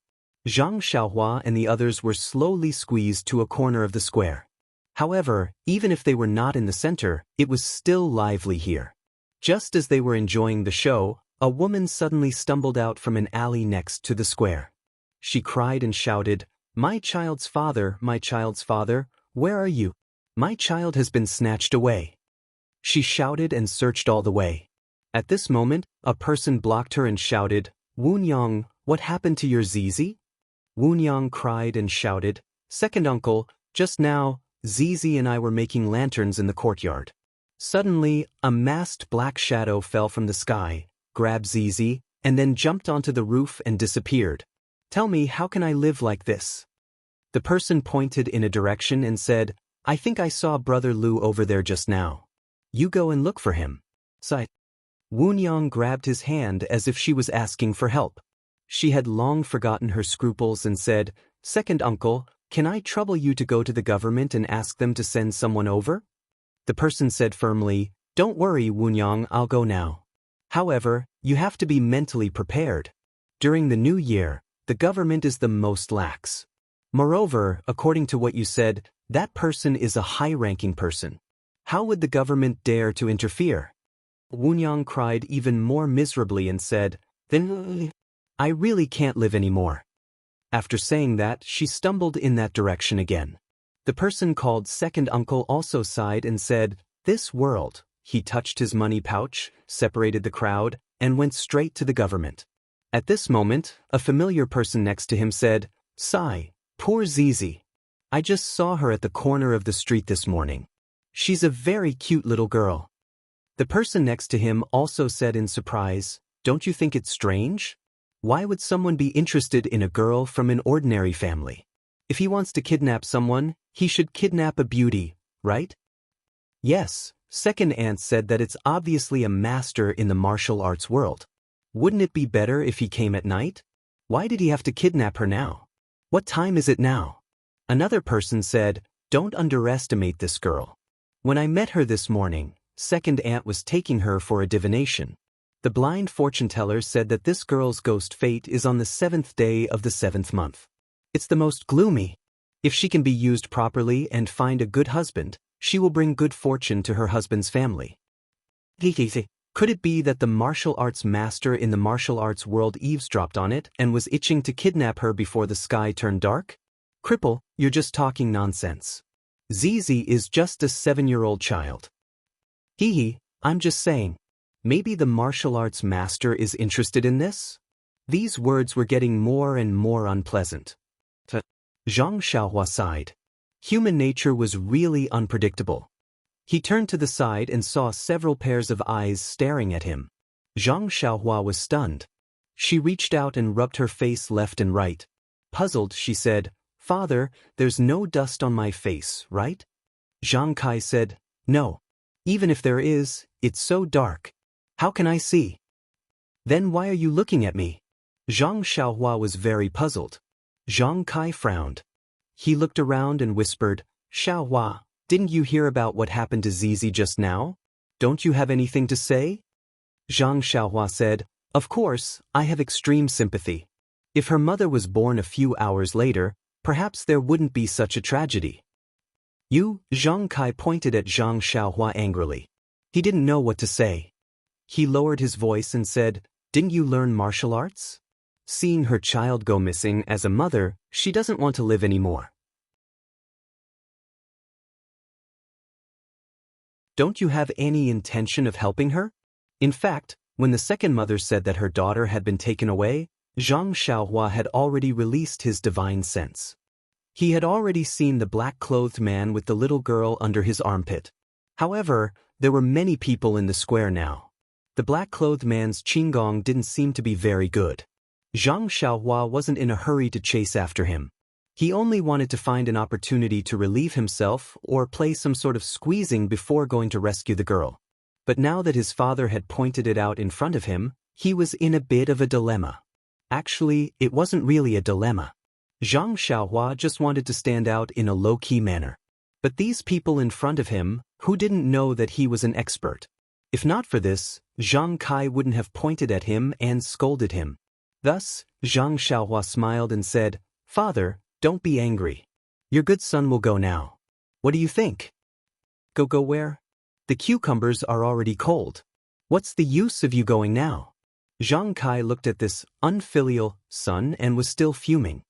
Zhang Xiaohua and the others were slowly squeezed to a corner of the square. However, even if they were not in the center, it was still lively here. Just as they were enjoying the show, a woman suddenly stumbled out from an alley next to the square. She cried and shouted, my child's father, where are you? My child has been snatched away." She shouted and searched all the way. At this moment, a person blocked her and shouted, "Wunyang, what happened to your Zizi?" Wunyang cried and shouted, "Second uncle, just now, Zizi and I were making lanterns in the courtyard." Suddenly, a masked black shadow fell from the sky, grabbed Zizi, and then jumped onto the roof and disappeared. "Tell me, how can I live like this?" The person pointed in a direction and said, "I think I saw Brother Lu over there just now. You go and look for him." Sigh. Wunyang grabbed his hand as if she was asking for help. She had long forgotten her scruples and said, "Second uncle, can I trouble you to go to the government and ask them to send someone over?" The person said firmly, "Don't worry, Wunyang, I'll go now. However, you have to be mentally prepared. During the new year, the government is the most lax. Moreover, according to what you said, that person is a high-ranking person. How would the government dare to interfere?" Wunyang cried even more miserably and said, "Then I really can't live anymore." After saying that, she stumbled in that direction again. The person called second uncle also sighed and said, "This world." He touched his money pouch, separated the crowd, and went straight to the government. At this moment, a familiar person next to him said, "Sigh, poor Zizi. I just saw her at the corner of the street this morning. She's a very cute little girl." The person next to him also said in surprise, "Don't you think it's strange? Why would someone be interested in a girl from an ordinary family? If he wants to kidnap someone, he should kidnap a beauty, right?" "Yes," second aunt said that it's obviously a master in the martial arts world. "Wouldn't it be better if he came at night? Why did he have to kidnap her now? What time is it now?" Another person said, "Don't underestimate this girl. When I met her this morning, second aunt was taking her for a divination. The blind fortune teller said that this girl's ghost fate is on the 7th day of the 7th month. It's the most gloomy. If she can be used properly and find a good husband, she will bring good fortune to her husband's family." Could it be that the martial arts master in the martial arts world eavesdropped on it and was itching to kidnap her before the sky turned dark? "Cripple, you're just talking nonsense. Zizi is just a 7-year-old child." I'm just saying. Maybe the martial arts master is interested in this?" These words were getting more and more unpleasant. Zhang Xiaohua sighed. Human nature was really unpredictable. He turned to the side and saw several pairs of eyes staring at him. Zhang Xiaohua was stunned. She reached out and rubbed her face left and right. Puzzled, she said, "Father, there's no dust on my face, right?" Zhang Kai said, "No. Even if there is, it's so dark. How can I see?" "Then why are you looking at me?" Zhang Xiaohua was very puzzled. Zhang Kai frowned. He looked around and whispered, "Xiaohua, didn't you hear about what happened to Zizi just now? Don't you have anything to say?" Zhang Xiaohua said, "Of course, I have extreme sympathy. If her mother was born a few hours later, perhaps there wouldn't be such a tragedy." "You?" Zhang Kai pointed at Zhang Xiaohua angrily. He didn't know what to say. He lowered his voice and said, "Didn't you learn martial arts? Seeing her child go missing as a mother, she doesn't want to live anymore. Don't you have any intention of helping her?" In fact, when the second mother said that her daughter had been taken away, Zhang Xiaohua had already released his divine sense. He had already seen the black-clothed man with the little girl under his armpit. However, there were many people in the square now. The black-clothed man's qigong didn't seem to be very good. Zhang Xiaohua wasn't in a hurry to chase after him. He only wanted to find an opportunity to relieve himself or play some sort of squeezing before going to rescue the girl. But now that his father had pointed it out in front of him, he was in a bit of a dilemma. Actually, it wasn't really a dilemma. Zhang Xiaohua just wanted to stand out in a low-key manner. But these people in front of him, who didn't know that he was an expert? If not for this, Zhang Kai wouldn't have pointed at him and scolded him. Thus, Zhang Xiaohua smiled and said, "Father, don't be angry. Your good son will go now. What do you think?" Go where? The cucumbers are already cold. What's the use of you going now?" Zhang Kai looked at this unfilial son and was still fuming.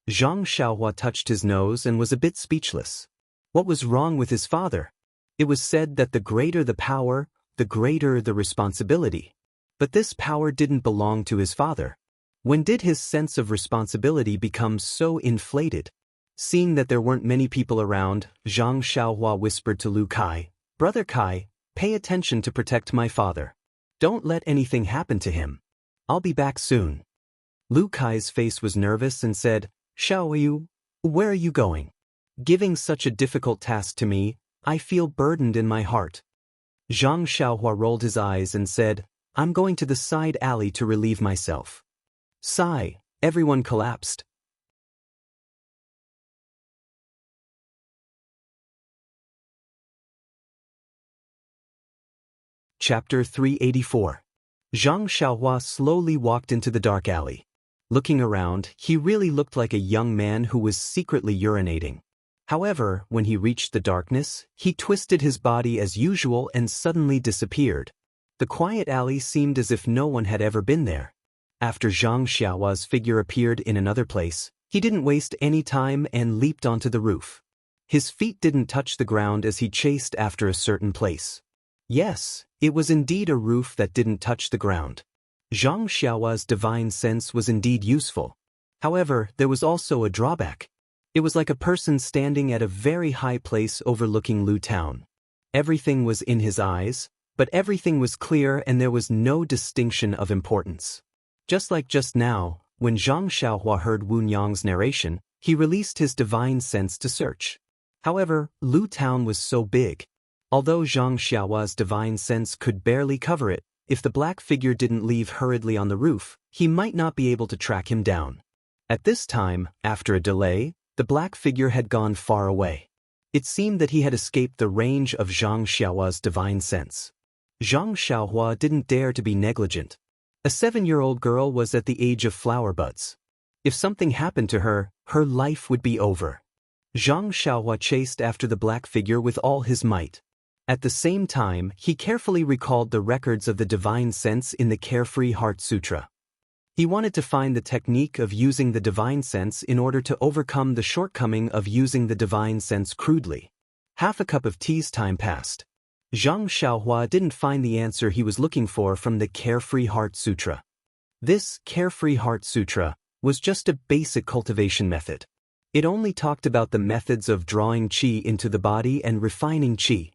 Zhang Xiaohua touched his nose and was a bit speechless. What was wrong with his father? It was said that the greater the power, the greater the responsibility. But this power didn't belong to his father. When did his sense of responsibility become so inflated? Seeing that there weren't many people around, Zhang Xiaohua whispered to Lu Kai, "Brother Kai, pay attention to protect my father. Don't let anything happen to him. I'll be back soon." Lu Kai's face was nervous and said, "Xiaoyu, where are you going? Giving such a difficult task to me, I feel burdened in my heart." Zhang Xiaohua rolled his eyes and said, "I'm going to the side alley to relieve myself." Sigh, everyone collapsed. Chapter 384. Zhang Xiaohua slowly walked into the dark alley. Looking around, he really looked like a young man who was secretly urinating. However, when he reached the darkness, he twisted his body as usual and suddenly disappeared. The quiet alley seemed as if no one had ever been there. After Zhang Xiaohua's figure appeared in another place, he didn't waste any time and leaped onto the roof. His feet didn't touch the ground as he chased after a certain place. Yes, it was indeed a roof that didn't touch the ground. Zhang Xiaohua's divine sense was indeed useful. However, there was also a drawback. It was like a person standing at a very high place overlooking Lu Town. Everything was in his eyes, but everything was clear and there was no distinction of importance. Just like just now, when Zhang Xiaohua heard Wu Nyang's narration, he released his divine sense to search. However, Lu Town was so big. Although Zhang Xiaohua's divine sense could barely cover it, if the black figure didn't leave hurriedly on the roof, he might not be able to track him down. At this time, after a delay, the black figure had gone far away. It seemed that he had escaped the range of Zhang Xiaohua's divine sense. Zhang Xiaohua didn't dare to be negligent. A 7-year-old girl was at the age of flower buds. If something happened to her, her life would be over. Zhang Xiaohua chased after the black figure with all his might. At the same time, he carefully recalled the records of the divine sense in the Carefree Heart Sutra. He wanted to find the technique of using the divine sense in order to overcome the shortcoming of using the divine sense crudely. Half a cup of tea's time passed. Zhang Xiaohua didn't find the answer he was looking for from the Carefree Heart Sutra. This Carefree Heart Sutra was just a basic cultivation method. It only talked about the methods of drawing qi into the body and refining qi.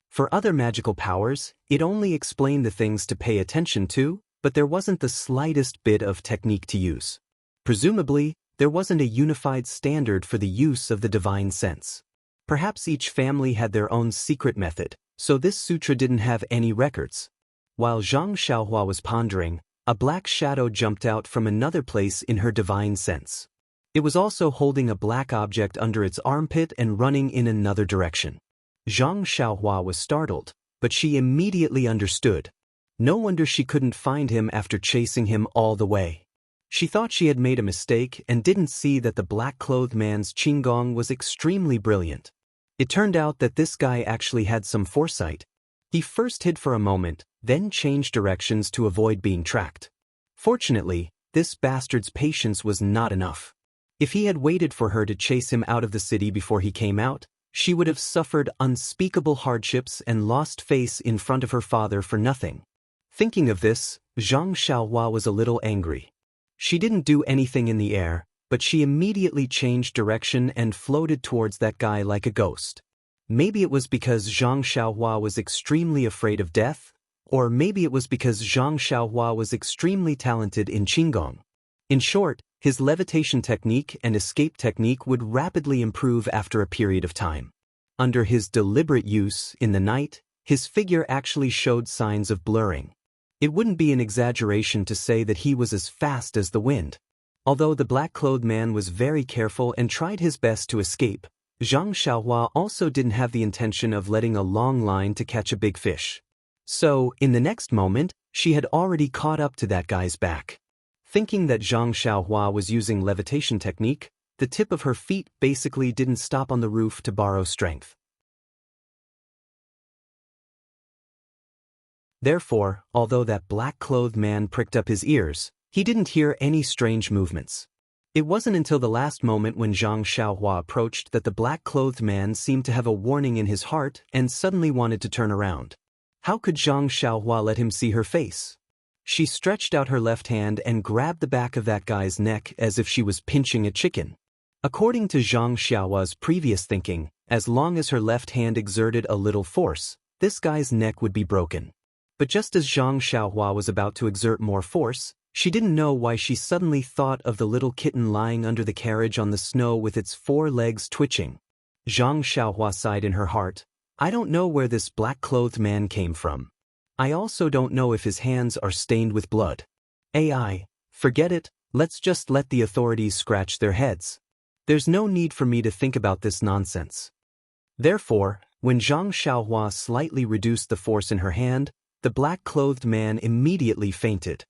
For other magical powers, it only explained the things to pay attention to, but there wasn't the slightest bit of technique to use. Presumably, there wasn't a unified standard for the use of the divine sense. Perhaps each family had their own secret method, so this sutra didn't have any records. While Zhang Xiaohua was pondering, a black shadow jumped out from another place in her divine sense. It was also holding a black object under its armpit and running in another direction. Zhang Xiaohua was startled, but she immediately understood. No wonder she couldn't find him after chasing him all the way. She thought she had made a mistake and didn't see that the black-clothed man's qigong was extremely brilliant. It turned out that this guy actually had some foresight. He first hid for a moment, then changed directions to avoid being tracked. Fortunately, this bastard's patience was not enough. If he had waited for her to chase him out of the city before he came out, she would have suffered unspeakable hardships and lost face in front of her father for nothing. Thinking of this, Zhang Xiaohua was a little angry. She didn't do anything in the air, but she immediately changed direction and floated towards that guy like a ghost. Maybe it was because Zhang Xiaohua was extremely afraid of death, or maybe it was because Zhang Xiaohua was extremely talented in qigong. In short, his levitation technique and escape technique would rapidly improve after a period of time. Under his deliberate use, in the night, his figure actually showed signs of blurring. It wouldn't be an exaggeration to say that he was as fast as the wind. Although the black-clothed man was very careful and tried his best to escape, Zhang Xiaohua also didn't have the intention of letting a long line to catch a big fish. So, in the next moment, she had already caught up to that guy's back. Thinking that Zhang Xiaohua was using levitation technique, the tip of her feet basically didn't stop on the roof to borrow strength. Therefore, although that black-clothed man pricked up his ears, he didn't hear any strange movements. It wasn't until the last moment when Zhang Xiaohua approached that the black-clothed man seemed to have a warning in his heart and suddenly wanted to turn around. How could Zhang Xiaohua let him see her face? She stretched out her left hand and grabbed the back of that guy's neck as if she was pinching a chicken. According to Zhang Xiaohua's previous thinking, as long as her left hand exerted a little force, this guy's neck would be broken. But just as Zhang Xiaohua was about to exert more force, she didn't know why she suddenly thought of the little kitten lying under the carriage on the snow with its 4 legs twitching. Zhang Xiaohua sighed in her heart, I don't know where this black-clothed man came from. I also don't know if his hands are stained with blood. AI, forget it, let's just let the authorities scratch their heads. There's no need for me to think about this nonsense. Therefore, when Zhang Xiaohua slightly reduced the force in her hand, the black-clothed man immediately fainted.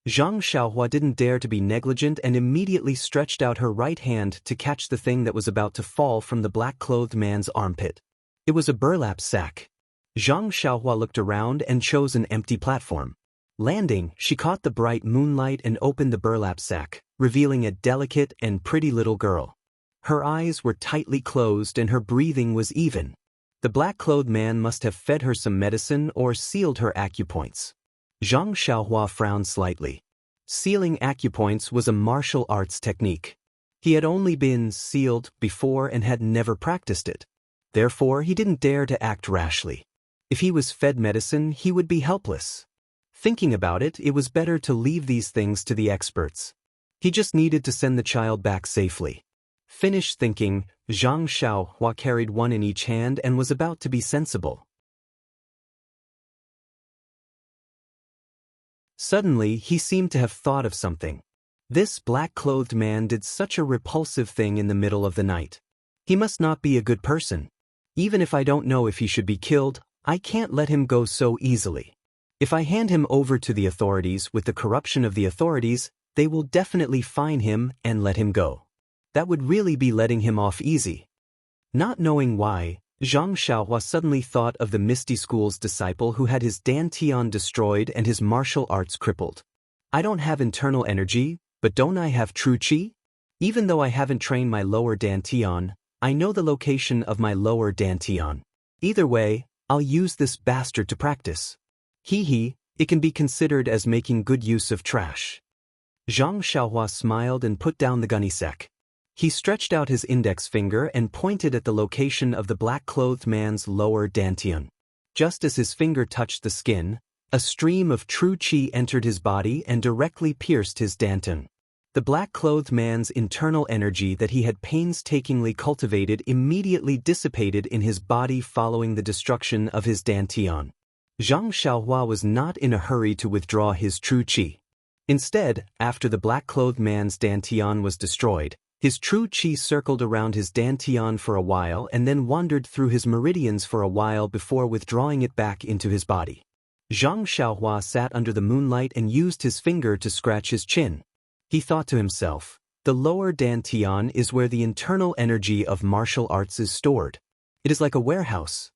Zhang Xiaohua didn't dare to be negligent and immediately stretched out her right hand to catch the thing that was about to fall from the black-clothed man's armpit. It was a burlap sack. Zhang Xiaohua looked around and chose an empty platform. Landing, she caught the bright moonlight and opened the burlap sack, revealing a delicate and pretty little girl. Her eyes were tightly closed and her breathing was even. The black-clothed man must have fed her some medicine or sealed her acupoints. Zhang Xiaohua frowned slightly. Sealing acupoints was a martial arts technique. He had only been sealed before and had never practiced it. Therefore, he didn't dare to act rashly. If he was fed medicine, he would be helpless. Thinking about it, it was better to leave these things to the experts. He just needed to send the child back safely. Finished thinking, Zhang Xiaohua carried one in each hand and was about to be sensible. Suddenly, he seemed to have thought of something. This black-clothed man did such a repulsive thing in the middle of the night. He must not be a good person. Even if I don't know if he should be killed, I can't let him go so easily. If I hand him over to the authorities with the corruption of the authorities, they will definitely fine him and let him go. That would really be letting him off easy. Not knowing why, Zhang Xiaohua suddenly thought of the Misty School's disciple who had his dantian destroyed and his martial arts crippled. I don't have internal energy, but don't I have true qi? Even though I haven't trained my lower dantian, I know the location of my lower dantian. Either way, I'll use this bastard to practice. It can be considered as making good use of trash. Zhang Xiaohua smiled and put down the gunny sack. He stretched out his index finger and pointed at the location of the black-clothed man's lower dantian. Just as his finger touched the skin, a stream of true qi entered his body and directly pierced his dantian. The black-clothed man's internal energy that he had painstakingly cultivated immediately dissipated in his body following the destruction of his dantian. Zhang Xiaohua was not in a hurry to withdraw his true qi. Instead, after the black-clothed man's dantian was destroyed, his true qi circled around his dantian for a while and then wandered through his meridians for a while before withdrawing it back into his body. Zhang Xiaohua sat under the moonlight and used his finger to scratch his chin. He thought to himself, the lower dantian is where the internal energy of martial arts is stored. It is like a warehouse.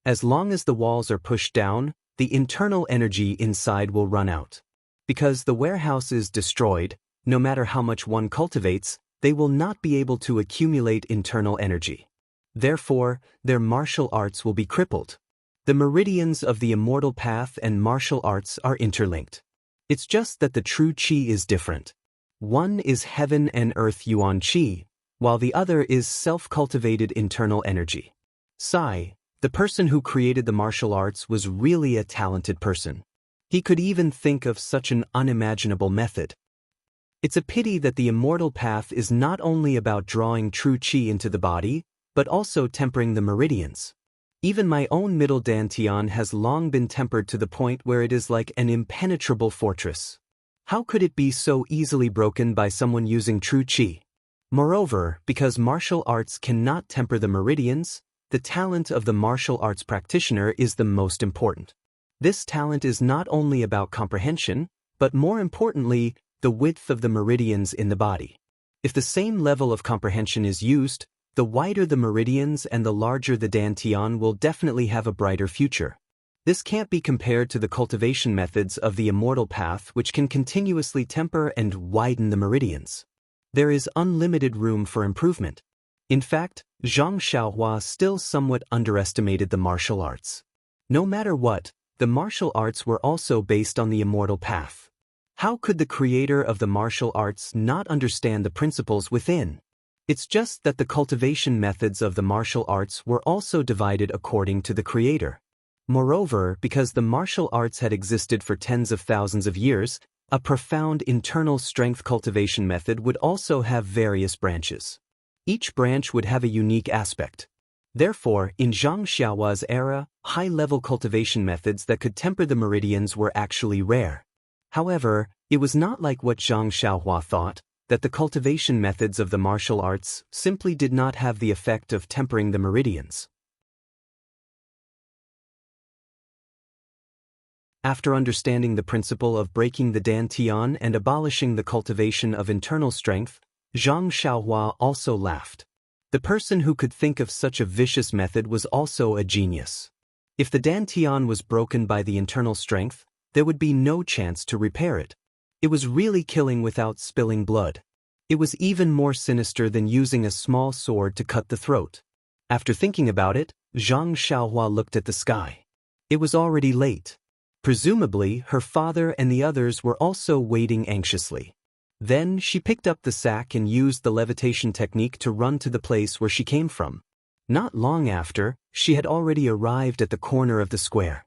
As long as the walls are pushed down, the internal energy inside will run out. Because the warehouse is destroyed, no matter how much one cultivates, they will not be able to accumulate internal energy. Therefore, their martial arts will be crippled. The meridians of the immortal path and martial arts are interlinked. It's just that the true qi is different. One is heaven and earth yuan qi, while the other is self-cultivated internal energy. Sai, the person who created the martial arts, was really a talented person. He could even think of such an unimaginable method. It's a pity that the immortal path is not only about drawing true qi into the body, but also tempering the meridians. Even my own middle dantian has long been tempered to the point where it is like an impenetrable fortress. How could it be so easily broken by someone using true qi? Moreover, because martial arts cannot temper the meridians, the talent of the martial arts practitioner is the most important. This talent is not only about comprehension, but more importantly, the width of the meridians in the body. If the same level of comprehension is used, the wider the meridians and the larger the dantian will definitely have a brighter future. This can't be compared to the cultivation methods of the immortal path, which can continuously temper and widen the meridians. There is unlimited room for improvement. In fact, Zhang Xiaohua still somewhat underestimated the martial arts. No matter what, the martial arts were also based on the immortal path. How could the creator of the martial arts not understand the principles within? It's just that the cultivation methods of the martial arts were also divided according to the creator. Moreover, because the martial arts had existed for tens of thousands of years, a profound internal strength cultivation method would also have various branches. Each branch would have a unique aspect. Therefore, in Zhang Xiaohua's era, high-level cultivation methods that could temper the meridians were actually rare. However, it was not like what Zhang Xiaohua thought, that the cultivation methods of the martial arts simply did not have the effect of tempering the meridians. After understanding the principle of breaking the dantian and abolishing the cultivation of internal strength, Zhang Xiaohua also laughed. The person who could think of such a vicious method was also a genius. If the dantian was broken by the internal strength, there would be no chance to repair it. It was really killing without spilling blood. It was even more sinister than using a small sword to cut the throat. After thinking about it, Zhang Xiaohua looked at the sky. It was already late. Presumably, her father and the others were also waiting anxiously. Then she picked up the sack and used the levitation technique to run to the place where she came from. Not long after, she had already arrived at the corner of the square.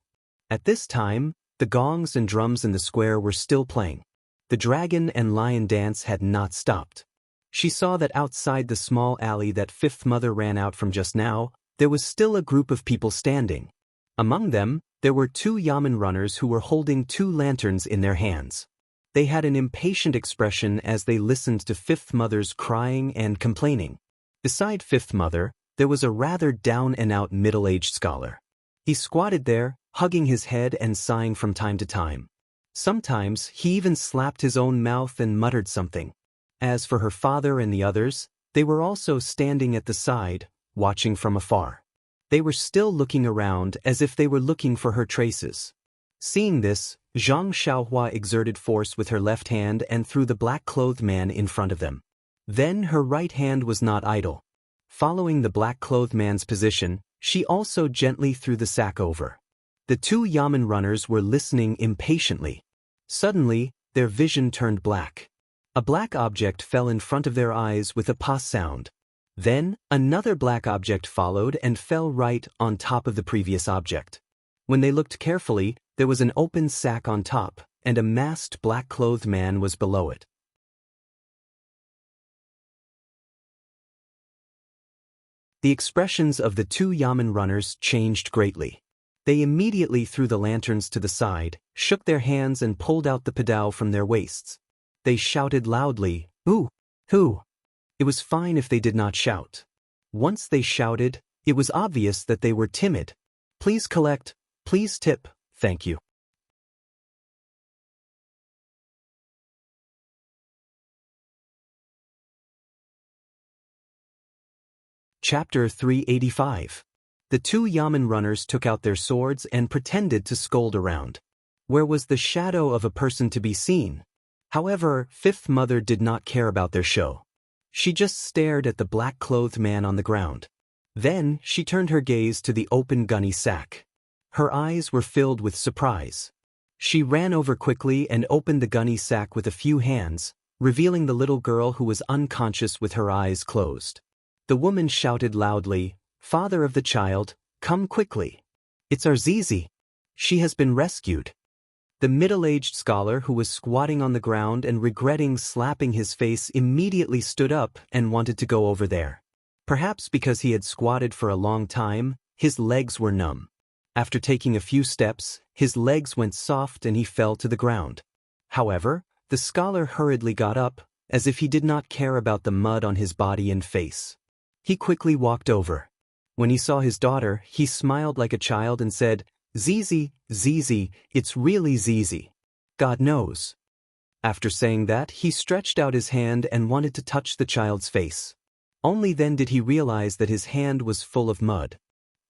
At this time, the gongs and drums in the square were still playing. The dragon and lion dance had not stopped. She saw that outside the small alley that Fifth Mother ran out from just now, there was still a group of people standing. Among them, there were 2 yamen runners who were holding 2 lanterns in their hands. They had an impatient expression as they listened to Fifth Mother's crying and complaining. Beside Fifth Mother, there was a rather down-and-out middle-aged scholar. He squatted there, hugging his head and sighing from time to time. Sometimes he even slapped his own mouth and muttered something. As for her father and the others, they were also standing at the side, watching from afar. They were still looking around as if they were looking for her traces. Seeing this, Zhang Xiaohua exerted force with her left hand and threw the black-clothed man in front of them. Then her right hand was not idle. Following the black-clothed man's position, she also gently threw the sack over. The 2 yamen runners were listening impatiently. Suddenly, their vision turned black. A black object fell in front of their eyes with a pa sound. Then, another black object followed and fell right on top of the previous object. When they looked carefully, there was an open sack on top, and a masked black-clothed man was below it. The expressions of the 2 yamen runners changed greatly. They immediately threw the lanterns to the side, shook their hands and pulled out the padao from their waists. They shouted loudly, "Ooh! Hoo!" It was fine if they did not shout. Once they shouted, it was obvious that they were timid. "Please collect, please tip, thank you." Chapter 385. The 2 yamen runners took out their swords and pretended to scold around. Where was the shadow of a person to be seen? However, Fifth Mother did not care about their show. She just stared at the black-clothed man on the ground. Then she turned her gaze to the open gunny sack. Her eyes were filled with surprise. She ran over quickly and opened the gunny sack with a few hands, revealing the little girl who was unconscious with her eyes closed. The woman shouted loudly, "Father of the child, come quickly. It's our Zizi. She has been rescued." The middle-aged scholar who was squatting on the ground and regretting slapping his face immediately stood up and wanted to go over there. Perhaps because he had squatted for a long time, his legs were numb. After taking a few steps, his legs went soft and he fell to the ground. However, the scholar hurriedly got up, as if he did not care about the mud on his body and face. He quickly walked over. When he saw his daughter, he smiled like a child and said, Zizi, Zizi, it's really Zizi. God knows. After saying that, he stretched out his hand and wanted to touch the child's face. Only then did he realize that his hand was full of mud.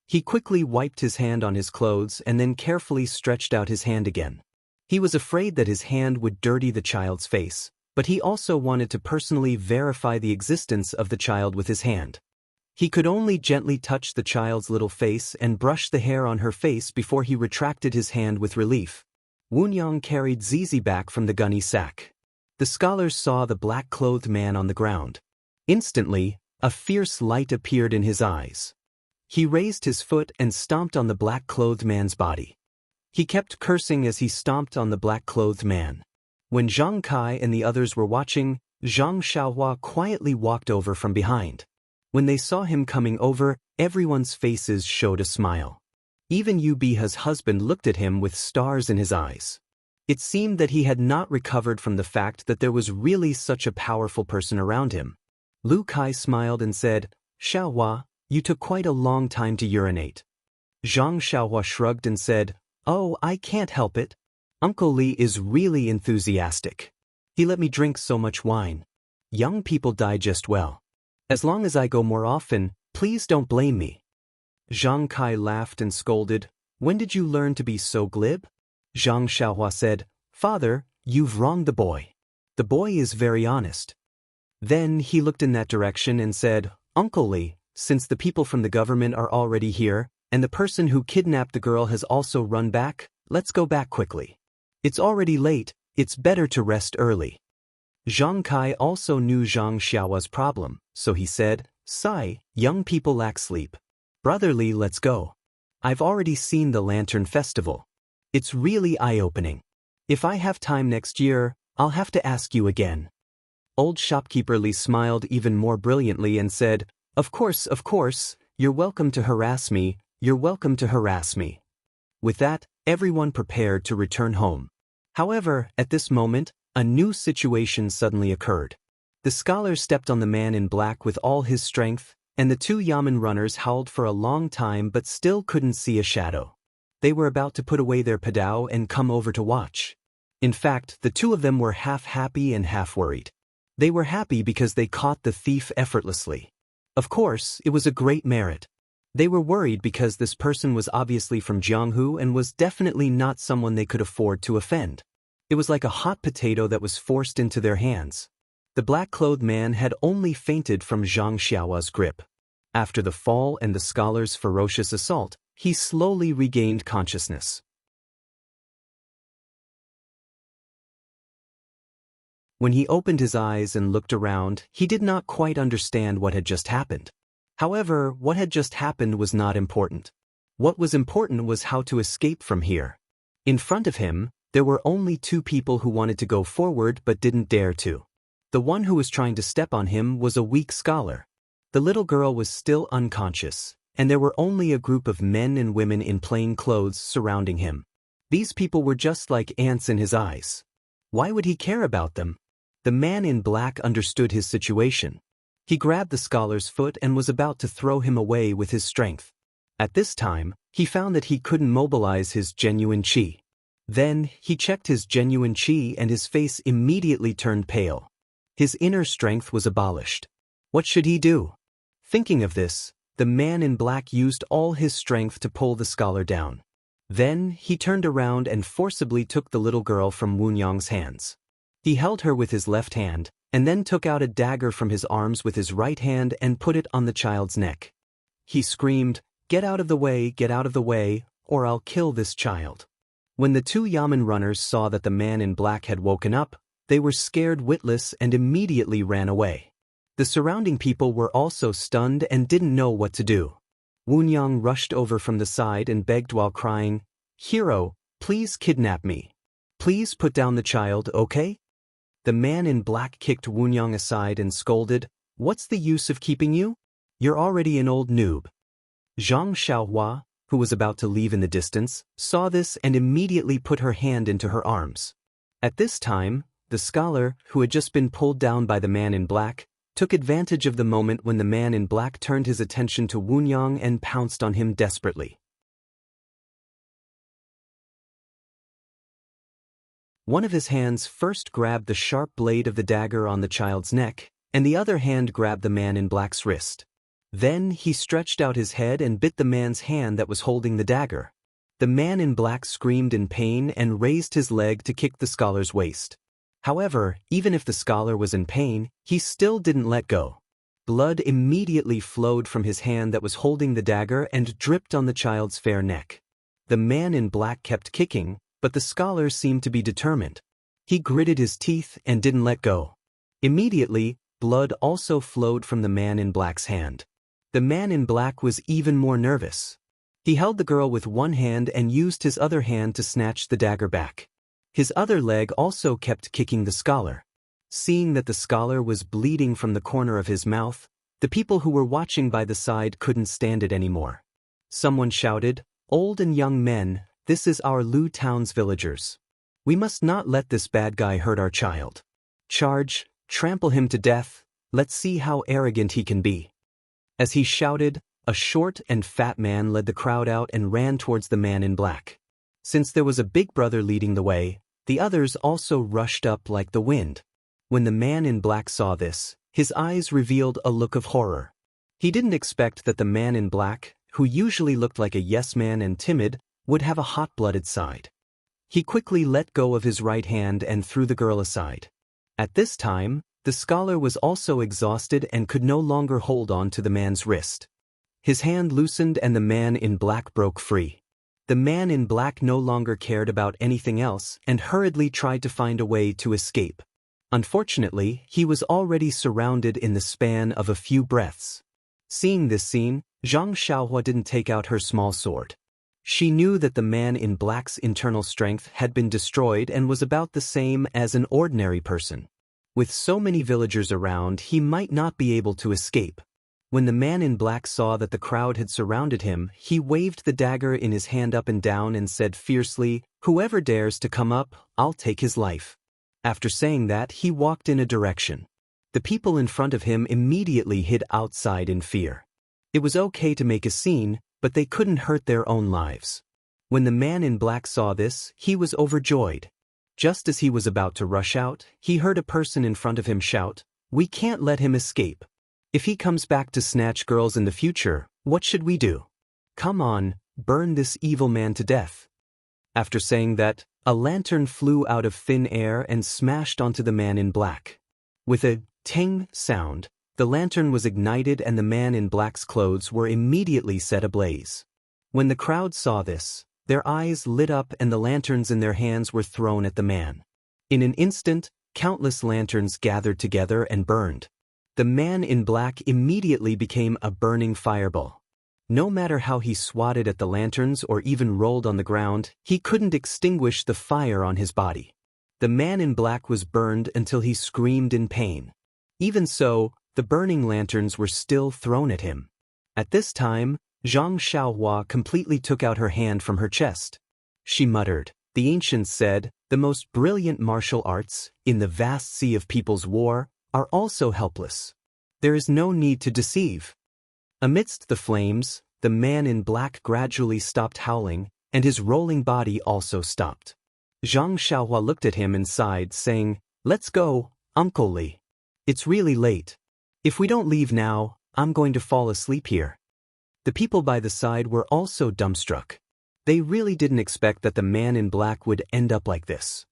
He quickly wiped his hand on his clothes and then carefully stretched out his hand again. He was afraid that his hand would dirty the child's face, but he also wanted to personally verify the existence of the child with his hand. He could only gently touch the child's little face and brush the hair on her face before he retracted his hand with relief. Wunyang carried Zizi back from the gunny sack. The scholars saw the black-clothed man on the ground. Instantly, a fierce light appeared in his eyes. He raised his foot and stomped on the black-clothed man's body. He kept cursing as he stomped on the black-clothed man. When Zhang Kai and the others were watching, Zhang Xiaohua quietly walked over from behind. When they saw him coming over, everyone's faces showed a smile. Even Yu Biha's husband looked at him with stars in his eyes. It seemed that he had not recovered from the fact that there was really such a powerful person around him. Lu Kai smiled and said, "Xiaohua, you took quite a long time to urinate." Zhang Xiaohua shrugged and said, "Oh, I can't help it. Uncle Li is really enthusiastic. He let me drink so much wine. Young people digest well. As long as I go more often, please don't blame me." Zhang Kai laughed and scolded, "When did you learn to be so glib?" Zhang Xiaohua said, "Father, you've wronged the boy. The boy is very honest." Then he looked in that direction and said, "Uncle Li, since the people from the government are already here, and the person who kidnapped the girl has also run back, let's go back quickly. It's already late, it's better to rest early." Zhang Kai also knew Zhang Xiaohua's problem, so he said, "Sai, young people lack sleep. Brother Li, let's go. I've already seen the Lantern Festival. It's really eye-opening. If I have time next year, I'll have to ask you again." Old shopkeeper Li smiled even more brilliantly and said, of course, you're welcome to harass me, you're welcome to harass me." With that, everyone prepared to return home. However, at this moment, a new situation suddenly occurred. The scholar stepped on the man in black with all his strength, and the two yamen runners howled for a long time but still couldn't see a shadow. They were about to put away their padao and come over to watch. In fact, the two of them were half happy and half worried. They were happy because they caught the thief effortlessly. Of course, it was a great merit. They were worried because this person was obviously from Jianghu and was definitely not someone they could afford to offend. It was like a hot potato that was forced into their hands. The black-clothed man had only fainted from Zhang Xiaohua's grip. After the fall and the scholar's ferocious assault, he slowly regained consciousness. When he opened his eyes and looked around, he did not quite understand what had just happened. However, what had just happened was not important. What was important was how to escape from here. In front of him, there were only two people who wanted to go forward but didn't dare to. The one who was trying to step on him was a weak scholar. The little girl was still unconscious, and there were only a group of men and women in plain clothes surrounding him. These people were just like ants in his eyes. Why would he care about them? The man in black understood his situation. He grabbed the scholar's foot and was about to throw him away with his strength. At this time, he found that he couldn't mobilize his genuine qi. Then, he checked his genuine qi and his face immediately turned pale. His inner strength was abolished. What should he do? Thinking of this, the man in black used all his strength to pull the scholar down. Then, he turned around and forcibly took the little girl from Wunyang's hands. He held her with his left hand, and then took out a dagger from his arms with his right hand and put it on the child's neck. He screamed, get out of the way, or I'll kill this child." When the two yamen runners saw that the man in black had woken up, they were scared witless and immediately ran away. The surrounding people were also stunned and didn't know what to do. Wunyang rushed over from the side and begged while crying, "Hero, please kidnap me. Please put down the child, okay?" The man in black kicked Wunyang aside and scolded, "What's the use of keeping you? You're already an old noob." Zhang Xiaohua, who was about to leave in the distance, saw this and immediately put her hand into her arms. At this time, the scholar, who had just been pulled down by the man in black, took advantage of the moment when the man in black turned his attention to Wunyang and pounced on him desperately. One of his hands first grabbed the sharp blade of the dagger on the child's neck, and the other hand grabbed the man in black's wrist. Then he stretched out his head and bit the man's hand that was holding the dagger. The man in black screamed in pain and raised his leg to kick the scholar's waist. However, even if the scholar was in pain, he still didn't let go. Blood immediately flowed from his hand that was holding the dagger and dripped on the child's fair neck. The man in black kept kicking, but the scholar seemed to be determined. He gritted his teeth and didn't let go. Immediately, blood also flowed from the man in black's hand. The man in black was even more nervous. He held the girl with one hand and used his other hand to snatch the dagger back. His other leg also kept kicking the scholar. Seeing that the scholar was bleeding from the corner of his mouth, the people who were watching by the side couldn't stand it anymore. Someone shouted, "Old and young men, this is our Lu town's villagers. We must not let this bad guy hurt our child. Charge, trample him to death, let's see how arrogant he can be." As he shouted, a short and fat man led the crowd out and ran towards the man in black. Since there was a big brother leading the way, the others also rushed up like the wind. When the man in black saw this, his eyes revealed a look of horror. He didn't expect that the man in black, who usually looked like a yes-man and timid, would have a hot-blooded side. He quickly let go of his right hand and threw the girl aside. At this time, the scholar was also exhausted and could no longer hold on to the man's wrist. His hand loosened and the man in black broke free. The man in black no longer cared about anything else and hurriedly tried to find a way to escape. Unfortunately, he was already surrounded in the span of a few breaths. Seeing this scene, Xianxia didn't take out her small sword. She knew that the man in black's internal strength had been destroyed and was about the same as an ordinary person. With so many villagers around, he might not be able to escape. When the man in black saw that the crowd had surrounded him, he waved the dagger in his hand up and down and said fiercely, "Whoever dares to come up, I'll take his life." After saying that, he walked in a direction. The people in front of him immediately hid outside in fear. It was okay to make a scene, but they couldn't hurt their own lives. When the man in black saw this, he was overjoyed. Just as he was about to rush out, he heard a person in front of him shout, "We can't let him escape. If he comes back to snatch girls in the future, what should we do? Come on, burn this evil man to death." After saying that, a lantern flew out of thin air and smashed onto the man in black. With a ting sound, the lantern was ignited and the man in black's clothes were immediately set ablaze. When the crowd saw this, their eyes lit up and the lanterns in their hands were thrown at the man. In an instant, countless lanterns gathered together and burned. The man in black immediately became a burning fireball. No matter how he swatted at the lanterns or even rolled on the ground, he couldn't extinguish the fire on his body. The man in black was burned until he screamed in pain. Even so, the burning lanterns were still thrown at him. At this time, Xianxia completely took out her hand from her chest. She muttered, "The ancients said, the most brilliant martial arts, in the vast sea of people's war, are also helpless. There is no need to deceive." Amidst the flames, the man in black gradually stopped howling, and his rolling body also stopped. Xianxia looked at him and sighed, saying, "Let's go, Uncle Li. It's really late. If we don't leave now, I'm going to fall asleep here." The people by the side were also dumbstruck. They really didn't expect that the man in black would end up like this.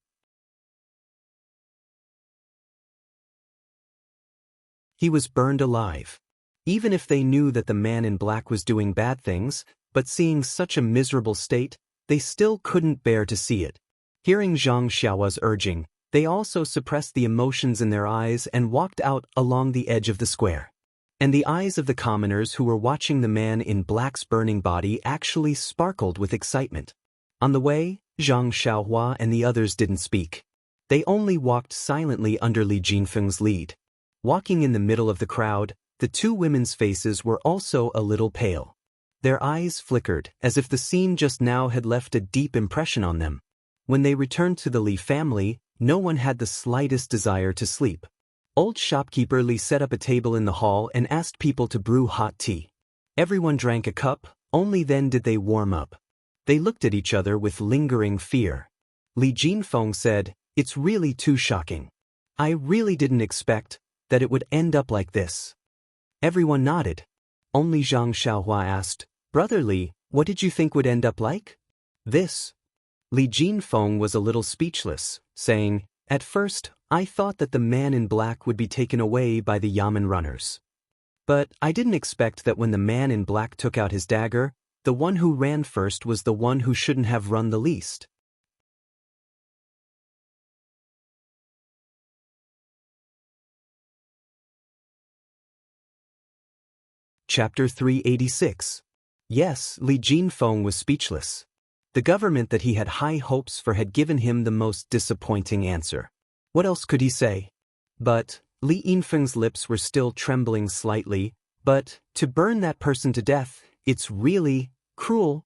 He was burned alive. Even if they knew that the man in black was doing bad things, but seeing such a miserable state, they still couldn't bear to see it. Hearing Xiao's urging, they also suppressed the emotions in their eyes and walked out along the edge of the square. And the eyes of the commoners who were watching the man in black's burning body actually sparkled with excitement. On the way, Zhang Xiaohua and the others didn't speak. They only walked silently under Li Jinfeng's lead. Walking in the middle of the crowd, the two women's faces were also a little pale. Their eyes flickered, as if the scene just now had left a deep impression on them. When they returned to the Li family, no one had the slightest desire to sleep. Old shopkeeper Li set up a table in the hall and asked people to brew hot tea. Everyone drank a cup, only then did they warm up. They looked at each other with lingering fear. Li Jinfeng said, It's really too shocking. I really didn't expect that it would end up like this. Everyone nodded. Only Zhang Xiaohua asked, Brother Li, what did you think would end up like? This. Li Jinfeng was a little speechless, saying, At first, I thought that the man in black would be taken away by the Yamen runners. But I didn't expect that when the man in black took out his dagger, the one who ran first was the one who shouldn't have run the least. Chapter 386. Yes, Li Jinfeng was speechless. The government that he had high hopes for had given him the most disappointing answer. What else could he say? But Li Jinfeng's lips were still trembling slightly. But to burn that person to death, it's really cruel.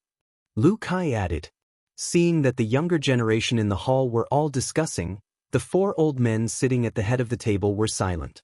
Lu Kai added. Seeing that the younger generation in the hall were all discussing, the four old men sitting at the head of the table were silent.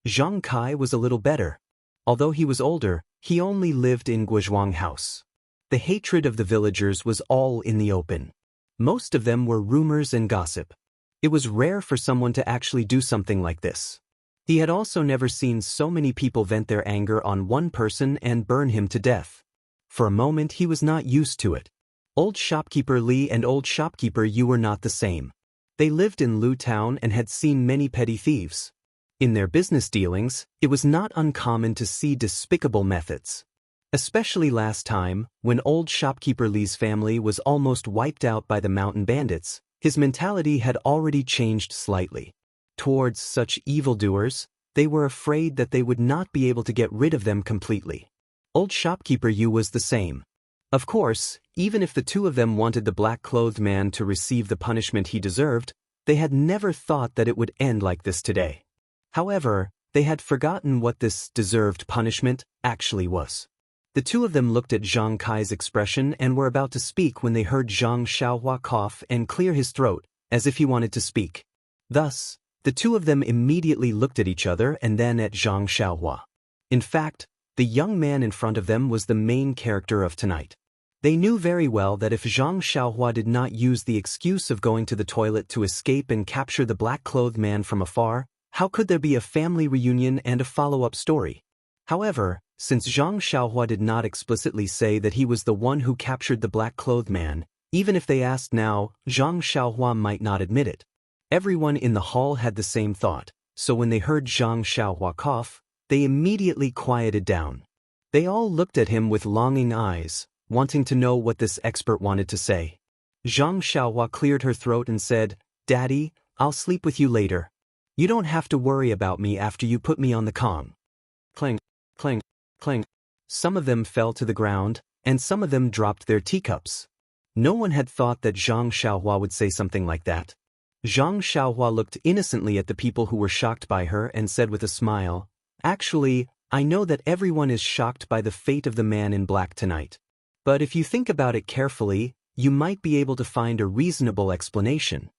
Zhang Kai was a little better. Although he was older, he only lived in Guozhuang House. The hatred of the villagers was all in the open. Most of them were rumors and gossip. It was rare for someone to actually do something like this. He had also never seen so many people vent their anger on one person and burn him to death. For a moment he was not used to it. Old shopkeeper Li and old shopkeeper Yu were not the same. They lived in Lu Town and had seen many petty thieves. In their business dealings, it was not uncommon to see despicable methods. Especially last time, when old shopkeeper Li's family was almost wiped out by the mountain bandits, his mentality had already changed slightly. Towards such evildoers, they were afraid that they would not be able to get rid of them completely. Old shopkeeper Yu was the same. Of course, even if the two of them wanted the black-clothed man to receive the punishment he deserved, they had never thought that it would end like this today. However, they had forgotten what this deserved punishment actually was. The two of them looked at Zhang Kai's expression and were about to speak when they heard Zhang Xiaohua cough and clear his throat, as if he wanted to speak. Thus, the two of them immediately looked at each other and then at Zhang Xiaohua. In fact, the young man in front of them was the main character of tonight. They knew very well that if Zhang Xiaohua did not use the excuse of going to the toilet to escape and capture the black-clothed man from afar, how could there be a family reunion and a follow-up story? However, since Zhang Xiaohua did not explicitly say that he was the one who captured the black-clothed man, even if they asked now, Zhang Xiaohua might not admit it. Everyone in the hall had the same thought, so when they heard Zhang Xiaohua cough, they immediately quieted down. They all looked at him with longing eyes, wanting to know what this expert wanted to say. Zhang Xiaohua cleared her throat and said, Daddy, I'll sleep with you later. You don't have to worry about me after you put me on the Kong. Clang, clang, clang. Some of them fell to the ground, and some of them dropped their teacups. No one had thought that Zhang Xiaohua would say something like that. Zhang Xiaohua looked innocently at the people who were shocked by her and said with a smile, Actually, I know that everyone is shocked by the fate of the man in black tonight. But if you think about it carefully, you might be able to find a reasonable explanation.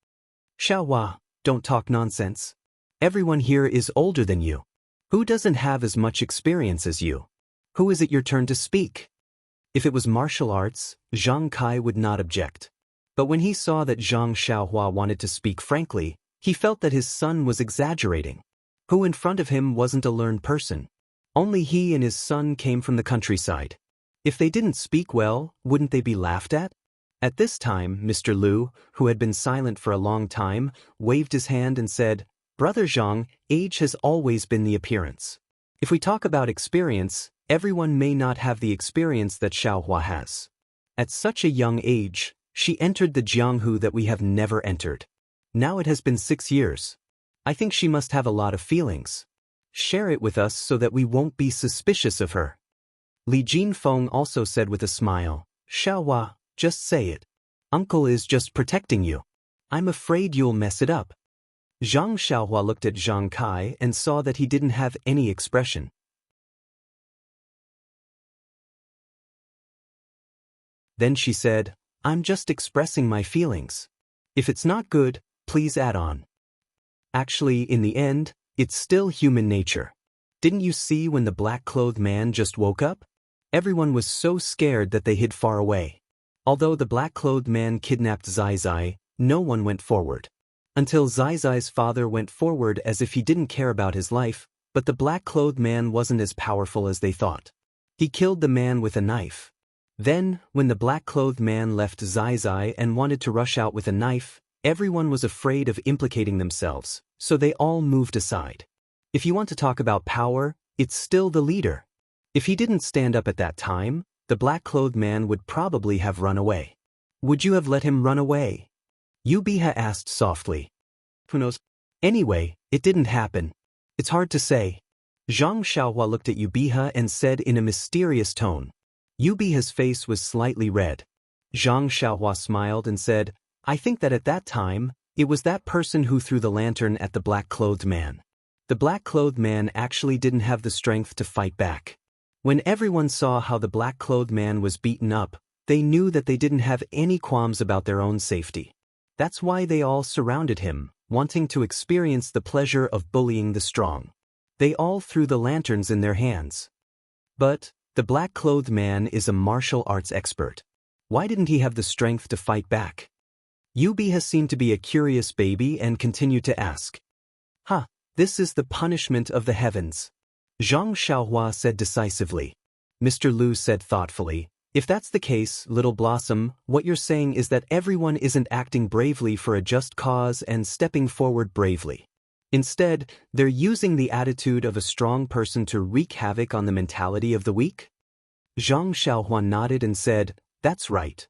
Xiaohua, don't talk nonsense. Everyone here is older than you. Who doesn't have as much experience as you? Who is it your turn to speak? If it was martial arts, Zhang Kai would not object. But when he saw that Zhang Xiaohua wanted to speak frankly, he felt that his son was exaggerating. Who in front of him wasn't a learned person? Only he and his son came from the countryside. If they didn't speak well, wouldn't they be laughed at? At this time, Mr. Liu, who had been silent for a long time, waved his hand and said, Brother Zhang, age has always been the appearance. If we talk about experience, everyone may not have the experience that Xiaohua has. At such a young age, she entered the Jianghu that we have never entered. Now it has been 6 years. I think she must have a lot of feelings. Share it with us so that we won't be suspicious of her. Li Jinfeng also said with a smile, Xiaohua, just say it. Uncle is just protecting you. I'm afraid you'll mess it up. Zhang Xiaohua looked at Zhang Kai and saw that he didn't have any expression. Then she said, I'm just expressing my feelings. If it's not good, please add on. Actually, in the end, it's still human nature. Didn't you see when the black-clothed man just woke up? Everyone was so scared that they hid far away. Although the black-clothed man kidnapped Zai Zai, no one went forward. until Zai Zai's father went forward as if he didn't care about his life, but the black-clothed man wasn't as powerful as they thought. He killed the man with a knife. Then, when the black-clothed man left Zai Zai and wanted to rush out with a knife, everyone was afraid of implicating themselves, so they all moved aside. If you want to talk about power, it's still the leader. If he didn't stand up at that time, the black-clothed man would probably have run away. Would you have let him run away? Yubiha asked softly. Who knows? Anyway, it didn't happen. It's hard to say. Zhang Xiaohua looked at Yubiha and said in a mysterious tone. Yubiha's face was slightly red. Zhang Xiaohua smiled and said, I think that at that time, it was that person who threw the lantern at the black-clothed man. The black-clothed man actually didn't have the strength to fight back. When everyone saw how the black-clothed man was beaten up, they knew that they didn't have any qualms about their own safety. That's why they all surrounded him, wanting to experience the pleasure of bullying the strong. They all threw the lanterns in their hands. But the black-clothed man is a martial arts expert. Why didn't he have the strength to fight back? Yubiha seemed to be a curious baby and continued to ask. This is the punishment of the heavens. Zhang Xiaohua said decisively. Mr. Lu said thoughtfully, if that's the case, Little Blossom, what you're saying is that everyone isn't acting bravely for a just cause and stepping forward bravely. Instead, they're using the attitude of a strong person to wreak havoc on the mentality of the weak? Zhang Xiaohua nodded and said, that's right.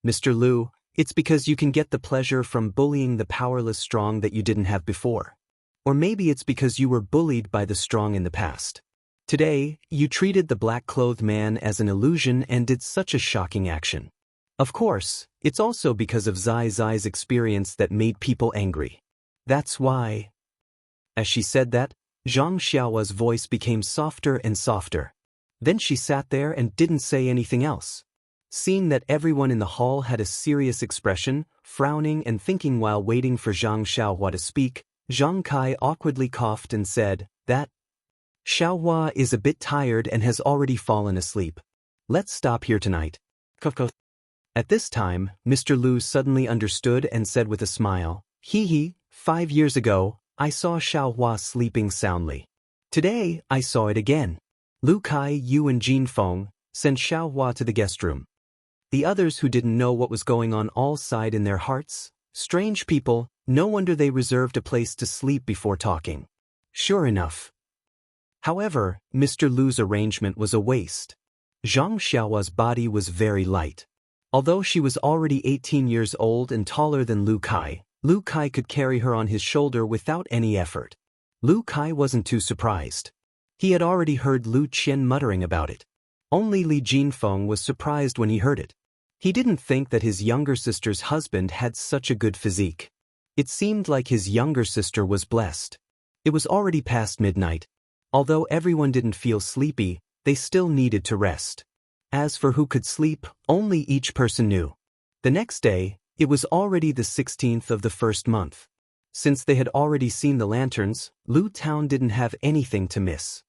Mr. Lu, it's because you can get the pleasure from bullying the powerless strong that you didn't have before. Or maybe it's because you were bullied by the strong in the past. Today, you treated the black-clothed man as an illusion and did such a shocking action. Of course, it's also because of Zai Zai's experience that made people angry. That's why. As she said that, Zhang Xiaohua's voice became softer and softer. Then she sat there and didn't say anything else. Seeing that everyone in the hall had a serious expression, frowning and thinking while waiting for Zhang Xiaohua to speak, Zhang Kai awkwardly coughed and said, that Xiaohua is a bit tired and has already fallen asleep. Let's stop here tonight. At this time, Mr. Lu suddenly understood and said with a smile, 5 years ago, I saw Xiaohua sleeping soundly. Today, I saw it again. Lu Kai, Yu and Jin Feng sent Xiaohua to the guest room. The others who didn't know what was going on all sighed in their hearts. Strange people, no wonder they reserved a place to sleep before talking. Sure enough. However, Mr. Lu's arrangement was a waste. Zhang Xiaohua's body was very light. Although she was already 18 years old and taller than Lu Kai could carry her on his shoulder without any effort. Lu Kai wasn't too surprised. He had already heard Lu Qian muttering about it. Only Li Jinfeng was surprised when he heard it. He didn't think that his younger sister's husband had such a good physique. It seemed like his younger sister was blessed. It was already past midnight. Although everyone didn't feel sleepy, they still needed to rest. As for who could sleep, only each person knew. The next day, it was already the 16th of the first month. Since they had already seen the lanterns, Lu Town didn't have anything to miss.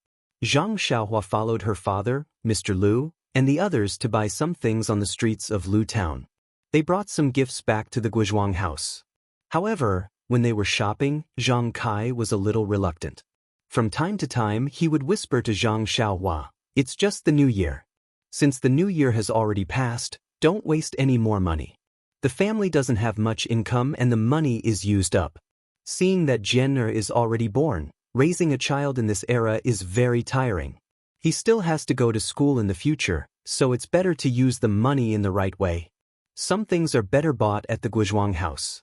Zhang Xiaohua followed her father, Mr. Lu, and the others to buy some things on the streets of Lu Town. They brought some gifts back to the Guizhuang house. However, when they were shopping, Zhang Kai was a little reluctant. From time to time, he would whisper to Zhang Xiaohua, "It's just the new year. Since the new year has already passed, don't waste any more money. The family doesn't have much income and the money is used up. Seeing that Jenner is already born, raising a child in this era is very tiring. He still has to go to school in the future, so it's better to use the money in the right way. Some things are better bought at the Guizhuang house."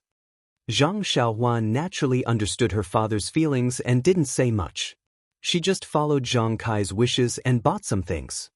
Zhang Xiaohua naturally understood her father's feelings and didn't say much. She just followed Zhang Kai's wishes and bought some things.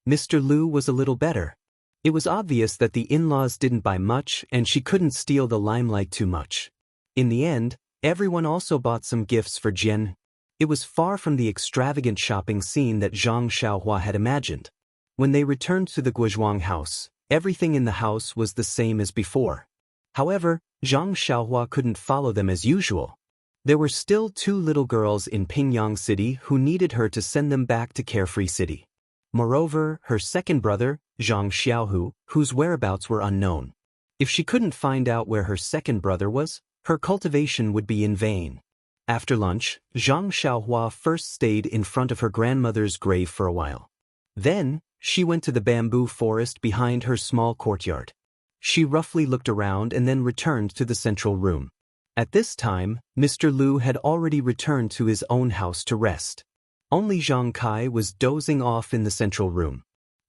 Mr. Lu was a little better. It was obvious that the in-laws didn't buy much and she couldn't steal the limelight too much. In the end, everyone also bought some gifts for Jen. It was far from the extravagant shopping scene that Zhang Xiaohua had imagined. When they returned to the Guizhuang house, everything in the house was the same as before. However, Zhang Xiaohua couldn't follow them as usual. There were still 2 little girls in Pingyang City who needed her to send them back to Carefree City. Moreover, her second brother, Zhang Xiaohu, whose whereabouts were unknown. If she couldn't find out where her second brother was, her cultivation would be in vain. After lunch, Zhang Xiaohua first stayed in front of her grandmother's grave for a while. Then, she went to the bamboo forest behind her small courtyard. She roughly looked around and then returned to the central room. At this time, Mr. Liu had already returned to his own house to rest. Only Zhang Kai was dozing off in the central room.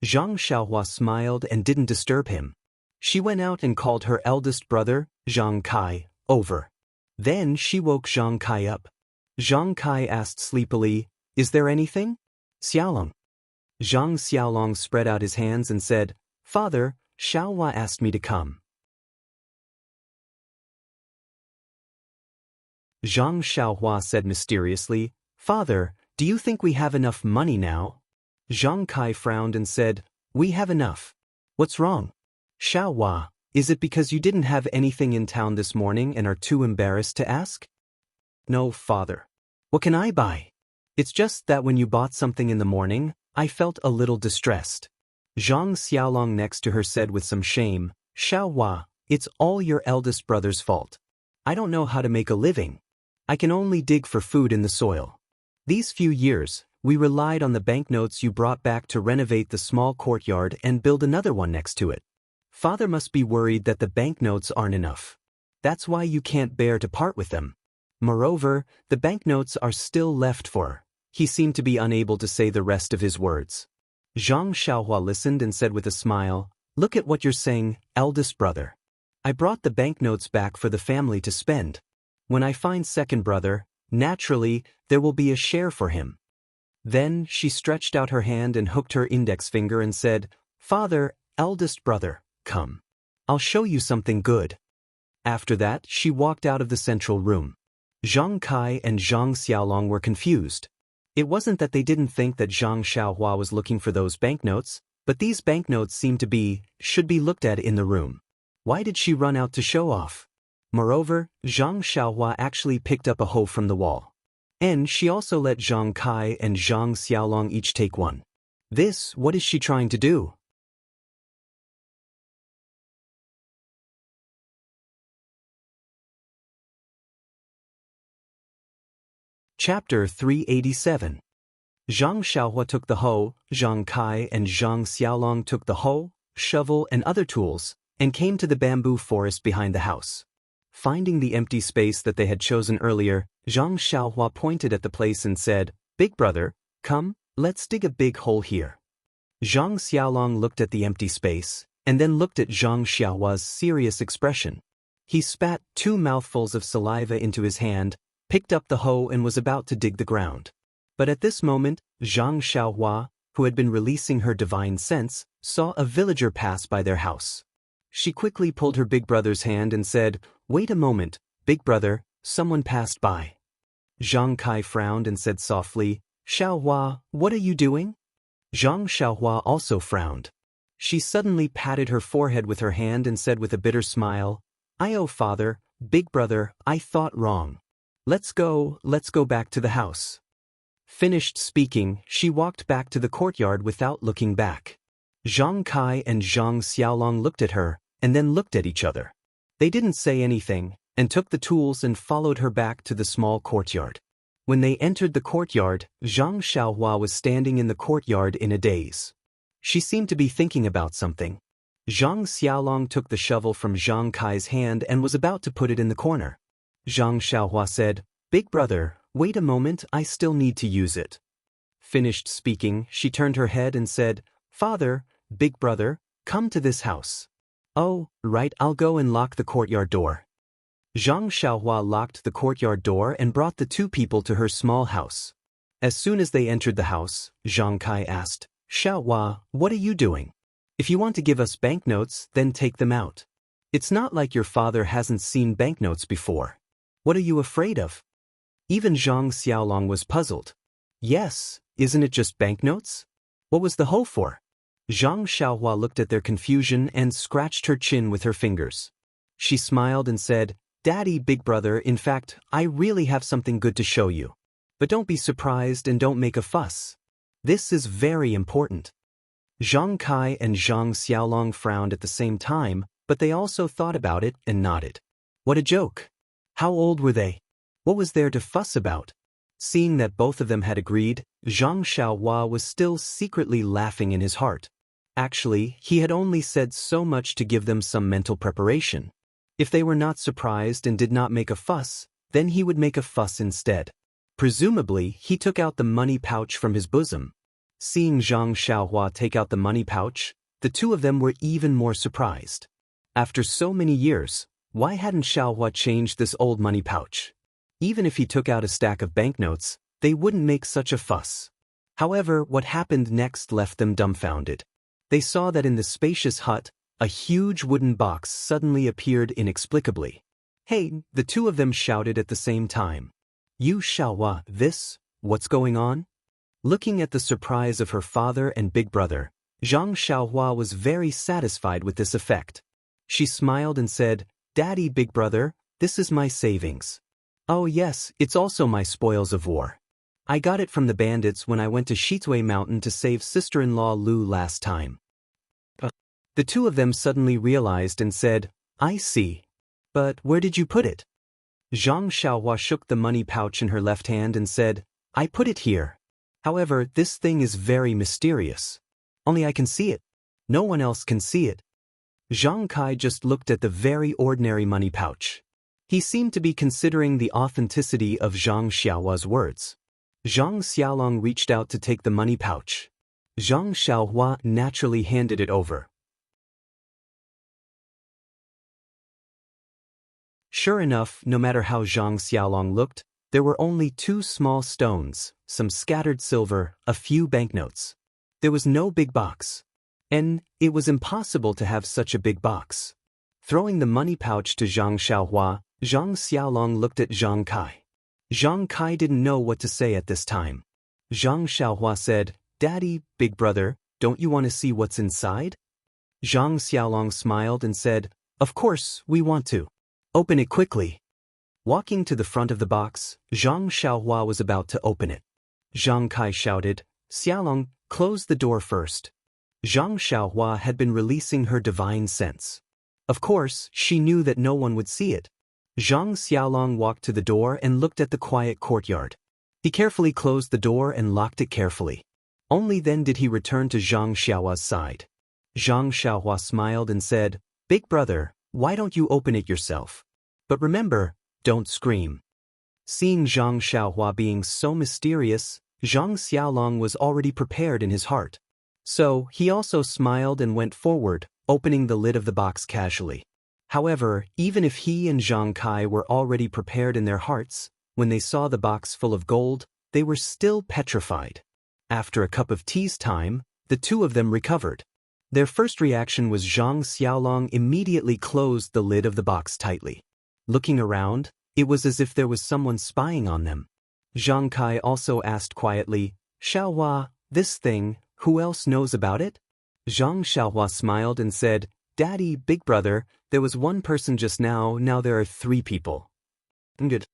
Zhang Xiaohua smiled and didn't disturb him. She went out and called her eldest brother, Zhang Kai, over. Then she woke Zhang Kai up. Zhang Kai asked sleepily, "Is there anything?" "Xiaolong." Zhang Xiaolong spread out his hands and said, "Father, Xiaohua asked me to come." Zhang Xiaohua said mysteriously, "Father, do you think we have enough money now?" Zhang Kai frowned and said, "We have enough. What's wrong?" "Xiaohua, is it because you didn't have anything in town this morning and are too embarrassed to ask?" "No, father. What can I buy? It's just that when you bought something in the morning, I felt a little distressed." Zhang Xiaolong next to her said with some shame, "Xiaohua, it's all your eldest brother's fault. I don't know how to make a living. I can only dig for food in the soil. These few years, we relied on the banknotes you brought back to renovate the small courtyard and build another one next to it. Father must be worried that the banknotes aren't enough. That's why you can't bear to part with them. Moreover, the banknotes are still left for." He seemed to be unable to say the rest of his words. Zhang Xiaohua listened and said with a smile, "Look at what you're saying, eldest brother. I brought the banknotes back for the family to spend. When I find second brother, naturally, there will be a share for him." Then she stretched out her hand and hooked her index finger and said, "Father, eldest brother, come. I'll show you something good." After that, she walked out of the central room. Zhang Kai and Zhang Xiaolong were confused. It wasn't that they didn't think that Zhang Xiaohua was looking for those banknotes, but these banknotes should be looked at in the room. Why did she run out to show off? Moreover, Zhang Xiaohua actually picked up a hoe from the wall. And she also let Zhang Kai and Zhang Xiaolong each take one. What is she trying to do? Chapter 387. Zhang Xiaohua took the hoe, Zhang Kai and Zhang Xiaolong took the hoe, shovel and other tools, and came to the bamboo forest behind the house. Finding the empty space that they had chosen earlier, Zhang Xiaohua pointed at the place and said, "Big brother, come, let's dig a big hole here." Zhang Xiaolong looked at the empty space, and then looked at Zhang Xiaohua's serious expression. He spat 2 mouthfuls of saliva into his hand, picked up the hoe and was about to dig the ground. But at this moment, Zhang Xiaohua, who had been releasing her divine sense, saw a villager pass by their house. She quickly pulled her big brother's hand and said, "Wait a moment, big brother, someone passed by." Zhang Kai frowned and said softly, "Xiaohua, what are you doing?" Zhang Xiaohua also frowned. She suddenly patted her forehead with her hand and said with a bitter smile, "Oh father, big brother, I thought wrong. Let's go back to the house." Finished speaking, she walked back to the courtyard without looking back. Zhang Kai and Zhang Xiaolong looked at her, and then looked at each other. They didn't say anything, and took the tools and followed her back to the small courtyard. When they entered the courtyard, Zhang Xiaohua was standing in the courtyard in a daze. She seemed to be thinking about something. Zhang Xiaolong took the shovel from Zhang Kai's hand and was about to put it in the corner. Zhang Xiaohua said, "Big brother, wait a moment, I still need to use it." Finished speaking, she turned her head and said, "Father, big brother, come to this house." "Oh, right, I'll go and lock the courtyard door." Zhang Xiaohua locked the courtyard door and brought the 2 people to her small house. As soon as they entered the house, Zhang Kai asked, "Xiaohua, what are you doing? If you want to give us banknotes, then take them out. It's not like your father hasn't seen banknotes before. What are you afraid of?" Even Zhang Xiaolong was puzzled. "Yes, isn't it just banknotes? What was the hoe for?" Zhang Xiaohua looked at their confusion and scratched her chin with her fingers. She smiled and said, "Daddy, big brother, in fact, I really have something good to show you. But don't be surprised and don't make a fuss. This is very important." Zhang Kai and Zhang Xiaolong frowned at the same time, but they also thought about it and nodded. What a joke! How old were they? What was there to fuss about? Seeing that both of them had agreed, Zhang Xiaohua was still secretly laughing in his heart. Actually, he had only said so much to give them some mental preparation. If they were not surprised and did not make a fuss, then he would make a fuss instead. Presumably, he took out the money pouch from his bosom. Seeing Zhang Xiaohua take out the money pouch, the two of them were even more surprised. After so many years, why hadn't Xiaohua changed this old money pouch? Even if he took out a stack of banknotes, they wouldn't make such a fuss. However, what happened next left them dumbfounded. They saw that in the spacious hut, a huge wooden box suddenly appeared inexplicably. Hey, the two of them shouted at the same time. You Xiaohua, what's going on? Looking at the surprise of her father and big brother, Zhang Xiaohua was very satisfied with this effect. She smiled and said, Daddy, big brother, this is my savings. Oh yes, it's also my spoils of war. I got it from the bandits when I went to Shitui Mountain to save sister-in-law Lu last time. The two of them suddenly realized and said, I see. But where did you put it? Zhang Xiaohua shook the money pouch in her left hand and said, I put it here. However, this thing is very mysterious. Only I can see it. No one else can see it. Zhang Kai just looked at the very ordinary money pouch. He seemed to be considering the authenticity of Zhang Xiaohua's words. Zhang Xiaolong reached out to take the money pouch. Zhang Xiaohua naturally handed it over. Sure enough, no matter how Zhang Xiaolong looked, there were only 2 small stones, some scattered silver, a few banknotes. There was no big box. And it was impossible to have such a big box. Throwing the money pouch to Zhang Xiaohua, Zhang Xiaolong looked at Zhang Kai. Zhang Kai didn't know what to say at this time. Zhang Xiaohua said, Daddy, big brother, don't you want to see what's inside? Zhang Xiaolong smiled and said, Of course, we want to. Open it quickly. Walking to the front of the box, Zhang Xiaohua was about to open it. Zhang Kai shouted, Xiaolong, close the door first. Zhang Xiaohua had been releasing her divine sense. Of course, she knew that no one would see it. Zhang Xiaolong walked to the door and looked at the quiet courtyard. He carefully closed the door and locked it carefully. Only then did he return to Zhang Xiaohua's side. Zhang Xiaohua smiled and said, Big brother, why don't you open it yourself? But remember, don't scream. Seeing Zhang Xiaohua being so mysterious, Zhang Xiaolong was already prepared in his heart. So, he also smiled and went forward, opening the lid of the box casually. However, even if he and Zhang Kai were already prepared in their hearts, when they saw the box full of gold, they were still petrified. After a cup of tea's time, the two of them recovered. Their first reaction was Zhang Xiaolong immediately closed the lid of the box tightly. Looking around, it was as if there was someone spying on them. Zhang Kai also asked quietly, Xiaohua, this thing, who else knows about it? Zhang Xiaohua smiled and said, Daddy, big brother, there was one person just now, now there are 3 people. Good.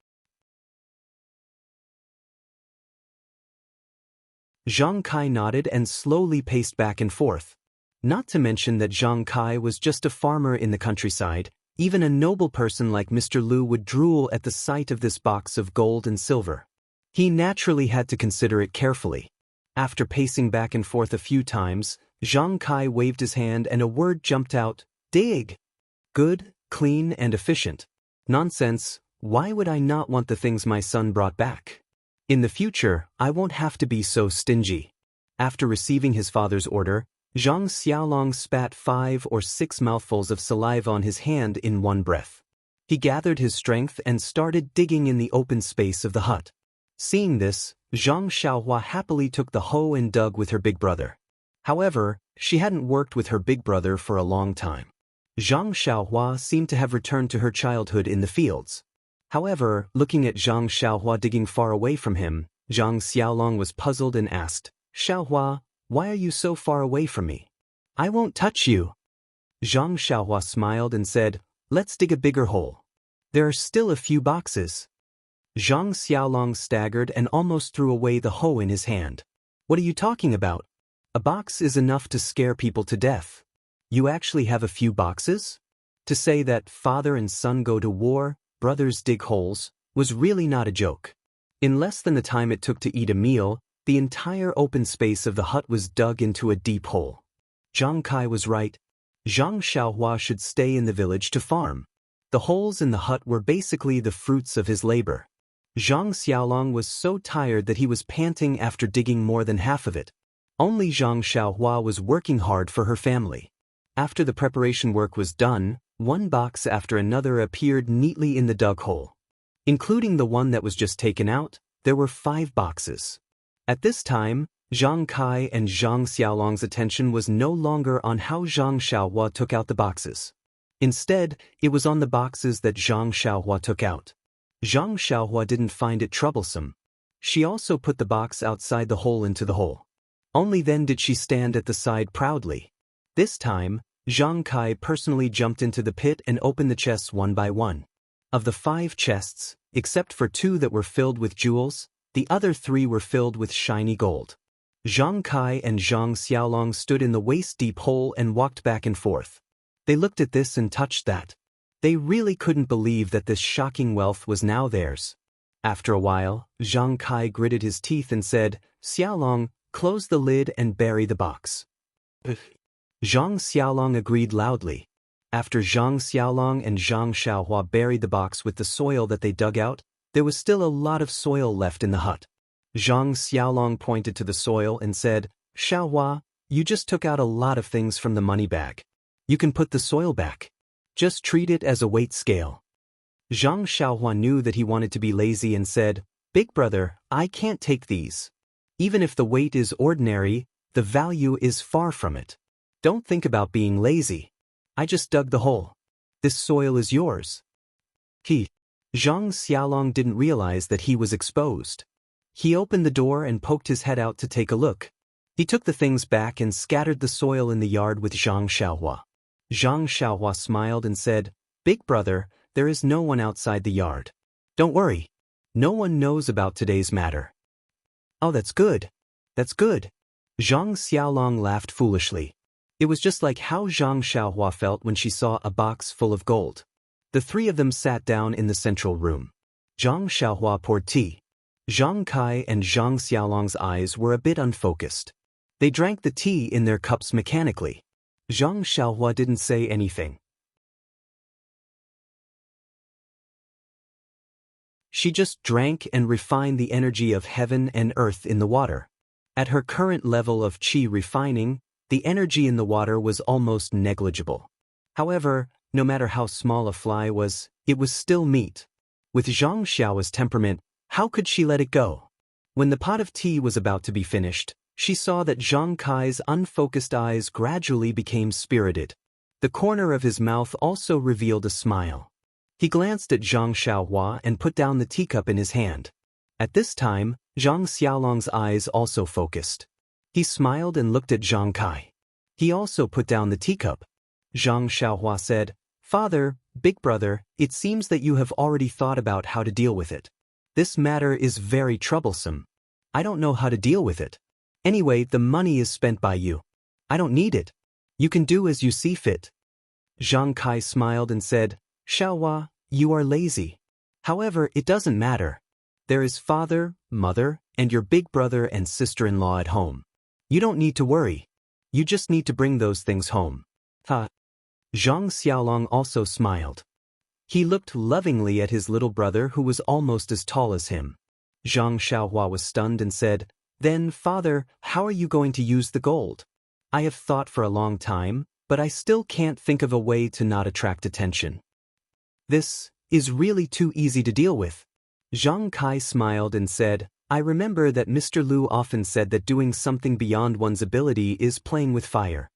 Zhang Kai nodded and slowly paced back and forth. Not to mention that Zhang Kai was just a farmer in the countryside, even a noble person like Mr. Lu would drool at the sight of this box of gold and silver. He naturally had to consider it carefully. After pacing back and forth a few times, Zhang Kai waved his hand and a word jumped out, dig. Good, clean, and efficient. Nonsense, why would I not want the things my son brought back? In the future, I won't have to be so stingy. After receiving his father's order, Zhang Xiaolong spat 5 or 6 mouthfuls of saliva on his hand in one breath. He gathered his strength and started digging in the open space of the hut. Seeing this, Zhang Xiaohua happily took the hoe and dug with her big brother. However, she hadn't worked with her big brother for a long time. Zhang Xiaohua seemed to have returned to her childhood in the fields. However, looking at Zhang Xiaohua digging far away from him, Zhang Xiaolong was puzzled and asked, Xiaohua, why are you so far away from me? I won't touch you. Zhang Xiaohua smiled and said, Let's dig a bigger hole. There are still a few boxes. Zhang Xiaolong staggered and almost threw away the hoe in his hand. What are you talking about? A box is enough to scare people to death. You actually have a few boxes? To say that father and son go to war, brothers dig holes, was really not a joke. In less than the time it took to eat a meal, the entire open space of the hut was dug into a deep hole. Zhang Kai was right. Zhang Xiaohua should stay in the village to farm. The holes in the hut were basically the fruits of his labor. Zhang Xiaolong was so tired that he was panting after digging more than half of it. Only Zhang Xiaohua was working hard for her family. After the preparation work was done, one box after another appeared neatly in the dug hole. Including the one that was just taken out, there were 5 boxes. At this time, Zhang Kai and Zhang Xiaolong's attention was no longer on how Zhang Xiaohua took out the boxes. Instead, it was on the boxes that Zhang Xiaohua took out. Zhang Xiaohua didn't find it troublesome. She also put the box outside the hole into the hole. Only then did she stand at the side proudly. This time, Zhang Kai personally jumped into the pit and opened the chests one by one. Of the 5 chests, except for 2 that were filled with jewels, the other 3 were filled with shiny gold. Zhang Kai and Zhang Xiaolong stood in the waist-deep hole and walked back and forth. They looked at this and touched that. They really couldn't believe that this shocking wealth was now theirs. After a while, Zhang Kai gritted his teeth and said, "Xiaolong, close the lid and bury the box." Zhang Xiaolong agreed loudly. After Zhang Xiaolong and Zhang Xiaohua buried the box with the soil that they dug out, there was still a lot of soil left in the hut. Zhang Xiaolong pointed to the soil and said, "Xiaohua, you just took out a lot of things from the money bag. You can put the soil back. Just treat it as a weight scale." Zhang Xiaohua knew that he wanted to be lazy and said, "Big brother, I can't take these. Even if the weight is ordinary, the value is far from it. Don't think about being lazy. I just dug the hole. This soil is yours." Zhang Xiaolong didn't realize that he was exposed. He opened the door and poked his head out to take a look. He took the things back and scattered the soil in the yard with Zhang Xiaohua. Zhang Xiaohua smiled and said, "Big brother, there is no one outside the yard. Don't worry. No one knows about today's matter." "Oh, that's good. That's good." Zhang Xiaolong laughed foolishly. It was just like how Zhang Xiaohua felt when she saw a box full of gold. The 3 of them sat down in the central room. Zhang Xiaohua poured tea. Zhang Kai and Zhang Xiaolong's eyes were a bit unfocused. They drank the tea in their cups mechanically. Zhang Xiaohua didn't say anything. She just drank and refined the energy of heaven and earth in the water. At her current level of qi refining, the energy in the water was almost negligible. However, no matter how small a fly was, it was still meat. With Zhang Xiaohua's temperament, how could she let it go? When the pot of tea was about to be finished, she saw that Zhang Kai's unfocused eyes gradually became spirited. The corner of his mouth also revealed a smile. He glanced at Zhang Xiaohua and put down the teacup in his hand. At this time, Zhang Xiaolong's eyes also focused. He smiled and looked at Zhang Kai. He also put down the teacup. Zhang Xiaohua said, "Father, big brother, it seems that you have already thought about how to deal with it. This matter is very troublesome. I don't know how to deal with it. Anyway, the money is spent by you. I don't need it. You can do as you see fit." Zhang Kai smiled and said, "Xiaohua, you are lazy. However, it doesn't matter. There is father, mother, and your big brother and sister-in-law at home. You don't need to worry. You just need to bring those things home." Zhang Xiaolong also smiled. He looked lovingly at his little brother who was almost as tall as him. Zhang Xiaohua was stunned and said, "Then, father, how are you going to use the gold? I have thought for a long time, but I still can't think of a way to not attract attention. This is really too easy to deal with." Zhang Kai smiled and said, "I remember that Mr. Liu often said that doing something beyond one's ability is playing with fire."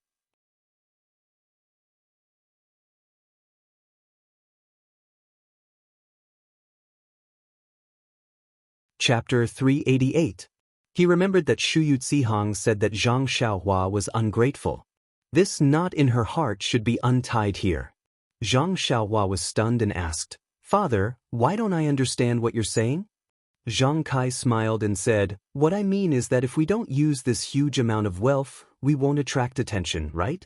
Chapter 388. He remembered that Shuyu Zihang said that Zhang Xiaohua was ungrateful. This knot in her heart should be untied here. Zhang Xiaohua was stunned and asked, "Father, why don't I understand what you're saying?" Zhang Kai smiled and said, "What I mean is that if we don't use this huge amount of wealth, we won't attract attention, right?"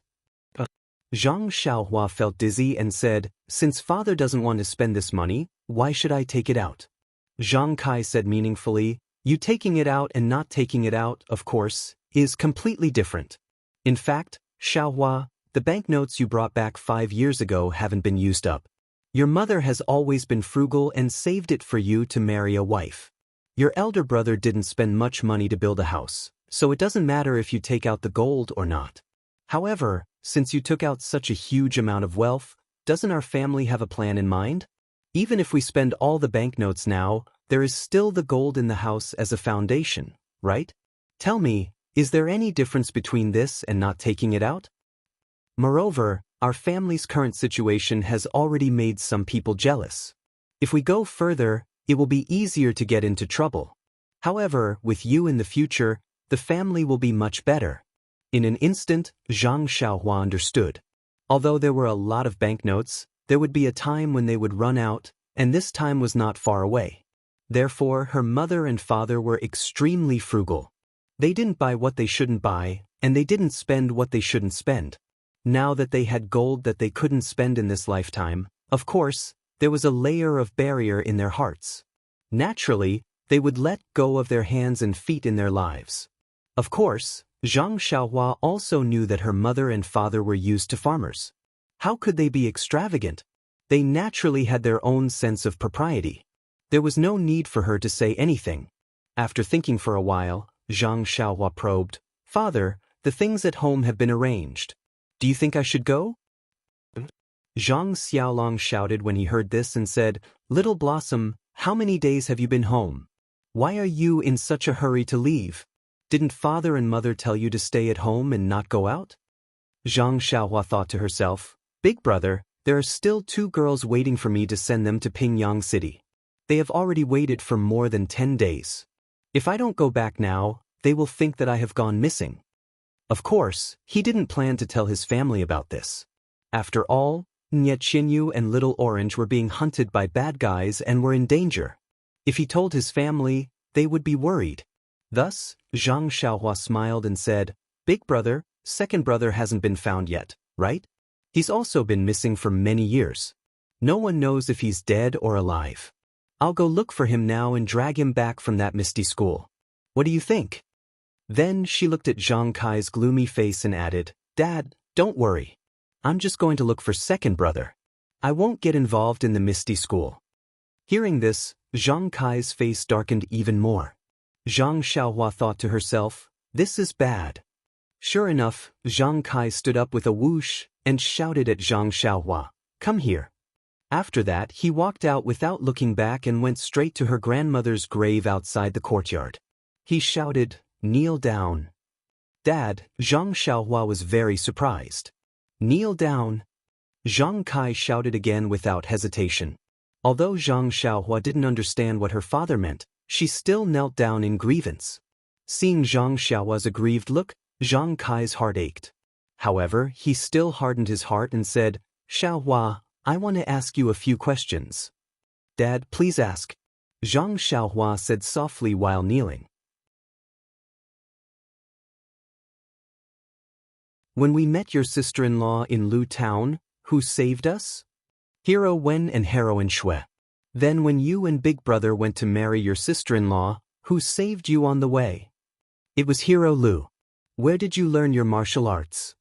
Zhang Xiaohua felt dizzy and said, "Since father doesn't want to spend this money, why should I take it out?" Zhang Kai said meaningfully, "You taking it out and not taking it out, of course, is completely different. In fact, Xiaohua, the banknotes you brought back 5 years ago haven't been used up. Your mother has always been frugal and saved it for you to marry a wife. Your elder brother didn't spend much money to build a house, so it doesn't matter if you take out the gold or not. However, since you took out such a huge amount of wealth, doesn't our family have a plan in mind? Even if we spend all the banknotes now, there is still the gold in the house as a foundation, right? Tell me, is there any difference between this and not taking it out? Moreover, our family's current situation has already made some people jealous. If we go further, it will be easier to get into trouble. However, with you in the future, the family will be much better." In an instant, Zhang Xiaohua understood. Although there were a lot of banknotes, there would be a time when they would run out, and this time was not far away. Therefore, her mother and father were extremely frugal. They didn't buy what they shouldn't buy, and they didn't spend what they shouldn't spend. Now that they had gold that they couldn't spend in this lifetime, of course, there was a layer of barrier in their hearts. Naturally, they would let go of their hands and feet in their lives. Of course, Zhang Xiaohua also knew that her mother and father were used to farmers. How could they be extravagant? They naturally had their own sense of propriety. There was no need for her to say anything. After thinking for a while, Zhang Xiaohua probed, "Father, the things at home have been arranged. Do you think I should go?" Zhang Xiaolong shouted when he heard this and said, "Little Blossom, how many days have you been home? Why are you in such a hurry to leave? Didn't father and mother tell you to stay at home and not go out?" Zhang Xiaohua thought to herself, "Big brother, there are still 2 girls waiting for me to send them to Pingyang City. They have already waited for more than 10 days. If I don't go back now, they will think that I have gone missing." Of course, he didn't plan to tell his family about this. After all, Nye Qinyu and Little Orange were being hunted by bad guys and were in danger. If he told his family, they would be worried. Thus, Zhang Xiaohua smiled and said, "Big brother, second brother hasn't been found yet, right? He's also been missing for many years. No one knows if he's dead or alive. I'll go look for him now and drag him back from that misty school. What do you think?" Then she looked at Zhang Kai's gloomy face and added, "Dad, don't worry. I'm just going to look for second brother. I won't get involved in the misty school." Hearing this, Zhang Kai's face darkened even more. Zhang Xiaohua thought to herself, "This is bad." Sure enough, Zhang Kai stood up with a whoosh and shouted at Zhang Xiaohua, "Come here." After that, he walked out without looking back and went straight to her grandmother's grave outside the courtyard. He shouted, "Kneel down." "Dad," Zhang Xiaohua was very surprised. "Kneel down." Zhang Kai shouted again without hesitation. Although Zhang Xiaohua didn't understand what her father meant, she still knelt down in grievance. Seeing Zhang Xiaohua's aggrieved look, Zhang Kai's heart ached. However, he still hardened his heart and said, "Xiaohua, I want to ask you a few questions." "Dad, please ask," Zhang Xiaohua said softly while kneeling. "When we met your sister-in-law in Lu Town, who saved us?" "Hero Wen and Heroine Shui." "Then when you and Big Brother went to marry your sister-in-law, who saved you on the way?" "It was Hero Lu." "Where did you learn your martial arts?"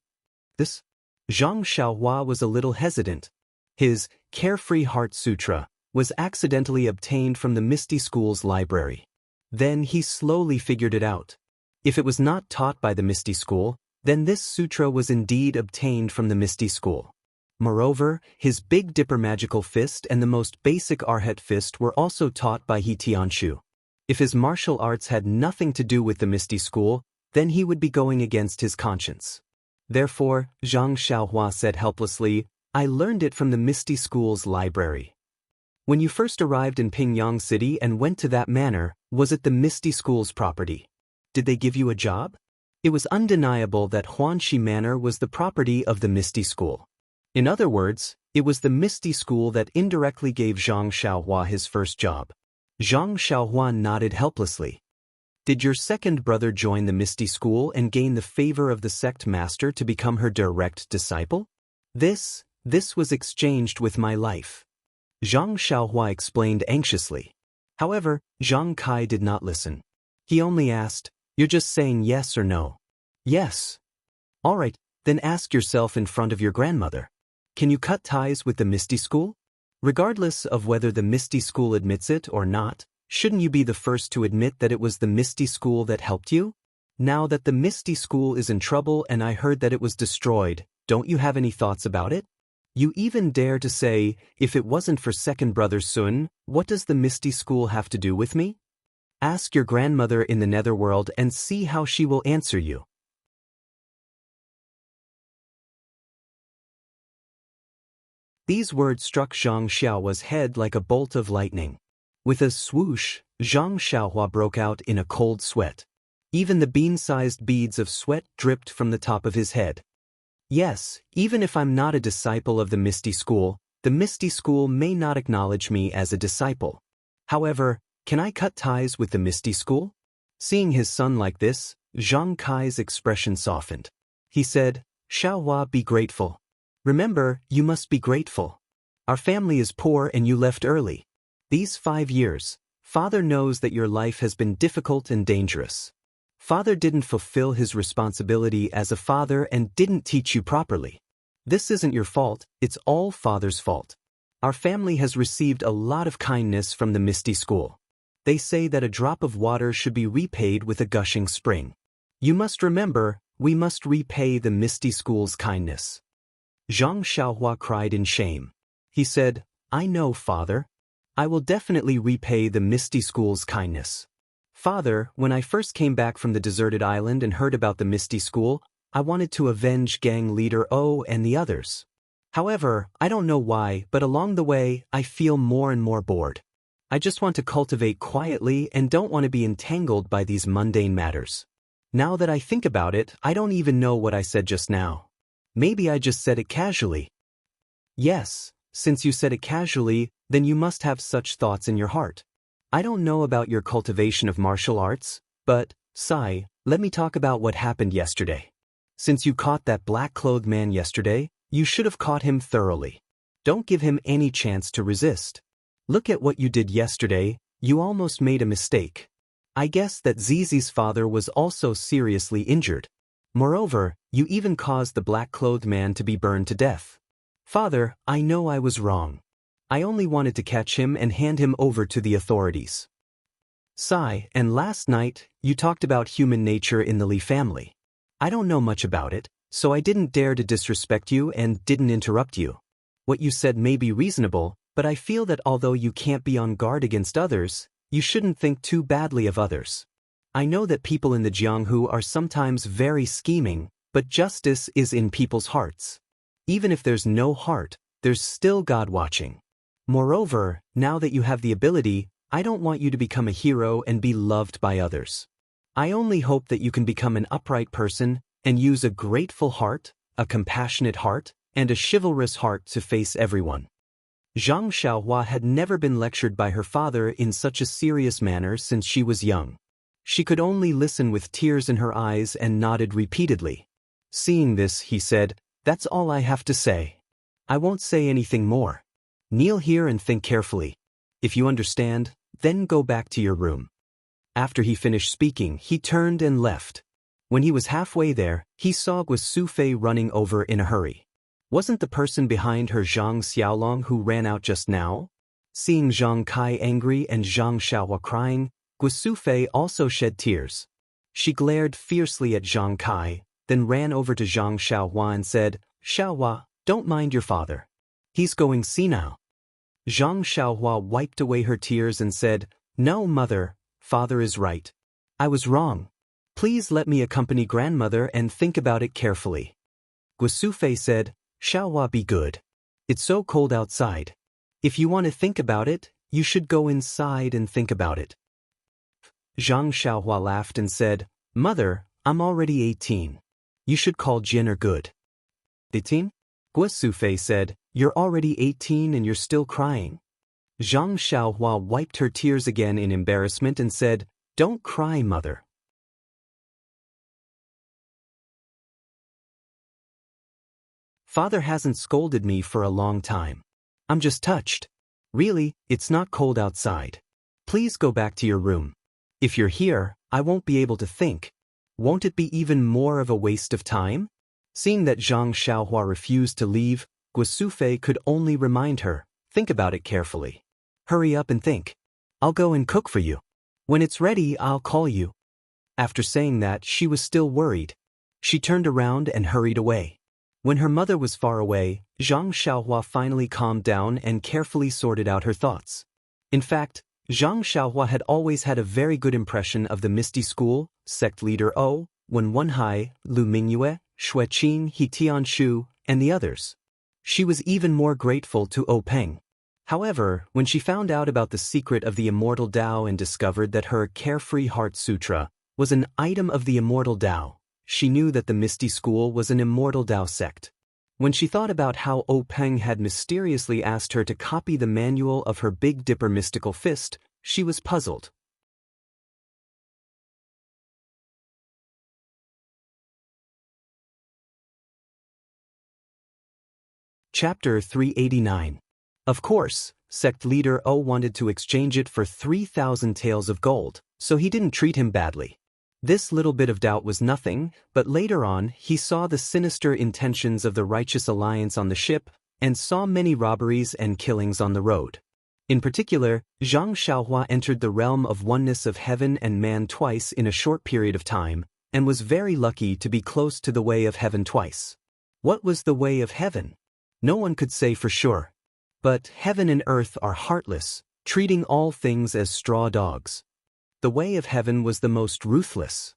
This Zhang Xiaohua was a little hesitant. His Carefree Heart Sutra was accidentally obtained from the Misty School's library. Then he slowly figured it out. If it was not taught by the Misty School, then this sutra was indeed obtained from the Misty School. Moreover, his Big Dipper Magical Fist and the most basic Arhat Fist were also taught by He Tianshu. If his martial arts had nothing to do with the Misty School, then he would be going against his conscience. Therefore, Zhang Xiaohua said helplessly, "I learned it from the Misty School's library." "When you first arrived in Pingyang City and went to that manor, was it the Misty School's property? Did they give you a job?" It was undeniable that Huanxi Manor was the property of the Misty School. In other words, it was the Misty School that indirectly gave Zhang Xiaohua his first job. Zhang Xiaohua nodded helplessly. "Did your second brother join the Misty School and gain the favor of the sect master to become her direct disciple?" This was exchanged with my life. Zhang Xiaohua explained anxiously. However, Zhang Kai did not listen. He only asked, "You're just saying yes or no?" "Yes." "All right, then ask yourself in front of your grandmother. Can you cut ties with the Misty School? Regardless of whether the Misty School admits it or not, shouldn't you be the first to admit that it was the Misty School that helped you? Now that the Misty School is in trouble and I heard that it was destroyed, don't you have any thoughts about it? You even dare to say, if it wasn't for second brother Sun, what does the Misty School have to do with me? Ask your grandmother in the netherworld and see how she will answer you." These words struck Zhang Xiaohua's head like a bolt of lightning. With a swoosh, Zhang Xiaohua broke out in a cold sweat. Even the bean-sized beads of sweat dripped from the top of his head. "Yes, even if I'm not a disciple of the Misty School, the Misty School may not acknowledge me as a disciple. However, can I cut ties with the Misty School?" Seeing his son like this, Zhang Kai's expression softened. He said, "Xiaohua, be grateful. Remember, you must be grateful. Our family is poor and you left early. These 5 years, Father knows that your life has been difficult and dangerous. Father didn't fulfill his responsibility as a father and didn't teach you properly. This isn't your fault, it's all Father's fault. Our family has received a lot of kindness from the Misty School. They say that a drop of water should be repaid with a gushing spring. You must remember, we must repay the Misty School's kindness." Zhang Xiaohua cried in shame. He said, "I know, Father. I will definitely repay the Misty School's kindness. Father, when I first came back from the deserted island and heard about the Misty School, I wanted to avenge gang leader O and the others. However, I don't know why, but along the way, I feel more and more bored. I just want to cultivate quietly and don't want to be entangled by these mundane matters. Now that I think about it, I don't even know what I said just now. Maybe I just said it casually." "Yes, since you said it casually, then you must have such thoughts in your heart. I don't know about your cultivation of martial arts, but, Sai, let me talk about what happened yesterday. Since you caught that black-clothed man yesterday, you should have caught him thoroughly. Don't give him any chance to resist. Look at what you did yesterday, you almost made a mistake. I guess that Zizi's father was also seriously injured. Moreover, you even caused the black-clothed man to be burned to death. Father, I know I was wrong. I only wanted to catch him and hand him over to the authorities. Sai, and last night, you talked about human nature in the Li family. I don't know much about it, so I didn't dare to disrespect you and didn't interrupt you. What you said may be reasonable, but I feel that although you can't be on guard against others, you shouldn't think too badly of others. I know that people in the Jianghu are sometimes very scheming, but justice is in people's hearts. Even if there's no heart, there's still God watching. Moreover, now that you have the ability, I don't want you to become a hero and be loved by others. I only hope that you can become an upright person and use a grateful heart, a compassionate heart, and a chivalrous heart to face everyone." Zhang Xiaohua had never been lectured by her father in such a serious manner since she was young. She could only listen with tears in her eyes and nodded repeatedly. Seeing this, he said, "That's all I have to say. I won't say anything more. Kneel here and think carefully. If you understand, then go back to your room." After he finished speaking, he turned and left. When he was halfway there, he saw Guosufei running over in a hurry. Wasn't the person behind her Zhang Xiaolong who ran out just now? Seeing Zhang Kai angry and Zhang Xiaohua crying, Guosufei also shed tears. She glared fiercely at Zhang Kai, then ran over to Zhang Xiaohua and said, "Xiaohua, don't mind your father. He's going senile." Zhang Xiaohua wiped away her tears and said, "No, mother, father is right. I was wrong. Please let me accompany grandmother and think about it carefully." Guosufei said, "Xiaohua, be good. It's so cold outside. If you want to think about it, you should go inside and think about it." Zhang Xiaohua laughed and said, "Mother, I'm already 18. You should call Jinner good." 18? Guosufei said, "You're already 18 and you're still crying." Zhang Xiaohua wiped her tears again in embarrassment and said, "Don't cry, mother." Father hasn't scolded me for a long time. I'm just touched. Really, it's not cold outside. Please go back to your room. If you're here, I won't be able to think. Won't it be even more of a waste of time? Seeing that Zhang Xiaohua refused to leave, Guosufei could only remind her, think about it carefully. Hurry up and think. I'll go and cook for you. When it's ready, I'll call you. After saying that, she was still worried. She turned around and hurried away. When her mother was far away, Zhang Xiaohua finally calmed down and carefully sorted out her thoughts. In fact, Zhang Xiaohua had always had a very good impression of the Misty School, sect leader O, Wen Wenhai, Lu Mingyue, Xueqin, He Tianshu, and the others. She was even more grateful to O Peng. However, when she found out about the secret of the Immortal Tao and discovered that her Carefree Heart Sutra was an item of the Immortal Tao, she knew that the Misty School was an Immortal Tao sect. When she thought about how O Peng had mysteriously asked her to copy the manual of her Big Dipper mystical fist, she was puzzled. Chapter 389. Of course, sect leader O wanted to exchange it for 3,000 taels of gold, so he didn't treat him badly. This little bit of doubt was nothing, but later on he saw the sinister intentions of the Righteous Alliance on the ship, and saw many robberies and killings on the road. In particular, Zhang Xiaohua entered the realm of oneness of heaven and man twice in a short period of time, and was very lucky to be close to the way of heaven twice. What was the way of heaven? No one could say for sure. But heaven and earth are heartless, treating all things as straw dogs. The way of heaven was the most ruthless.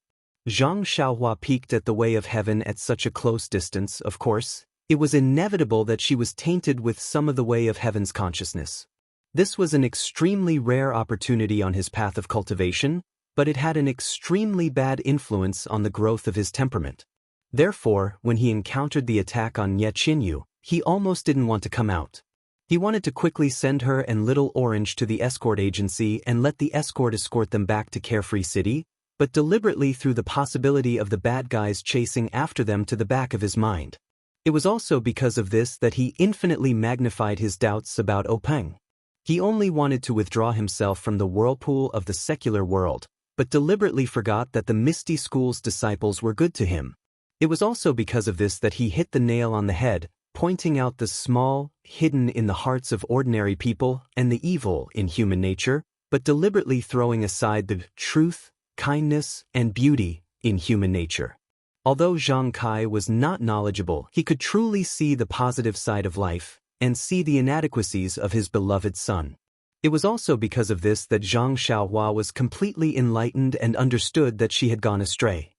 Zhang Xiaohua peeked at the way of heaven at such a close distance, of course. It was inevitable that she was tainted with some of the way of heaven's consciousness. This was an extremely rare opportunity on his path of cultivation, but it had an extremely bad influence on the growth of his temperament. Therefore, when he encountered the attack on Ye Qinyu, he almost didn't want to come out. He wanted to quickly send her and Little Orange to the escort agency and let the escort them back to Carefree City, but deliberately threw the possibility of the bad guys chasing after them to the back of his mind. It was also because of this that he infinitely magnified his doubts about O Peng. He only wanted to withdraw himself from the whirlpool of the secular world, but deliberately forgot that the Misty School's disciples were good to him. It was also because of this that he hit the nail on the head, pointing out the small, hidden in the hearts of ordinary people and the evil in human nature, but deliberately throwing aside the truth, kindness, and beauty in human nature. Although Zhang Kai was not knowledgeable, he could truly see the positive side of life and see the inadequacies of his beloved son. It was also because of this that Zhang Xiaohua was completely enlightened and understood that she had gone astray.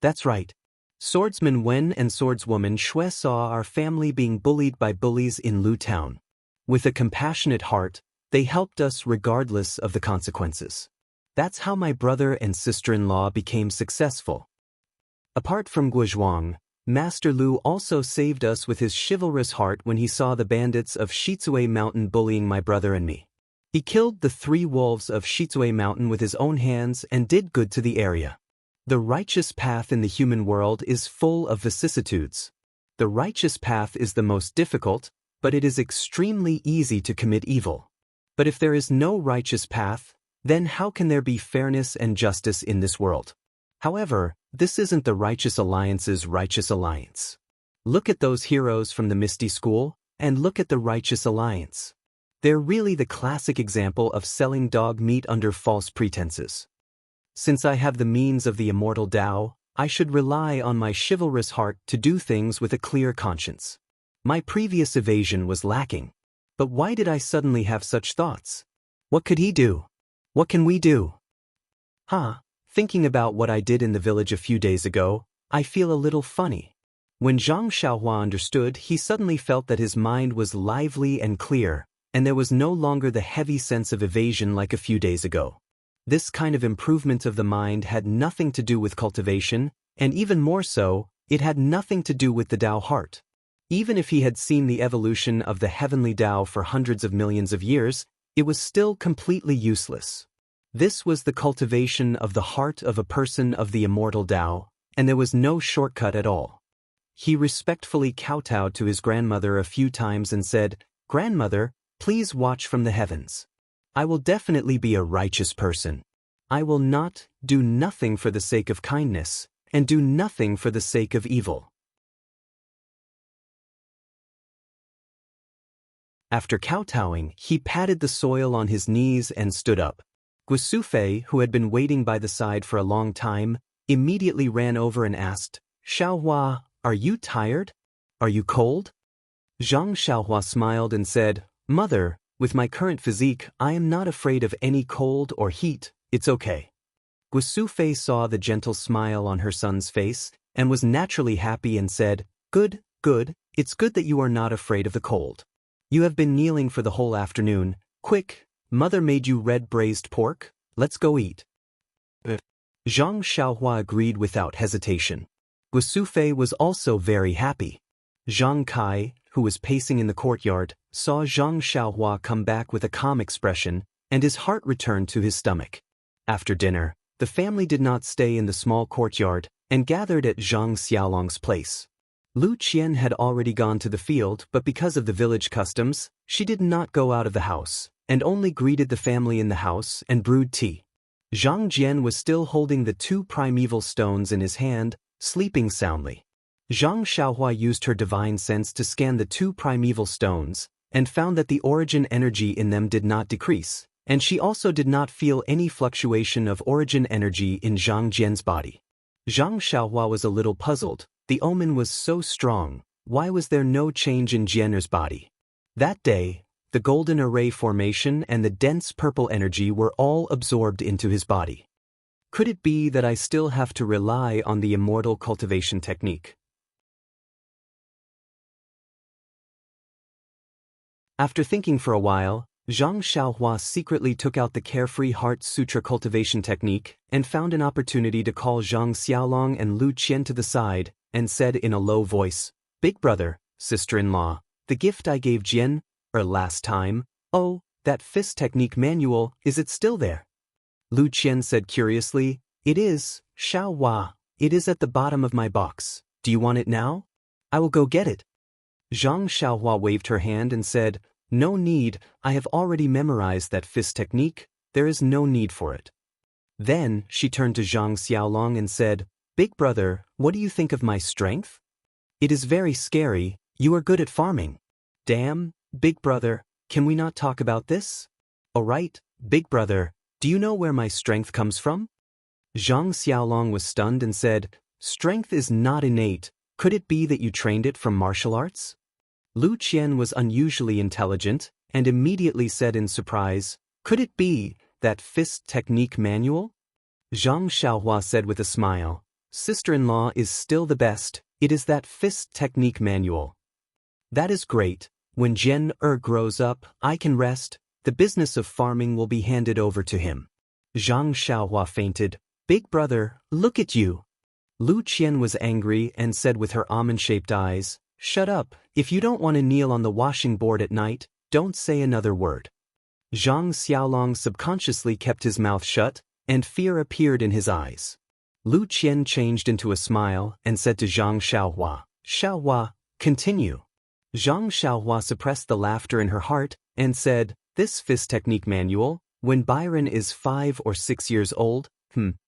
That's right. Swordsman Wen and swordswoman Xue saw our family being bullied by bullies in Lu Town. With a compassionate heart, they helped us regardless of the consequences. That's how my brother and sister-in-law became successful. Apart from Guozhuang, Master Lu also saved us with his chivalrous heart when he saw the bandits of Shizue Mountain bullying my brother and me. He killed the 3 wolves of Shizue Mountain with his own hands and did good to the area. The righteous path in the human world is full of vicissitudes. The righteous path is the most difficult, but it is extremely easy to commit evil. But if there is no righteous path, then how can there be fairness and justice in this world? However, this isn't the Righteous Alliance's Righteous Alliance. Look at those heroes from the Misty School, and look at the Righteous Alliance. They're really the classic example of selling dog meat under false pretenses. Since I have the means of the Immortal Tao, I should rely on my chivalrous heart to do things with a clear conscience. My previous evasion was lacking. But why did I suddenly have such thoughts? What could he do? What can we do? Thinking about what I did in the village a few days ago, I feel a little funny. When Zhang Xiaohua understood, he suddenly felt that his mind was lively and clear, and there was no longer the heavy sense of evasion like a few days ago. This kind of improvement of the mind had nothing to do with cultivation, and even more so, it had nothing to do with the Tao heart. Even if he had seen the evolution of the heavenly Tao for hundreds of millions of years, it was still completely useless. This was the cultivation of the heart of a person of the Immortal Tao, and there was no shortcut at all. he respectfully kowtowed to his grandmother a few times and said, "Grandmother, please watch from the heavens. I will definitely be a righteous person. I will not do nothing for the sake of kindness, and do nothing for the sake of evil." After kowtowing, he patted the soil on his knees and stood up. Guosufei, who had been waiting by the side for a long time, immediately ran over and asked, "Xiaohua, are you tired? Are you cold?" Zhang Xiaohua smiled and said, "Mother, with my current physique, I am not afraid of any cold or heat, it's okay." Guosufei saw the gentle smile on her son's face, and was naturally happy and said, "Good, good, it's good that you are not afraid of the cold. You have been kneeling for the whole afternoon. Quick, mother made you red braised pork, let's go eat." Zhang Xiaohua agreed without hesitation. Guosufei was also very happy. Zhang Kai, who was pacing in the courtyard, saw Zhang Xiaohua come back with a calm expression, and his heart returned to his stomach. After dinner, the family did not stay in the small courtyard, and gathered at Zhang Xiaolong's place. Lu Qian had already gone to the field, but because of the village customs, she did not go out of the house, and only greeted the family in the house and brewed tea. Zhang Jian was still holding the 2 primeval stones in his hand, sleeping soundly. Zhang Xiaohua used her divine sense to scan the 2 primeval stones, and found that the origin energy in them did not decrease, and she also did not feel any fluctuation of origin energy in Zhang Jian's body. Zhang Xiaohua was a little puzzled. The omen was so strong, why was there no change in Jian'er's body? That day, the golden array formation and the dense purple energy were all absorbed into his body. Could it be that I still have to rely on the immortal cultivation technique? After thinking for a while, Zhang Xiaohua secretly took out the Carefree Heart Sutra cultivation technique and found an opportunity to call Zhang Xiaolong and Lu Qian to the side, and said in a low voice, "Big brother, sister-in-law, the gift I gave Jian, last time, oh, that fist technique manual, is it still there?" Lu Qian said curiously, "It is, Xiaohua, it is at the bottom of my box. Do you want it now? I will go get it." Zhang Xiaohua waved her hand and said, "No need, I have already memorized that fist technique, there is no need for it." Then she turned to Zhang Xiaolong and said, "Big brother, what do you think of my strength? It is very scary, you are good at farming." "Damn, big brother, can we not talk about this?" "Alright, big brother, do you know where my strength comes from?" Zhang Xiaolong was stunned and said, "Strength is not innate, could it be that you trained it from martial arts?" Lu Qian was unusually intelligent, and immediately said in surprise, "Could it be that fist technique manual?" Zhang Xiaohua said with a smile, "Sister-in-law is still the best, it is that fist technique manual." "That is great, when Jian grows up, I can rest, the business of farming will be handed over to him." Zhang Xiaohua fainted, "Big brother, look at you." Lu Qian was angry and said with her almond-shaped eyes, "Shut up, if you don't want to kneel on the washing board at night, don't say another word." Zhang Xiaolong subconsciously kept his mouth shut, and fear appeared in his eyes. Lu Qian changed into a smile and said to Zhang Xiaohua, "Xiaohua, continue." Zhang Xiaohua suppressed the laughter in her heart and said, "This fist technique manual, when Byron is 5 or 6 years old,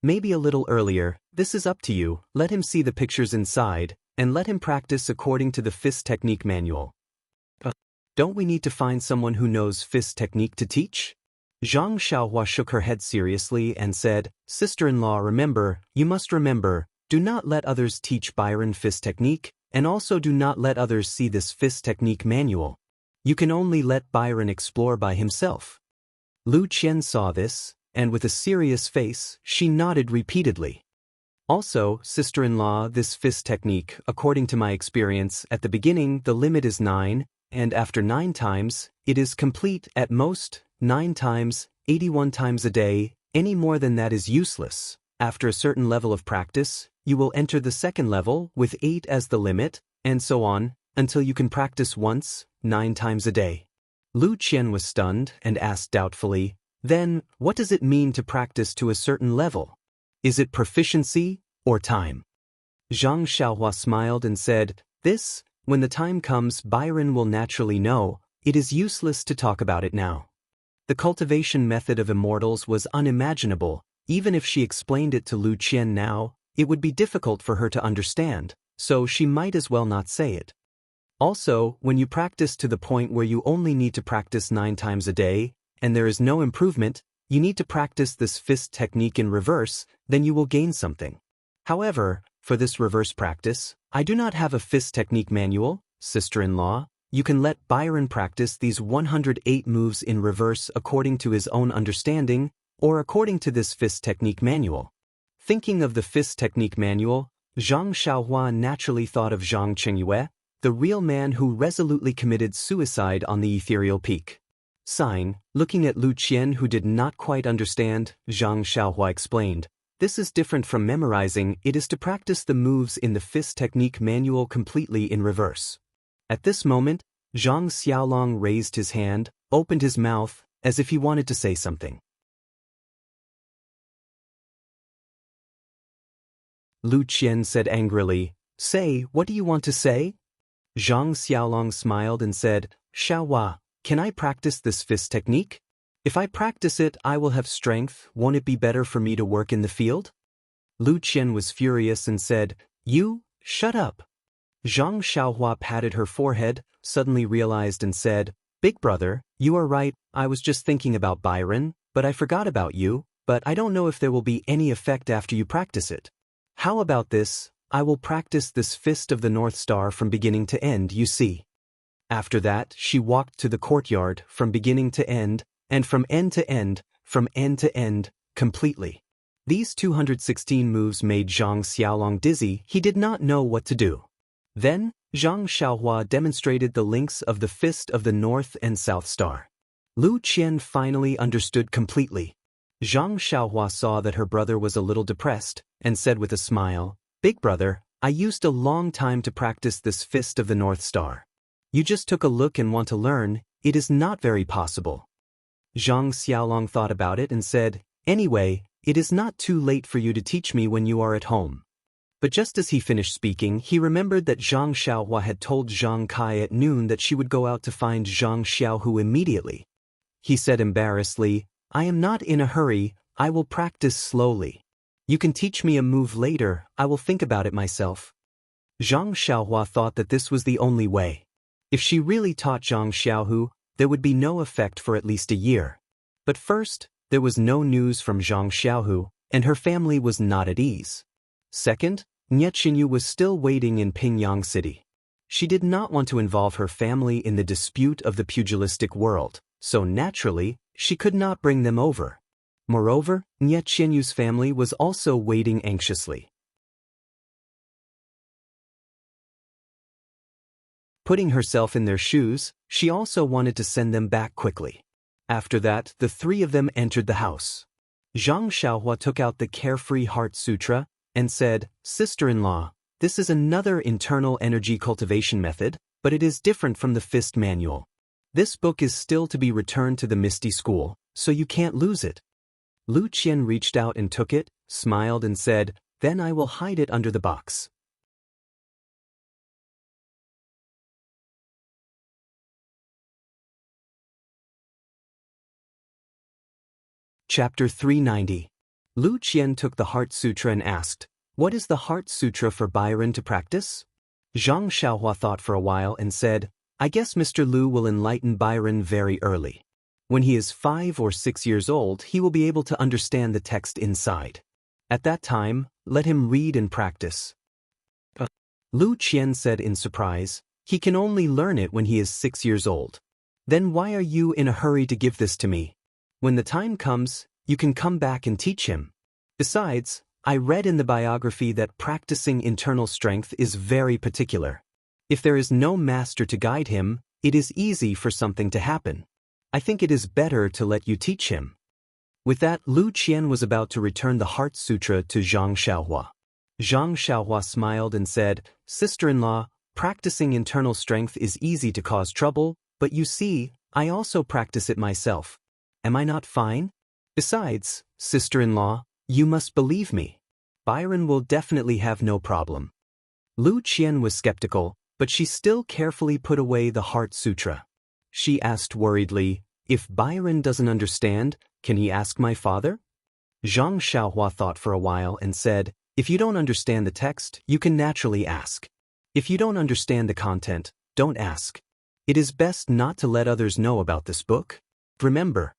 maybe a little earlier, this is up to you, let him see the pictures inside, and let him practice according to the fist technique manual." "Don't we need to find someone who knows fist technique to teach?" Zhang Xiaohua shook her head seriously and said, "Sister-in-law, remember, you must remember, do not let others teach Byron fist technique, and also do not let others see this fist technique manual. You can only let Byron explore by himself." Lu Qian saw this, and with a serious face, she nodded repeatedly. "Also, sister-in-law, this fist technique, according to my experience, at the beginning the limit is 9, and after 9 times, it is complete at most, 9 times, 81 times a day, any more than that is useless. After a certain level of practice, you will enter the second level with 8 as the limit, and so on, until you can practice once, 9 times a day." Lu Qian was stunned and asked doubtfully, "Then, what does it mean to practice to a certain level? Is it proficiency or time?" Zhang Xiaohua smiled and said, "This, when the time comes, Byron will naturally know. It is useless to talk about it now." The cultivation method of immortals was unimaginable. Even if she explained it to Lu Qian now, it would be difficult for her to understand, so she might as well not say it. Also, when you practice to the point where you only need to practice 9 times a day, and there is no improvement, you need to practice this fist technique in reverse, then you will gain something. However, for this reverse practice, I do not have a fist technique manual, sister-in-law. You can let Byron practice these 108 moves in reverse according to his own understanding, or according to this fist technique manual. Thinking of the fist technique manual, Zhang Xiaohua naturally thought of Zhang Qingyue, the real man who resolutely committed suicide on the ethereal peak. Sighing, looking at Lu Qian who did not quite understand, Zhang Xiaohua explained, "This is different from memorizing, it is to practice the moves in the fist technique manual completely in reverse." At this moment, Zhang Xiaolong raised his hand, opened his mouth, as if he wanted to say something. Lu Qian said angrily, "Say, what do you want to say?" Zhang Xiaolong smiled and said, "Xiaohua, can I practice this fist technique? If I practice it, I will have strength. Won't it be better for me to work in the field?" Lu Qian was furious and said, "You, shut up." Zhang Xiaohua patted her forehead, suddenly realized and said, "Big brother, you are right, I was just thinking about Byron, but I forgot about you, but I don't know if there will be any effect after you practice it. How about this? I will practice this fist of the North Star from beginning to end, you see." After that, she walked to the courtyard, from beginning to end, and from end to end, completely. These 216 moves made Zhang Xiaolong dizzy. He did not know what to do. Then, Zhang Xiaohua demonstrated the links of the fist of the North and South Star. Lu Qian finally understood completely. Zhang Xiaohua saw that her brother was a little depressed, and said with a smile, "Big brother, I used a long time to practice this fist of the North Star. You just took a look and want to learn, it is not very possible." Zhang Xiaolong thought about it and said, "Anyway, it is not too late for you to teach me when you are at home." But just as he finished speaking, he remembered that Zhang Xiaohua had told Zhang Kai at noon that she would go out to find Zhang Xiaohu immediately. He said embarrassedly, "I am not in a hurry, I will practice slowly. You can teach me a move later, I will think about it myself." Zhang Xiaohua thought that this was the only way. If she really taught Zhang Xiaohu, there would be no effect for at least a year. But first, there was no news from Zhang Xiaohu, and her family was not at ease. Second, Nye Qinyu was still waiting in Pingyang City. She did not want to involve her family in the dispute of the pugilistic world, so naturally, she could not bring them over. Moreover, Nye Qinyu's family was also waiting anxiously. Putting herself in their shoes, she also wanted to send them back quickly. After that, the 3 of them entered the house. Zhang Xiaohua took out the Carefree Heart Sutra and said, "Sister-in-law, this is another internal energy cultivation method, but it is different from the fist manual. This book is still to be returned to the Misty School, so you can't lose it." Lu Qian reached out and took it, smiled and said, "Then I will hide it under the box." Chapter 390. Lu Qian took the Heart Sutra and asked, "What is the Heart Sutra for Byron to practice?" Zhang Xiaohua thought for a while and said, "I guess Mr. Lu will enlighten Byron very early. When he is 5 or 6 years old, he will be able to understand the text inside. At that time, let him read and practice." Lu Qian said in surprise, "He can only learn it when he is 6 years old. Then why are you in a hurry to give this to me? When the time comes, you can come back and teach him. Besides, I read in the biography that practicing internal strength is very particular. If there is no master to guide him, it is easy for something to happen. I think it is better to let you teach him." With that, Lu Qian was about to return the Heart Sutra to Zhang Xiaohua. Zhang Xiaohua smiled and said, "Sister-in-law, practicing internal strength is easy to cause trouble, but you see, I also practice it myself. Am I not fine? Besides, sister-in-law, you must believe me. Byron will definitely have no problem. Lu Qian was skeptical, but she still carefully put away the Heart Sutra. She asked worriedly, if Byron doesn't understand, can he ask my father? Zhang Xiaohua thought for a while and said, if you don't understand the text, you can naturally ask. If you don't understand the content, don't ask. It is best not to let others know about this book. Remember.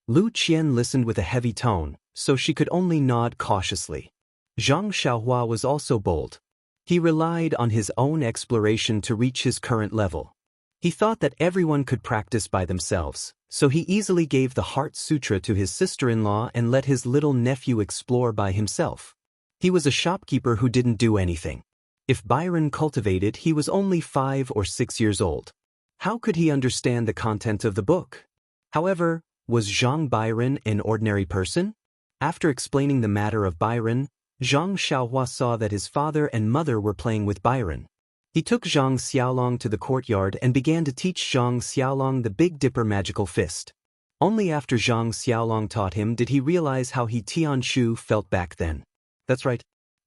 Lu Qian listened with a heavy tone, so she could only nod cautiously. Zhang Xiaohua was also bold. He relied on his own exploration to reach his current level. He thought that everyone could practice by themselves, so he easily gave the Heart Sutra to his sister-in-law and let his little nephew explore by himself. He was a shopkeeper who didn't do anything. If Byron cultivated, he was only 5 or 6 years old. How could he understand the content of the book? However, was Zhang Byron an ordinary person? After explaining the matter of Byron, Zhang Xiaohua saw that his father and mother were playing with Byron. He took Zhang Xiaolong to the courtyard and began to teach Zhang Xiaolong the Big Dipper magical fist. Only after Zhang Xiaolong taught him did he realize how he Tianshu felt back then. That's right.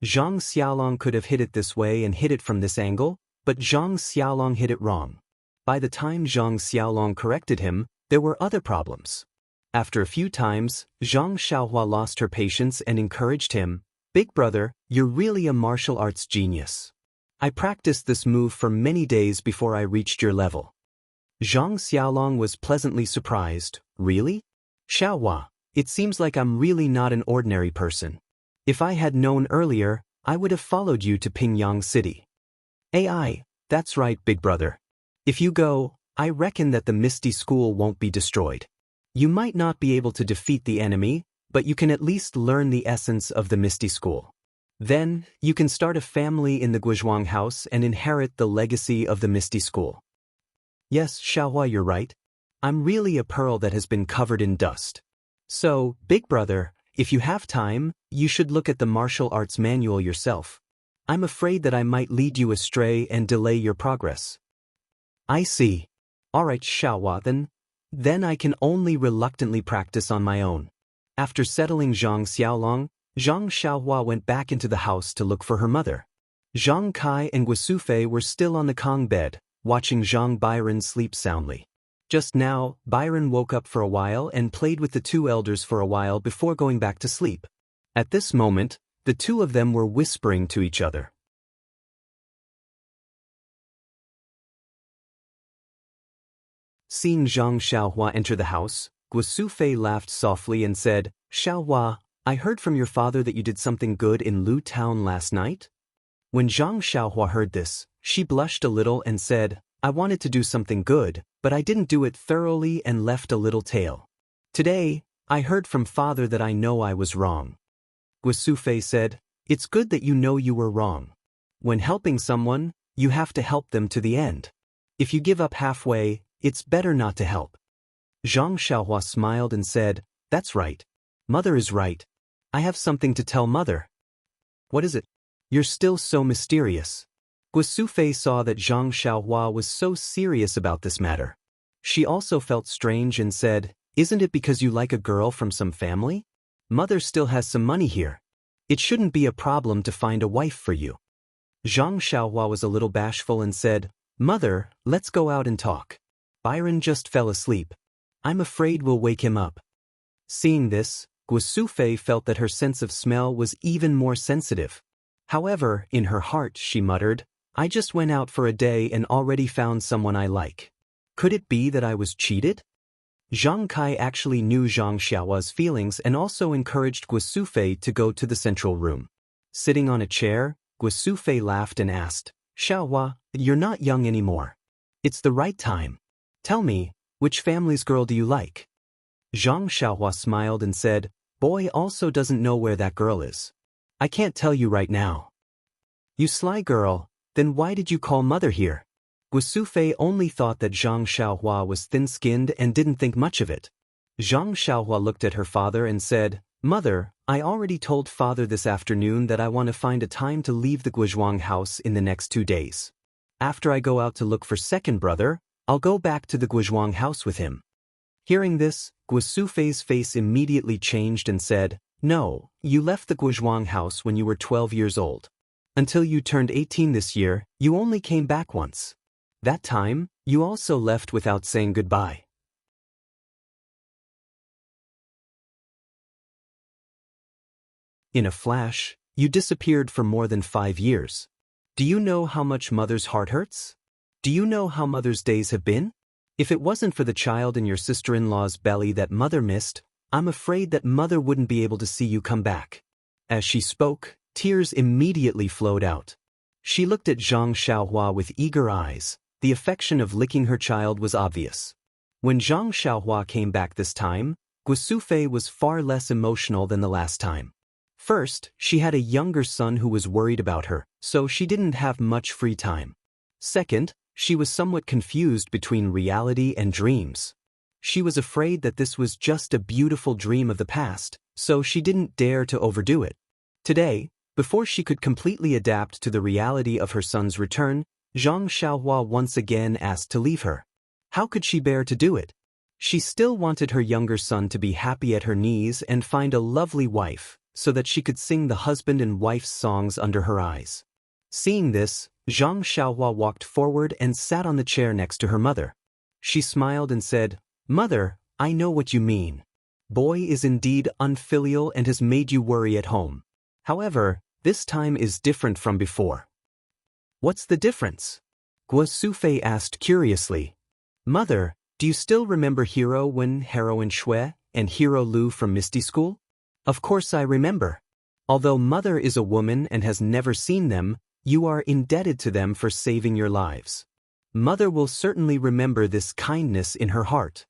Zhang Xiaolong could have hit it this way and hit it from this angle, but Zhang Xiaolong hit it wrong. By the time Zhang Xiaolong corrected him, there were other problems. After a few times, Zhang Xiaohua lost her patience and encouraged him, Big brother, you're really a martial arts genius. I practiced this move for many days before I reached your level. Zhang Xiaolong was pleasantly surprised. Really? Xiaohua, it seems like I'm really not an ordinary person. If I had known earlier, I would have followed you to Pingyang City. AI, that's right, big brother. If you go, I reckon that the Misty School won't be destroyed. You might not be able to defeat the enemy, but you can at least learn the essence of the Misty School. Then, you can start a family in the Guizhuang house and inherit the legacy of the Misty School. Yes, Xiaohua, you're right. I'm really a pearl that has been covered in dust. So, big brother, if you have time, you should look at the martial arts manual yourself. I'm afraid that I might lead you astray and delay your progress. I see. Alright, Xiaohua, then I can only reluctantly practice on my own. After settling Zhang Xiaolong, Zhang Xiaohua went back into the house to look for her mother. Zhang Kai and Guisufei were still on the Kong bed, watching Zhang Byron sleep soundly. Just now, Byron woke up for a while and played with the two elders for a while before going back to sleep. At this moment, the two of them were whispering to each other. Seeing Zhang Xiaohua enter the house, Guisufei laughed softly and said, Xiaohua, I heard from your father that you did something good in Lu Town last night? When Zhang Xiaohua heard this, she blushed a little and said, I wanted to do something good, but I didn't do it thoroughly and left a little tail. Today, I heard from father that I know I was wrong. Guisufei said, it's good that you know you were wrong. When helping someone, you have to help them to the end. If you give up halfway, it's better not to help. Zhang Xiaohua smiled and said, that's right. Mother is right. I have something to tell mother. What is it? You're still so mysterious. Guisufei saw that Zhang Xiaohua was so serious about this matter. She also felt strange and said, isn't it because you like a girl from some family? Mother still has some money here. It shouldn't be a problem to find a wife for you. Zhang Xiaohua was a little bashful and said, Mother, let's go out and talk. Byron just fell asleep. I'm afraid we'll wake him up. Seeing this, Guisufei felt that her sense of smell was even more sensitive. However, in her heart she muttered, I just went out for a day and already found someone I like. Could it be that I was cheated? Zhang Kai actually knew Zhang Xiaohua's feelings and also encouraged Guisufei to go to the central room. Sitting on a chair, Guisufei laughed and asked, Xiaohua, you're not young anymore. It's the right time. Tell me, which family's girl do you like? Zhang Xiaohua smiled and said, Boy also doesn't know where that girl is. I can't tell you right now. You sly girl, then why did you call mother here? Guisufei only thought that Zhang Xiaohua was thin-skinned and didn't think much of it. Zhang Xiaohua looked at her father and said, Mother, I already told father this afternoon that I want to find a time to leave the Guizhuang house in the next 2 days. After I go out to look for second brother, I'll go back to the Guizhuang house with him. Hearing this, Guisufei's face immediately changed and said, No, you left the Guizhuang house when you were 12 years old. Until you turned 18 this year, you only came back once. That time, you also left without saying goodbye. In a flash, you disappeared for more than 5 years. Do you know how much Mother's heart hurts? Do you know how Mother's days have been? If it wasn't for the child in your sister-in-law's belly that Mother missed, I'm afraid that Mother wouldn't be able to see you come back. As she spoke, tears immediately flowed out. She looked at Zhang Xiaohua with eager eyes. The affection of licking her child was obvious. When Zhang Xiaohua came back this time, Guosufei was far less emotional than the last time. First, she had a younger son who was worried about her, so she didn't have much free time. Second, she was somewhat confused between reality and dreams. She was afraid that this was just a beautiful dream of the past, so she didn't dare to overdo it. Today, before she could completely adapt to the reality of her son's return, Zhang Xiaohua once again asked to leave her. How could she bear to do it? She still wanted her younger son to be happy at her knees and find a lovely wife, so that she could sing the husband and wife's songs under her eyes. Seeing this, Zhang Xiaohua walked forward and sat on the chair next to her mother. She smiled and said, "Mother, I know what you mean. Boy is indeed unfilial and has made you worry at home. However, this time is different from before." "What's the difference?" Guosufei asked curiously. "Mother, do you still remember Hero Wen, Heroine Shui, and Hero Lu from Misty School?" "Of course I remember. Although Mother is a woman and has never seen them, you are indebted to them for saving your lives. Mother will certainly remember this kindness in her heart."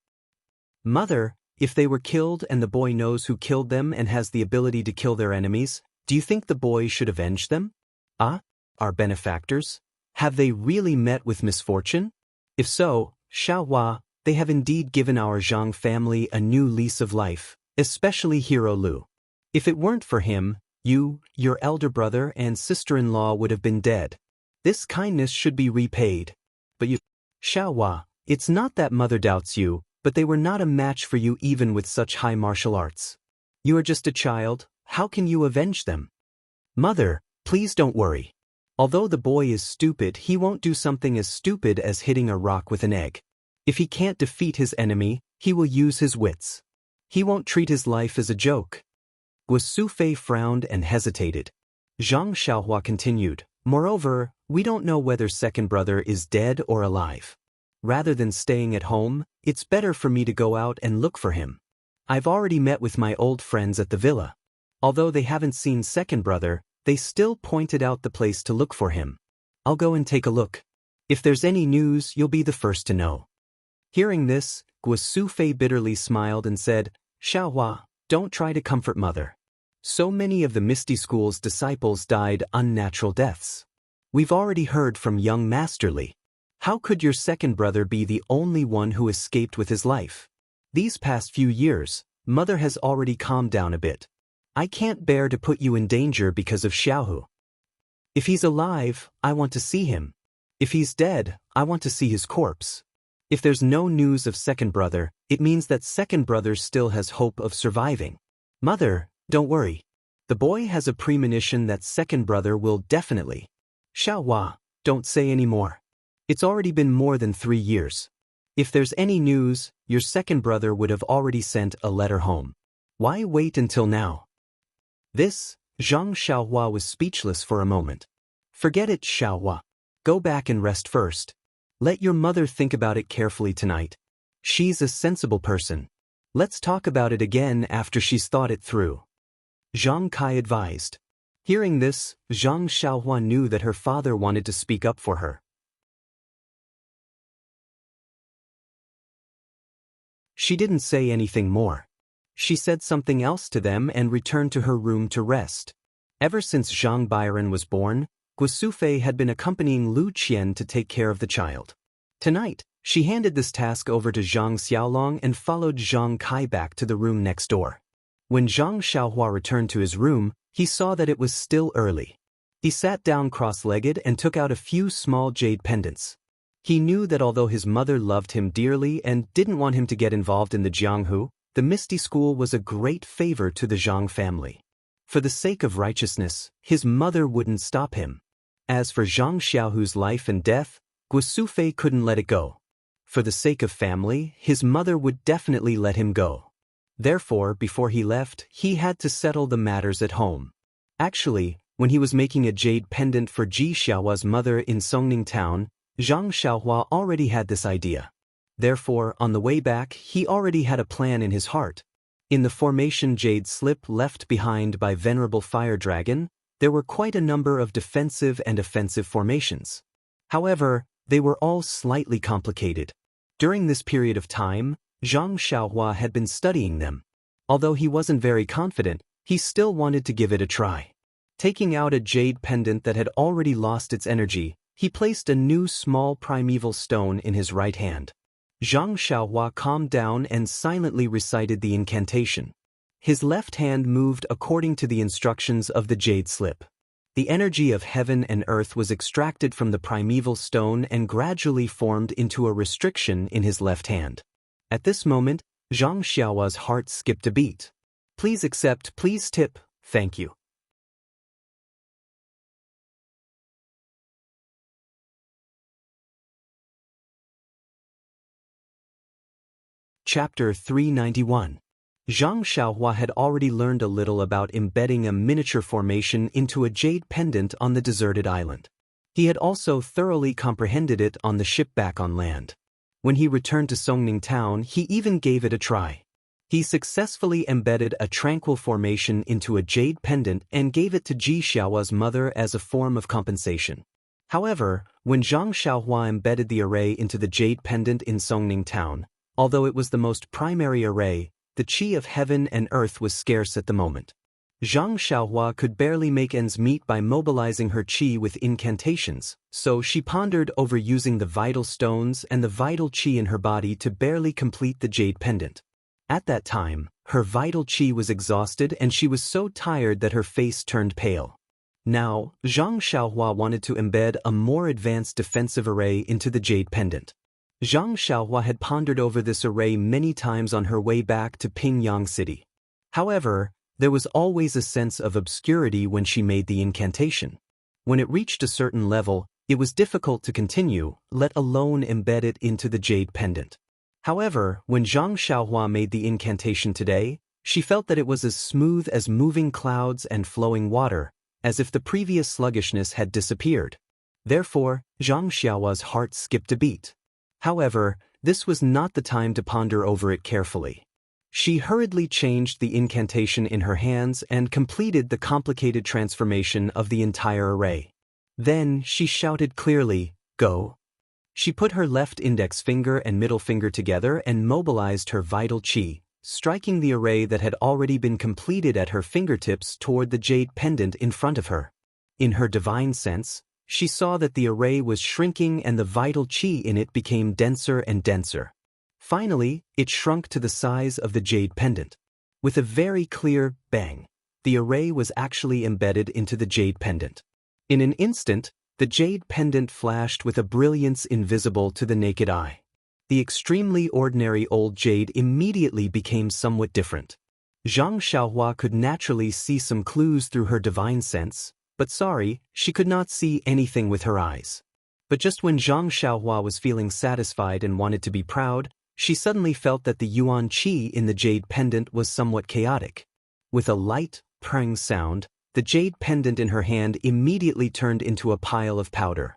"Mother, if they were killed and the boy knows who killed them and has the ability to kill their enemies, do you think the boy should avenge them? Our benefactors? Have they really met with misfortune? If so, Xiaohua, they have indeed given our Zhang family a new lease of life, especially Hero Lu. If it weren't for him, you, your elder brother and sister-in-law would have been dead. This kindness should be repaid. But you, Xiaohua, it's not that Mother doubts you, but they were not a match for you even with such high martial arts. You are just a child, how can you avenge them? Mother, please don't worry. Although the boy is stupid, he won't do something as stupid as hitting a rock with an egg. If he can't defeat his enemy, he will use his wits. He won't treat his life as a joke." Guosufei frowned and hesitated. Zhang Xiaohua continued, "Moreover, we don't know whether second brother is dead or alive. Rather than staying at home, it's better for me to go out and look for him. I've already met with my old friends at the villa. Although they haven't seen second brother, they still pointed out the place to look for him. I'll go and take a look. If there's any news, you'll be the first to know." Hearing this, Guosufei bitterly smiled and said, "Xiaohua, don't try to comfort Mother. So many of the Misty School's disciples died unnatural deaths. We've already heard from young Master Li. How could your second brother be the only one who escaped with his life? These past few years, Mother has already calmed down a bit. I can't bear to put you in danger because of Xiaohu. If he's alive, I want to see him. If he's dead, I want to see his corpse. If there's no news of second brother, it means that second brother still has hope of surviving. Mother, don't worry. The boy has a premonition that second brother will definitely. Xiaohua, don't say any more. It's already been more than 3 years. If there's any news, your second brother would have already sent a letter home. Why wait until now?" This, Zhang Xiaohua was speechless for a moment. "Forget it, Xiaohua. Go back and rest first. Let your mother think about it carefully tonight. She's a sensible person. Let's talk about it again after she's thought it through," Zhang Kai advised. Hearing this, Zhang Xiaohua knew that her father wanted to speak up for her. She didn't say anything more. She said something else to them and returned to her room to rest. Ever since Zhang Byron was born, Guosufei had been accompanying Lu Qian to take care of the child. Tonight, she handed this task over to Zhang Xiaolong and followed Zhang Kai back to the room next door. When Zhang Xiaohua returned to his room, he saw that it was still early. He sat down cross-legged and took out a few small jade pendants. He knew that although his mother loved him dearly and didn't want him to get involved in the Jianghu, the Misty School was a great favor to the Zhang family. For the sake of righteousness, his mother wouldn't stop him. As for Zhang Xiaohu's life and death, Guosufei couldn't let it go. For the sake of family, his mother would definitely let him go. Therefore, before he left, he had to settle the matters at home. Actually, when he was making a jade pendant for Ji Xiaohua's mother in Songning town, Zhang Xiaohua already had this idea. Therefore, on the way back, he already had a plan in his heart. In the formation jade slip left behind by Venerable Fire Dragon, there were quite a number of defensive and offensive formations. However, they were all slightly complicated. During this period of time, Zhang Xiaohua had been studying them. Although he wasn't very confident, he still wanted to give it a try. Taking out a jade pendant that had already lost its energy, he placed a new small primeval stone in his right hand. Zhang Xiaohua calmed down and silently recited the incantation. His left hand moved according to the instructions of the jade slip. The energy of heaven and earth was extracted from the primeval stone and gradually formed into a restriction in his left hand. At this moment, Zhang Xiaohua's heart skipped a beat. Please accept, please tip, thank you. Chapter 391. Zhang Xiaohua had already learned a little about embedding a miniature formation into a jade pendant on the deserted island. He had also thoroughly comprehended it on the ship back on land. When he returned to Songning town, he even gave it a try. He successfully embedded a tranquil formation into a jade pendant and gave it to Ji Xiaohua's mother as a form of compensation. However, when Zhang Xiaohua embedded the array into the jade pendant in Songning town, although it was the most primary array, the qi of heaven and earth was scarce at the moment. Zhang Xiaohua could barely make ends meet by mobilizing her qi with incantations, so she pondered over using the vital stones and the vital qi in her body to barely complete the jade pendant. At that time, her vital qi was exhausted and she was so tired that her face turned pale. Now, Zhang Xiaohua wanted to embed a more advanced defensive array into the jade pendant. Zhang Xiaohua had pondered over this array many times on her way back to Pingyang City. However, there was always a sense of obscurity when she made the incantation. When it reached a certain level, it was difficult to continue, let alone embed it into the jade pendant. However, when Zhang Xiaohua made the incantation today, she felt that it was as smooth as moving clouds and flowing water, as if the previous sluggishness had disappeared. Therefore, Zhang Xiaohua's heart skipped a beat. However, this was not the time to ponder over it carefully. She hurriedly changed the incantation in her hands and completed the complicated transformation of the entire array. Then she shouted clearly, "Go." She put her left index finger and middle finger together and mobilized her vital qi, striking the array that had already been completed at her fingertips toward the jade pendant in front of her. In her divine sense, she saw that the array was shrinking and the vital qi in it became denser and denser. Finally, it shrunk to the size of the jade pendant. With a very clear bang, the array was actually embedded into the jade pendant. In an instant, the jade pendant flashed with a brilliance invisible to the naked eye. The extremely ordinary old jade immediately became somewhat different. Zhang Xiaohua could naturally see some clues through her divine sense, but sorry, she could not see anything with her eyes. But just when Zhang Xiaohua was feeling satisfied and wanted to be proud, she suddenly felt that the yuan qi in the jade pendant was somewhat chaotic. With a light, prang sound, the jade pendant in her hand immediately turned into a pile of powder.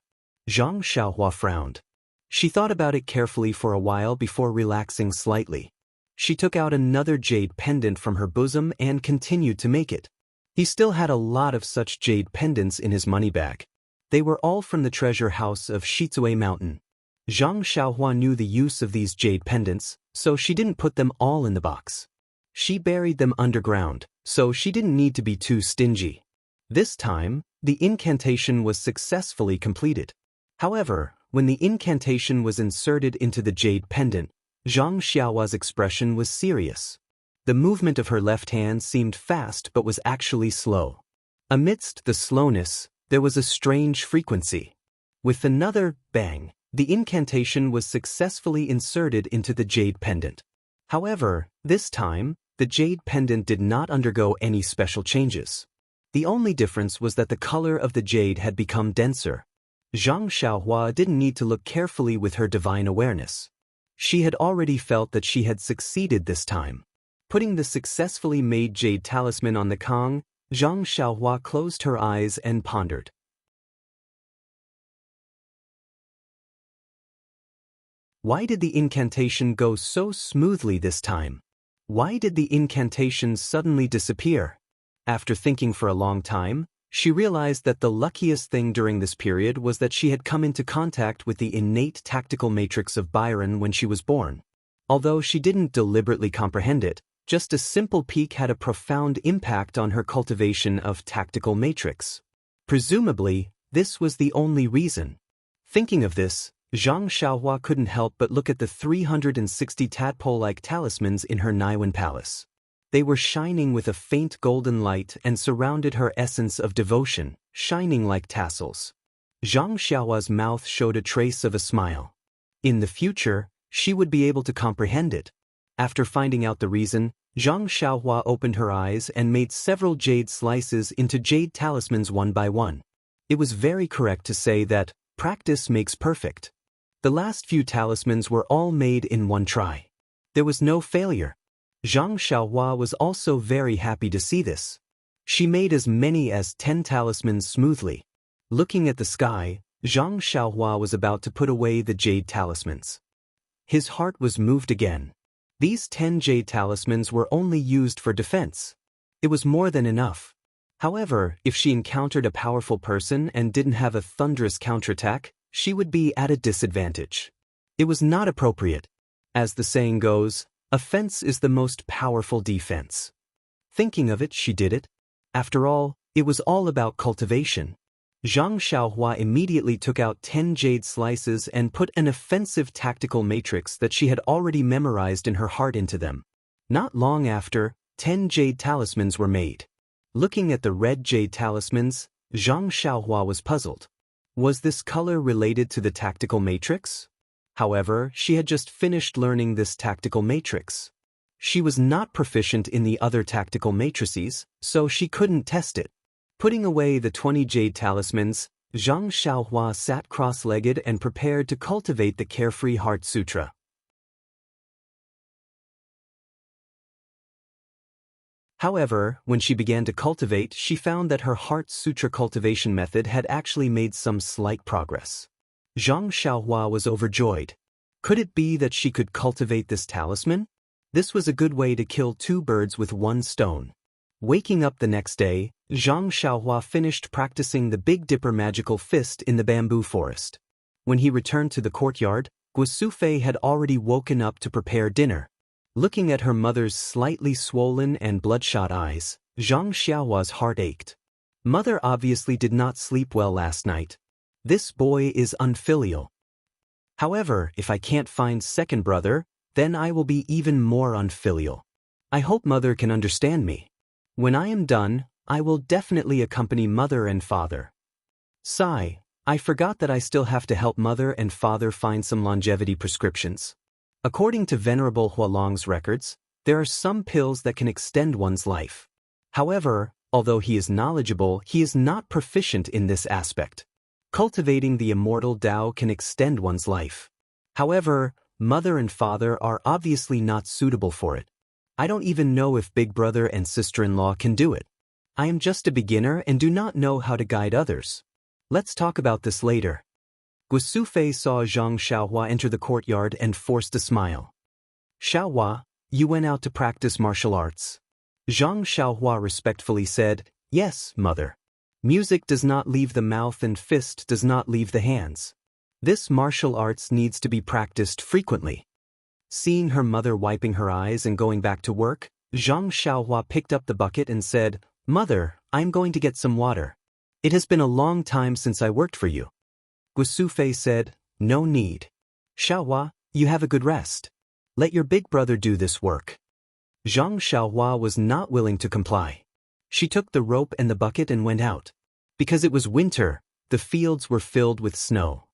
Zhang Xiaohua frowned. She thought about it carefully for a while before relaxing slightly. She took out another jade pendant from her bosom and continued to make it. He still had a lot of such jade pendants in his money bag. They were all from the treasure house of Shizue Mountain. Zhang Xiaohua knew the use of these jade pendants, so she didn't put them all in the box. She buried them underground, so she didn't need to be too stingy. This time, the incantation was successfully completed. However, when the incantation was inserted into the jade pendant, Zhang Xiaohua's expression was serious. The movement of her left hand seemed fast but was actually slow. Amidst the slowness, there was a strange frequency. With another bang, the incantation was successfully inserted into the jade pendant. However, this time, The jade pendant did not undergo any special changes. The only difference was that the color of the jade had become denser. Zhang Xiaohua didn't need to look carefully with her divine awareness. She had already felt that she had succeeded this time. Putting the successfully made jade talisman on the Kang, Zhang Xiaohua closed her eyes and pondered. Why did the incantation go so smoothly this time? Why did the incantation suddenly disappear? After thinking for a long time, she realized that the luckiest thing during this period was that she had come into contact with the innate tactical matrix of Byron when she was born. Although she didn't deliberately comprehend it, just a simple peek had a profound impact on her cultivation of tactical matrix. Presumably, this was the only reason. Thinking of this, Zhang Xiaohua couldn't help but look at the 360 tadpole-like talismans in her Naiwan palace. They were shining with a faint golden light and surrounded her essence of devotion, shining like tassels. Zhang Xiaohua's mouth showed a trace of a smile. In the future, she would be able to comprehend it. After finding out the reason, Zhang Xiaohua opened her eyes and made several jade slices into jade talismans one by one. It was very correct to say that practice makes perfect. The last few talismans were all made in one try. There was no failure. Zhang Xiaohua was also very happy to see this. She made as many as 10 talismans smoothly. Looking at the sky, Zhang Xiaohua was about to put away the jade talismans. His heart was moved again. These 10 jade talismans were only used for defense. It was more than enough. However, if she encountered a powerful person and didn't have a thunderous counterattack, she would be at a disadvantage. It was not appropriate. As the saying goes, offense is the most powerful defense. Thinking of it, she did it. After all, it was all about cultivation. Zhang Xiaohua immediately took out 10 jade slices and put an offensive tactical matrix that she had already memorized in her heart into them. Not long after, 10 jade talismans were made. Looking at the red jade talismans, Zhang Xiaohua was puzzled. Was this color related to the tactical matrix? However, she had just finished learning this tactical matrix. She was not proficient in the other tactical matrices, so she couldn't test it. Putting away the 20 jade talismans, Zhang Xiaohua sat cross-legged and prepared to cultivate the Carefree Heart Sutra. However, when she began to cultivate, she found that her Heart Sutra cultivation method had actually made some slight progress. Zhang Xiaohua was overjoyed. Could it be that she could cultivate this talisman? This was a good way to kill 2 birds with 1 stone. Waking up the next day, Zhang Xiaohua finished practicing the Big Dipper magical fist in the bamboo forest. When he returned to the courtyard, Guosufei had already woken up to prepare dinner. Looking at her mother's slightly swollen and bloodshot eyes, Zhang Xiaohua's heart ached. Mother obviously did not sleep well last night. This boy is unfilial. However, if I can't find second brother, then I will be even more unfilial. I hope mother can understand me. When I am done, I will definitely accompany mother and father. Sigh, I forgot that I still have to help mother and father find some longevity prescriptions. According to Venerable Hualong's records, there are some pills that can extend one's life. However, although he is knowledgeable, he is not proficient in this aspect. Cultivating the immortal Dao can extend one's life. However, mother and father are obviously not suitable for it. I don't even know if big brother and sister-in-law can do it. I am just a beginner and do not know how to guide others. Let's talk about this later. Guosufei saw Zhang Xiaohua enter the courtyard and forced a smile. Xiaohua, you went out to practice martial arts. Zhang Xiaohua respectfully said, Yes, mother. Music does not leave the mouth and fist does not leave the hands. This martial arts needs to be practiced frequently. Seeing her mother wiping her eyes and going back to work, Zhang Xiaohua picked up the bucket and said, Mother, I'm going to get some water. It has been a long time since I worked for you. Guosufei said, No need. Xiaohua, you have a good rest. Let your big brother do this work. Zhang Xiaohua was not willing to comply. She took the rope and the bucket and went out. Because it was winter, the fields were filled with snow.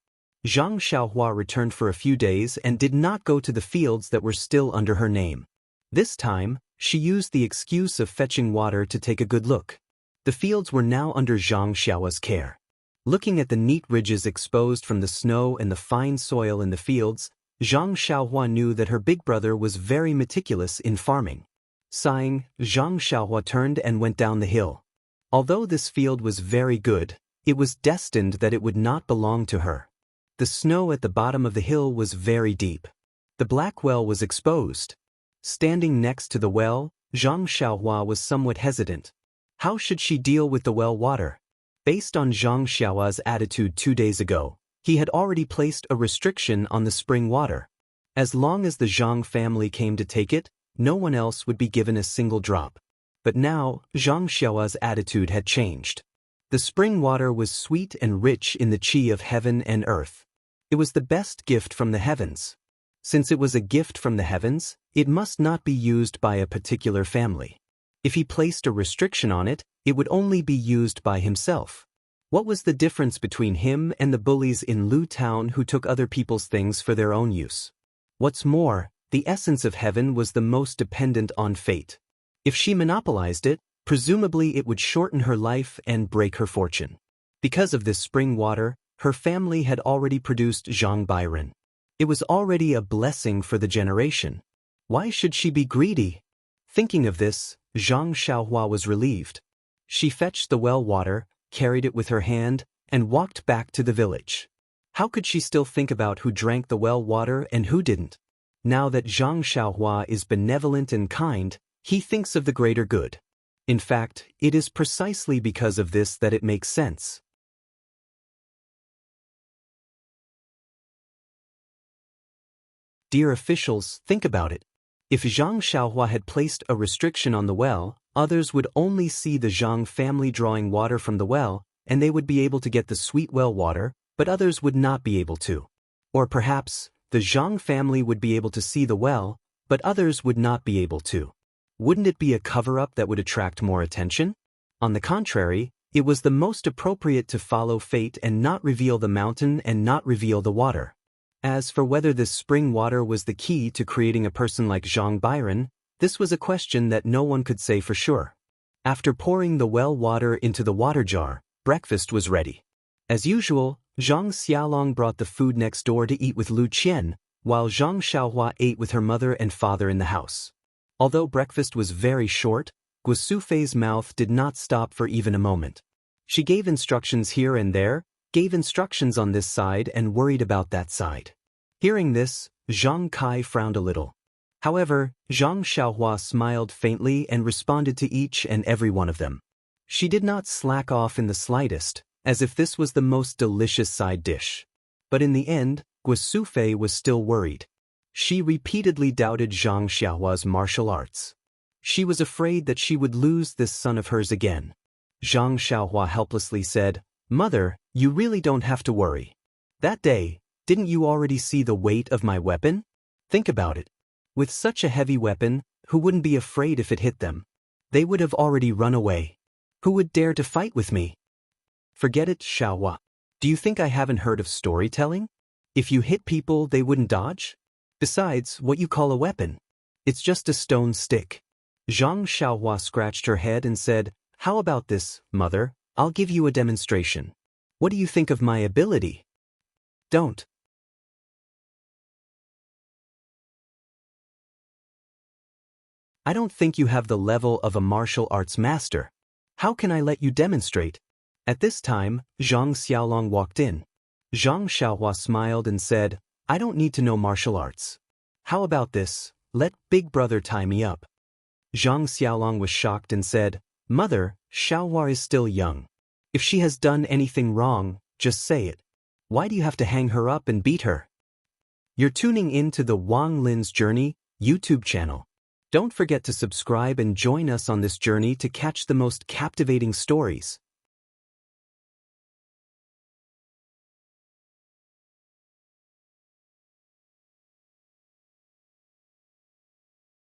Zhang Xiaohua returned for a few days and did not go to the fields that were still under her name. This time, She used the excuse of fetching water to take a good look. The fields were now under Zhang Xiao's care. Looking at the neat ridges exposed from the snow and the fine soil in the fields, Zhang Xiaohua knew that her big brother was very meticulous in farming. Sighing, Zhang Xiaohua turned and went down the hill. Although this field was very good, it was destined that it would not belong to her. The snow at the bottom of the hill was very deep. The black well was exposed. Standing next to the well, Zhang Xiaohua was somewhat hesitant. How should she deal with the well water? Based on Zhang Xiaohua's attitude 2 days ago, he had already placed a restriction on the spring water. As long as the Zhang family came to take it, no one else would be given a single drop. But now, Zhang Xiaohua's attitude had changed. The spring water was sweet and rich in the qi of heaven and earth. It was the best gift from the heavens. Since it was a gift from the heavens, it must not be used by a particular family. If he placed a restriction on it, it would only be used by himself. What was the difference between him and the bullies in Lu Town who took other people's things for their own use? What's more, the essence of heaven was the most dependent on fate. If she monopolized it, presumably it would shorten her life and break her fortune. Because of this spring water, her family had already produced Zhang Byron. It was already a blessing for the generation. Why should she be greedy? Thinking of this, Zhang Xiaohua was relieved. She fetched the well water, carried it with her hand, and walked back to the village. How could she still think about who drank the well water and who didn't? Now that Zhang Xiaohua is benevolent and kind, he thinks of the greater good. In fact, it is precisely because of this that it makes sense. Dear officials, think about it. If Zhang Xiaohua had placed a restriction on the well, others would only see the Zhang family drawing water from the well, and they would be able to get the sweet well water, but others would not be able to. Or perhaps, the Zhang family would be able to see the well, but others would not be able to. Wouldn't it be a cover-up that would attract more attention? On the contrary, it was the most appropriate to follow fate and not reveal the mountain and not reveal the water. As for whether this spring water was the key to creating a person like Zhang Byron, this was a question that no one could say for sure. After pouring the well water into the water jar, breakfast was ready. As usual, Zhang Xiaolong brought the food next door to eat with Lu Qian, while Zhang Xiaohua ate with her mother and father in the house. Although breakfast was very short, Guosufei's mouth did not stop for even a moment. She gave instructions here and there, gave instructions on this side and worried about that side. Hearing this, Zhang Kai frowned a little. However, Zhang Xiaohua smiled faintly and responded to each and every one of them. She did not slack off in the slightest, as if this was the most delicious side dish. But in the end, Guosufei was still worried. She repeatedly doubted Zhang Xiaohua's martial arts. She was afraid that she would lose this son of hers again. Zhang Xiaohua helplessly said, "Mother, you really don't have to worry. That day, didn't you already see the weight of my weapon? Think about it. With such a heavy weapon, who wouldn't be afraid if it hit them? They would have already run away. Who would dare to fight with me?" "Forget it, Xiaohua. Do you think I haven't heard of storytelling? If you hit people, they wouldn't dodge? Besides, what you call a weapon? It's just a stone stick." Zhang Xiaohua scratched her head and said, "How about this, mother? I'll give you a demonstration. What do you think of my ability?" "Don't. I don't think you have the level of a martial arts master. How can I let you demonstrate?" At this time, Zhang Xiaolong walked in. Zhang Xiaohua smiled and said, "I don't need to know martial arts. How about this? Let big brother tie me up." Zhang Xiaolong was shocked and said, "Mother, Xiaohua is still young. If she has done anything wrong, just say it. Why do you have to hang her up and beat her?" You're tuning in to the Wang Lin's Journey YouTube channel. Don't forget to subscribe and join us on this journey to catch the most captivating stories.